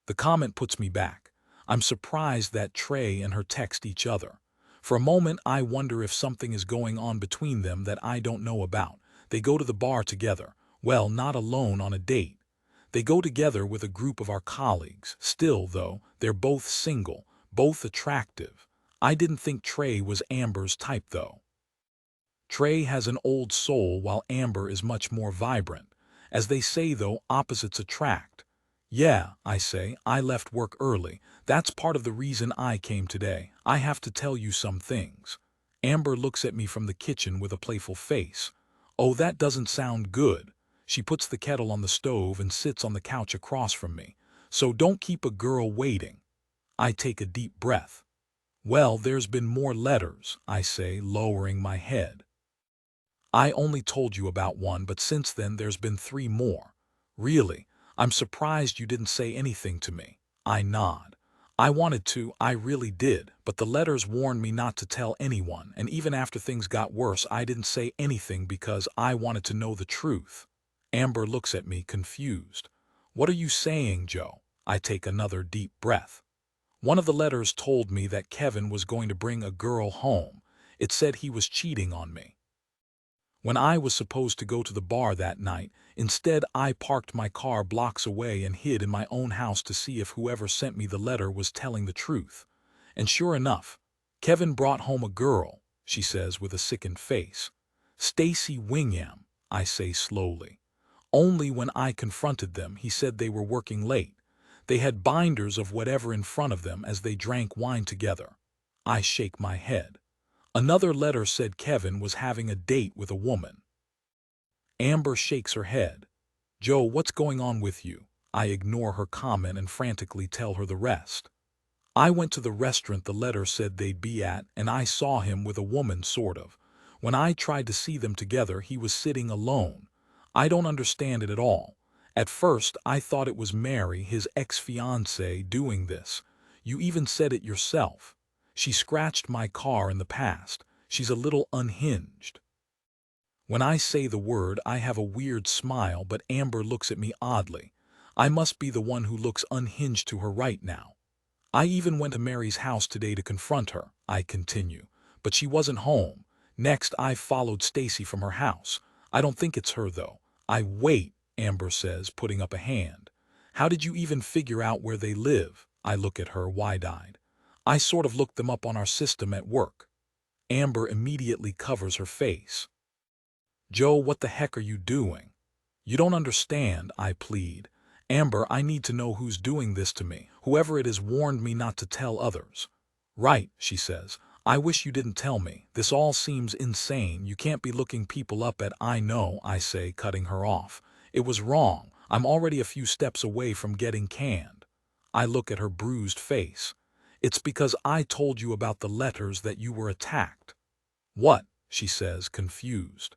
S1: The comment puts me back. I'm surprised that Trey and her text each other. For a moment, I wonder if something is going on between them that I don't know about. They go to the bar together. Well, not alone on a date. They go together with a group of our colleagues. Still, though, they're both single, both attractive. I didn't think Trey was Amber's type, though. Trey has an old soul while Amber is much more vibrant. As they say, though, opposites attract. Yeah, I say, I left work early. That's part of the reason I came today. I have to tell you some things. Amber looks at me from the kitchen with a playful face. Oh, that doesn't sound good. She puts the kettle on the stove and sits on the couch across from me. So don't keep a girl waiting. I take a deep breath. Well, there's been more letters, I say, lowering my head. I only told you about one, but since then there's been 3 more. Really, I'm surprised you didn't say anything to me. I nod. I wanted to, I really did, but the letters warned me not to tell anyone, and even after things got worse, I didn't say anything because I wanted to know the truth. Amber looks at me confused. What are you saying, Joe? I take another deep breath. One of the letters told me that Kevin was going to bring a girl home. It said he was cheating on me. When I was supposed to go to the bar that night, instead I parked my car blocks away and hid in my own house to see if whoever sent me the letter was telling the truth. And sure enough, Kevin brought home a girl, she says with a sickened face. Stacy Wingham, I say slowly. Only when I confronted them, he said they were working late. They had binders of whatever in front of them as they drank wine together. I shake my head. Another letter said Kevin was having a date with a woman. Amber shakes her head. Joe, what's going on with you? I ignore her comment and frantically tell her the rest. I went to the restaurant the letter said they'd be at, and I saw him with a woman, sort of. When I tried to see them together, he was sitting alone. I don't understand it at all. At first, I thought it was Mary, his ex-fiancée, doing this. You even said it yourself. She scratched my car in the past. She's a little unhinged. When I say the word, I have a weird smile, but Amber looks at me oddly. I must be the one who looks unhinged to her right now. I even went to Mary's house today to confront her, I continue, but she wasn't home. Next, I followed Stacy from her house. I don't think it's her, though. Wait, Amber says, putting up a hand. How did you even figure out where they live? I look at her wide-eyed. I sort of looked them up on our system at work. Amber immediately covers her face. Joe, what the heck are you doing? You don't understand, I plead. Amber, I need to know who's doing this to me. Whoever it is warned me not to tell others. Right, she says. I wish you didn't tell me. This all seems insane. You can't be looking people up at I know, I say, cutting her off. It was wrong. I'm already a few steps away from getting canned. I look at her bruised face. It's because I told you about the letters that you were attacked. What? She says, confused.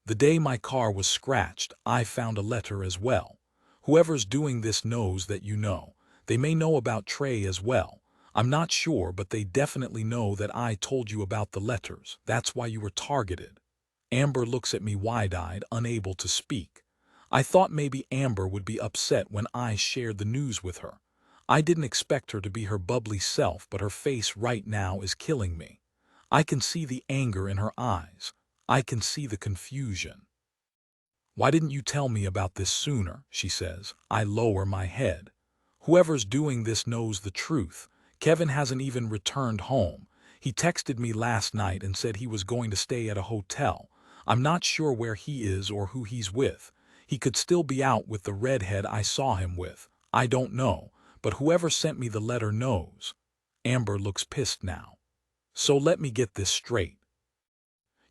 S1: The day my car was scratched, I found a letter as well. Whoever's doing this knows that you know. They may know about Trey as well. I'm not sure, but they definitely know that I told you about the letters. That's why you were targeted. Amber looks at me wide-eyed, unable to speak. I thought maybe Amber would be upset when I shared the news with her. I didn't expect her to be her bubbly self, but her face right now is killing me. I can see the anger in her eyes. I can see the confusion. Why didn't you tell me about this sooner? She says. I lower my head. Whoever's doing this knows the truth. Kevin hasn't even returned home. He texted me last night and said he was going to stay at a hotel. I'm not sure where he is or who he's with. He could still be out with the redhead I saw him with. I don't know, but whoever sent me the letter knows. Amber looks pissed now. So let me get this straight.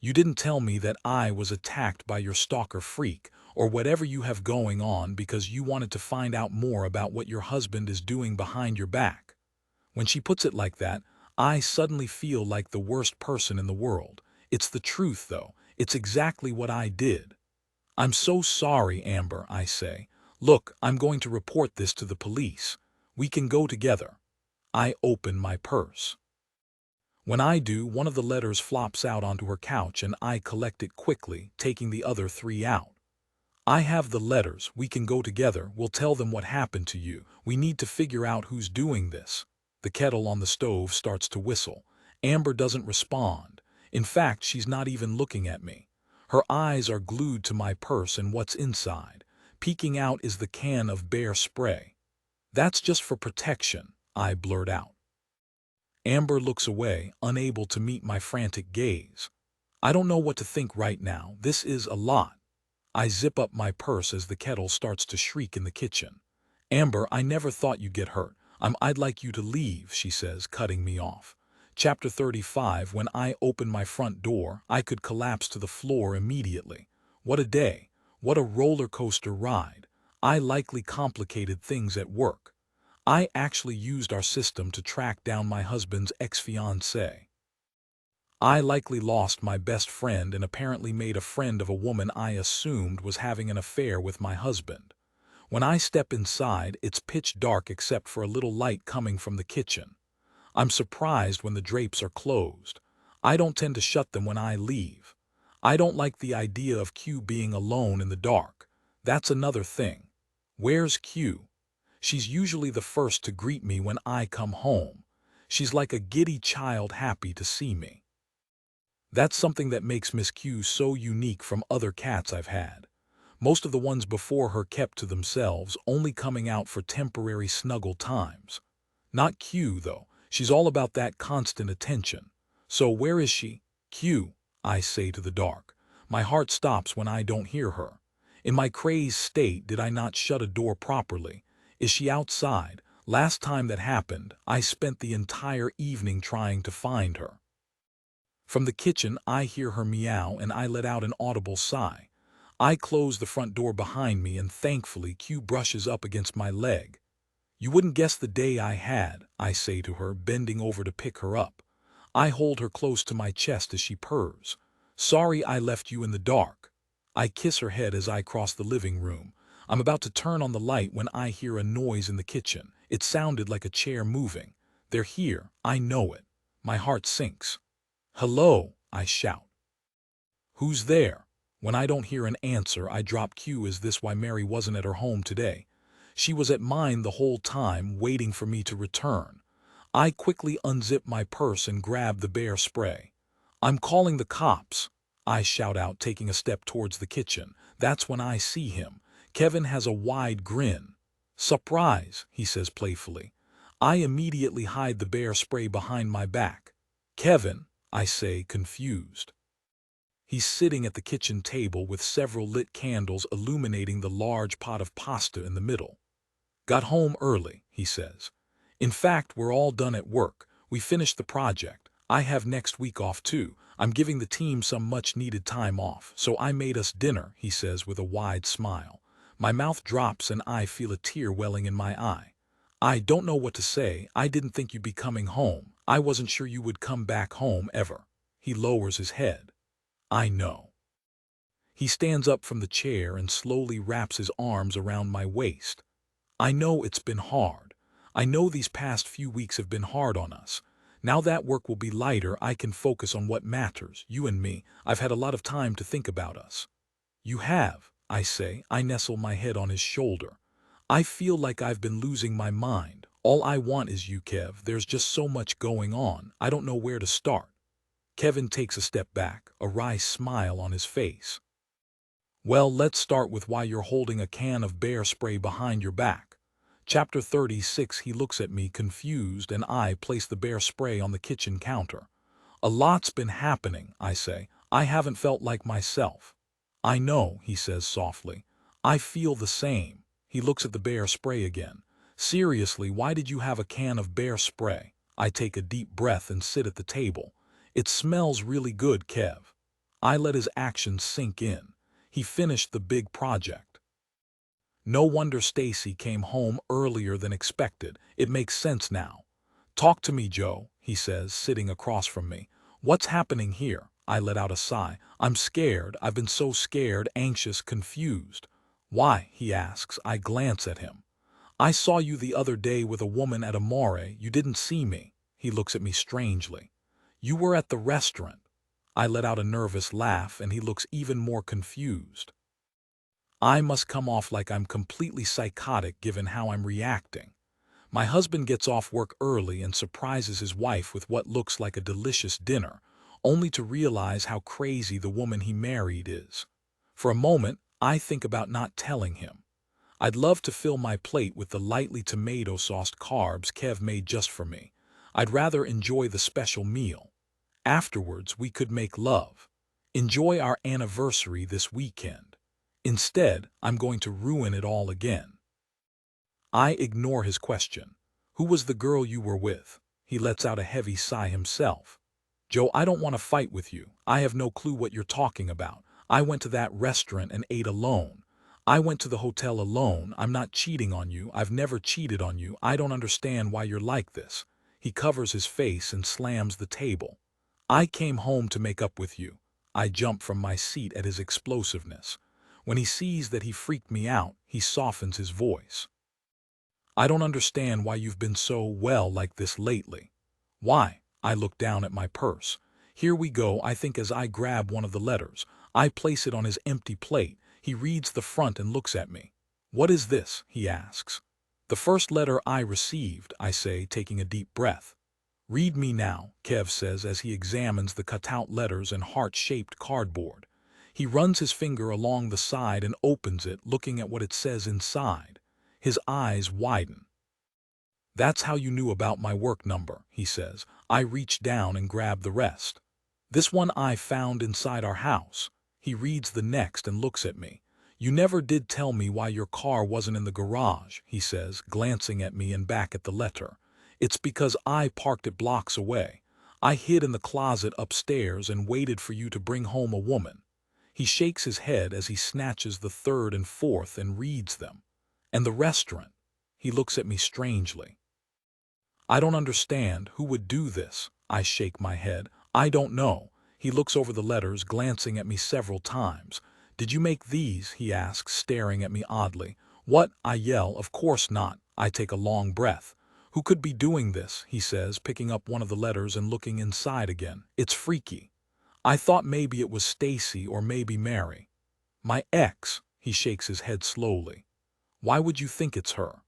S1: You didn't tell me that I was attacked by your stalker freak, or whatever you have going on, because you wanted to find out more about what your husband is doing behind your back. When she puts it like that, I suddenly feel like the worst person in the world. It's the truth, though. It's exactly what I did. I'm so sorry, Amber, I say. Look, I'm going to report this to the police. We can go together. I open my purse. When I do, one of the letters flops out onto her couch and I collect it quickly, taking the other 3 out. I have the letters. We can go together. We'll tell them what happened to you. We need to figure out who's doing this. The kettle on the stove starts to whistle. Amber doesn't respond. In fact, she's not even looking at me. Her eyes are glued to my purse and what's inside. Peeking out is the can of bear spray. "That's just for protection," I blurt out. Amber looks away, unable to meet my frantic gaze. I don't know what to think right now. This is a lot. I zip up my purse as the kettle starts to shriek in the kitchen. "Amber, I never thought you'd get hurt. I'd like you to leave," she says, cutting me off. Chapter 35. When I opened my front door, I could collapse to the floor immediately. What a day. What a roller coaster ride. I likely complicated things at work. I actually used our system to track down my husband's ex-fiancée. I likely lost my best friend and apparently made a friend of a woman I assumed was having an affair with my husband. When I step inside, it's pitch dark except for a little light coming from the kitchen. I'm surprised when the drapes are closed. I don't tend to shut them when I leave. I don't like the idea of Q being alone in the dark. That's another thing. Where's Q? She's usually the first to greet me when I come home. She's like a giddy child happy to see me. That's something that makes Miss Q so unique from other cats I've had. Most of the ones before her kept to themselves, only coming out for temporary snuggle times. Not Q, though. She's all about that constant attention. "So where is she?" "Q," I say to the dark. My heart stops when I don't hear her. In my crazed state, did I not shut a door properly? Is she outside? Last time that happened, I spent the entire evening trying to find her. From the kitchen, I hear her meow and I let out an audible sigh. I close the front door behind me and thankfully Q brushes up against my leg. "You wouldn't guess the day I had," I say to her, bending over to pick her up. I hold her close to my chest as she purrs. "Sorry I left you in the dark." I kiss her head as I cross the living room. I'm about to turn on the light when I hear a noise in the kitchen. It sounded like a chair moving. They're here. I know it. My heart sinks. "Hello," I shout. "Who's there?" When I don't hear an answer, I drop Q. Is this why Mary wasn't at her home today? She was at mine the whole time, waiting for me to return. I quickly unzip my purse and grab the bear spray. "I'm calling the cops," I shout out, taking a step towards the kitchen. That's when I see him. Kevin has a wide grin. "Surprise," he says playfully. I immediately hide the bear spray behind my back. "Kevin," I say, confused. He's sitting at the kitchen table with several lit candles illuminating the large pot of pasta in the middle. "Got home early," he says. "In fact, we're all done at work. We finished the project. I have next week off too. I'm giving the team some much-needed time off, so I made us dinner," he says with a wide smile. My mouth drops and I feel a tear welling in my eye. "I don't know what to say. I didn't think you'd be coming home. I wasn't sure you would come back home ever." He lowers his head. "I know." He stands up from the chair and slowly wraps his arms around my waist. "I know it's been hard. I know these past few weeks have been hard on us. Now that work will be lighter, I can focus on what matters, you and me. I've had a lot of time to think about us." "You have," I say. I nestle my head on his shoulder. "I feel like I've been losing my mind. All I want is you, Kev. There's just so much going on. I don't know where to start." Kevin takes a step back, a wry smile on his face. "Well, let's start with why you're holding a can of bear spray behind your back." Chapter 36. He looks at me confused and I place the bear spray on the kitchen counter. "A lot's been happening," I say. "I haven't felt like myself." "I know," he says softly. "I feel the same." He looks at the bear spray again. "Seriously, why did you have a can of bear spray?" I take a deep breath and sit at the table. "It smells really good, Kev." I let his actions sink in. He finished the big project. No wonder Stacy came home earlier than expected. It makes sense now. "Talk to me, Joe," he says, sitting across from me. "What's happening here?" I let out a sigh. "I'm scared. I've been so scared, anxious, confused." "Why?" he asks. I glance at him. "I saw you the other day with a woman at Amore. You didn't see me." He looks at me strangely. "You were at the restaurant." I let out a nervous laugh and he looks even more confused. I must come off like I'm completely psychotic given how I'm reacting. My husband gets off work early and surprises his wife with what looks like a delicious dinner, only to realize how crazy the woman he married is. For a moment, I think about not telling him. I'd love to fill my plate with the lightly tomato-sauced carbs Kev made just for me. I'd rather enjoy the special meal. Afterwards, we could make love. Enjoy our anniversary this weekend. Instead, I'm going to ruin it all again. I ignore his question. Who was the girl you were with? He lets out a heavy sigh himself. Joe, I don't want to fight with you. I have no clue what you're talking about. I went to that restaurant and ate alone. I went to the hotel alone. I'm not cheating on you. I've never cheated on you. I don't understand why you're like this. He covers his face and slams the table. I came home to make up with you. I jump from my seat at his explosiveness. When he sees that he freaked me out, he softens his voice. I don't understand why you've been so, well, like this lately. Why? I look down at my purse. Here we go, I think, as I grab one of the letters. I place it on his empty plate. He reads the front and looks at me. What is this? He asks. The first letter I received, I say, taking a deep breath. Read me now, Kev says as he examines the cut-out letters and heart-shaped cardboard. He runs his finger along the side and opens it, looking at what it says inside. His eyes widen. That's how you knew about my work number, he says. I reach down and grab the rest. This one I found inside our house. He reads the next and looks at me. You never did tell me why your car wasn't in the garage, he says, glancing at me and back at the letter. It's because I parked it blocks away. I hid in the closet upstairs and waited for you to bring home a woman. He shakes his head as he snatches the third and fourth and reads them. And the restaurant. He looks at me strangely. I don't understand. Who would do this? I shake my head. I don't know. He looks over the letters, glancing at me several times. Did you make these? He asks, staring at me oddly. What? I yell. Of course not. I take a long breath. Who could be doing this? He says, picking up one of the letters and looking inside again. It's freaky. I thought maybe it was Stacy or maybe Mary. My ex. He shakes his head slowly. Why would you think it's her?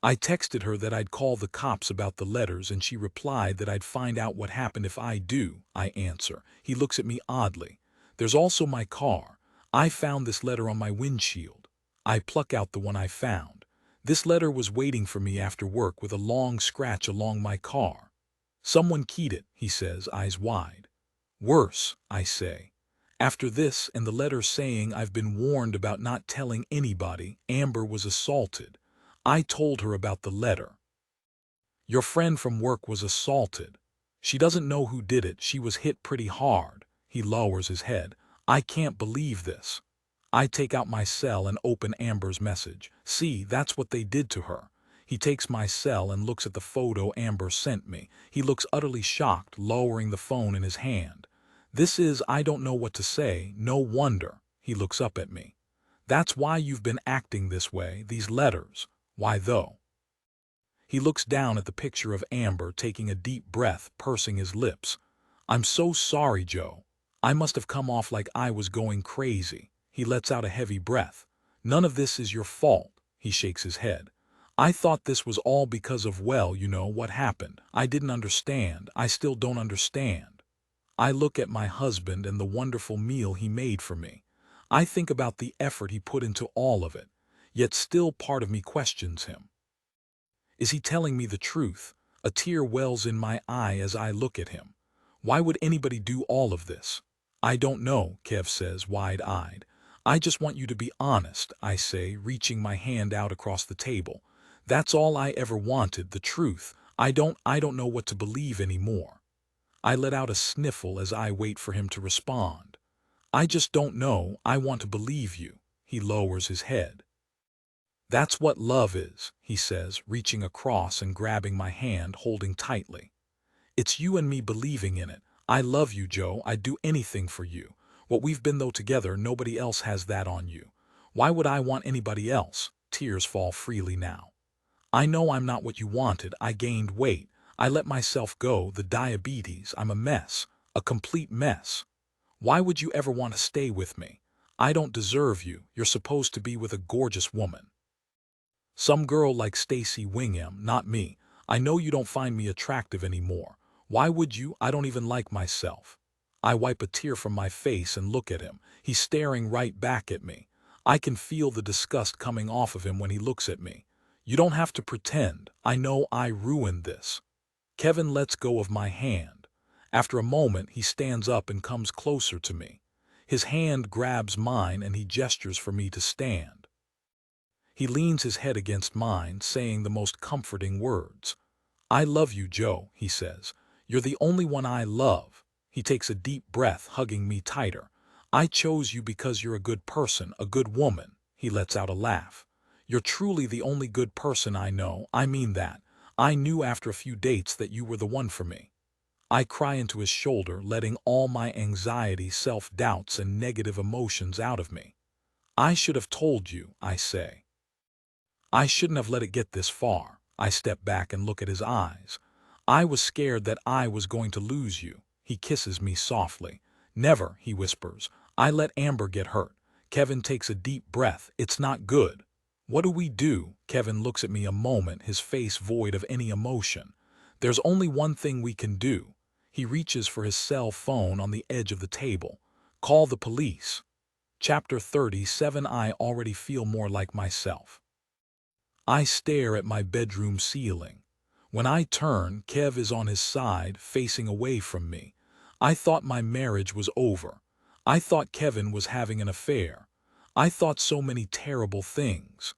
S1: I texted her that I'd call the cops about the letters and she replied that I'd find out what happened if I do, I answer. He looks at me oddly. There's also my car. I found this letter on my windshield. I pluck out the one I found. This letter was waiting for me after work with a long scratch along my car. Someone keyed it, he says, eyes wide. Worse, I say. After this and the letter saying I've been warned about not telling anybody, Amber was assaulted. I told her about the letter. Your friend from work was assaulted. She doesn't know who did it. She was hit pretty hard. He lowers his head. I can't believe this. I take out my cell and open Amber's message. See, that's what they did to her. He takes my cell and looks at the photo Amber sent me. He looks utterly shocked, lowering the phone in his hand. This is, I don't know what to say, no wonder. He looks up at me. That's why you've been acting this way, these letters. Why though? He looks down at the picture of Amber, taking a deep breath, pursing his lips. I'm so sorry, Joe. I must have come off like I was going crazy. He lets out a heavy breath. None of this is your fault. He shakes his head. I thought this was all because of, well, you know, what happened. I didn't understand. I still don't understand. I look at my husband and the wonderful meal he made for me. I think about the effort he put into all of it, yet still part of me questions him. Is he telling me the truth? A tear wells in my eye as I look at him. Why would anybody do all of this? I don't know, Kev says, wide-eyed. I just want you to be honest, I say, reaching my hand out across the table. That's all I ever wanted, the truth. I don't know what to believe anymore. I let out a sniffle as I wait for him to respond. I just don't know. I want to believe you. He lowers his head. That's what love is, he says, reaching across and grabbing my hand, holding tightly. It's you and me believing in it. I love you, Joe. I'd do anything for you. What we've been though together, nobody else has that on you. Why would I want anybody else? Tears fall freely now. I know I'm not what you wanted. I gained weight. I let myself go, the diabetes. I'm a mess, a complete mess. Why would you ever want to stay with me? I don't deserve you. You're supposed to be with a gorgeous woman. Some girl like Stacy Wingham, not me. I know you don't find me attractive anymore. Why would you? I don't even like myself. I wipe a tear from my face and look at him. He's staring right back at me. I can feel the disgust coming off of him when he looks at me. You don't have to pretend. I know I ruined this. Kevin lets go of my hand. After a moment, he stands up and comes closer to me. His hand grabs mine and he gestures for me to stand. He leans his head against mine, saying the most comforting words. I love you, Joe, he says. You're the only one I love. He takes a deep breath, hugging me tighter. I chose you because you're a good person, a good woman. He lets out a laugh. You're truly the only good person I know. I mean that. I knew after a few dates that you were the one for me. I cry into his shoulder, letting all my anxiety, self-doubts, and negative emotions out of me. I should have told you, I say. I shouldn't have let it get this far. I step back and look at his eyes. I was scared that I was going to lose you. He kisses me softly. Never, he whispers. I let Amber get hurt. Kevin takes a deep breath. It's not good. What do we do? Kevin looks at me a moment, his face void of any emotion. There's only one thing we can do. He reaches for his cell phone on the edge of the table. Call the police. Chapter 37. I already feel more like myself. I stare at my bedroom ceiling. When I turn, Kev is on his side, facing away from me. I thought my marriage was over. I thought Kevin was having an affair. I thought so many terrible things.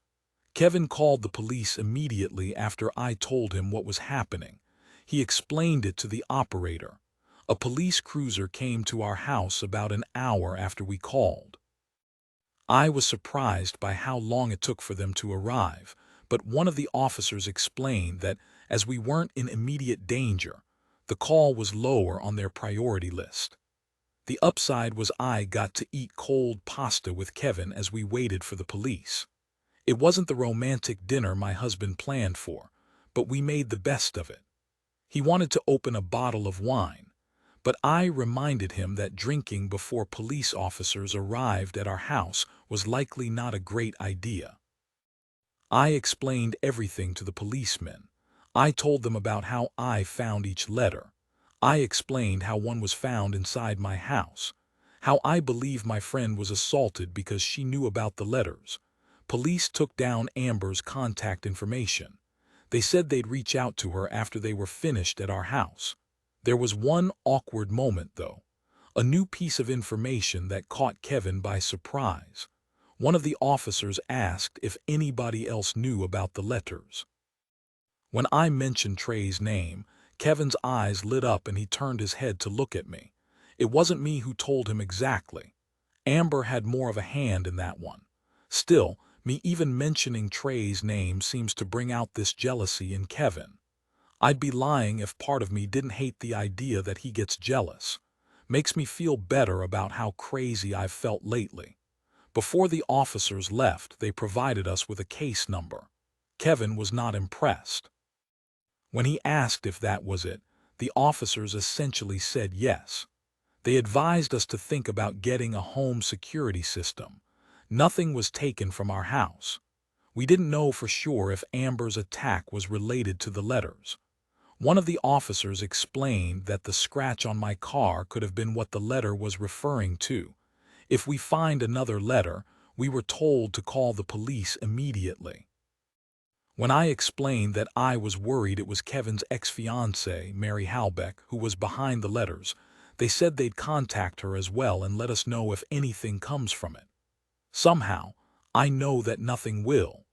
S1: Kevin called the police immediately after I told him what was happening. He explained it to the operator. A police cruiser came to our house about an hour after we called. I was surprised by how long it took for them to arrive, but one of the officers explained that as we weren't in immediate danger, the call was lower on their priority list. The upside was I got to eat cold pasta with Kevin as we waited for the police. It wasn't the romantic dinner my husband planned for, but we made the best of it. He wanted to open a bottle of wine, but I reminded him that drinking before police officers arrived at our house was likely not a great idea. I explained everything to the policemen. I told them about how I found each letter. I explained how one was found inside my house, how I believe my friend was assaulted because she knew about the letters. Police took down Amber's contact information. They said they'd reach out to her after they were finished at our house. There was one awkward moment, though. A new piece of information that caught Kevin by surprise. One of the officers asked if anybody else knew about the letters. When I mentioned Trey's name, Kevin's eyes lit up and he turned his head to look at me. It wasn't me who told him exactly. Amber had more of a hand in that one. Still, me even mentioning Trey's name seems to bring out this jealousy in Kevin. I'd be lying if part of me didn't hate the idea that he gets jealous. Makes me feel better about how crazy I've felt lately. Before the officers left, they provided us with a case number. Kevin was not impressed. When he asked if that was it, the officers essentially said yes. They advised us to think about getting a home security system. Nothing was taken from our house. We didn't know for sure if Amber's attack was related to the letters. One of the officers explained that the scratch on my car could have been what the letter was referring to. If we find another letter, we were told to call the police immediately. When I explained that I was worried it was Kevin's ex-fiancée, Mary Halbeck, who was behind the letters, they said they'd contact her as well and let us know if anything comes from it. Somehow, I know that nothing will.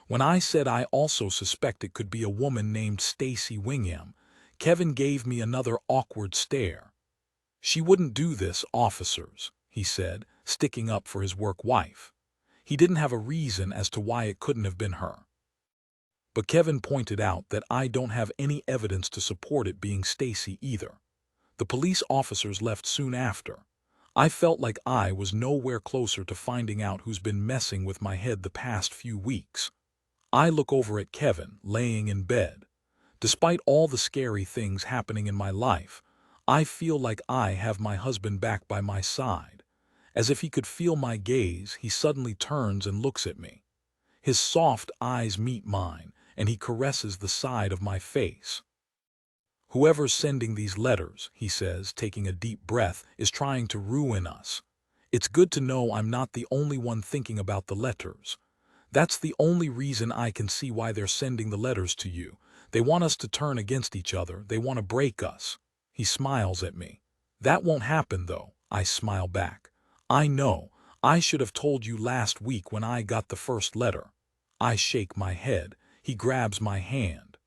S1: When I said I also suspect it could be a woman named Stacy Wingham, Kevin gave me another awkward stare. She wouldn't do this, officers, he said, sticking up for his work wife. He didn't have a reason as to why it couldn't have been her. But Kevin pointed out that I don't have any evidence to support it being Stacy either. The police officers left soon after. I felt like I was nowhere closer to finding out who's been messing with my head the past few weeks. I look over at Kevin, laying in bed. Despite all the scary things happening in my life, I feel like I have my husband back by my side. As if he could feel my gaze, he suddenly turns and looks at me. His soft eyes meet mine, and he caresses the side of my face. "Whoever's sending these letters," he says, taking a deep breath, "is trying to ruin us. It's good to know I'm not the only one thinking about the letters. That's the only reason I can see why they're sending the letters to you. They want us to turn against each other. They want to break us." He smiles at me. "That won't happen, though," I smile back. "I know. I should have told you last week when I got the first letter." I shake my head. He grabs my hand.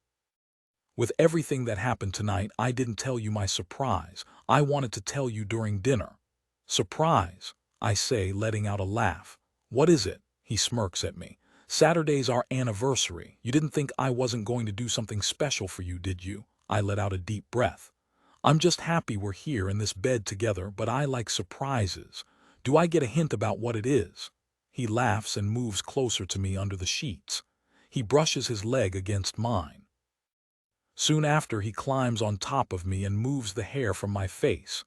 S1: "With everything that happened tonight, I didn't tell you my surprise. I wanted to tell you during dinner." "Surprise," I say, letting out a laugh. "What is it?" He smirks at me. "Saturday's our anniversary. You didn't think I wasn't going to do something special for you, did you?" I let out a deep breath. "I'm just happy we're here in this bed together, but I like surprises. Do I get a hint about what it is?" He laughs and moves closer to me under the sheets. He brushes his leg against mine. Soon after, he climbs on top of me and moves the hair from my face.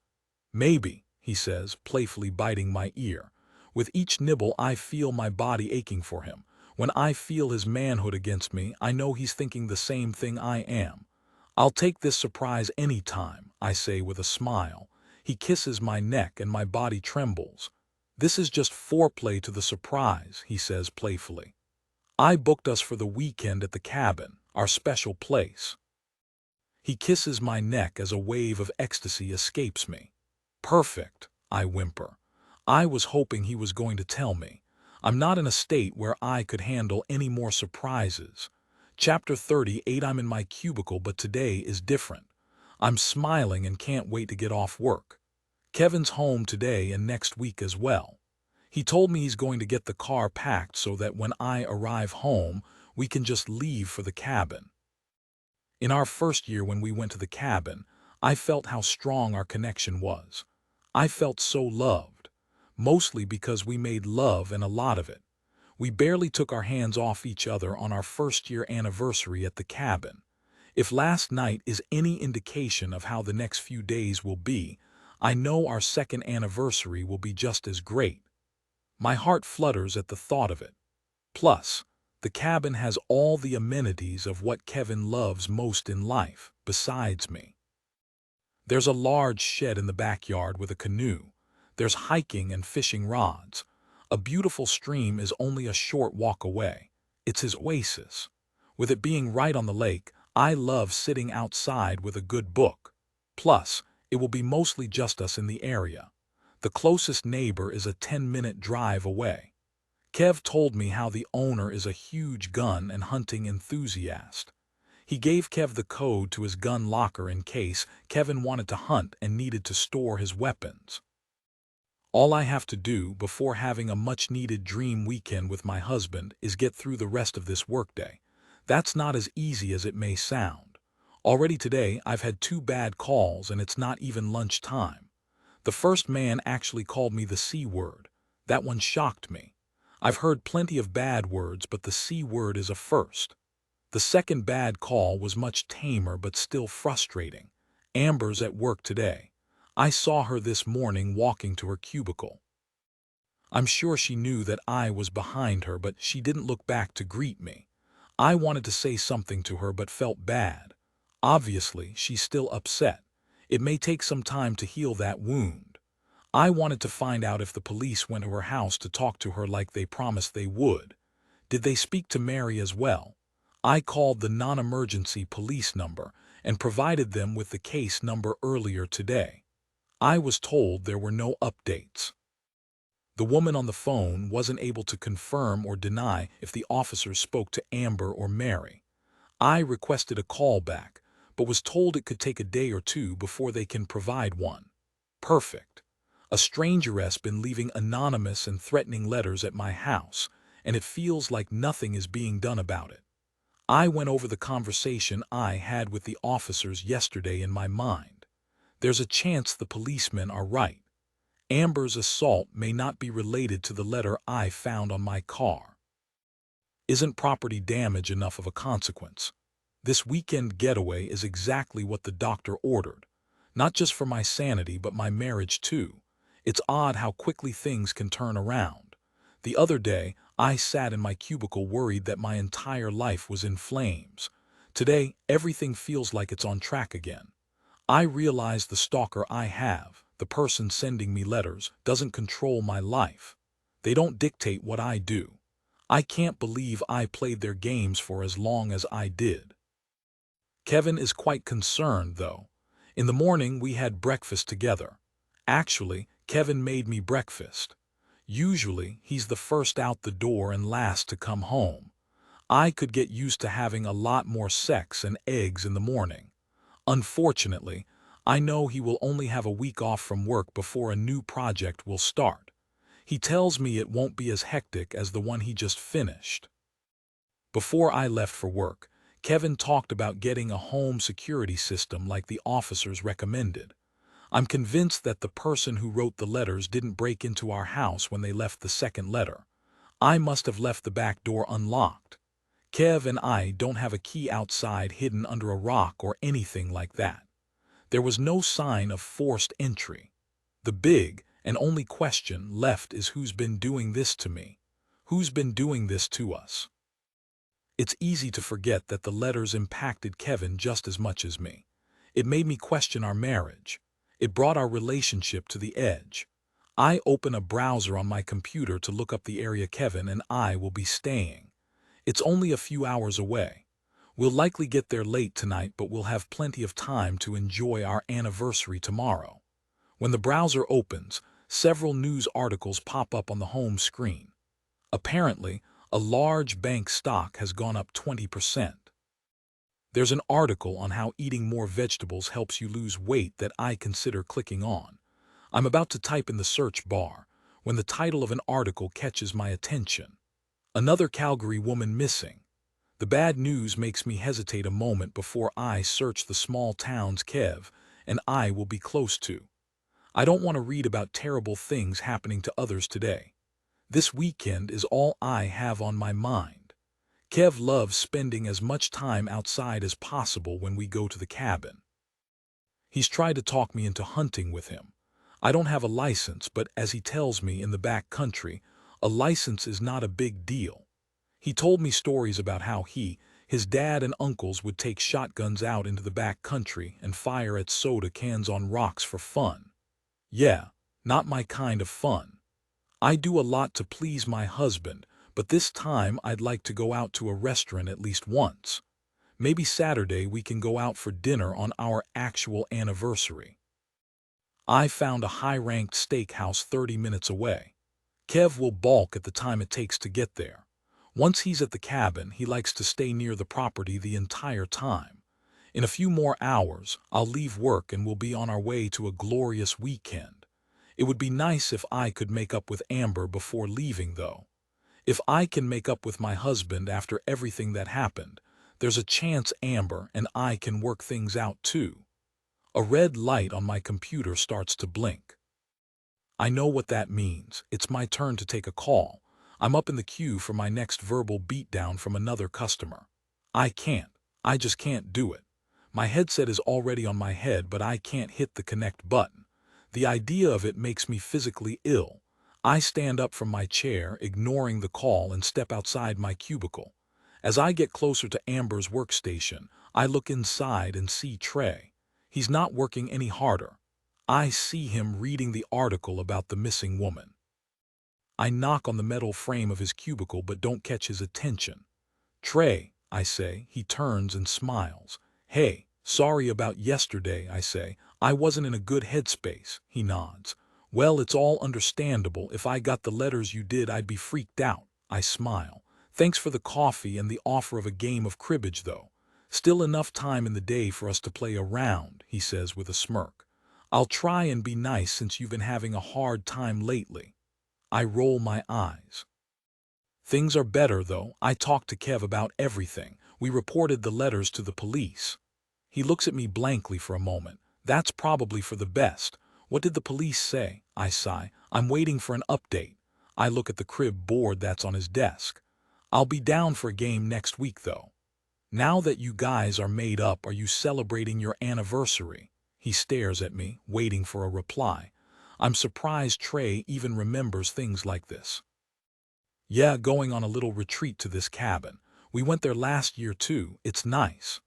S1: "Maybe," he says, playfully biting my ear. With each nibble, I feel my body aching for him. When I feel his manhood against me, I know he's thinking the same thing I am. "I'll take this surprise any time," I say with a smile. He kisses my neck and my body trembles. "This is just foreplay to the surprise," he says playfully. "I booked us for the weekend at the cabin, our special place." He kisses my neck as a wave of ecstasy escapes me. "Perfect," I whimper. I was hoping he was going to tell me. I'm not in a state where I could handle any more surprises. Chapter 38. I'm in my cubicle, but today is different. I'm smiling and can't wait to get off work. Kevin's home today and next week as well. He told me he's going to get the car packed so that when I arrive home, we can just leave for the cabin. In our first year when we went to the cabin, I felt how strong our connection was. I felt so loved, mostly because we made love and a lot of it. We barely took our hands off each other on our first-year anniversary at the cabin. If last night is any indication of how the next few days will be, I know our second anniversary will be just as great. My heart flutters at the thought of it. Plus, the cabin has all the amenities of what Kevin loves most in life, besides me. There's a large shed in the backyard with a canoe. There's hiking and fishing rods. A beautiful stream is only a short walk away. It's his oasis. With it being right on the lake, I love sitting outside with a good book. Plus, it will be mostly just us in the area. The closest neighbor is a 10-minute drive away. Kev told me how the owner is a huge gun and hunting enthusiast. He gave Kev the code to his gun locker in case Kevin wanted to hunt and needed to store his weapons. All I have to do before having a much-needed dream weekend with my husband is get through the rest of this workday. That's not as easy as it may sound. Already today, I've had 2 bad calls and it's not even lunchtime. The first man actually called me the C word. That one shocked me. I've heard plenty of bad words, but the C word is a first. The second bad call was much tamer but still frustrating. Amber's at work today. I saw her this morning walking to her cubicle. I'm sure she knew that I was behind her, but she didn't look back to greet me. I wanted to say something to her but felt bad. Obviously, she's still upset. It may take some time to heal that wound. I wanted to find out if the police went to her house to talk to her like they promised they would. Did they speak to Mary as well? I called the non-emergency police number and provided them with the case number earlier today. I was told there were no updates. The woman on the phone wasn't able to confirm or deny if the officers spoke to Amber or Mary. I requested a call back, but was told it could take a day or 2 before they can provide one. Perfect. A strangeress been leaving anonymous and threatening letters at my house, and it feels like nothing is being done about it. I went over the conversation I had with the officers yesterday in my mind. There's a chance the policemen are right. Amber's assault may not be related to the letter I found on my car. Isn't property damage enough of a consequence? This weekend getaway is exactly what the doctor ordered. Not just for my sanity, but my marriage too. It's odd how quickly things can turn around. The other day, I sat in my cubicle worried that my entire life was in flames. Today, everything feels like it's on track again. I realize the stalker I have, the person sending me letters, doesn't control my life. They don't dictate what I do. I can't believe I played their games for as long as I did. Kevin is quite concerned, though. In the morning, we had breakfast together. Actually, Kevin made me breakfast. Usually, he's the first out the door and last to come home. I could get used to having a lot more sex and eggs in the morning. Unfortunately, I know he will only have a week off from work before a new project will start. He tells me it won't be as hectic as the one he just finished. Before I left for work, Kevin talked about getting a home security system like the officers recommended. I'm convinced that the person who wrote the letters didn't break into our house when they left the second letter. I must have left the back door unlocked. Kev and I don't have a key outside hidden under a rock or anything like that. There was no sign of forced entry. The big and only question left is who's been doing this to me? Who's been doing this to us? It's easy to forget that the letters impacted Kevin just as much as me. It made me question our marriage. It brought our relationship to the edge. I open a browser on my computer to look up the area Kevin and I will be staying. It's only a few hours away. We'll likely get there late tonight, but we'll have plenty of time to enjoy our anniversary tomorrow. When the browser opens, several news articles pop up on the home screen. Apparently, a large bank stock has gone up 20%. There's an article on how eating more vegetables helps you lose weight that I consider clicking on. I'm about to type in the search bar when the title of an article catches my attention. Another Calgary woman missing. The bad news makes me hesitate a moment before I search the small towns Kev and I will be close to. I don't want to read about terrible things happening to others today. This weekend is all I have on my mind. Kev loves spending as much time outside as possible when we go to the cabin. He's tried to talk me into hunting with him. I don't have a license, but as he tells me in the back country, a license is not a big deal. He told me stories about how his dad and uncles would take shotguns out into the back country and fire at soda cans on rocks for fun. Yeah, not my kind of fun. I do a lot to please my husband, but this time I'd like to go out to a restaurant at least once. Maybe Saturday we can go out for dinner on our actual anniversary. I found a high-ranked steakhouse 30 minutes away. Kev will balk at the time it takes to get there. Once he's at the cabin, he likes to stay near the property the entire time. In a few more hours, I'll leave work and we'll be on our way to a glorious weekend. It would be nice if I could make up with Amber before leaving, though. If I can make up with my husband after everything that happened, there's a chance Amber and I can work things out too. A red light on my computer starts to blink. I know what that means. It's my turn to take a call. I'm up in the queue for my next verbal beatdown from another customer. I just can't do it. My headset is already on my head, but I can't hit the connect button. The idea of it makes me physically ill. I stand up from my chair, ignoring the call, and step outside my cubicle. As I get closer to Amber's workstation, I look inside and see Trey. He's not working any harder. I see him reading the article about the missing woman. I knock on the metal frame of his cubicle but don't catch his attention. "Trey," I say. He turns and smiles. "Hey, sorry about yesterday," I say. "I wasn't in a good headspace." He nods. "Well, it's all understandable. If I got the letters you did, I'd be freaked out." I smile. "Thanks for the coffee and the offer of a game of cribbage, though. Still enough time in the day for us to play a round," he says with a smirk. "I'll try and be nice since you've been having a hard time lately." I roll my eyes. "Things are better, though. I talked to Kev about everything. We reported the letters to the police." He looks at me blankly for a moment. "That's probably for the best. What did the police say?" I sigh. "I'm waiting for an update." I look at the crib board that's on his desk. "I'll be down for a game next week, though." "Now that you guys are made up, are you celebrating your anniversary?" He stares at me, waiting for a reply. I'm surprised Trey even remembers things like this. Yeah, going on a little retreat to this cabin. We went there last year too. It's nice.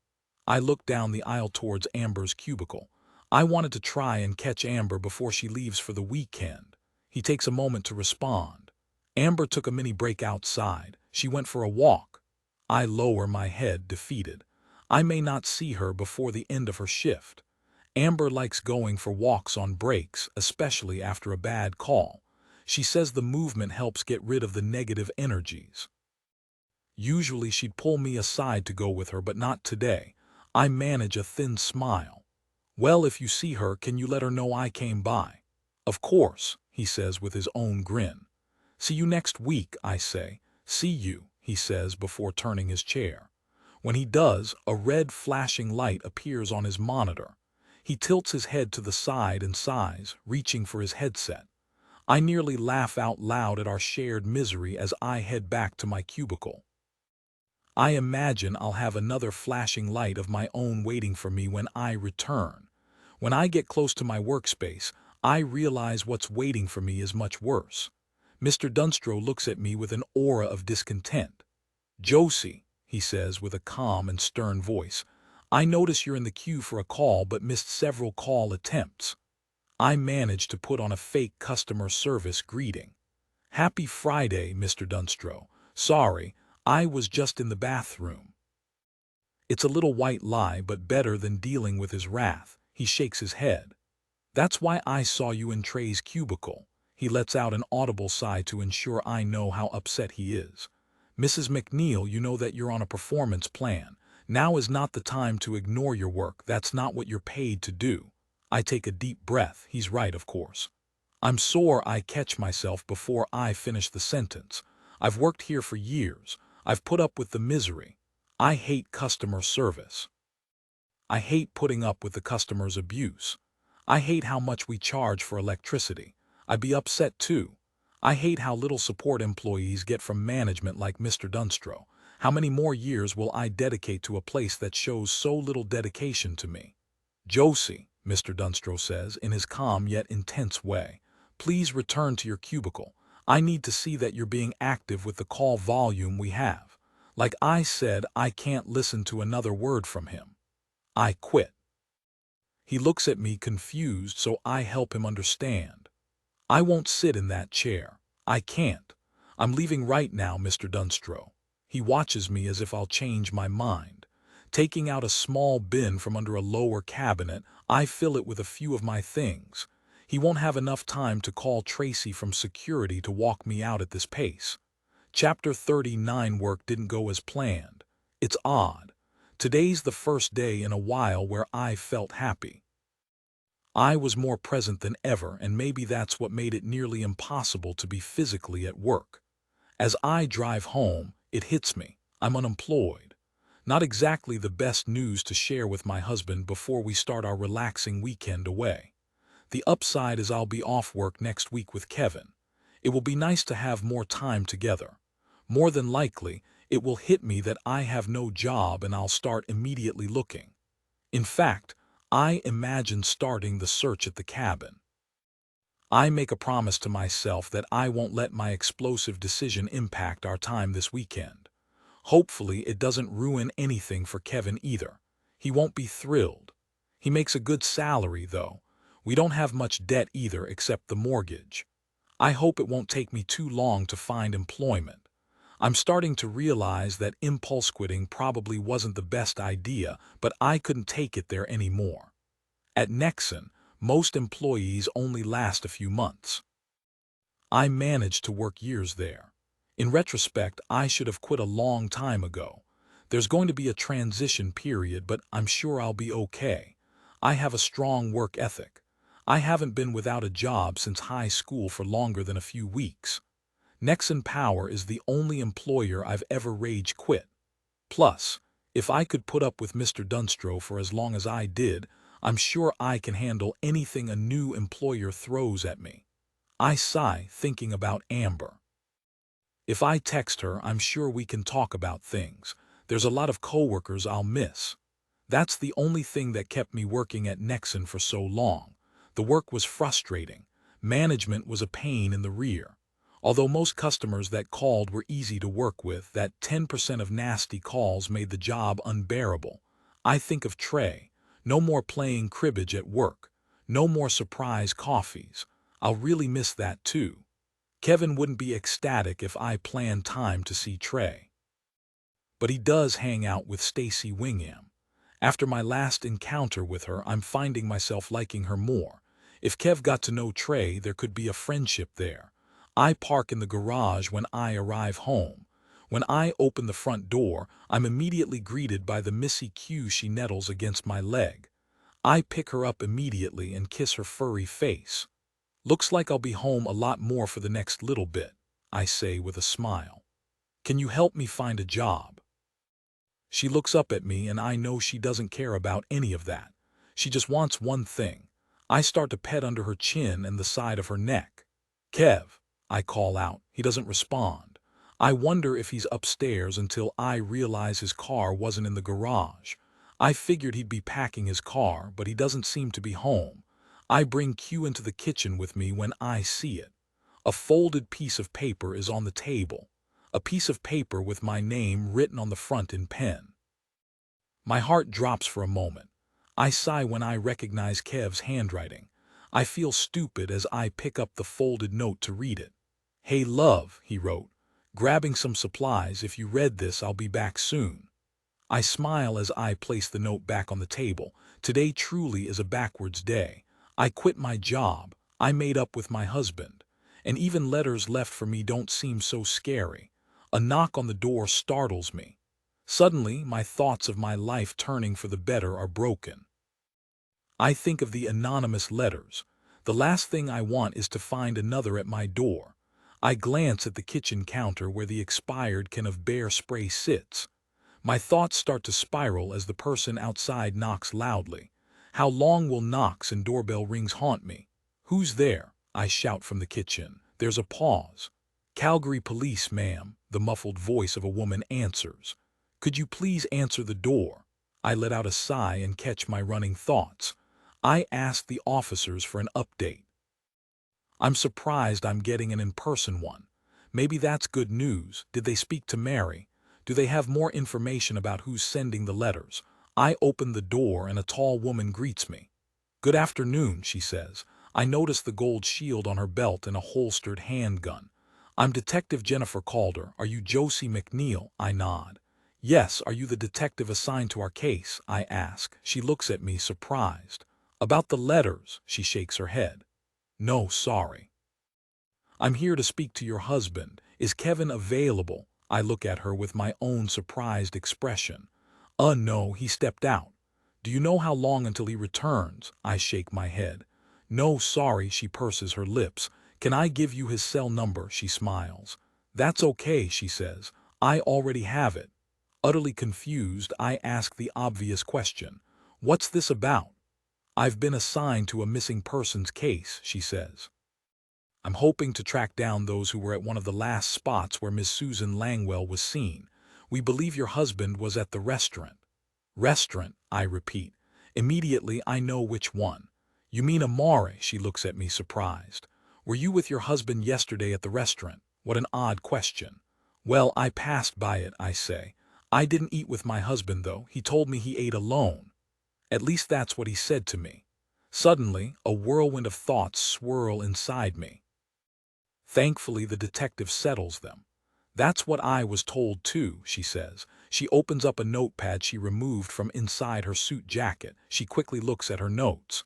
S1: I looked down the aisle towards Amber's cubicle. I wanted to try and catch Amber before she leaves for the weekend. He takes a moment to respond. Amber took a mini break outside. She went for a walk. I lower my head, defeated. I may not see her before the end of her shift. Amber likes going for walks on breaks, especially after a bad call. She says the movement helps get rid of the negative energies. Usually she'd pull me aside to go with her, but not today. I manage a thin smile. Well, if you see her, can you let her know I came by? Of course, he says with his own grin. See you next week, I say. See you, he says before turning his chair. When he does, a red flashing light appears on his monitor. He tilts his head to the side and sighs, reaching for his headset. I nearly laugh out loud at our shared misery as I head back to my cubicle. I imagine I'll have another flashing light of my own waiting for me when I return. When I get close to my workspace, I realize what's waiting for me is much worse. Mr. Dunstro looks at me with an aura of discontent. Josie, he says with a calm and stern voice, I notice you're in the queue for a call but missed several call attempts. I managed to put on a fake customer service greeting. Happy Friday, Mr. Dunstro. Sorry, I was just in the bathroom. It's a little white lie, but better than dealing with his wrath. He shakes his head. That's why I saw you in Trey's cubicle. He lets out an audible sigh to ensure I know how upset he is. Mrs. McNeil, you know that you're on a performance plan. Now is not the time to ignore your work. That's not what you're paid to do. I take a deep breath. He's right, of course. I'm sore I catch myself before I finish the sentence. I've worked here for years. I've put up with the misery. I hate customer service. I hate putting up with the customer's abuse. I hate how much we charge for electricity. I'd be upset too. I hate how little support employees get from management like Mr. Dunstro. How many more years will I dedicate to a place that shows so little dedication to me? Josie, Mr. Dunstro says in his calm yet intense way, please return to your cubicle. I need to see that you're being active with the call volume we have. Like I said, I can't listen to another word from him. I quit. He looks at me confused, so I help him understand. I won't sit in that chair. I can't. I'm leaving right now, Mr. Dunstro. He watches me as if I'll change my mind. Taking out a small bin from under a lower cabinet, I fill it with a few of my things. He won't have enough time to call Tracy from security to walk me out at this pace. Chapter 39 work didn't go as planned. It's odd. Today's the first day in a while where I felt happy. I was more present than ever, and maybe that's what made it nearly impossible to be physically at work. As I drive home, it hits me. I'm unemployed. Not exactly the best news to share with my husband before we start our relaxing weekend away. The upside is I'll be off work next week with Kevin. It will be nice to have more time together. More than likely, it will hit me that I have no job and I'll start immediately looking. In fact, I imagine starting the search at the cabin. I make a promise to myself that I won't let my explosive decision impact our time this weekend. Hopefully, it doesn't ruin anything for Kevin either. He won't be thrilled. He makes a good salary, though. We don't have much debt either except the mortgage. I hope it won't take me too long to find employment. I'm starting to realize that impulse quitting probably wasn't the best idea, but I couldn't take it there anymore. At Nexon, most employees only last a few months. I managed to work years there. In retrospect, I should have quit a long time ago. There's going to be a transition period, but I'm sure I'll be okay. I have a strong work ethic. I haven't been without a job since high school for longer than a few weeks. Nexon Power is the only employer I've ever rage quit. Plus, if I could put up with Mr. Dunstro for as long as I did, I'm sure I can handle anything a new employer throws at me. I sigh, thinking about Amber. If I text her, I'm sure we can talk about things. There's a lot of coworkers I'll miss. That's the only thing that kept me working at Nexon for so long. The work was frustrating. Management was a pain in the rear. Although most customers that called were easy to work with, that 10% of nasty calls made the job unbearable. I think of Trey. No more playing cribbage at work. No more surprise coffees. I'll really miss that too. Kevin wouldn't be ecstatic if I planned time to see Trey. But he does hang out with Stacy Wingham. After my last encounter with her, I'm finding myself liking her more. If Kev got to know Trey, there could be a friendship there. I park in the garage when I arrive home. When I open the front door, I'm immediately greeted by the Missy Q. She nettles against my leg. I pick her up immediately and kiss her furry face. Looks like I'll be home a lot more for the next little bit, I say with a smile. Can you help me find a job? She looks up at me and I know she doesn't care about any of that. She just wants one thing. I start to pet under her chin and the side of her neck. Kev, I call out. He doesn't respond. I wonder if he's upstairs until I realize his car wasn't in the garage. I figured he'd be packing his car, but he doesn't seem to be home. I bring Q into the kitchen with me when I see it. A folded piece of paper is on the table. A piece of paper with my name written on the front in pen. My heart drops for a moment. I sigh when I recognize Kev's handwriting. I feel stupid as I pick up the folded note to read it. Hey love, he wrote. Grabbing some supplies. If you read this, I'll be back soon. I smile as I place the note back on the table. Today truly is a backwards day. I quit my job. I made up with my husband. And even letters left for me don't seem so scary. A knock on the door startles me. Suddenly, my thoughts of my life turning for the better are broken. I think of the anonymous letters. The last thing I want is to find another at my door. I glance at the kitchen counter where the expired can of bear spray sits. My thoughts start to spiral as the person outside knocks loudly. How long will knocks and doorbell rings haunt me? Who's there? I shout from the kitchen. There's a pause. Calgary Police, ma'am, the muffled voice of a woman answers. Could you please answer the door? I let out a sigh and catch my running thoughts. I ask the officers for an update. I'm surprised I'm getting an in-person one. Maybe that's good news. Did they speak to Mary? Do they have more information about who's sending the letters? I open the door and a tall woman greets me. Good afternoon, she says. I notice the gold shield on her belt and a holstered handgun. I'm Detective Jennifer Calder. Are you Josie McNeil? I nod. Yes, are you the detective assigned to our case? I ask. She looks at me surprised. About the letters, she shakes her head. No, sorry. I'm here to speak to your husband. Is Kevin available? I look at her with my own surprised expression. No, he stepped out. Do you know how long until he returns? I shake my head. No, sorry, she purses her lips. Can I give you his cell number? She smiles. That's okay, she says. I already have it. Utterly confused, I ask the obvious question. What's this about? I've been assigned to a missing persons case, she says. I'm hoping to track down those who were at one of the last spots where Miss Susan Langwell was seen. We believe your husband was at the restaurant. Restaurant, I repeat. Immediately I know which one. You mean Amare? She looks at me surprised. Were you with your husband yesterday at the restaurant? What an odd question. Well, I passed by it, I say. I didn't eat with my husband, though. He told me he ate alone. At least that's what he said to me. Suddenly, a whirlwind of thoughts swirl inside me. Thankfully, the detective settles them. That's what I was told too, she says. She opens up a notepad she removed from inside her suit jacket. She quickly looks at her notes.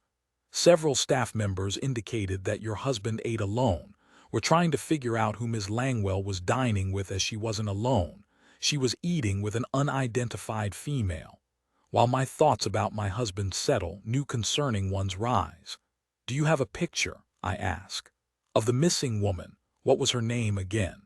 S1: Several staff members indicated that your husband ate alone. We're trying to figure out who Ms. Langwell was dining with, as she wasn't alone. She was eating with an unidentified female. While my thoughts about my husband settle, new concerning ones rise. Do you have a picture? I ask. Of the missing woman. What was her name again?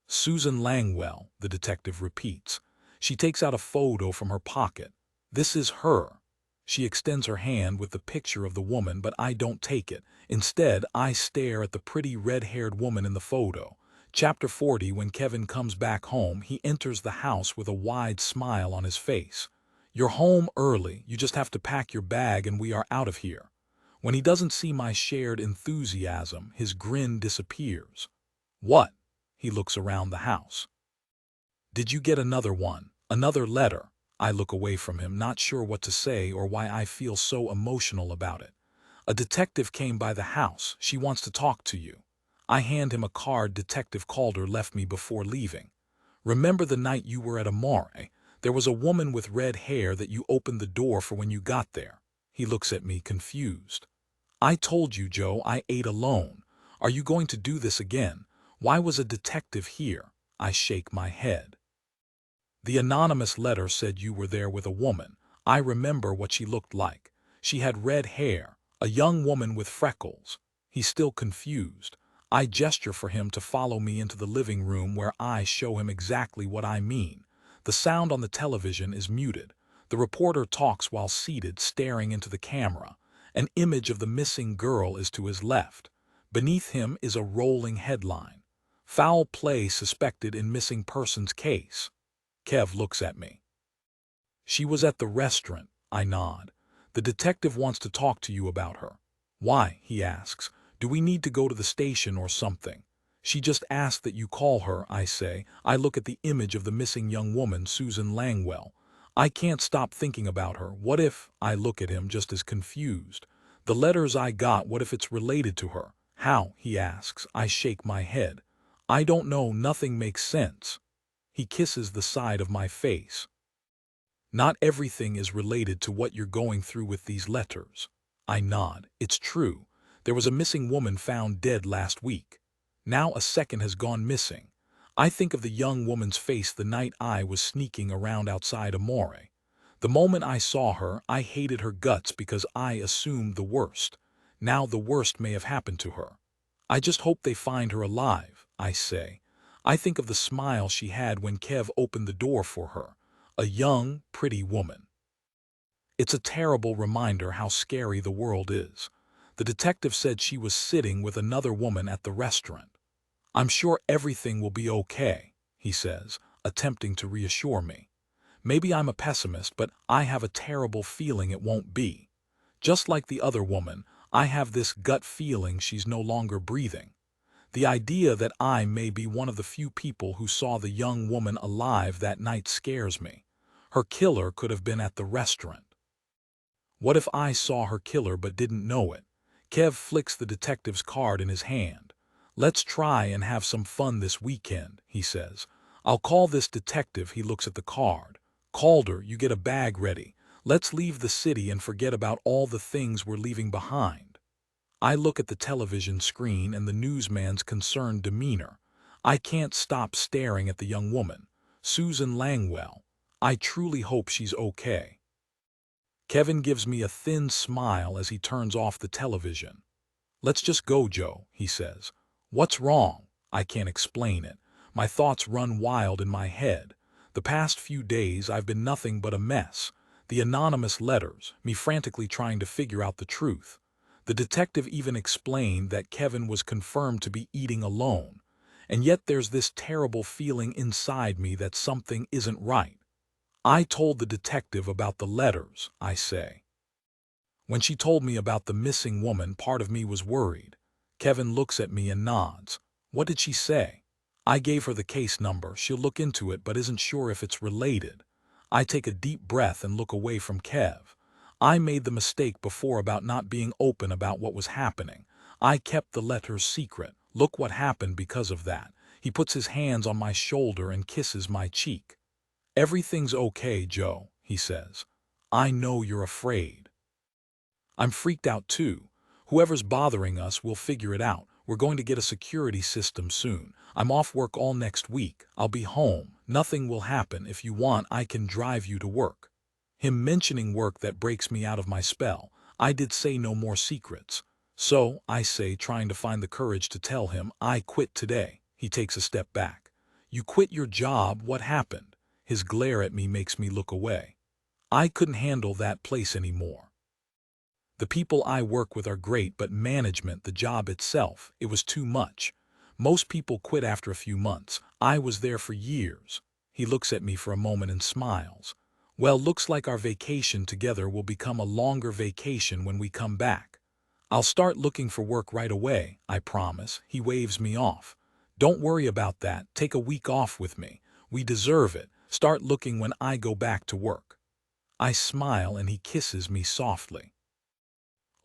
S1: Susan Langwell, the detective repeats. She takes out a photo from her pocket. This is her. She extends her hand with the picture of the woman, but I don't take it. Instead, I stare at the pretty red-haired woman in the photo. Chapter 40. When Kevin comes back home, he enters the house with a wide smile on his face. You're home early. You just have to pack your bag and we are out of here. When he doesn't see my shared enthusiasm, his grin disappears. What? He looks around the house. Did you get another one? Another letter? I look away from him, not sure what to say or why I feel so emotional about it. A detective came by the house. She wants to talk to you. I hand him a card Detective Calder left me before leaving. Remember the night you were at Amore? There was a woman with red hair that you opened the door for when you got there. He looks at me confused. I told you, Joe, I ate alone. Are you going to do this again? Why was a detective here? I shake my head. The anonymous letter said you were there with a woman. I remember what she looked like. She had red hair, a young woman with freckles. He's still confused. I gesture for him to follow me into the living room where I show him exactly what I mean. The sound on the television is muted. The reporter talks while seated, staring into the camera. An image of the missing girl is to his left. Beneath him is a rolling headline. Foul play suspected in missing persons case. Kev looks at me. She was at the restaurant, I nod. The detective wants to talk to you about her. Why? He asks. Do we need to go to the station or something? She just asked that you call her, I say. I look at the image of the missing young woman, Susan Langwell. I can't stop thinking about her. What if? I look at him just as confused. The letters I got, what if it's related to her? How? He asks. I shake my head. I don't know, nothing makes sense. He kisses the side of my face. Not everything is related to what you're going through with these letters. I nod. It's true. There was a missing woman found dead last week. Now a second has gone missing. I think of the young woman's face the night I was sneaking around outside Amore. The moment I saw her, I hated her guts because I assumed the worst. Now the worst may have happened to her. I just hope they find her alive, I say. I think of the smile she had when Kev opened the door for her. A young, pretty woman. It's a terrible reminder how scary the world is. The detective said she was sitting with another woman at the restaurant. I'm sure everything will be okay, he says, attempting to reassure me. Maybe I'm a pessimist, but I have a terrible feeling it won't be. Just like the other woman, I have this gut feeling she's no longer breathing. The idea that I may be one of the few people who saw the young woman alive that night scares me. Her killer could have been at the restaurant. What if I saw her killer but didn't know it? Kev flicks the detective's card in his hand. Let's try and have some fun this weekend, he says. I'll call this detective. He looks at the card. Calder, you get a bag ready. Let's leave the city and forget about all the things we're leaving behind. I look at the television screen and the newsman's concerned demeanor. I can't stop staring at the young woman, Susan Langwell. I truly hope she's okay. Kevin gives me a thin smile as he turns off the television. Let's just go, Joe, he says. What's wrong? I can't explain it. My thoughts run wild in my head. The past few days I've been nothing but a mess. The anonymous letters, me frantically trying to figure out the truth. The detective even explained that Kevin was confirmed to be eating alone. And yet there's this terrible feeling inside me that something isn't right. I told the detective about the letters, I say. When she told me about the missing woman, part of me was worried. Kevin looks at me and nods. What did she say? I gave her the case number. She'll look into it but isn't sure if it's related. I take a deep breath and look away from Kev. I made the mistake before about not being open about what was happening. I kept the letters secret. Look what happened because of that. He puts his hands on my shoulder and kisses my cheek. Everything's okay, Joe, he says. I know you're afraid. I'm freaked out too. Whoever's bothering us will figure it out. We're going to get a security system soon. I'm off work all next week. I'll be home. Nothing will happen. If you want, I can drive you to work. Him mentioning work, that breaks me out of my spell. I did say no more secrets. So, I say, trying to find the courage to tell him, I quit today. He takes a step back. You quit your job? What happened? His glare at me makes me look away. I couldn't handle that place anymore. The people I work with are great, but management, the job itself, it was too much. Most people quit after a few months. I was there for years. He looks at me for a moment and smiles. Well, looks like our vacation together will become a longer vacation when we come back. I'll start looking for work right away, I promise. He waves me off. Don't worry about that. Take a week off with me. We deserve it. Start looking when I go back to work. I smile and he kisses me softly.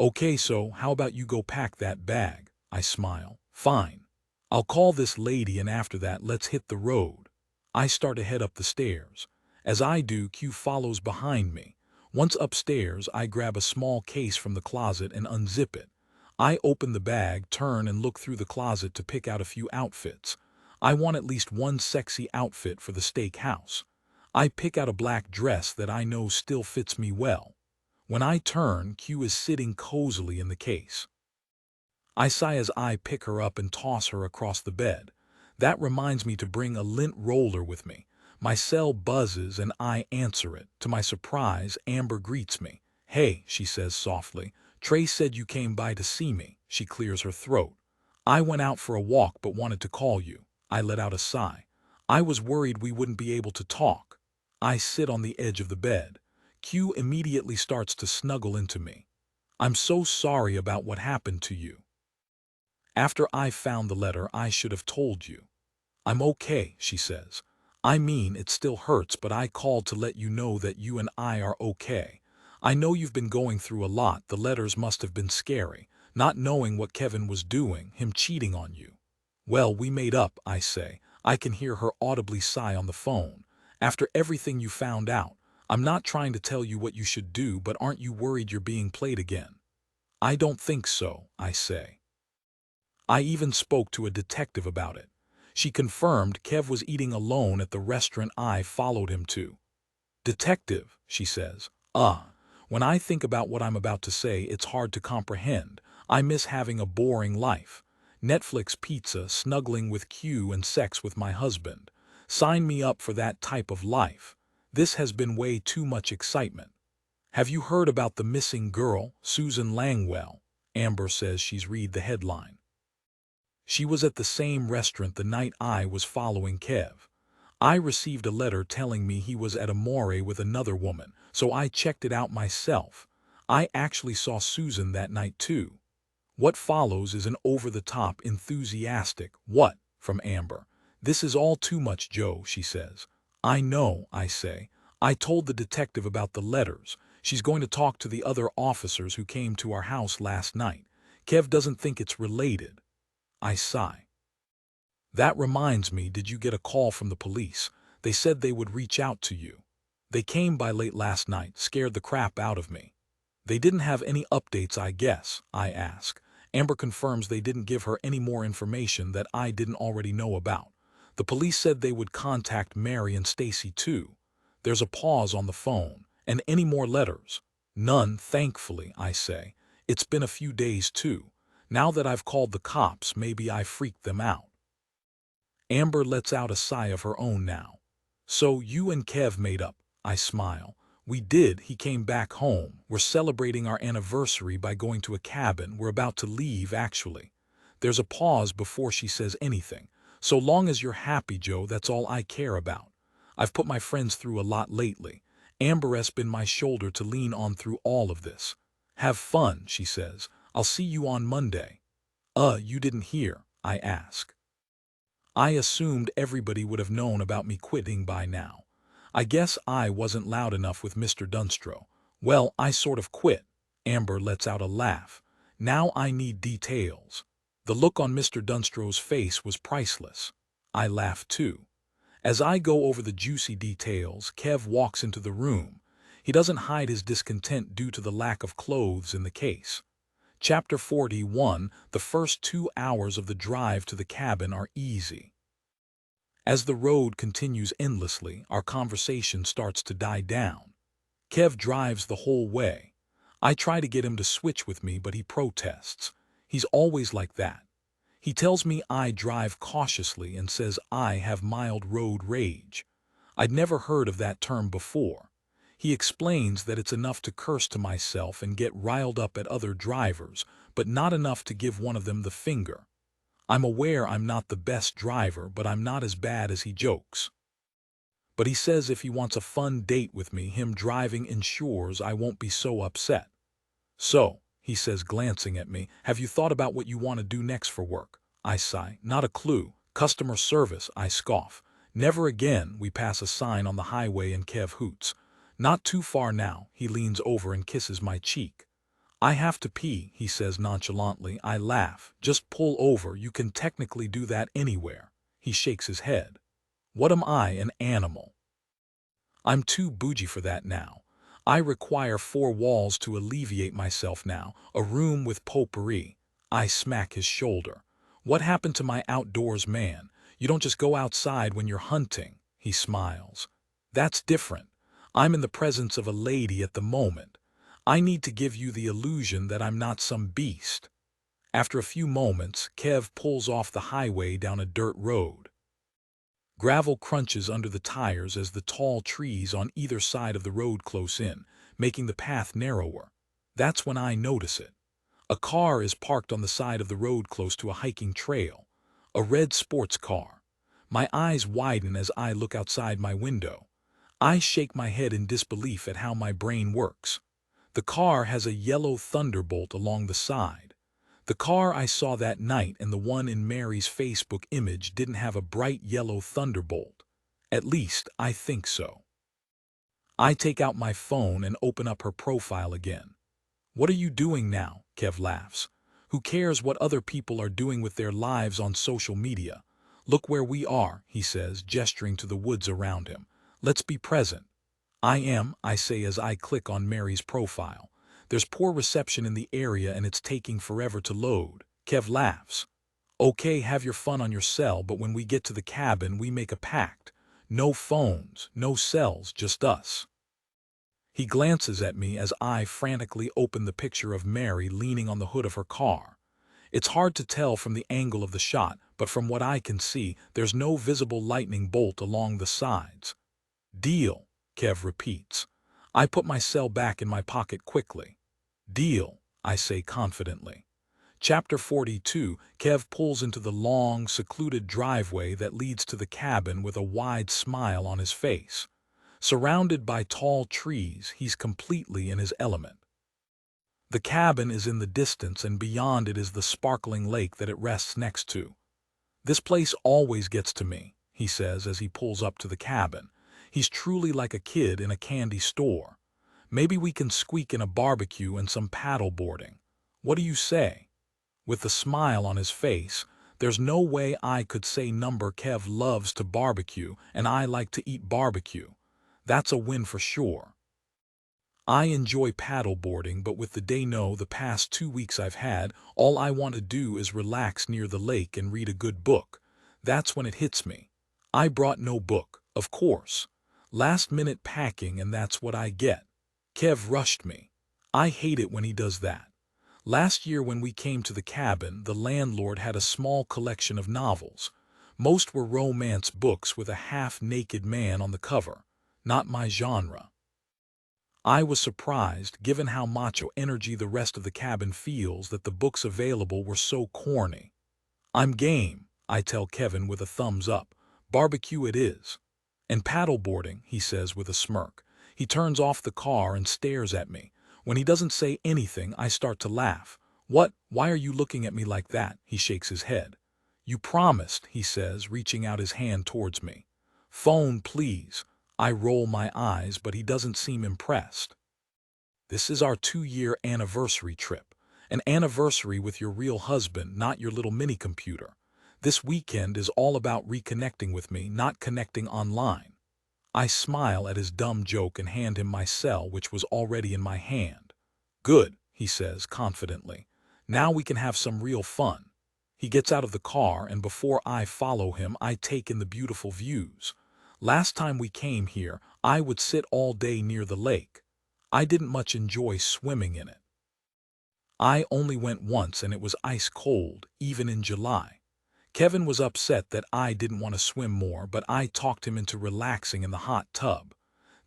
S1: Okay, so how about you go pack that bag? I smile. Fine. I'll call this lady and after that let's hit the road. I start to head up the stairs. As I do, Q follows behind me. Once upstairs, I grab a small case from the closet and unzip it. I open the bag, turn and look through the closet to pick out a few outfits. I want at least one sexy outfit for the steakhouse. I pick out a black dress that I know still fits me well. When I turn, Q is sitting cozily in the case. I sigh as I pick her up and toss her across the bed. That reminds me to bring a lint roller with me. My cell buzzes and I answer it. To my surprise, Amber greets me. Hey, she says softly. Trey said you came by to see me. She clears her throat. I went out for a walk but wanted to call you. I let out a sigh. I was worried we wouldn't be able to talk. I sit on the edge of the bed. Q immediately starts to snuggle into me. I'm so sorry about what happened to you. After I found the letter, I should have told you. I'm okay, she says. I mean, it still hurts, but I called to let you know that you and I are okay. I know you've been going through a lot. The letters must have been scary, not knowing what Kevin was doing, him cheating on you. Well, we made up, I say. I can hear her audibly sigh on the phone. After everything you found out, I'm not trying to tell you what you should do, but aren't you worried you're being played again? I don't think so, I say. I even spoke to a detective about it. She confirmed Kev was eating alone at the restaurant I followed him to. Detective, she says. When I think about what I'm about to say, it's hard to comprehend. I miss having a boring life. Netflix, pizza, snuggling with Q, and sex with my husband. Sign me up for that type of life. This has been way too much excitement. Have you heard about the missing girl, Susan Langwell? Amber says she's read the headline. She was at the same restaurant the night I was following Kev. I received a letter telling me he was at a moire with another woman, so I checked it out myself. I actually saw Susan that night too. What follows is an over-the-top enthusiastic "what" from Amber. This is all too much, Joe, she says. I know, I say. I told the detective about the letters. She's going to talk to the other officers who came to our house last night. Kev doesn't think it's related. I sigh. That reminds me, did you get a call from the police? They said they would reach out to you. They came by late last night, scared the crap out of me. They didn't have any updates, I guess, I ask. Amber confirms they didn't give her any more information that I didn't already know about. The police said they would contact Mary and Stacy too. There's a pause on the phone. And any more letters? None, thankfully, I say. It's been a few days too. Now that I've called the cops, maybe I freaked them out. Amber lets out a sigh of her own now. So you and Kev made up. I smile. We did. He came back home. We're celebrating our anniversary by going to a cabin. We're about to leave, actually. There's a pause before she says anything. So long as you're happy, Joe, that's all I care about. I've put my friends through a lot lately. Amber has been my shoulder to lean on through all of this. Have fun, she says. I'll see you on Monday. You didn't hear? I ask. I assumed everybody would have known about me quitting by now. I guess I wasn't loud enough with Mr. Dunstro. Well, I sort of quit. Amber lets out a laugh. Now I need details. The look on Mr. Dunstro's face was priceless. I laughed too. As I go over the juicy details, Kev walks into the room. He doesn't hide his discontent due to the lack of clothes in the case. Chapter 41, the first 2 hours of the drive to the cabin are easy. As the road continues endlessly, our conversation starts to die down. Kev drives the whole way. I try to get him to switch with me, but he protests. He's always like that. He tells me I drive cautiously and says I have mild road rage. I'd never heard of that term before. He explains that it's enough to curse to myself and get riled up at other drivers, but not enough to give one of them the finger. I'm aware I'm not the best driver, but I'm not as bad as he jokes. But he says if he wants a fun date with me, him driving ensures I won't be so upset. So, he says, glancing at me, have you thought about what you want to do next for work? I sigh. Not a clue. Customer service, I scoff. Never again. We pass a sign on the highway and Kev hoots. Not too far now. He leans over and kisses my cheek. I have to pee, he says nonchalantly. I laugh. Just pull over. You can technically do that anywhere. He shakes his head. What am I, an animal? I'm too bougie for that now. I require 4 walls to alleviate myself now, a room with potpourri. I smack his shoulder. What happened to my outdoors man? You don't just go outside when you're hunting. He smiles. That's different. I'm in the presence of a lady at the moment. I need to give you the illusion that I'm not some beast. After a few moments, Kev pulls off the highway down a dirt road. Gravel crunches under the tires as the tall trees on either side of the road close in, making the path narrower. That's when I notice it. A car is parked on the side of the road close to a hiking trail. A red sports car. My eyes widen as I look outside my window. I shake my head in disbelief at how my brain works. The car has a yellow thunderbolt along the side. The car I saw that night and the one in Mary's Facebook image didn't have a bright yellow thunderbolt. At least, I think so. I take out my phone and open up her profile again. What are you doing now? Kev laughs. Who cares what other people are doing with their lives on social media? Look where we are, he says, gesturing to the woods around him. Let's be present. I am, I say as I click on Mary's profile. There's poor reception in the area and it's taking forever to load. Kev laughs. Okay, have your fun on your cell, but when we get to the cabin, we make a pact. No phones, no cells, just us. He glances at me as I frantically open the picture of Mary leaning on the hood of her car. It's hard to tell from the angle of the shot, but from what I can see, there's no visible lightning bolt along the sides. Deal, Kev repeats. I put my cell back in my pocket quickly. Deal, I say confidently. Chapter 42, Kev pulls into the long, secluded driveway that leads to the cabin with a wide smile on his face. Surrounded by tall trees, he's completely in his element. The cabin is in the distance and beyond it is the sparkling lake that it rests next to. This place always gets to me, he says as he pulls up to the cabin. He's truly like a kid in a candy store. Maybe we can squeak in a barbecue and some paddle boarding. What do you say? With a smile on his face, there's no way I could say number. Kev loves to barbecue and I like to eat barbecue. That's a win for sure. I enjoy paddle boarding, but with the past 2 weeks I've had, all I want to do is relax near the lake and read a good book. That's when it hits me. I brought no book, of course. Last-minute packing, and that's what I get. Kev rushed me. I hate it when he does that. Last year when we came to the cabin, the landlord had a small collection of novels. Most were romance books with a half-naked man on the cover. Not my genre. I was surprised, given how macho energy the rest of the cabin feels, that the books available were so corny. I'm game, I tell Kevin with a thumbs up. Barbecue it is. And paddleboarding, he says with a smirk. He turns off the car and stares at me. When he doesn't say anything, I start to laugh. What? Why are you looking at me like that? He shakes his head. You promised, he says, reaching out his hand towards me. Phone, please. I roll my eyes, but he doesn't seem impressed. This is our 2-year anniversary trip. An anniversary with your real husband, not your little mini-computer. This weekend is all about reconnecting with me, not connecting online. I smile at his dumb joke and hand him my cell, which was already in my hand. Good, he says confidently. Now we can have some real fun. He gets out of the car, and before I follow him, I take in the beautiful views. Last time we came here, I would sit all day near the lake. I didn't much enjoy swimming in it. I only went once and it was ice cold, even in July. Kevin was upset that I didn't want to swim more, but I talked him into relaxing in the hot tub.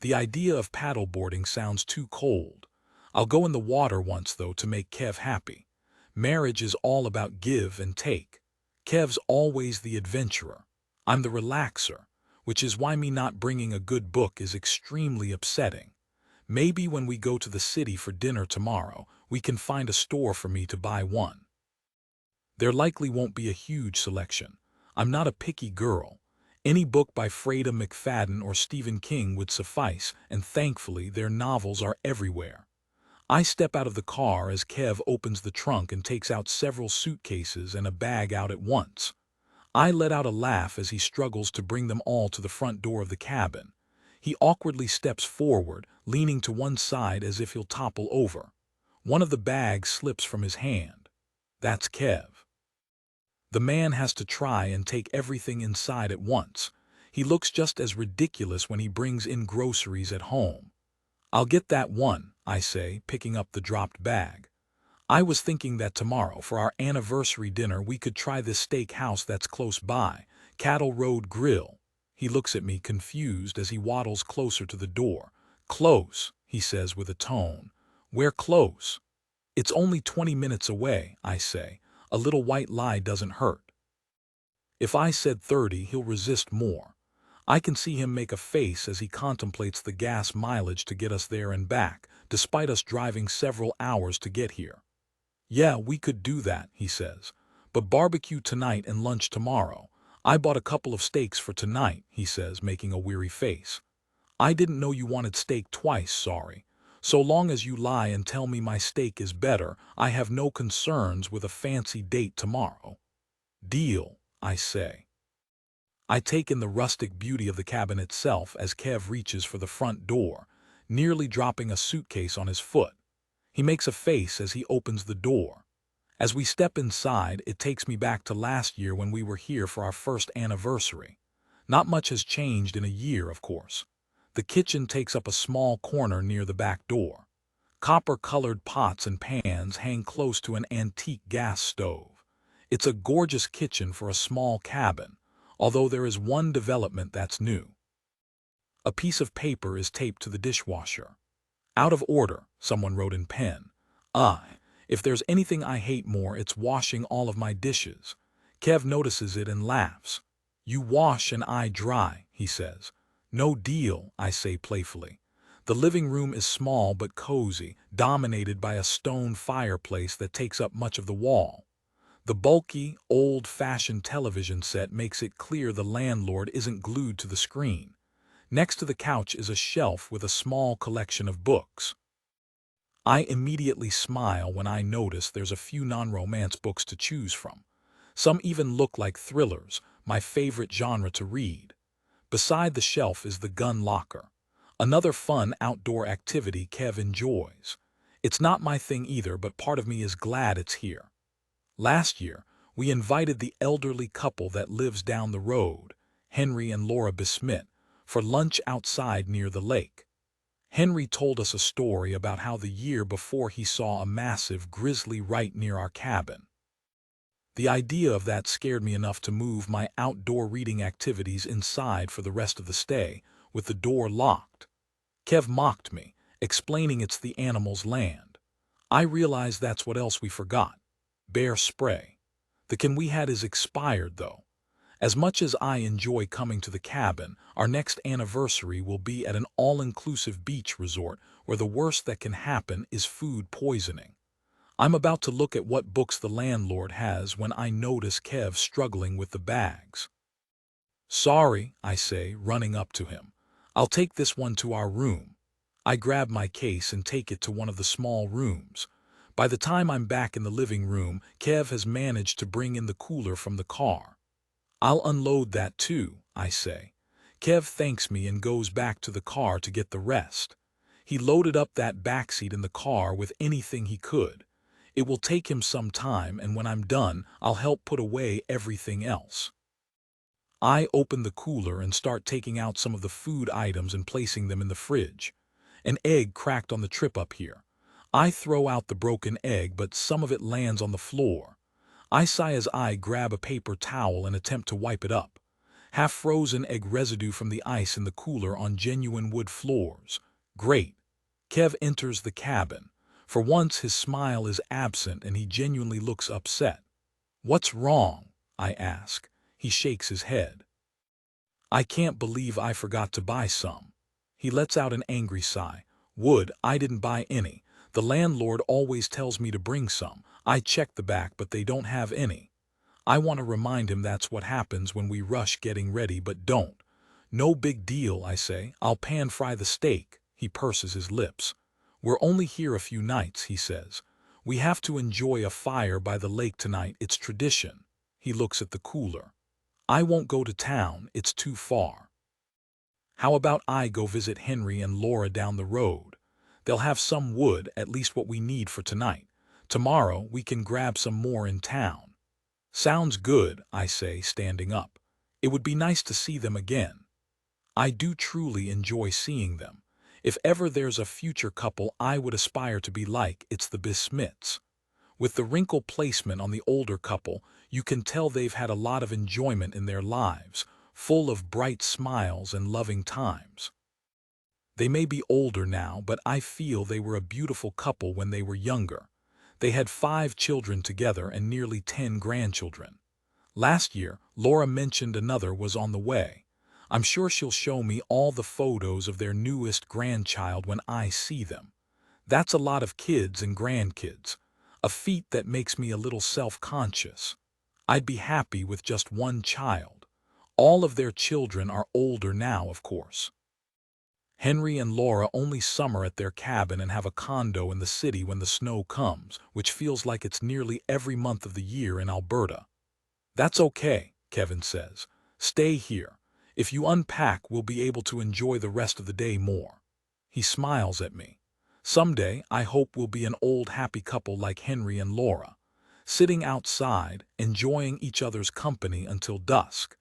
S1: The idea of paddleboarding sounds too cold. I'll go in the water once, though, to make Kev happy. Marriage is all about give and take. Kev's always the adventurer. I'm the relaxer, which is why me not bringing a good book is extremely upsetting. Maybe when we go to the city for dinner tomorrow, we can find a store for me to buy one. There likely won't be a huge selection. I'm not a picky girl. Any book by Freida McFadden or Stephen King would suffice, and thankfully their novels are everywhere. I step out of the car as Kev opens the trunk and takes out several suitcases and a bag out at once. I let out a laugh as he struggles to bring them all to the front door of the cabin. He awkwardly steps forward, leaning to one side as if he'll topple over. One of the bags slips from his hand. That's Kev. The man has to try and take everything inside at once. He looks just as ridiculous when he brings in groceries at home. "I'll get that one," I say, picking up the dropped bag. "I was thinking that tomorrow, for our anniversary dinner, we could try this steak house that's close by, Cattle Road Grill." He looks at me confused as he waddles closer to the door. "Close," he says with a tone. "We're close." "It's only 20 minutes away," I say. A little white lie doesn't hurt. If I said 30, he'll resist more. I can see him make a face as he contemplates the gas mileage to get us there and back, despite us driving several hours to get here. "Yeah, we could do that," he says. "But barbecue tonight and lunch tomorrow. I bought a couple of steaks for tonight," he says, making a weary face. "I didn't know you wanted steak twice, sorry. So long as you lie and tell me my steak is better, I have no concerns with a fancy date tomorrow." "Deal," I say. I take in the rustic beauty of the cabin itself as Kev reaches for the front door, nearly dropping a suitcase on his foot. He makes a face as he opens the door. As we step inside, it takes me back to last year when we were here for our first anniversary. Not much has changed in a year, of course. The kitchen takes up a small corner near the back door. Copper-colored pots and pans hang close to an antique gas stove. It's a gorgeous kitchen for a small cabin, although there is one development that's new. A piece of paper is taped to the dishwasher. "Out of order," someone wrote in pen. If there's anything I hate more, it's washing all of my dishes. Kev notices it and laughs. "You wash and I dry," he says. "No deal," I say playfully. The living room is small but cozy, dominated by a stone fireplace that takes up much of the wall. The bulky, old-fashioned television set makes it clear the landlord isn't glued to the screen. Next to the couch is a shelf with a small collection of books. I immediately smile when I notice there's a few non-romance books to choose from. Some even look like thrillers, my favorite genre to read. Beside the shelf is the gun locker, another fun outdoor activity Kev enjoys. It's not my thing either, but part of me is glad it's here. Last year, we invited the elderly couple that lives down the road, Henry and Laura Bismuth, for lunch outside near the lake. Henry told us a story about how the year before he saw a massive grizzly right near our cabin. The idea of that scared me enough to move my outdoor reading activities inside for the rest of the stay, with the door locked. Kev mocked me, explaining it's the animal's land. I realized that's what else we forgot. Bear spray. The can we had is expired, though. As much as I enjoy coming to the cabin, our next anniversary will be at an all-inclusive beach resort where the worst that can happen is food poisoning. I'm about to look at what books the landlord has when I notice Kev struggling with the bags. "Sorry," I say, running up to him. "I'll take this one to our room." I grab my case and take it to one of the small rooms. By the time I'm back in the living room, Kev has managed to bring in the cooler from the car. "I'll unload that too," I say. Kev thanks me and goes back to the car to get the rest. He loaded up that backseat in the car with anything he could. It will take him some time, and when I'm done, I'll help put away everything else. I open the cooler and start taking out some of the food items and placing them in the fridge. An egg cracked on the trip up here. I throw out the broken egg, but some of it lands on the floor. I sigh as I grab a paper towel and attempt to wipe it up. Half-frozen egg residue from the ice in the cooler on genuine wood floors. Great. Kev enters the cabin. For once, his smile is absent and he genuinely looks upset. "What's wrong?" I ask. He shakes his head. "I can't believe I forgot to buy some." He lets out an angry sigh. "Wood, I didn't buy any. The landlord always tells me to bring some. I checked the back, but they don't have any." I want to remind him that's what happens when we rush getting ready but don't. No big deal, I say. I'll pan-fry the steak. He purses his lips. We're only here a few nights, he says. We have to enjoy a fire by the lake tonight. It's tradition. He looks at the cooler. I won't go to town. It's too far. How about I go visit Henry and Laura down the road? They'll have some wood, at least what we need for tonight. Tomorrow we can grab some more in town. Sounds good, I say, standing up. It would be nice to see them again. I do truly enjoy seeing them. If ever there's a future couple I would aspire to be like, it's the Bismiths. With the wrinkle placement on the older couple, you can tell they've had a lot of enjoyment in their lives, full of bright smiles and loving times. They may be older now, but I feel they were a beautiful couple when they were younger. They had 5 children together and nearly 10 grandchildren. Last year, Laura mentioned another was on the way. I'm sure she'll show me all the photos of their newest grandchild when I see them. That's a lot of kids and grandkids, a feat that makes me a little self-conscious. I'd be happy with just one child. All of their children are older now, of course. Henry and Laura only summer at their cabin and have a condo in the city when the snow comes, which feels like it's nearly every month of the year in Alberta. That's okay, Kevin says. Stay here. If you unpack, we'll be able to enjoy the rest of the day more. He smiles at me. Someday, I hope we'll be an old happy couple like Henry and Laura, sitting outside, enjoying each other's company until dusk.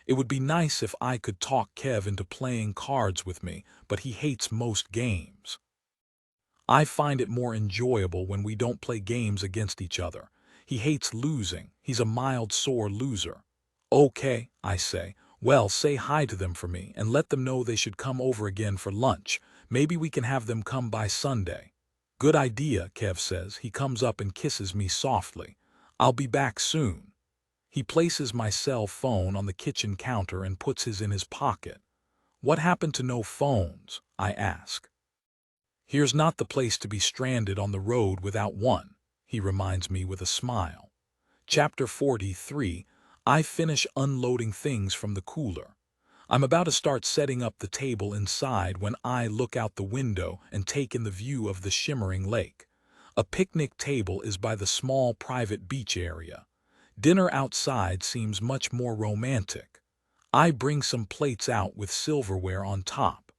S1: It would be nice if I could talk Kev into playing cards with me, but he hates most games. I find it more enjoyable when we don't play games against each other. He hates losing. He's a mild sore loser. Okay, I say. Well, say hi to them for me and let them know they should come over again for lunch. Maybe we can have them come by Sunday. Good idea, Kev says. He comes up and kisses me softly. I'll be back soon. He places my cell phone on the kitchen counter and puts his in his pocket. What happened to no phones? I ask. Here's not the place to be stranded on the road without one, he reminds me with a smile. Chapter 43, I finish unloading things from the cooler. I'm about to start setting up the table inside when I look out the window and take in the view of the shimmering lake. A picnic table is by the small private beach area. Dinner outside seems much more romantic. I bring some plates out with silverware on top.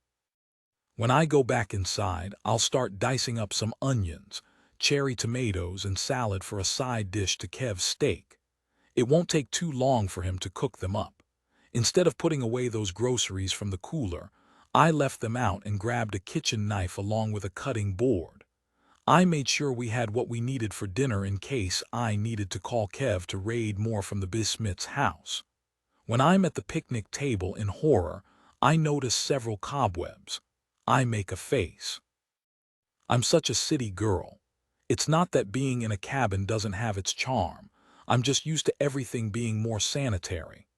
S1: When I go back inside, I'll start dicing up some onions, cherry tomatoes, and salad for a side dish to Kev's steak. It won't take too long for him to cook them up. Instead of putting away those groceries from the cooler, I left them out and grabbed a kitchen knife along with a cutting board. I made sure we had what we needed for dinner in case I needed to call Kev to raid more from the Bismith's house. When I'm at the picnic table in horror, I notice several cobwebs. I make a face. I'm such a city girl. It's not that being in a cabin doesn't have its charm. I'm just used to everything being more sanitary.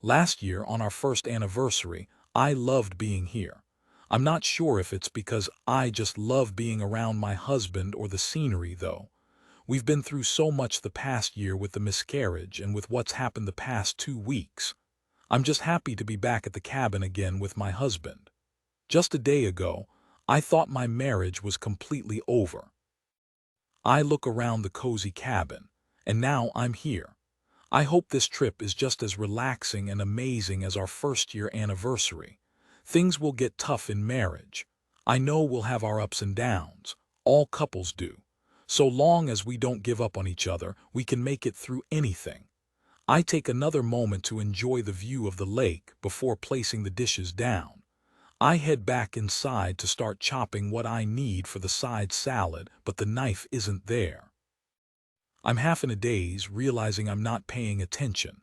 S1: Last year, on our first anniversary, I loved being here. I'm not sure if it's because I just love being around my husband or the scenery, though. We've been through so much the past year with the miscarriage and with what's happened the past 2 weeks. I'm just happy to be back at the cabin again with my husband. Just a day ago, I thought my marriage was completely over. I look around the cozy cabin, and now I'm here. I hope this trip is just as relaxing and amazing as our first-year anniversary. Things will get tough in marriage. I know we'll have our ups and downs. All couples do. So long as we don't give up on each other, we can make it through anything. I take another moment to enjoy the view of the lake before placing the dishes down. I head back inside to start chopping what I need for the side salad, but the knife isn't there. I'm half in a daze, realizing I'm not paying attention.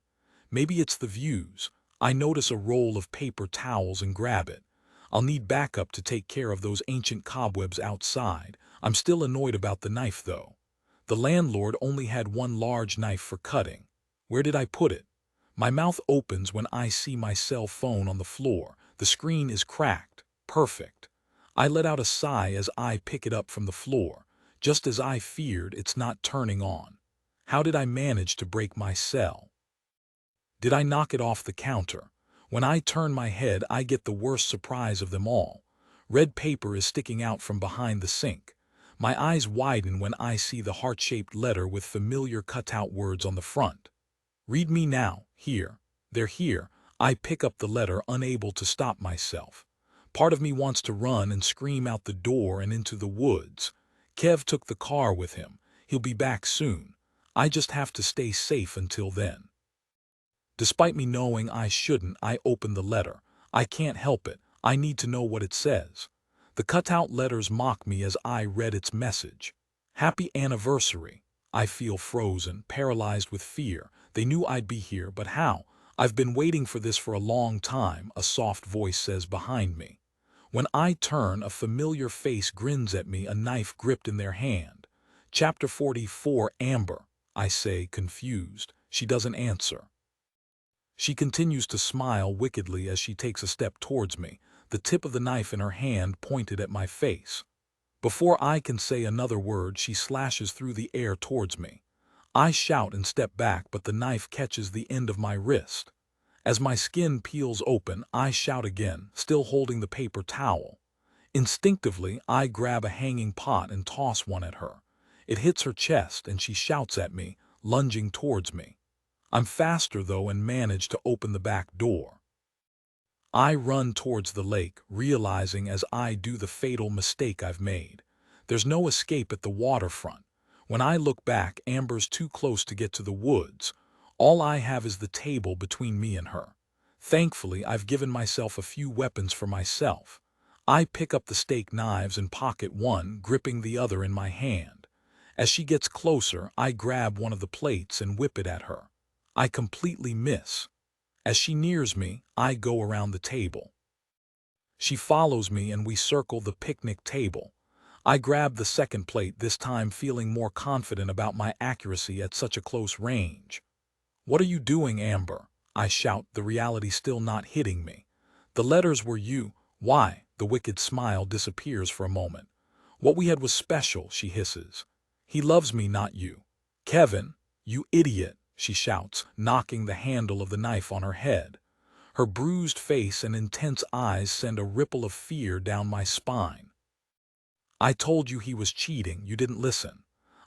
S1: Maybe it's the views. I notice a roll of paper towels and grab it. I'll need backup to take care of those ancient cobwebs outside. I'm still annoyed about the knife, though. The landlord only had one large knife for cutting. Where did I put it? My mouth opens when I see my cell phone on the floor. The screen is cracked. Perfect. I let out a sigh as I pick it up from the floor. Just as I feared, it's not turning on. How did I manage to break my cell? Did I knock it off the counter? When I turn my head, I get the worst surprise of them all. Red paper is sticking out from behind the sink. My eyes widen when I see the heart-shaped letter with familiar cut-out words on the front. Read me now, here. They're here. I pick up the letter, unable to stop myself. Part of me wants to run and scream out the door and into the woods. Kev took the car with him. He'll be back soon. I just have to stay safe until then. Despite me knowing I shouldn't, I open the letter. I can't help it. I need to know what it says. The cutout letters mock me as I read its message. Happy anniversary. I feel frozen, paralyzed with fear. They knew I'd be here, but how? I've been waiting for this for a long time, a soft voice says behind me. When I turn, a familiar face grins at me, a knife gripped in their hand. Chapter 44, Amber, I say, confused. She doesn't answer. She continues to smile wickedly as she takes a step towards me, the tip of the knife in her hand pointed at my face. Before I can say another word, she slashes through the air towards me. I shout and step back, but the knife catches the end of my wrist. As my skin peels open, I shout again, still holding the paper towel. Instinctively, I grab a hanging pot and toss one at her. It hits her chest and she shouts at me, lunging towards me. I'm faster, though, and manage to open the back door. I run towards the lake, realizing as I do the fatal mistake I've made. There's no escape at the waterfront. When I look back, Amber's too close to get to the woods. All I have is the table between me and her. Thankfully, I've given myself a few weapons for myself. I pick up the steak knives and pocket one, gripping the other in my hand. As she gets closer, I grab one of the plates and whip it at her. I completely miss. As she nears me, I go around the table. She follows me and we circle the picnic table. I grab the second plate, this time feeling more confident about my accuracy at such a close range. What are you doing, Amber? I shout, the reality still not hitting me. The letters were you. Why? The wicked smile disappears for a moment. What we had was special, she hisses. He loves me, not you. Kevin, you idiot, she shouts, knocking the handle of the knife on her head. Her bruised face and intense eyes send a ripple of fear down my spine. I told you he was cheating, you didn't listen.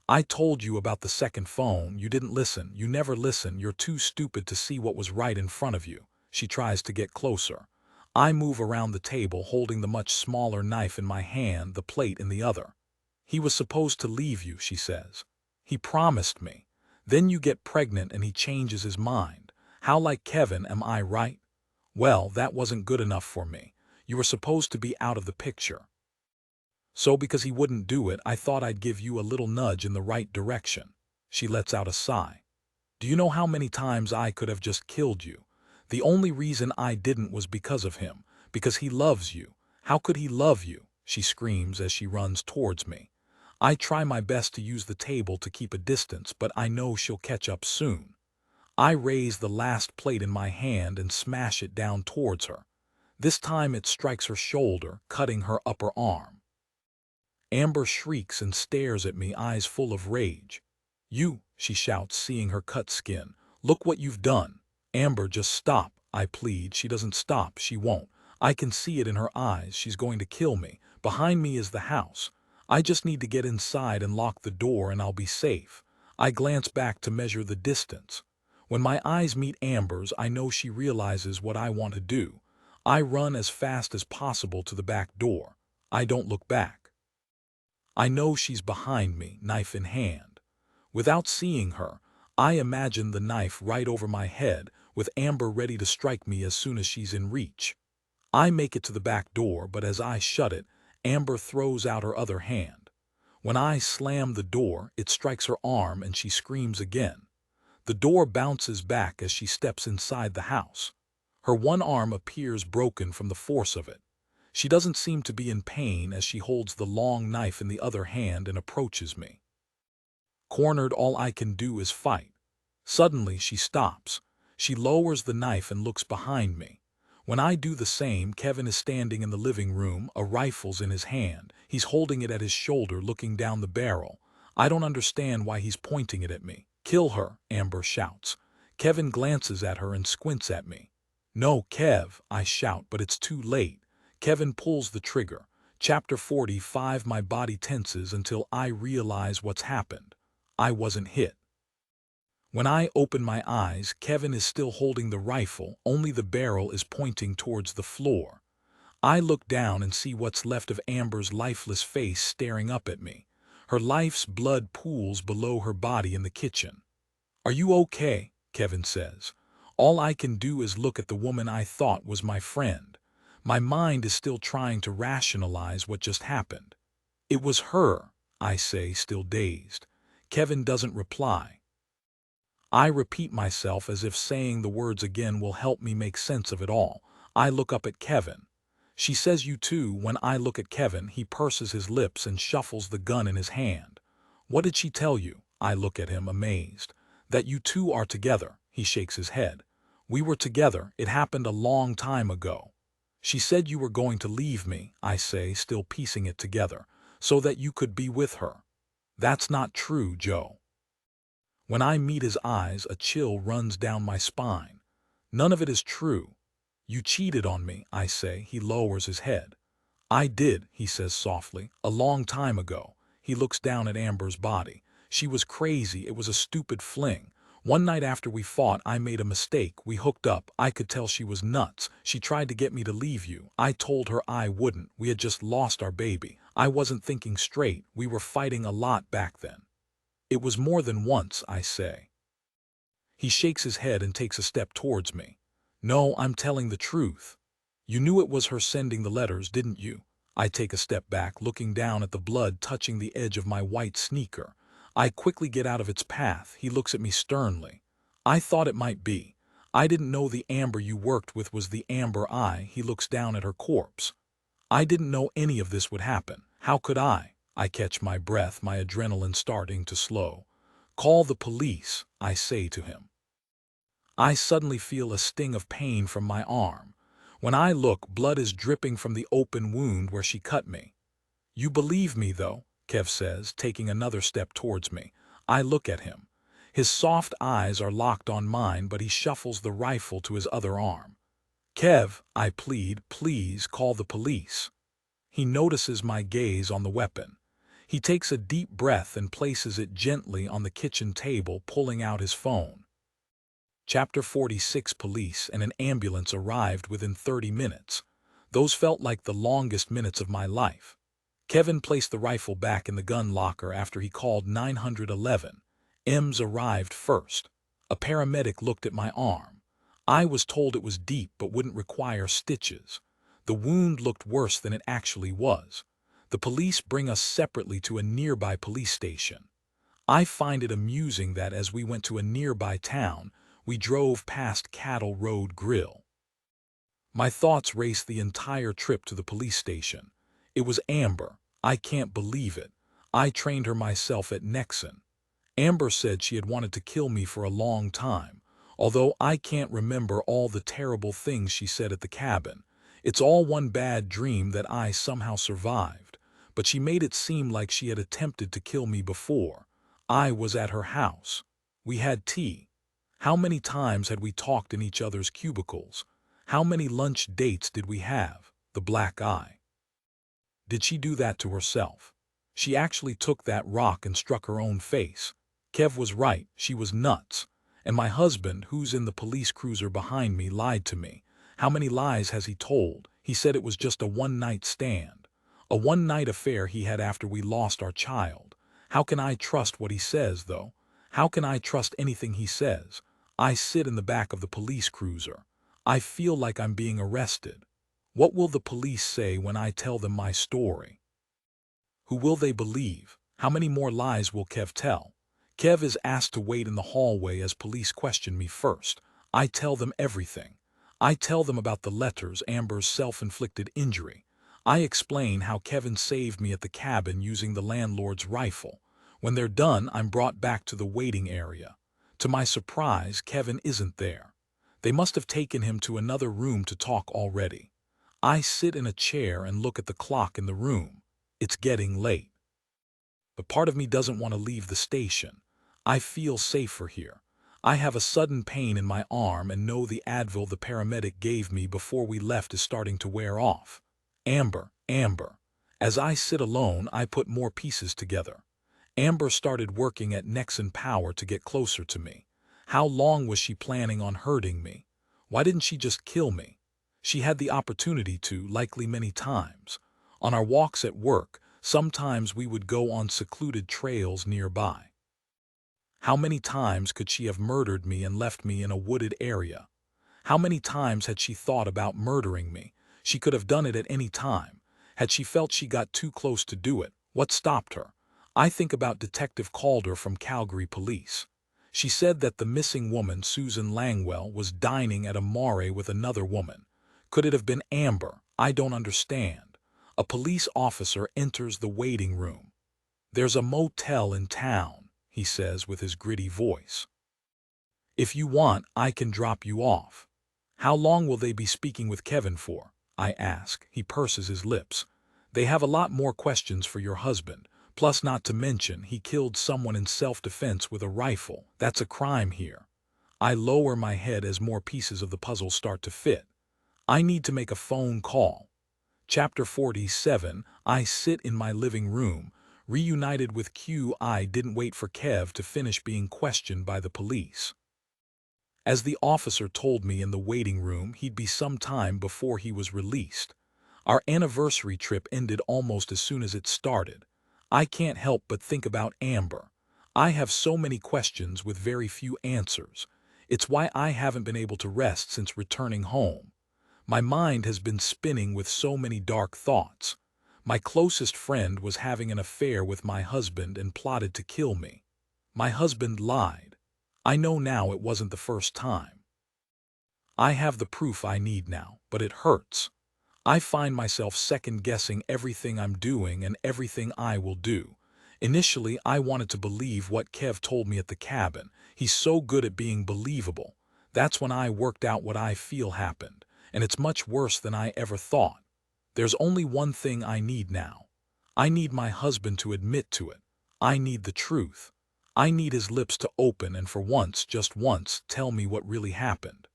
S1: I told you about the second phone, you didn't listen, you never listen, you're too stupid to see what was right in front of you. She tries to get closer. I move around the table, holding the much smaller knife in my hand, the plate in the other. He was supposed to leave you, she says. He promised me. Then you get pregnant and he changes his mind. How like Kevin, am I right? Well, that wasn't good enough for me. You were supposed to be out of the picture. So because he wouldn't do it, I thought I'd give you a little nudge in the right direction. She lets out a sigh. Do you know how many times I could have just killed you? The only reason I didn't was because of him, because he loves you. How could he love you? She screams as she runs towards me. I try my best to use the table to keep a distance, but I know she'll catch up soon. I raise the last plate in my hand and smash it down towards her. This time it strikes her shoulder, cutting her upper arm. Amber shrieks and stares at me, eyes full of rage. You, she shouts, seeing her cut skin. Look what you've done. Amber, just stop, I plead. She doesn't stop, she won't. I can see it in her eyes, she's going to kill me. Behind me is the house. I just need to get inside and lock the door and I'll be safe. I glance back to measure the distance. When my eyes meet Amber's, I know she realizes what I want to do. I run as fast as possible to the back door. I don't look back. I know she's behind me, knife in hand. Without seeing her, I imagine the knife right over my head, with Amber ready to strike me as soon as she's in reach. I make it to the back door, but as I shut it, Amber throws out her other hand. When I slam the door, it strikes her arm and she screams again. The door bounces back as she steps inside the house. Her one arm appears broken from the force of it. She doesn't seem to be in pain as she holds the long knife in the other hand and approaches me. Cornered, all I can do is fight. Suddenly, she stops. She lowers the knife and looks behind me. When I do the same, Kevin is standing in the living room, a rifle's in his hand. He's holding it at his shoulder, looking down the barrel. I don't understand why he's pointing it at me. "Kill her," Amber shouts. Kevin glances at her and squints at me. "No, Kev," I shout, but it's too late. Kevin pulls the trigger. Chapter 45. My body tenses until I realize what's happened. I wasn't hit. When I open my eyes, Kevin is still holding the rifle, only the barrel is pointing towards the floor. I look down and see what's left of Amber's lifeless face staring up at me. Her life's blood pools below her body in the kitchen. "Are you okay?" Kevin says. All I can do is look at the woman I thought was my friend. My mind is still trying to rationalize what just happened. "It was her," I say, still dazed. Kevin doesn't reply. I repeat myself as if saying the words again will help me make sense of it all. I look up at Kevin. "She says you too." When I look at Kevin, he purses his lips and shuffles the gun in his hand. "What did she tell you?" I look at him, amazed. "That you two are together." He shakes his head. "We were together. It happened a long time ago." "She said you were going to leave me," I say, still piecing it together, "so that you could be with her." "That's not true, Joe." When I meet his eyes, a chill runs down my spine. "None of it is true." "You cheated on me," I say. He lowers his head. "I did," he says softly, "a long time ago." He looks down at Amber's body. "She was crazy. It was a stupid fling. One night after we fought, I made a mistake. We hooked up. I could tell she was nuts. She tried to get me to leave you. I told her I wouldn't. We had just lost our baby. I wasn't thinking straight. We were fighting a lot back then." "It was more than once," I say. He shakes his head and takes a step towards me. "No, I'm telling the truth." "You knew it was her sending the letters, didn't you?" I take a step back, looking down at the blood touching the edge of my white sneaker. I quickly get out of its path. He looks at me sternly. "I thought it might be. I didn't know the Amber you worked with was the Amber I." He looks down at her corpse. "I didn't know any of this would happen. How could I?" I catch my breath, my adrenaline starting to slow. "Call the police," I say to him. I suddenly feel a sting of pain from my arm. When I look, blood is dripping from the open wound where she cut me. "You believe me, though," Kev says, taking another step towards me. I look at him. His soft eyes are locked on mine, but he shuffles the rifle to his other arm. "Kev," I plead, "please call the police." He notices my gaze on the weapon. He takes a deep breath and places it gently on the kitchen table, pulling out his phone. Chapter 46. Police and an ambulance arrived within 30 minutes. Those felt like the longest minutes of my life. Kevin placed the rifle back in the gun locker after he called 911. EMS arrived first. A paramedic looked at my arm. I was told it was deep but wouldn't require stitches. The wound looked worse than it actually was. The police bring us separately to a nearby police station. I find it amusing that as we went to a nearby town, we drove past Cattle Road Grill. My thoughts raced the entire trip to the police station. It was Amber. I can't believe it. I trained her myself at Nexon. Amber said she had wanted to kill me for a long time, although I can't remember all the terrible things she said at the cabin. It's all one bad dream that I somehow survived, but she made it seem like she had attempted to kill me before. I was at her house. We had tea. How many times had we talked in each other's cubicles? How many lunch dates did we have? The black eye. Did she do that to herself? She actually took that rock and struck her own face. Kev was right, she was nuts. And my husband, who's in the police cruiser behind me, lied to me. How many lies has he told? He said it was just a one-night stand. A one-night affair he had after we lost our child. How can I trust what he says, though? How can I trust anything he says? I sit in the back of the police cruiser. I feel like I'm being arrested. What will the police say when I tell them my story? Who will they believe? How many more lies will Kev tell? Kev is asked to wait in the hallway as police question me first. I tell them everything. I tell them about the letters, Amber's self-inflicted injury. I explain how Kevin saved me at the cabin using the landlord's rifle. When they're done, I'm brought back to the waiting area. To my surprise, Kevin isn't there. They must have taken him to another room to talk already. I sit in a chair and look at the clock in the room. It's getting late. But part of me doesn't want to leave the station. I feel safer here. I have a sudden pain in my arm and know the Advil the paramedic gave me before we left is starting to wear off. Amber, Amber. As I sit alone, I put more pieces together. Amber started working at Nexon Power to get closer to me. How long was she planning on hurting me? Why didn't she just kill me? She had the opportunity to, likely many times. On our walks at work, sometimes we would go on secluded trails nearby. How many times could she have murdered me and left me in a wooded area? How many times had she thought about murdering me? She could have done it at any time. Had she felt she got too close to do it, what stopped her? I think about Detective Calder from Calgary Police. She said that the missing woman, Susan Langwell, was dining at a mare with another woman. Could it have been Amber? I don't understand. A police officer enters the waiting room. "There's a motel in town," he says with his gritty voice. "If you want, I can drop you off." "How long will they be speaking with Kevin for?" I ask. He purses his lips. "They have a lot more questions for your husband. Plus, not to mention, he killed someone in self-defense with a rifle. That's a crime here." I lower my head as more pieces of the puzzle start to fit. I need to make a phone call. Chapter 47. I sit in my living room, reunited with Q. I didn't wait for Kev to finish being questioned by the police. As the officer told me in the waiting room, he'd be some time before he was released. Our anniversary trip ended almost as soon as it started. I can't help but think about Amber. I have so many questions with very few answers. It's why I haven't been able to rest since returning home. My mind has been spinning with so many dark thoughts. My closest friend was having an affair with my husband and plotted to kill me. My husband lied. I know now it wasn't the first time. I have the proof I need now, but it hurts. I find myself second-guessing everything I'm doing and everything I will do. Initially, I wanted to believe what Kev told me at the cabin. He's so good at being believable. That's when I worked out what I feel happened, and it's much worse than I ever thought. There's only one thing I need now. I need my husband to admit to it. I need the truth. I need his lips to open and for once, just once, tell me what really happened.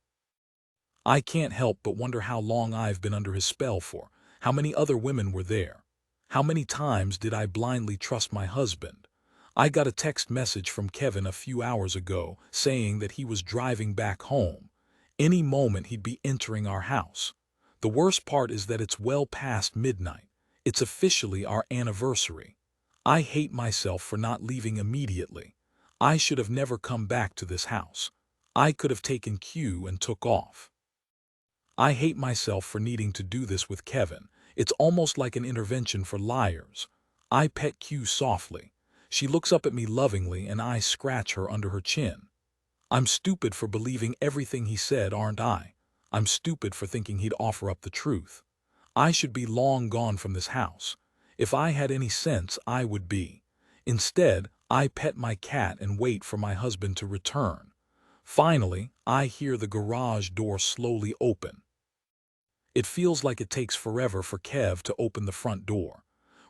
S1: I can't help but wonder how long I've been under his spell for. How many other women were there? How many times did I blindly trust my husband? I got a text message from Kevin a few hours ago saying that he was driving back home. Any moment he'd be entering our house. The worst part is that it's well past midnight. It's officially our anniversary. I hate myself for not leaving immediately. I should have never come back to this house. I could have taken Q and took off. I hate myself for needing to do this with Kevin. It's almost like an intervention for liars. I pet Q softly. She looks up at me lovingly and I scratch her under her chin. I'm stupid for believing everything he said, aren't I? I'm stupid for thinking he'd offer up the truth. I should be long gone from this house. If I had any sense, I would be. Instead, I pet my cat and wait for my husband to return. Finally, I hear the garage door slowly open. It feels like it takes forever for Kev to open the front door.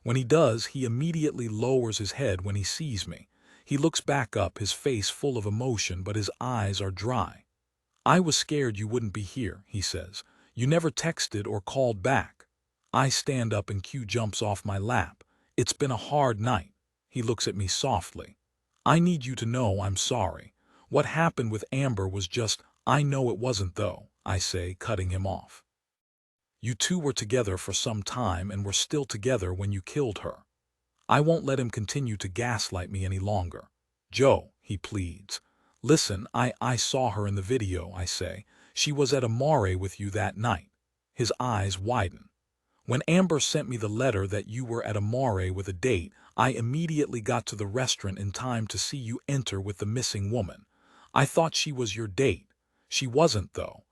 S1: When he does, he immediately lowers his head when he sees me. He looks back up, his face full of emotion, but his eyes are dry. "I was scared you wouldn't be here," he says. "You never texted or called back." I stand up and Q jumps off my lap. "It's been a hard night." He looks at me softly. "I need you to know I'm sorry. What happened with Amber was just—" "I know it wasn't though," I say, cutting him off. "You two were together for some time and were still together when you killed her." I won't let him continue to gaslight me any longer. "Joe," he pleads. "Listen, I saw her in the video," I say. "She was at a mare with you that night." His eyes widen. "When Amber sent me the letter that you were at a mare with a date, I immediately got to the restaurant in time to see you enter with the missing woman. I thought she was your date. She wasn't, though.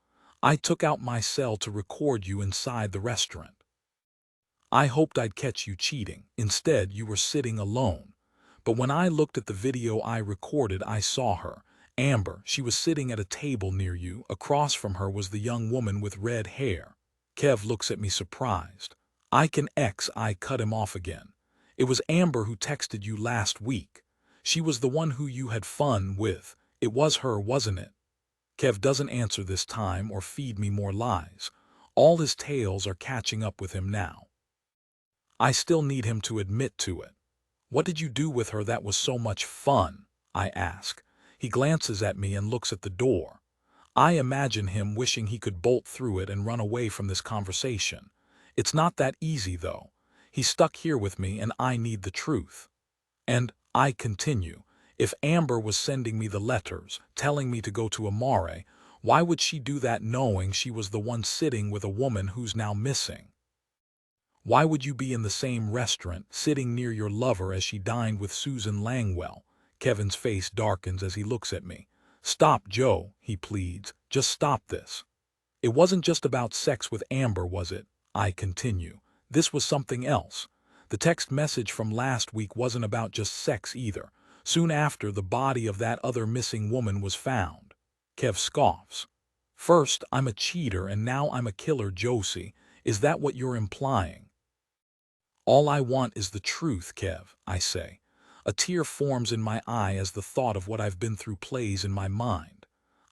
S1: I took out my cell to record you inside the restaurant. I hoped I'd catch you cheating. Instead, you were sitting alone. But when I looked at the video I recorded, I saw her. Amber, she was sitting at a table near you. Across from her was the young woman with red hair." Kev looks at me surprised. I cut him off again. "It was Amber who texted you last week. She was the one who you had fun with. It was her, wasn't it? Kev doesn't answer this time or feed me more lies. All his tales are catching up with him now. I still need him to admit to it. What did you do with her that was so much fun? I ask. He glances at me and looks at the door. I imagine him wishing he could bolt through it and run away from this conversation. It's not that easy, though. He's stuck here with me and I need the truth. And I continue. If Amber was sending me the letters, telling me to go to Amare, why would she do that knowing she was the one sitting with a woman who's now missing? Why would you be in the same restaurant, sitting near your lover as she dined with Susan Langwell? Kevin's face darkens as he looks at me. Stop, Joe, he pleads. Just stop this. It wasn't just about sex with Amber, was it? I continue. This was something else. The text message from last week wasn't about just sex either. Soon after, the body of that other missing woman was found. Kev scoffs. First, I'm a cheater and now I'm a killer, Josie. Is that what you're implying? All I want is the truth, Kev, I say. A tear forms in my eye as the thought of what I've been through plays in my mind.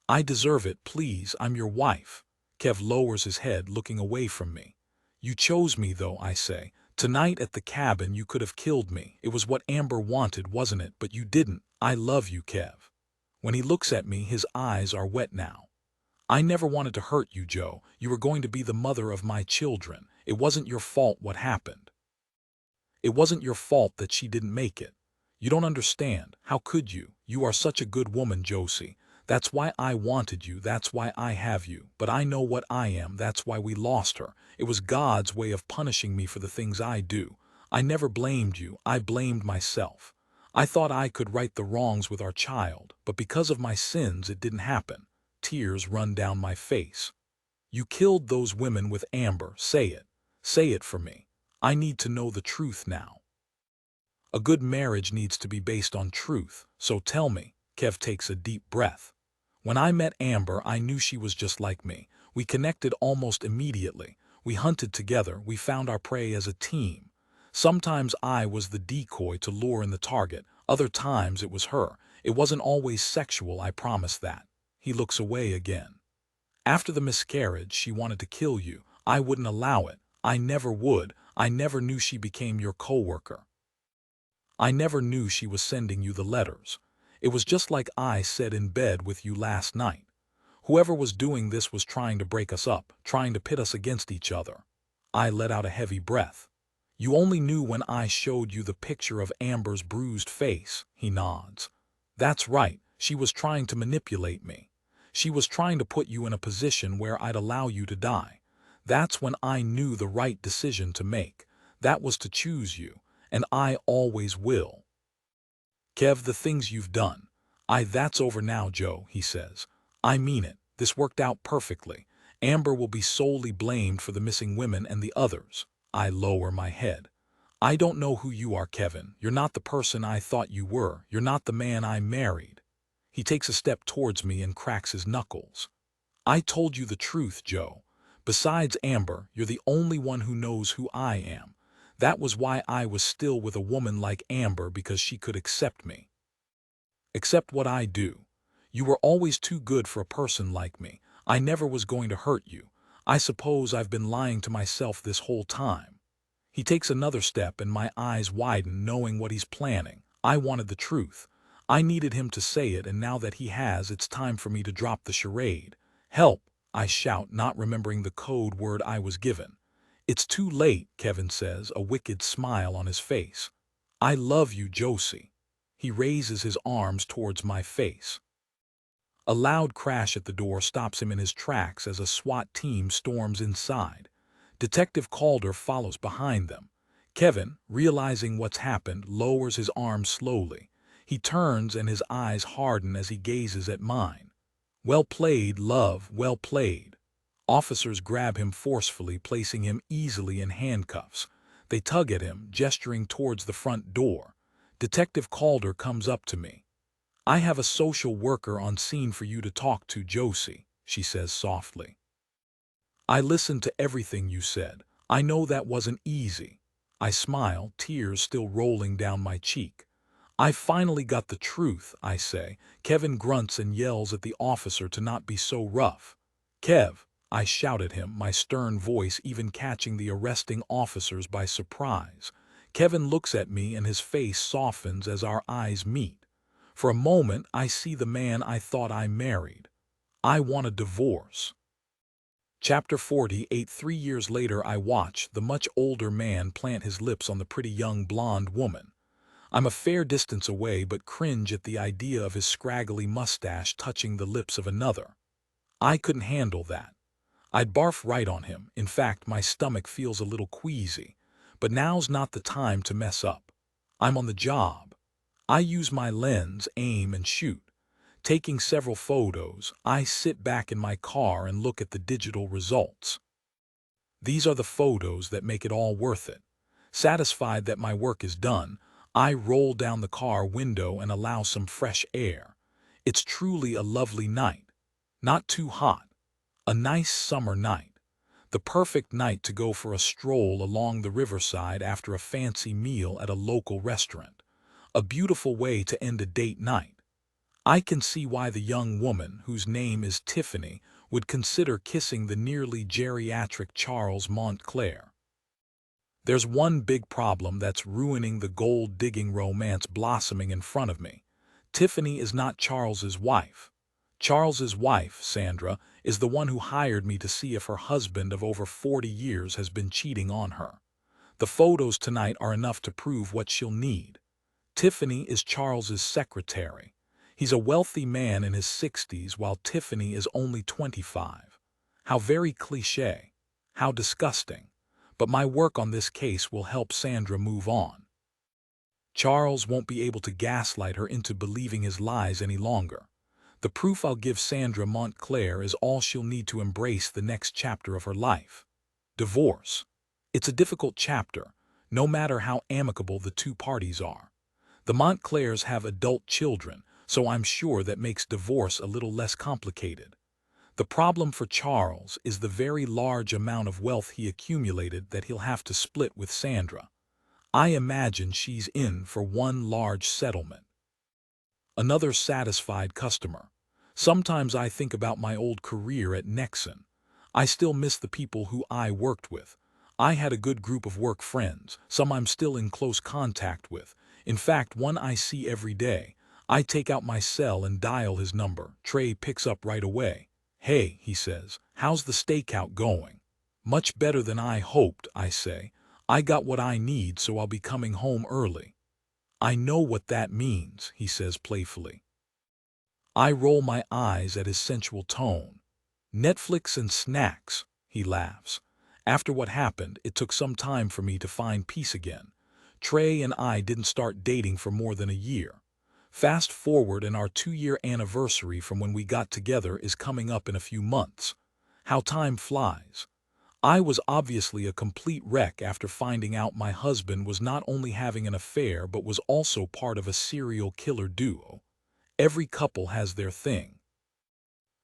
S1: I deserve it, please, I'm your wife. Kev lowers his head, looking away from me. You chose me, though, I say. Tonight at the cabin you could have killed me. It was what Amber wanted, wasn't it? But you didn't. I love you, Kev. When he looks at me, his eyes are wet now. I never wanted to hurt you, Joe. You were going to be the mother of my children. It wasn't your fault what happened. It wasn't your fault that she didn't make it. You don't understand. How could you? You are such a good woman, Josie. That's why I wanted you. That's why I have you. But I know what I am. That's why we lost her. It was God's way of punishing me for the things I do. I never blamed you. I blamed myself. I thought I could right the wrongs with our child, but because of my sins it didn't happen. Tears run down my face. You killed those women with Amber. Say it. Say it for me. I need to know the truth now. A good marriage needs to be based on truth, so tell me. Kev takes a deep breath. When I met Amber, I knew she was just like me. We connected almost immediately. We hunted together. We found our prey as a team. Sometimes I was the decoy to lure in the target. Other times it was her. It wasn't always sexual, I promise that. He looks away again. After the miscarriage, she wanted to kill you. I wouldn't allow it. I never would. I never knew she became your coworker. I never knew she was sending you the letters. It was just like I said in bed with you last night. Whoever was doing this was trying to break us up, trying to pit us against each other. I let out a heavy breath. You only knew when I showed you the picture of Amber's bruised face, he nods. That's right, she was trying to manipulate me. She was trying to put you in a position where I'd allow you to die. That's when I knew the right decision to make. That was to choose you, and I always will. Kev, the things you've done. That's over now, Joe, he says. I mean it. This worked out perfectly. Amber will be solely blamed for the missing women and the others. I lower my head. I don't know who you are, Kevin. You're not the person I thought you were. You're not the man I married. He takes a step towards me and cracks his knuckles. I told you the truth, Joe. Besides Amber, you're the only one who knows who I am. That was why I was still with a woman like Amber, because she could accept me. Accept what I do. You were always too good for a person like me. I never was going to hurt you. I suppose I've been lying to myself this whole time. He takes another step and my eyes widen, knowing what he's planning. I wanted the truth. I needed him to say it, and now that he has, it's time for me to drop the charade. Help! I shout, not remembering the code word I was given. It's too late, Kevin says, a wicked smile on his face. I love you, Josie. He raises his arms towards my face. A loud crash at the door stops him in his tracks as a SWAT team storms inside. Detective Calder follows behind them. Kevin, realizing what's happened, lowers his arms slowly. He turns and his eyes harden as he gazes at mine. Well played, love, well played. Officers grab him forcefully, placing him easily in handcuffs. They tug at him, gesturing towards the front door. Detective Calder comes up to me. I have a social worker on scene for you to talk to, Josie, she says softly. I listened to everything you said. I know that wasn't easy. I smile, tears still rolling down my cheek. I finally got the truth, I say. Kevin grunts and yells at the officer to not be so rough. Kev, I shout at him, my stern voice even catching the arresting officers by surprise. Kevin looks at me and his face softens as our eyes meet. For a moment, I see the man I thought I married. I want a divorce. Chapter 48. 3 years later, I watch the much older man plant his lips on the pretty young blonde woman. I'm a fair distance away but cringe at the idea of his scraggly mustache touching the lips of another. I couldn't handle that. I'd barf right on him. In fact, my stomach feels a little queasy. But now's not the time to mess up. I'm on the job. I use my lens, aim, and shoot. Taking several photos, I sit back in my car and look at the digital results. These are the photos that make it all worth it. Satisfied that my work is done, I roll down the car window and allow some fresh air. It's truly a lovely night. Not too hot. A nice summer night. The perfect night to go for a stroll along the riverside after a fancy meal at a local restaurant. A beautiful way to end a date night. I can see why the young woman, whose name is Tiffany, would consider kissing the nearly geriatric Charles Montclair. There's one big problem that's ruining the gold-digging romance blossoming in front of me. Tiffany is not Charles's wife. Charles's wife, Sandra, is the one who hired me to see if her husband of over 40 years has been cheating on her. The photos tonight are enough to prove what she'll need. Tiffany is Charles's secretary. He's a wealthy man in his 60s while Tiffany is only 25. How very cliché. How disgusting. But my work on this case will help Sandra move on. Charles won't be able to gaslight her into believing his lies any longer. The proof I'll give Sandra Montclair is all she'll need to embrace the next chapter of her life. Divorce. It's a difficult chapter, no matter how amicable the two parties are. The Montclairs have adult children, so I'm sure that makes divorce a little less complicated. The problem for Charles is the very large amount of wealth he accumulated that he'll have to split with Sandra. I imagine she's in for one large settlement. Another satisfied customer. Sometimes I think about my old career at Nexon. I still miss the people who I worked with. I had a good group of work friends, some I'm still in close contact with. In fact, one I see every day. I take out my cell and dial his number. Trey picks up right away. "Hey," he says, "how's the stakeout going?" "Much better than I hoped," I say. "I got what I need, so I'll be coming home early." "I know what that means," he says playfully. I roll my eyes at his sensual tone. "Netflix and snacks," he laughs. After what happened, it took some time for me to find peace again. Trey and I didn't start dating for more than a year. Fast forward and our 2-year anniversary from when we got together is coming up in a few months. How time flies. I was obviously a complete wreck after finding out my husband was not only having an affair but was also part of a serial killer duo. Every couple has their thing.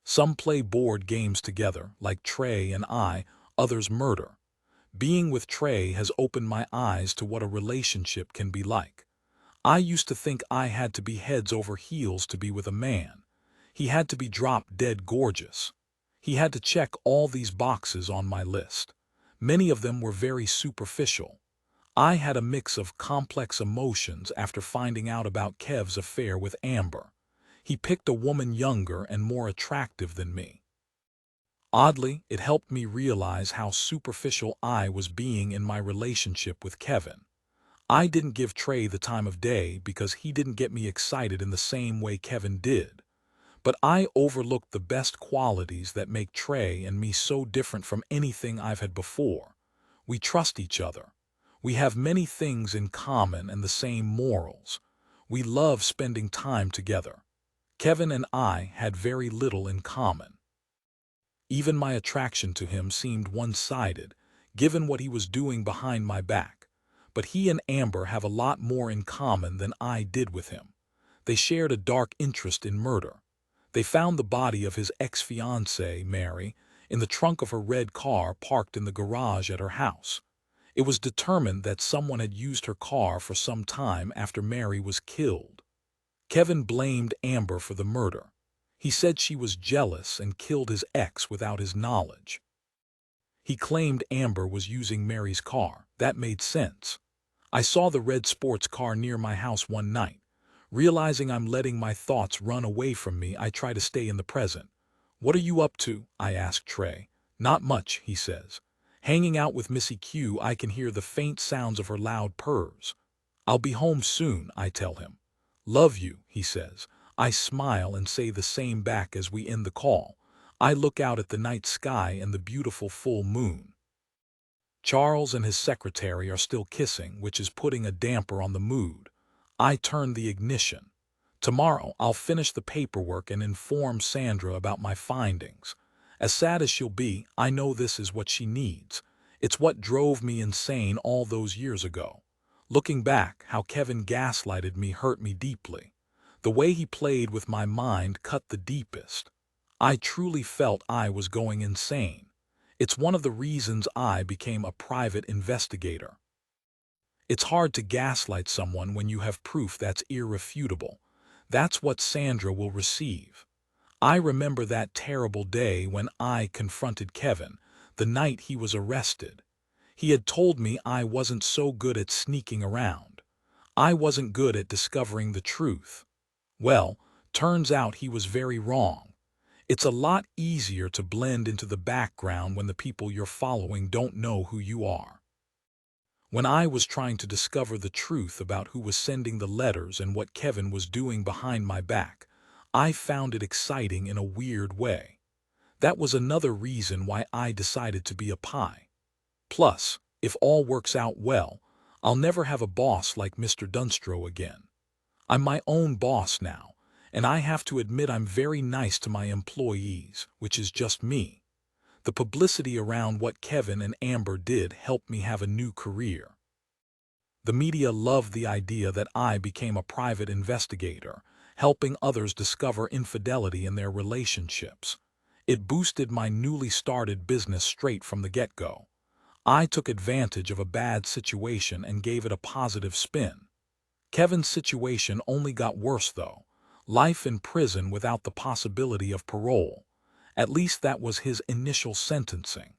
S1: Some play board games together, like Trey and I, others murder. Being with Trey has opened my eyes to what a relationship can be like. I used to think I had to be heads over heels to be with a man. He had to be drop-dead gorgeous. He had to check all these boxes on my list. Many of them were very superficial. I had a mix of complex emotions after finding out about Kev's affair with Amber. He picked a woman younger and more attractive than me. Oddly, it helped me realize how superficial I was being in my relationship with Kevin. I didn't give Trey the time of day because he didn't get me excited in the same way Kevin did. But I overlooked the best qualities that make Trey and me so different from anything I've had before. We trust each other. We have many things in common and the same morals. We love spending time together. Kevin and I had very little in common. Even my attraction to him seemed one-sided, given what he was doing behind my back. But he and Amber have a lot more in common than I did with him. They shared a dark interest in murder. They found the body of his ex-fiancée, Mary, in the trunk of her red car parked in the garage at her house. It was determined that someone had used her car for some time after Mary was killed. Kevin blamed Amber for the murder. He said she was jealous and killed his ex without his knowledge. He claimed Amber was using Mary's car. That made sense. I saw the red sports car near my house one night. Realizing I'm letting my thoughts run away from me, I try to stay in the present. "What are you up to?" I ask Trey. "Not much," he says. "Hanging out with Missy Q. I can hear the faint sounds of her loud purrs." "I'll be home soon," I tell him. "Love you," he says. I smile and say the same back as we end the call. I look out at the night sky and the beautiful full moon. Charles and his secretary are still kissing, which is putting a damper on the mood. I turn the ignition. Tomorrow I'll finish the paperwork and inform Sandra about my findings. As sad as she'll be, I know this is what she needs. It's what drove me insane all those years ago. Looking back, how Kevin gaslighted me hurt me deeply. The way he played with my mind cut the deepest. I truly felt I was going insane. It's one of the reasons I became a private investigator. It's hard to gaslight someone when you have proof that's irrefutable. That's what Sandra will receive. I remember that terrible day when I confronted Kevin, the night he was arrested. He had told me I wasn't so good at sneaking around. I wasn't good at discovering the truth. Well, turns out he was very wrong. It's a lot easier to blend into the background when the people you're following don't know who you are. When I was trying to discover the truth about who was sending the letters and what Kevin was doing behind my back, I found it exciting in a weird way. That was another reason why I decided to be a pie. Plus, if all works out well, I'll never have a boss like Mr. Dunstro again. I'm my own boss now, and I have to admit I'm very nice to my employees, which is just me. The publicity around what Kevin and Amber did helped me have a new career. The media loved the idea that I became a private investigator, helping others discover infidelity in their relationships. It boosted my newly started business straight from the get-go. I took advantage of a bad situation and gave it a positive spin. Kevin's situation only got worse, though. Life in prison without the possibility of parole. At least that was his initial sentencing.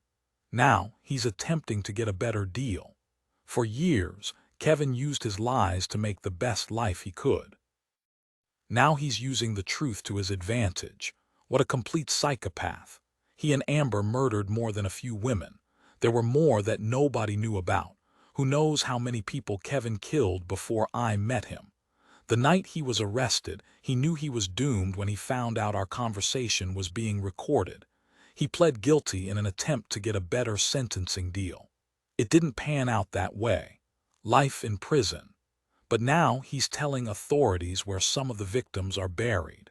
S1: Now he's attempting to get a better deal. For years, Kevin used his lies to make the best life he could. Now he's using the truth to his advantage. What a complete psychopath. He and Amber murdered more than a few women. There were more that nobody knew about. Who knows how many people Kevin killed before I met him? The night he was arrested, he knew he was doomed when he found out our conversation was being recorded. He pled guilty in an attempt to get a better sentencing deal. It didn't pan out that way. Life in prison. But now he's telling authorities where some of the victims are buried.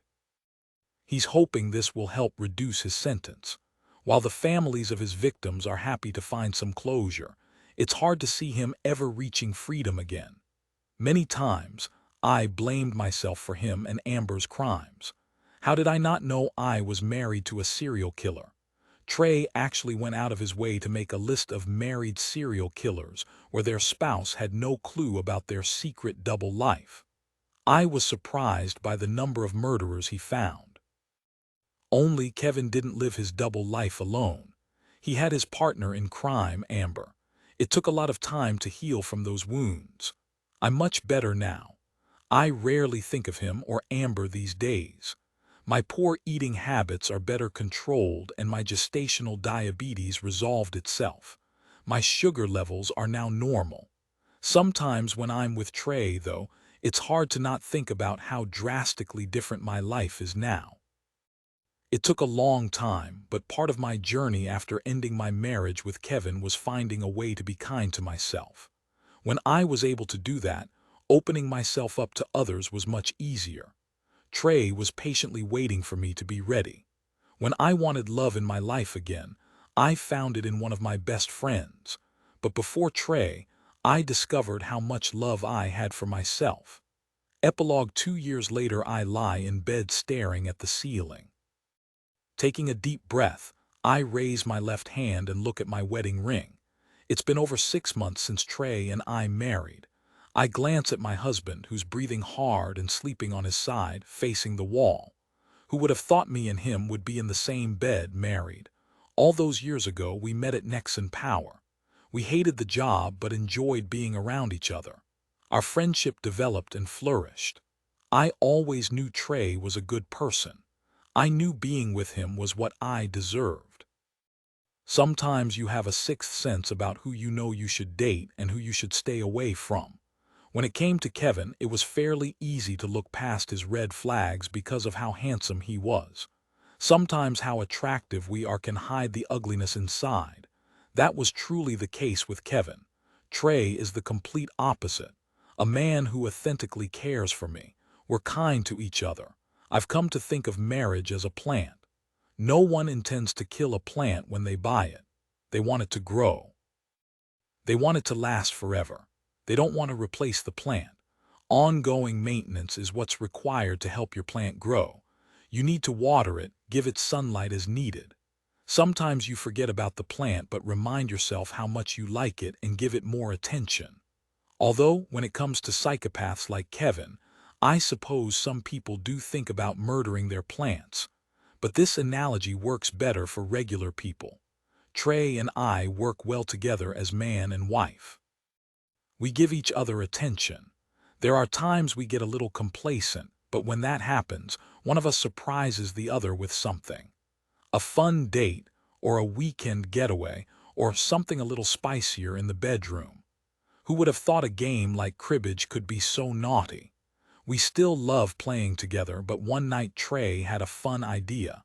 S1: He's hoping this will help reduce his sentence. While the families of his victims are happy to find some closure, it's hard to see him ever reaching freedom again. Many times, I blamed myself for him and Amber's crimes. How did I not know I was married to a serial killer? Trey actually went out of his way to make a list of married serial killers where their spouse had no clue about their secret double life. I was surprised by the number of murderers he found. Only Kevin didn't live his double life alone. He had his partner in crime, Amber. It took a lot of time to heal from those wounds. I'm much better now. I rarely think of him or Amber these days. My poor eating habits are better controlled and my gestational diabetes resolved itself. My sugar levels are now normal. Sometimes when I'm with Trey, though, it's hard to not think about how drastically different my life is now. It took a long time, but part of my journey after ending my marriage with Kevin was finding a way to be kind to myself. When I was able to do that, opening myself up to others was much easier. Trey was patiently waiting for me to be ready. When I wanted love in my life again, I found it in one of my best friends. But before Trey, I discovered how much love I had for myself. Epilogue: 2 years later, I lie in bed staring at the ceiling. Taking a deep breath, I raise my left hand and look at my wedding ring. It's been over 6 months since Trey and I married. I glance at my husband, who's breathing hard and sleeping on his side, facing the wall. Who would have thought me and him would be in the same bed, married? All those years ago, we met at Nexon Power. We hated the job but enjoyed being around each other. Our friendship developed and flourished. I always knew Trey was a good person. I knew being with him was what I deserved. Sometimes you have a sixth sense about who you know you should date and who you should stay away from. When it came to Kevin, it was fairly easy to look past his red flags because of how handsome he was. Sometimes how attractive we are can hide the ugliness inside. That was truly the case with Kevin. Trey is the complete opposite. A man who authentically cares for me. We're kind to each other. I've come to think of marriage as a plant. No one intends to kill a plant when they buy it. They want it to grow. They want it to last forever. They don't want to replace the plant. Ongoing maintenance is what's required to help your plant grow. You need to water it, give it sunlight as needed. Sometimes you forget about the plant but remind yourself how much you like it and give it more attention. Although, when it comes to psychopaths like Kevin, I suppose some people do think about murdering their plants. But this analogy works better for regular people. Trey and I work well together as man and wife. We give each other attention. There are times we get a little complacent, but when that happens, one of us surprises the other with something. A fun date, or a weekend getaway, or something a little spicier in the bedroom. Who would have thought a game like cribbage could be so naughty? We still love playing together, but one night Trey had a fun idea.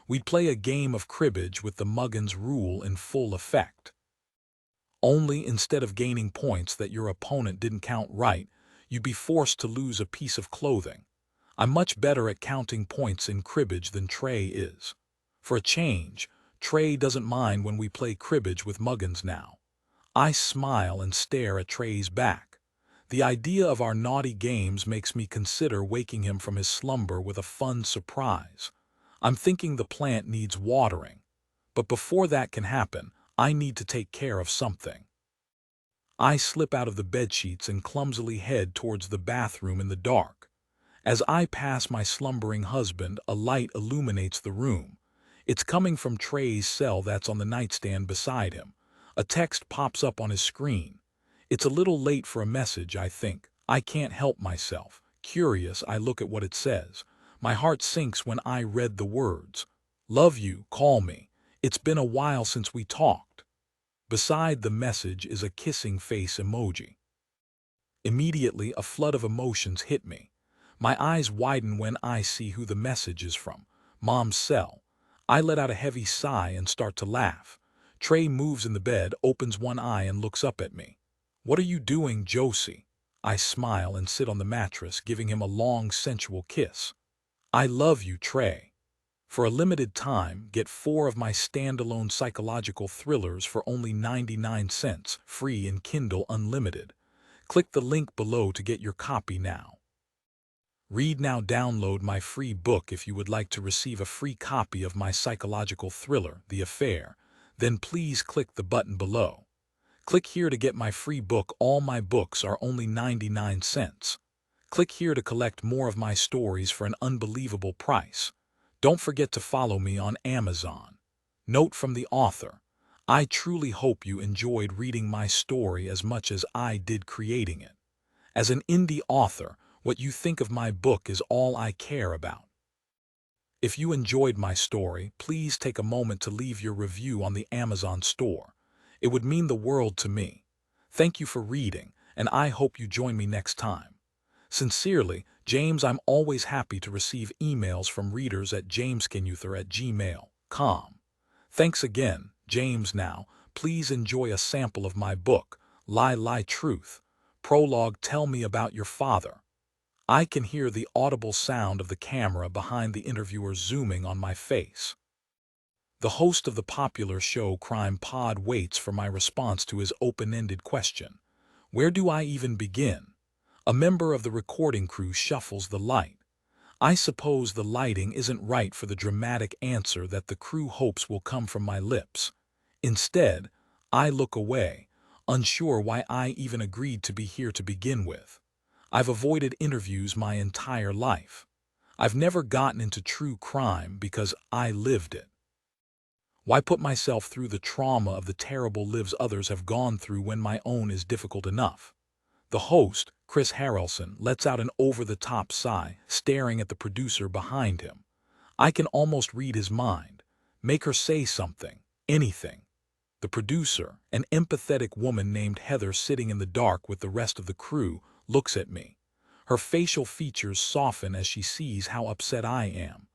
S1: We'd play a game of cribbage with the Muggins rule in full effect. Only instead of gaining points that your opponent didn't count right, you'd be forced to lose a piece of clothing. I'm much better at counting points in cribbage than Trey is. For a change, Trey doesn't mind when we play cribbage with Muggins now. I smile and stare at Trey's back. The idea of our naughty games makes me consider waking him from his slumber with a fun surprise. I'm thinking the plant needs watering. But before that can happen, I need to take care of something. I slip out of the bedsheets and clumsily head towards the bathroom in the dark. As I pass my slumbering husband, a light illuminates the room. It's coming from Trey's cell that's on the nightstand beside him. A text pops up on his screen. It's a little late for a message, I think. I can't help myself. Curious, I look at what it says. My heart sinks when I read the words. Love you, call me. It's been a while since we talked. Beside the message is a kissing face emoji. Immediately, a flood of emotions hit me. My eyes widen when I see who the message is from. Mom's cell. I let out a heavy sigh and start to laugh. Trey moves in the bed, opens one eye and looks up at me. What are you doing, Josie? I smile and sit on the mattress, giving him a long, sensual kiss. I love you, Trey. For a limited time, get 4 of my standalone psychological thrillers for only 99 cents, free in Kindle Unlimited. Click the link below to get your copy now. Read now, download my free book if you would like to receive a free copy of my psychological thriller, The Affair. Then please click the button below. Click here to get my free book. All my books are only 99 cents. Click here to collect more of my stories for an unbelievable price. Don't forget to follow me on Amazon. Note from the author. I truly hope you enjoyed reading my story as much as I did creating it. As an indie author, what you think of my book is all I care about. If you enjoyed my story, please take a moment to leave your review on the Amazon store. It would mean the world to me. Thank you for reading, and I hope you join me next time. Sincerely, James. I'm always happy to receive emails from readers at jamescaine@gmail.com. Thanks again, James. Now, please enjoy a sample of my book, Lie Truth. Prologue. Tell me about your father. I can hear the audible sound of the camera behind the interviewer zooming on my face. The host of the popular show Crime Pod waits for my response to his open-ended question. Where do I even begin? A member of the recording crew shuffles the light. I suppose the lighting isn't right for the dramatic answer that the crew hopes will come from my lips. Instead, I look away, unsure why I even agreed to be here to begin with. I've avoided interviews my entire life. I've never gotten into true crime because I lived it. Why put myself through the trauma of the terrible lives others have gone through when my own is difficult enough? The host, Chris Harrelson, lets out an over-the-top sigh, staring at the producer behind him. I can almost read his mind. Make her say something, anything. The producer, an empathetic woman named Heather sitting in the dark with the rest of the crew, looks at me. Her facial features soften as she sees how upset I am.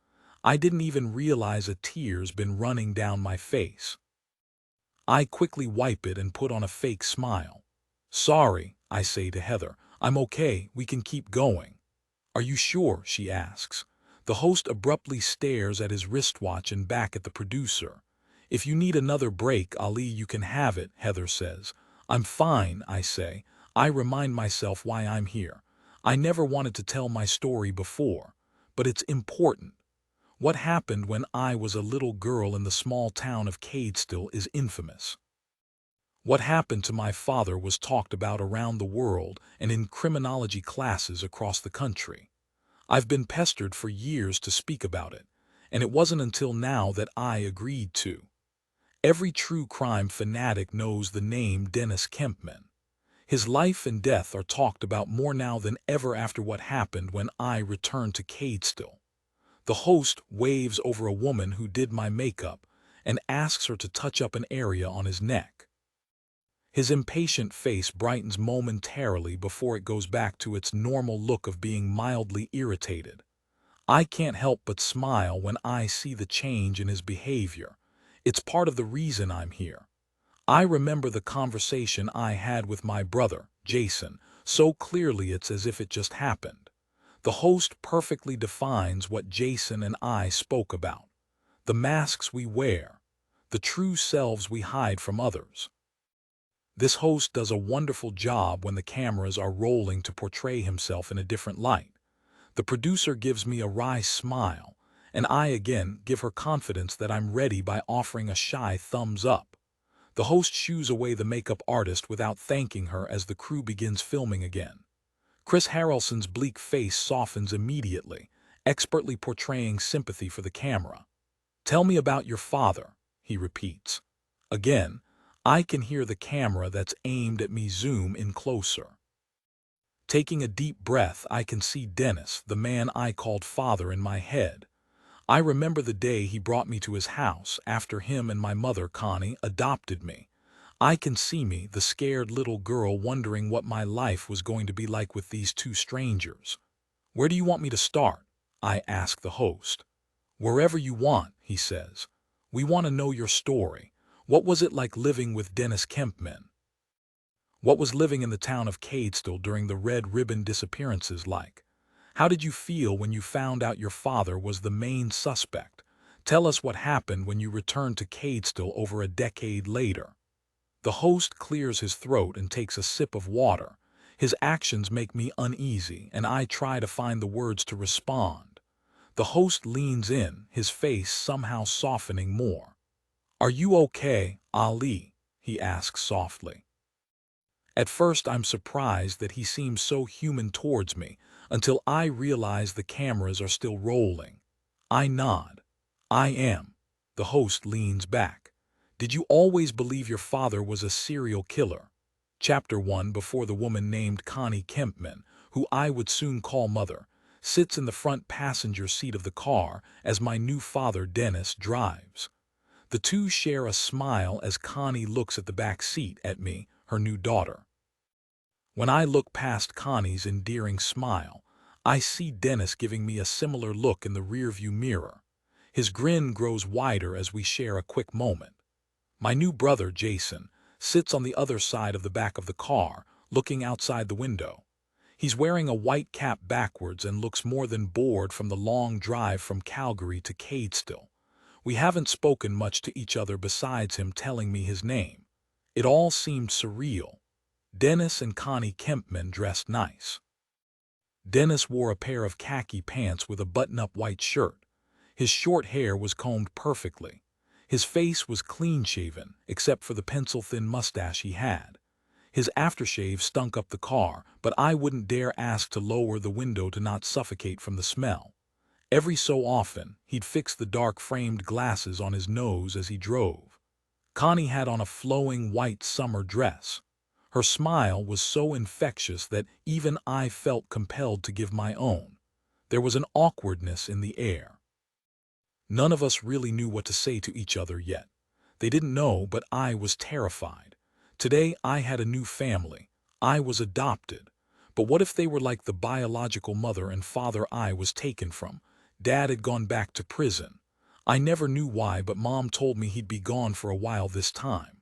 S1: I didn't even realize a tear's been running down my face. I quickly wipe it and put on a fake smile. "Sorry," I say to Heather. "I'm okay, we can keep going." "Are you sure?" she asks. The host abruptly stares at his wristwatch and back at the producer. "If you need another break, Ali, you can have it," Heather says. "I'm fine," I say. I remind myself why I'm here. I never wanted to tell my story before, but it's important. What happened when I was a little girl in the small town of Cadestill is infamous. What happened to my father was talked about around the world and in criminology classes across the country. I've been pestered for years to speak about it, and it wasn't until now that I agreed to. Every true crime fanatic knows the name Dennis Kempman. His life and death are talked about more now than ever after what happened when I returned to Cadestill. The host waves over a woman who did my makeup and asks her to touch up an area on his neck. His impatient face brightens momentarily before it goes back to its normal look of being mildly irritated. I can't help but smile when I see the change in his behavior. It's part of the reason I'm here. I remember the conversation I had with my brother, Jason, so clearly it's as if it just happened. The host perfectly defines what Jason and I spoke about. The masks we wear, the true selves we hide from others. This host does a wonderful job when the cameras are rolling to portray himself in a different light. The producer gives me a wry smile, and I again give her confidence that I'm ready by offering a shy thumbs up. The host shoos away the makeup artist without thanking her as the crew begins filming again. Chris Harrelson's bleak face softens immediately, expertly portraying sympathy for the camera. "Tell me about your father," he repeats. Again, I can hear the camera that's aimed at me zoom in closer. Taking a deep breath, I can see Dennis, the man I called father, in my head. I remember the day he brought me to his house after him and my mother, Connie, adopted me. I can see me, the scared little girl, wondering what my life was going to be like with these two strangers. "Where do you want me to start?" I ask the host. "Wherever you want," he says. "We want to know your story. What was it like living with Dennis Kempman? What was living in the town of Cadestill during the Red Ribbon disappearances like? How did you feel when you found out your father was the main suspect? Tell us what happened when you returned to Cadestill over a decade later." The host clears his throat and takes a sip of water. His actions make me uneasy, and I try to find the words to respond. The host leans in, his face somehow softening more. "Are you okay, Ali?" he asks softly. At first I'm surprised that he seems so human towards me, until I realize the cameras are still rolling. I nod. "I am." The host leans back. "Did you always believe your father was a serial killer?" Chapter 1. Before the woman named Connie Kempman, who I would soon call Mother, sits in the front passenger seat of the car as my new father Dennis drives. The two share a smile as Connie looks at the back seat at me, her new daughter. When I look past Connie's endearing smile, I see Dennis giving me a similar look in the rearview mirror. His grin grows wider as we share a quick moment. My new brother, Jason, sits on the other side of the back of the car, looking outside the window. He's wearing a white cap backwards and looks more than bored from the long drive from Calgary to Cadestill. We haven't spoken much to each other besides him telling me his name. It all seemed surreal. Dennis and Connie Kempman dressed nice. Dennis wore a pair of khaki pants with a button-up white shirt. His short hair was combed perfectly. His face was clean-shaven, except for the pencil-thin mustache he had. His aftershave stunk up the car, but I wouldn't dare ask to lower the window to not suffocate from the smell. Every so often, he'd fix the dark-framed glasses on his nose as he drove. Connie had on a flowing white summer dress. Her smile was so infectious that even I felt compelled to give my own. There was an awkwardness in the air. None of us really knew what to say to each other yet. They didn't know, but I was terrified. Today I had a new family. I was adopted. But what if they were like the biological mother and father I was taken from? Dad had gone back to prison. I never knew why, but Mom told me he'd be gone for a while this time.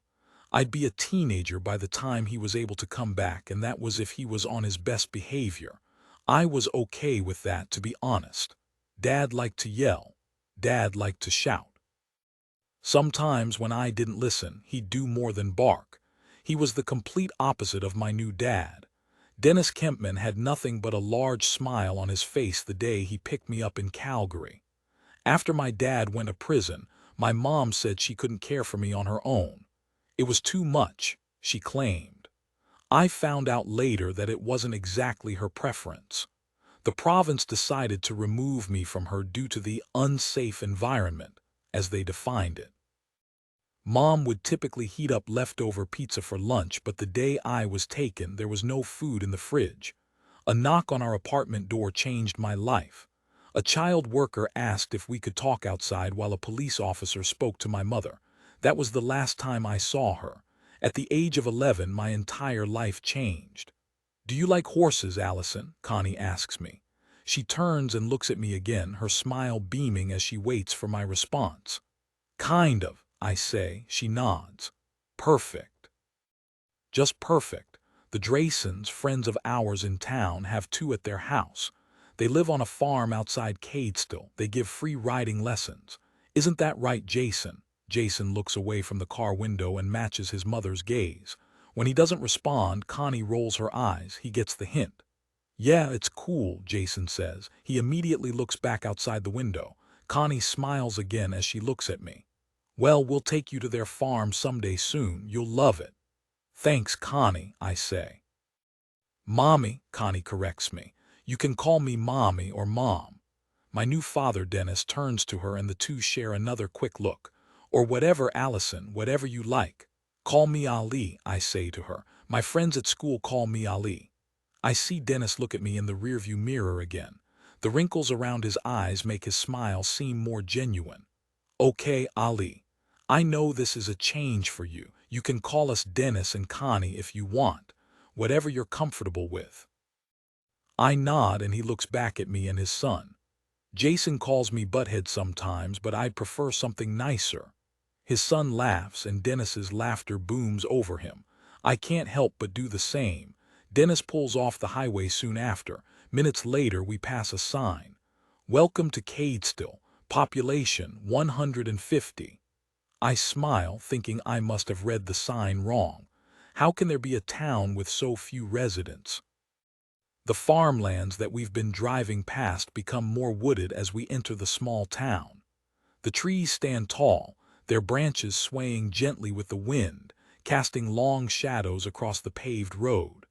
S1: I'd be a teenager by the time he was able to come back, and that was if he was on his best behavior. I was okay with that, to be honest. Dad liked to yell. Dad liked to shout. Sometimes when I didn't listen, he'd do more than bark. He was the complete opposite of my new dad. Dennis Kempman had nothing but a large smile on his face the day he picked me up in Calgary. After my dad went to prison, my mom said she couldn't care for me on her own. It was too much, she claimed. I found out later that it wasn't exactly her preference. The province decided to remove me from her due to the unsafe environment, as they defined it. Mom would typically heat up leftover pizza for lunch, but the day I was taken, there was no food in the fridge. A knock on our apartment door changed my life. A child worker asked if we could talk outside while a police officer spoke to my mother. That was the last time I saw her. At the age of 11, my entire life changed. "Do you like horses, Allison?" Connie asks me. She turns and looks at me again, her smile beaming as she waits for my response. "Kind of," I say. She nods. "Perfect." Just perfect. The Draysons, friends of ours in town, have two at their house. They live on a farm outside Cadestill. They give free riding lessons. Isn't that right, Jason? Jason looks away from the car window and matches his mother's gaze. When he doesn't respond, Connie rolls her eyes. He gets the hint. "Yeah, it's cool," Jason says. He immediately looks back outside the window. Connie smiles again as she looks at me. "Well, we'll take you to their farm someday soon. You'll love it." "Thanks, Connie," I say. "Mommy," Connie corrects me. "You can call me Mommy or Mom." My new father, Dennis, turns to her and the two share another quick look. "Or whatever, Allison, whatever you like." "Call me Ali," I say to her. "My friends at school call me Ali." I see Dennis look at me in the rearview mirror again. The wrinkles around his eyes make his smile seem more genuine. "Okay, Ali. I know this is a change for you. You can call us Dennis and Connie if you want. Whatever you're comfortable with." I nod and he looks back at me and his son. "Jason calls me Butthead sometimes, but I'd prefer something nicer." His son laughs and Dennis's laughter booms over him. I can't help but do the same. Dennis pulls off the highway soon after. Minutes later we pass a sign. "Welcome to Cadestill. Population 150. I smile, thinking I must have read the sign wrong. How can there be a town with so few residents? The farmlands that we've been driving past become more wooded as we enter the small town. The trees stand tall, their branches swaying gently with the wind, casting long shadows across the paved road.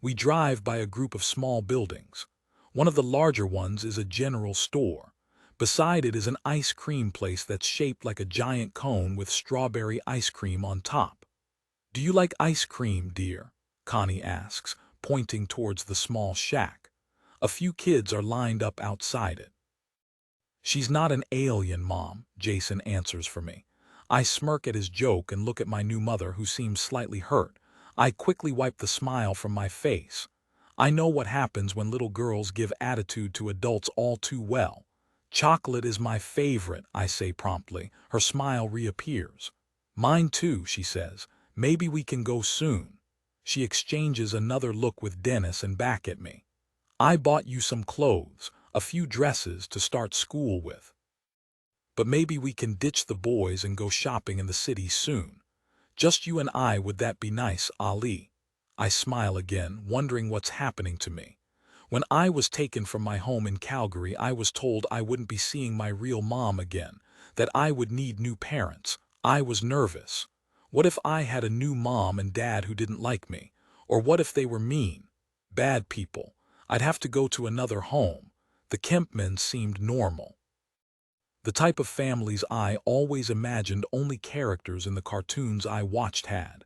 S1: We drive by a group of small buildings. One of the larger ones is a general store. Beside it is an ice cream place that's shaped like a giant cone with strawberry ice cream on top. "Do you like ice cream, dear?" Connie asks, pointing towards the small shack. A few kids are lined up outside it. "She's not an alien, Mom," Jason answers for me. I smirk at his joke and look at my new mother, who seems slightly hurt. I quickly wipe the smile from my face. I know what happens when little girls give attitude to adults all too well. "Chocolate is my favorite," I say promptly. Her smile reappears. "Mine too," she says. "Maybe we can go soon." She exchanges another look with Dennis and back at me. "I bought you some clothes, a few dresses to start school with. But maybe we can ditch the boys and go shopping in the city soon. Just you and I, would that be nice, Ali?" I smile again, wondering what's happening to me. When I was taken from my home in Calgary, I was told I wouldn't be seeing my real mom again, that I would need new parents. I was nervous. What if I had a new mom and dad who didn't like me? Or what if they were mean? Bad people. I'd have to go to another home. The Kempmans seemed normal. The type of families I always imagined only characters in the cartoons I watched had.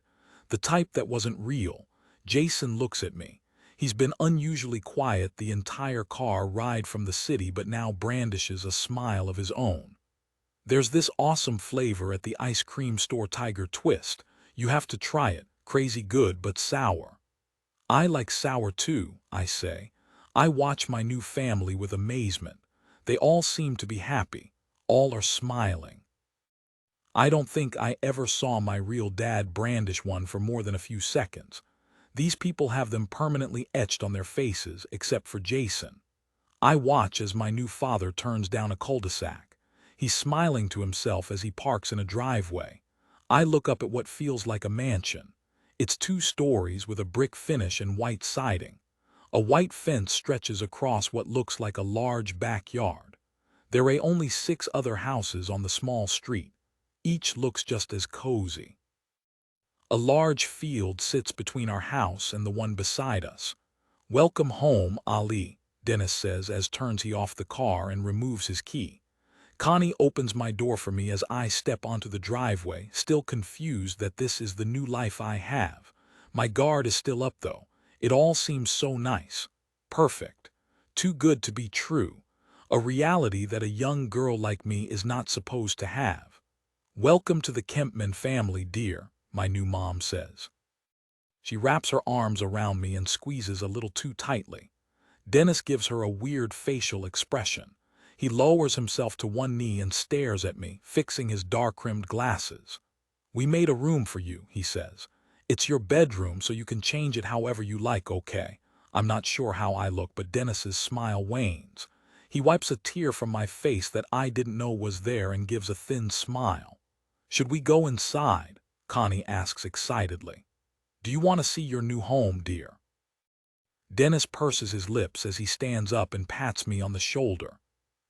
S1: The type that wasn't real. Jason looks at me. He's been unusually quiet the entire car ride from the city, but now brandishes a smile of his own. There's this awesome flavor at the ice cream store, Tiger Twist. You have to try it. Crazy good but sour. I like sour too, I say. I watch my new family with amazement. They all seem to be happy. All are smiling. I don't think I ever saw my real dad brandish one for more than a few seconds. These people have them permanently etched on their faces, except for Jason. I watch as my new father turns down a cul-de-sac. He's smiling to himself as he parks in a driveway. I look up at what feels like a mansion. It's 2 stories with a brick finish and white siding. A white fence stretches across what looks like a large backyard. There are only 6 other houses on the small street. Each looks just as cozy. A large field sits between our house and the one beside us. "Welcome home, Ali," Dennis says as turns he off the car and removes his key. Connie opens my door for me as I step onto the driveway, still confused that this is the new life I have. My guard is still up though. It all seems so nice. Perfect. Too good to be true. A reality that a young girl like me is not supposed to have. "Welcome to the Kempman family, dear," my new mom says. She wraps her arms around me and squeezes a little too tightly. Dennis gives her a weird facial expression. He lowers himself to one knee and stares at me, fixing his dark-rimmed glasses. "We made a room for you," he says. "It's your bedroom, so you can change it however you like, okay?" I'm not sure how I look, but Dennis's smile wanes. He wipes a tear from my face that I didn't know was there and gives a thin smile. "Should we go inside?" Connie asks excitedly. "Do you want to see your new home, dear?" Dennis purses his lips as he stands up and pats me on the shoulder.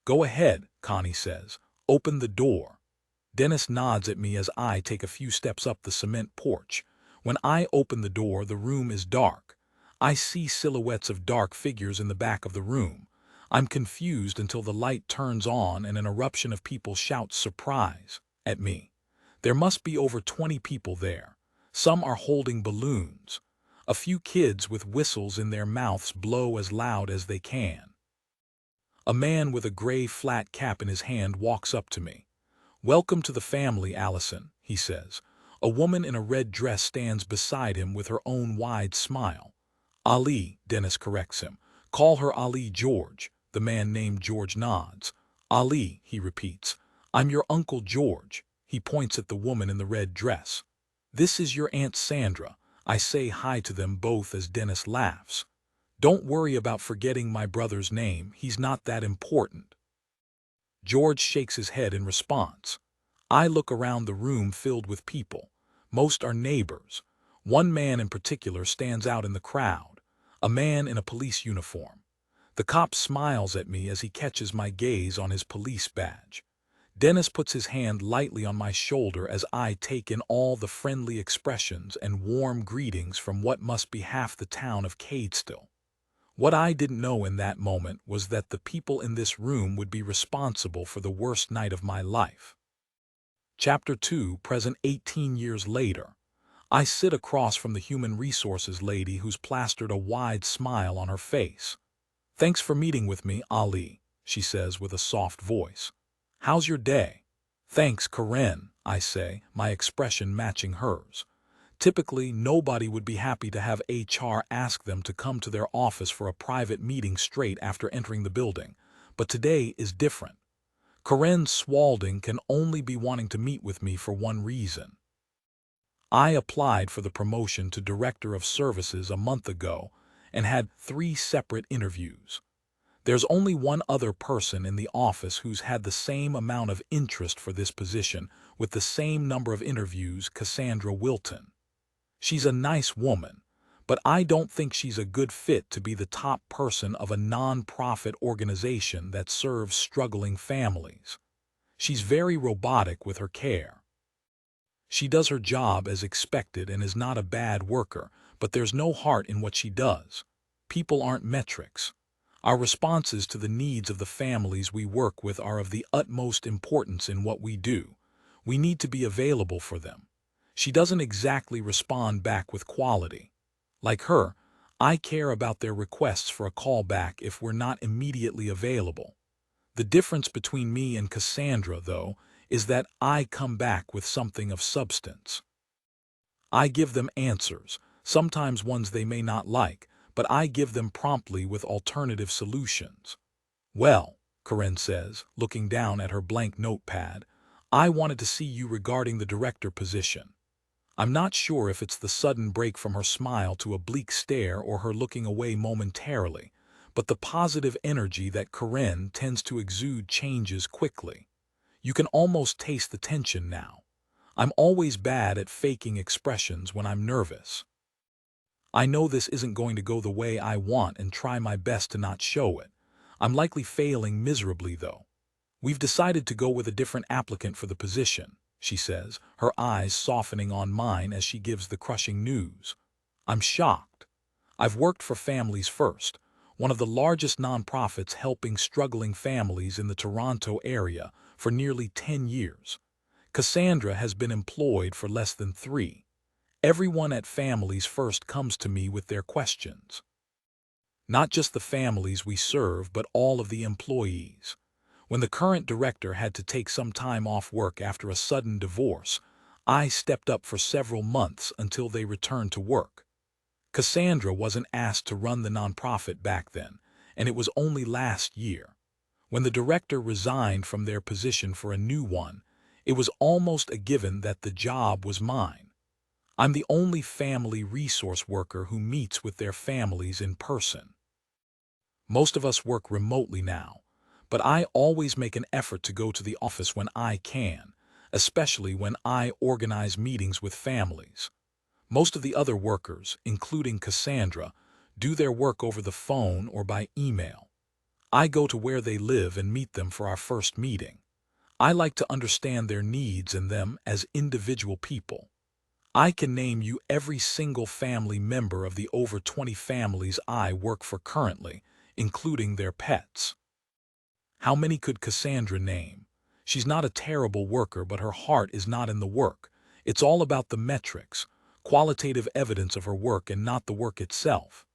S1: "Go ahead," Connie says. "Open the door." Dennis nods at me as I take a few steps up the cement porch. When I open the door, the room is dark. I see silhouettes of dark figures in the back of the room. I'm confused until the light turns on and an eruption of people shouts surprise at me. There must be over 20 people there. Some are holding balloons. A few kids with whistles in their mouths blow as loud as they can. A man with a gray flat cap in his hand walks up to me. "Welcome to the family, Allison," he says. A woman in a red dress stands beside him with her own wide smile. "Ali," Dennis corrects him. "Call her Ali George." The man named George nods. "Ali," he repeats. "I'm your Uncle George." He points at the woman in the red dress. "This is your Aunt Sandra." I say hi to them both as Dennis laughs. "Don't worry about forgetting my brother's name. He's not that important." George shakes his head in response. I look around the room filled with people. Most are neighbors. One man in particular stands out in the crowd. A man in a police uniform. The cop smiles at me as he catches my gaze on his police badge. Dennis puts his hand lightly on my shoulder as I take in all the friendly expressions and warm greetings from what must be half the town of Cadestill. What I didn't know in that moment was that the people in this room would be responsible for the worst night of my life. Chapter 2, present 18 years later. I sit across from the human resources lady who's plastered a wide smile on her face. "Thanks for meeting with me, Ali," she says with a soft voice. "How's your day?" "Thanks, Karen," I say, my expression matching hers. Typically, nobody would be happy to have HR ask them to come to their office for a private meeting straight after entering the building, but today is different. Karen Swalding can only be wanting to meet with me for one reason. I applied for the promotion to Director of Services a month ago and had 3 separate interviews. There's only one other person in the office who's had the same amount of interest for this position with the same number of interviews, Cassandra Wilton. She's a nice woman, but I don't think she's a good fit to be the top person of a non-profit organization that serves struggling families. She's very robotic with her care. She does her job as expected and is not a bad worker, but there's no heart in what she does. People aren't metrics. Our responses to the needs of the families we work with are of the utmost importance in what we do. We need to be available for them. She doesn't exactly respond back with quality. Like her, I care about their requests for a callback if we're not immediately available. The difference between me and Cassandra, though, is that I come back with something of substance. I give them answers, sometimes ones they may not like, but I give them promptly with alternative solutions. Well, Karen says, looking down at her blank notepad, I wanted to see you regarding the director position. I'm not sure if it's the sudden break from her smile to a bleak stare or her looking away momentarily, but the positive energy that Karen tends to exude changes quickly. You can almost taste the tension now. I'm always bad at faking expressions when I'm nervous. I know this isn't going to go the way I want and try my best to not show it. I'm likely failing miserably, though. We've decided to go with a different applicant for the position, she says, her eyes softening on mine as she gives the crushing news. I'm shocked. I've worked for Families First, one of the largest nonprofits helping struggling families in the Toronto area, for nearly 10 years. Cassandra has been employed for less than 3. Everyone at Families First comes to me with their questions. Not just the families we serve, but all of the employees. When the current director had to take some time off work after a sudden divorce, I stepped up for several months until they returned to work. Cassandra wasn't asked to run the nonprofit back then, and it was only last year. When the director resigned from their position for a new one, it was almost a given that the job was mine. I'm the only family resource worker who meets with their families in person. Most of us work remotely now, but I always make an effort to go to the office when I can, especially when I organize meetings with families. Most of the other workers, including Cassandra, do their work over the phone or by email. I go to where they live and meet them for our first meeting. I like to understand their needs and them as individual people. I can name you every single family member of the over 20 families I work for currently, including their pets. How many could Cassandra name? She's not a terrible worker, but her heart is not in the work. It's all about the metrics, qualitative evidence of her work and not the work itself.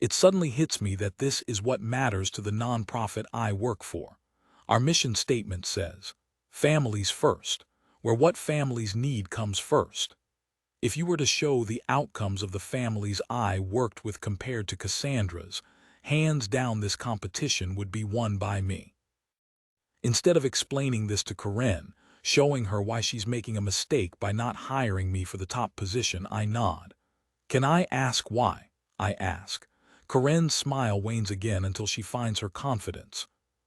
S1: It suddenly hits me that this is what matters to the nonprofit I work for. Our mission statement says, Families First, where what families need comes first. If you were to show the outcomes of the families I worked with compared to Cassandra's, hands down this competition would be won by me. Instead of explaining this to Karen, showing her why she's making a mistake by not hiring me for the top position, I nod. Can I ask why? I ask. Karen's smile wanes again until she finds her confidence.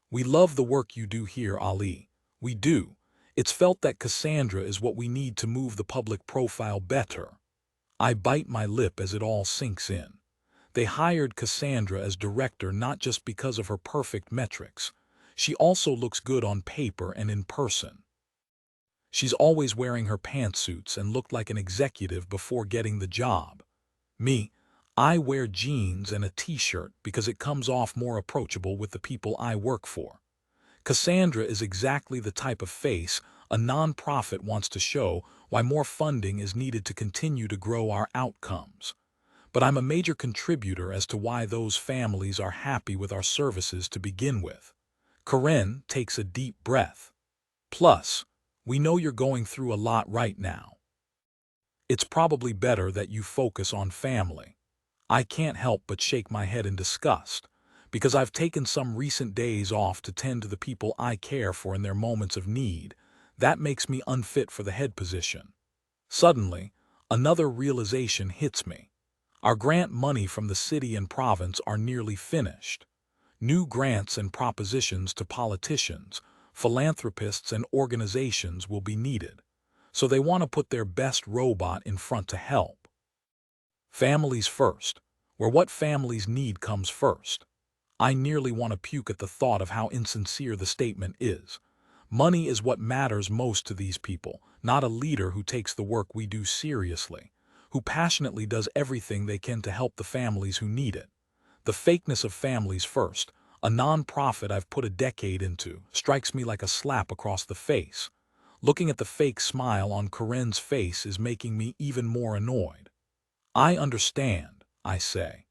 S1: We love the work you do here, Ali. We do. It's felt that Cassandra is what we need to move the public profile better. I bite my lip as it all sinks in. They hired Cassandra as director not just because of her perfect metrics. She also looks good on paper and in person. She's always wearing her pantsuits and looked like an executive before getting the job. Me, I wear jeans and a t-shirt because it comes off more approachable with the people I work for. Cassandra is exactly the type of face a nonprofit wants to show why more funding is needed to continue to grow our outcomes. But I'm a major contributor as to why those families are happy with our services to begin with. Karen takes a deep breath. Plus, we know you're going through a lot right now. It's probably better that you focus on family. I can't help but shake my head in disgust, because I've taken some recent days off to tend to the people I care for in their moments of need. That makes me unfit for the head position. Suddenly, another realization hits me. Our grant money from the city and province are nearly finished. New grants and propositions to politicians, philanthropists, and organizations will be needed, so they want to put their best robot in front to help. Families first, where what families need comes first. I nearly want to puke at the thought of how insincere the statement is. Money is what matters most to these people, not a leader who takes the work we do seriously, who passionately does everything they can to help the families who need it. The fakeness of Families First, a non-profit I've put a decade into, strikes me like a slap across the face. Looking at the fake smile on Corinne's face is making me even more annoyed. I understand, I say.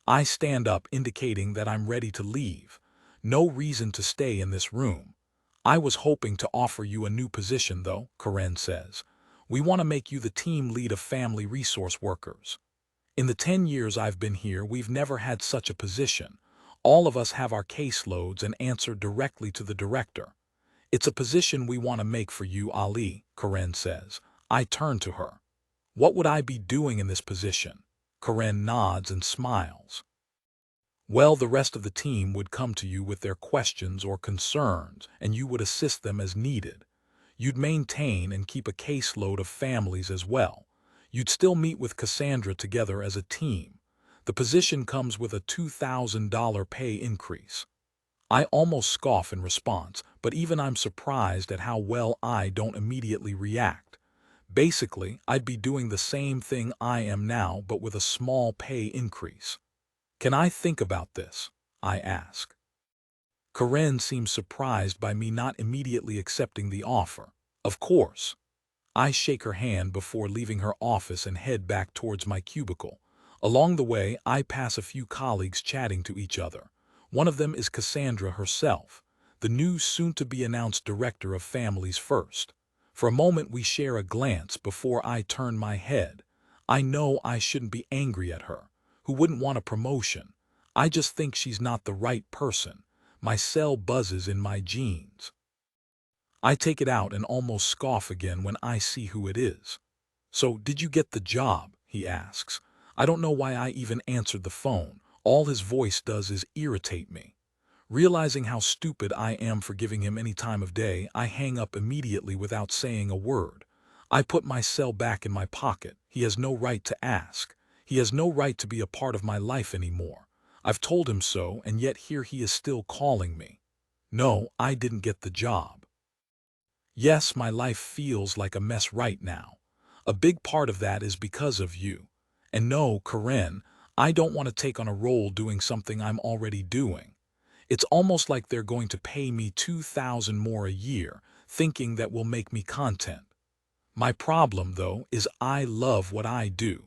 S1: I stand up, indicating that I'm ready to leave. No reason to stay in this room. I was hoping to offer you a new position, though, Corinne says. We want to make you the team lead of family resource workers. In the 10 years I've been here, we've never had such a position. All of us have our caseloads and answer directly to the director. It's a position we want to make for you, Ali, Corinne says. I turn to her. What would I be doing in this position? Corinne nods and smiles. Well, the rest of the team would come to you with their questions or concerns, and you would assist them as needed. You'd maintain and keep a caseload of families as well. You'd still meet with Cassandra together as a team. The position comes with a $2,000 pay increase. I almost scoff in response, but even I'm surprised at how well I don't immediately react. Basically, I'd be doing the same thing I am now, but with a small pay increase. Can I think about this? I ask. Corinne seems surprised by me not immediately accepting the offer. Of course. I shake her hand before leaving her office and head back towards my cubicle. Along the way, I pass a few colleagues chatting to each other. One of them is Cassandra herself, the new soon-to-be-announced director of Families First. For a moment we share a glance before I turn my head. I know I shouldn't be angry at her. Who wouldn't want a promotion? I just think she's not the right person. My cell buzzes in my jeans. I take it out and almost scoff again when I see who it is. So, did you get the job? He asks. I don't know why I even answered the phone. All his voice does is irritate me. Realizing how stupid I am for giving him any time of day, I hang up immediately without saying a word. I put my cell back in my pocket. He has no right to ask. He has no right to be a part of my life anymore. I've told him so, and yet here he is still calling me. No, I didn't get the job. Yes, my life feels like a mess right now. A big part of that is because of you. And no, Corinne, I don't want to take on a role doing something I'm already doing. It's almost like they're going to pay me $2,000 more a year, thinking that will make me content. My problem, though, is I love what I do.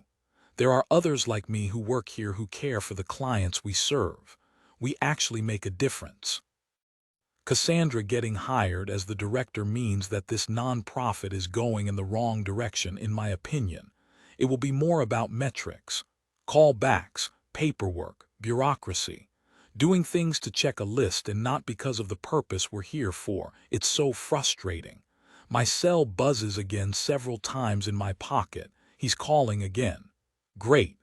S1: There are others like me who work here who care for the clients we serve. We actually make a difference. Cassandra getting hired as the director means that this nonprofit is going in the wrong direction, in my opinion. It will be more about metrics, callbacks, paperwork, bureaucracy, doing things to check a list and not because of the purpose we're here for. It's so frustrating. My cell buzzes again several times in my pocket. He's calling again. Great.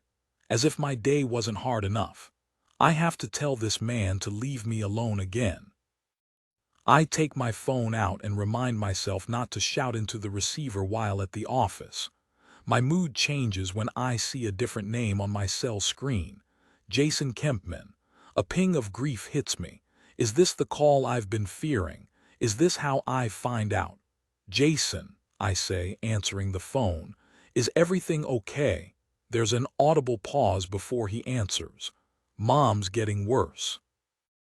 S1: As if my day wasn't hard enough. I have to tell this man to leave me alone again. I take my phone out and remind myself not to shout into the receiver while at the office. My mood changes when I see a different name on my cell screen. Jason Kempman. A ping of grief hits me. Is this the call I've been fearing? Is this how I find out? Jason, I say, answering the phone. Is everything okay? There's an audible pause before he answers. Mom's getting worse.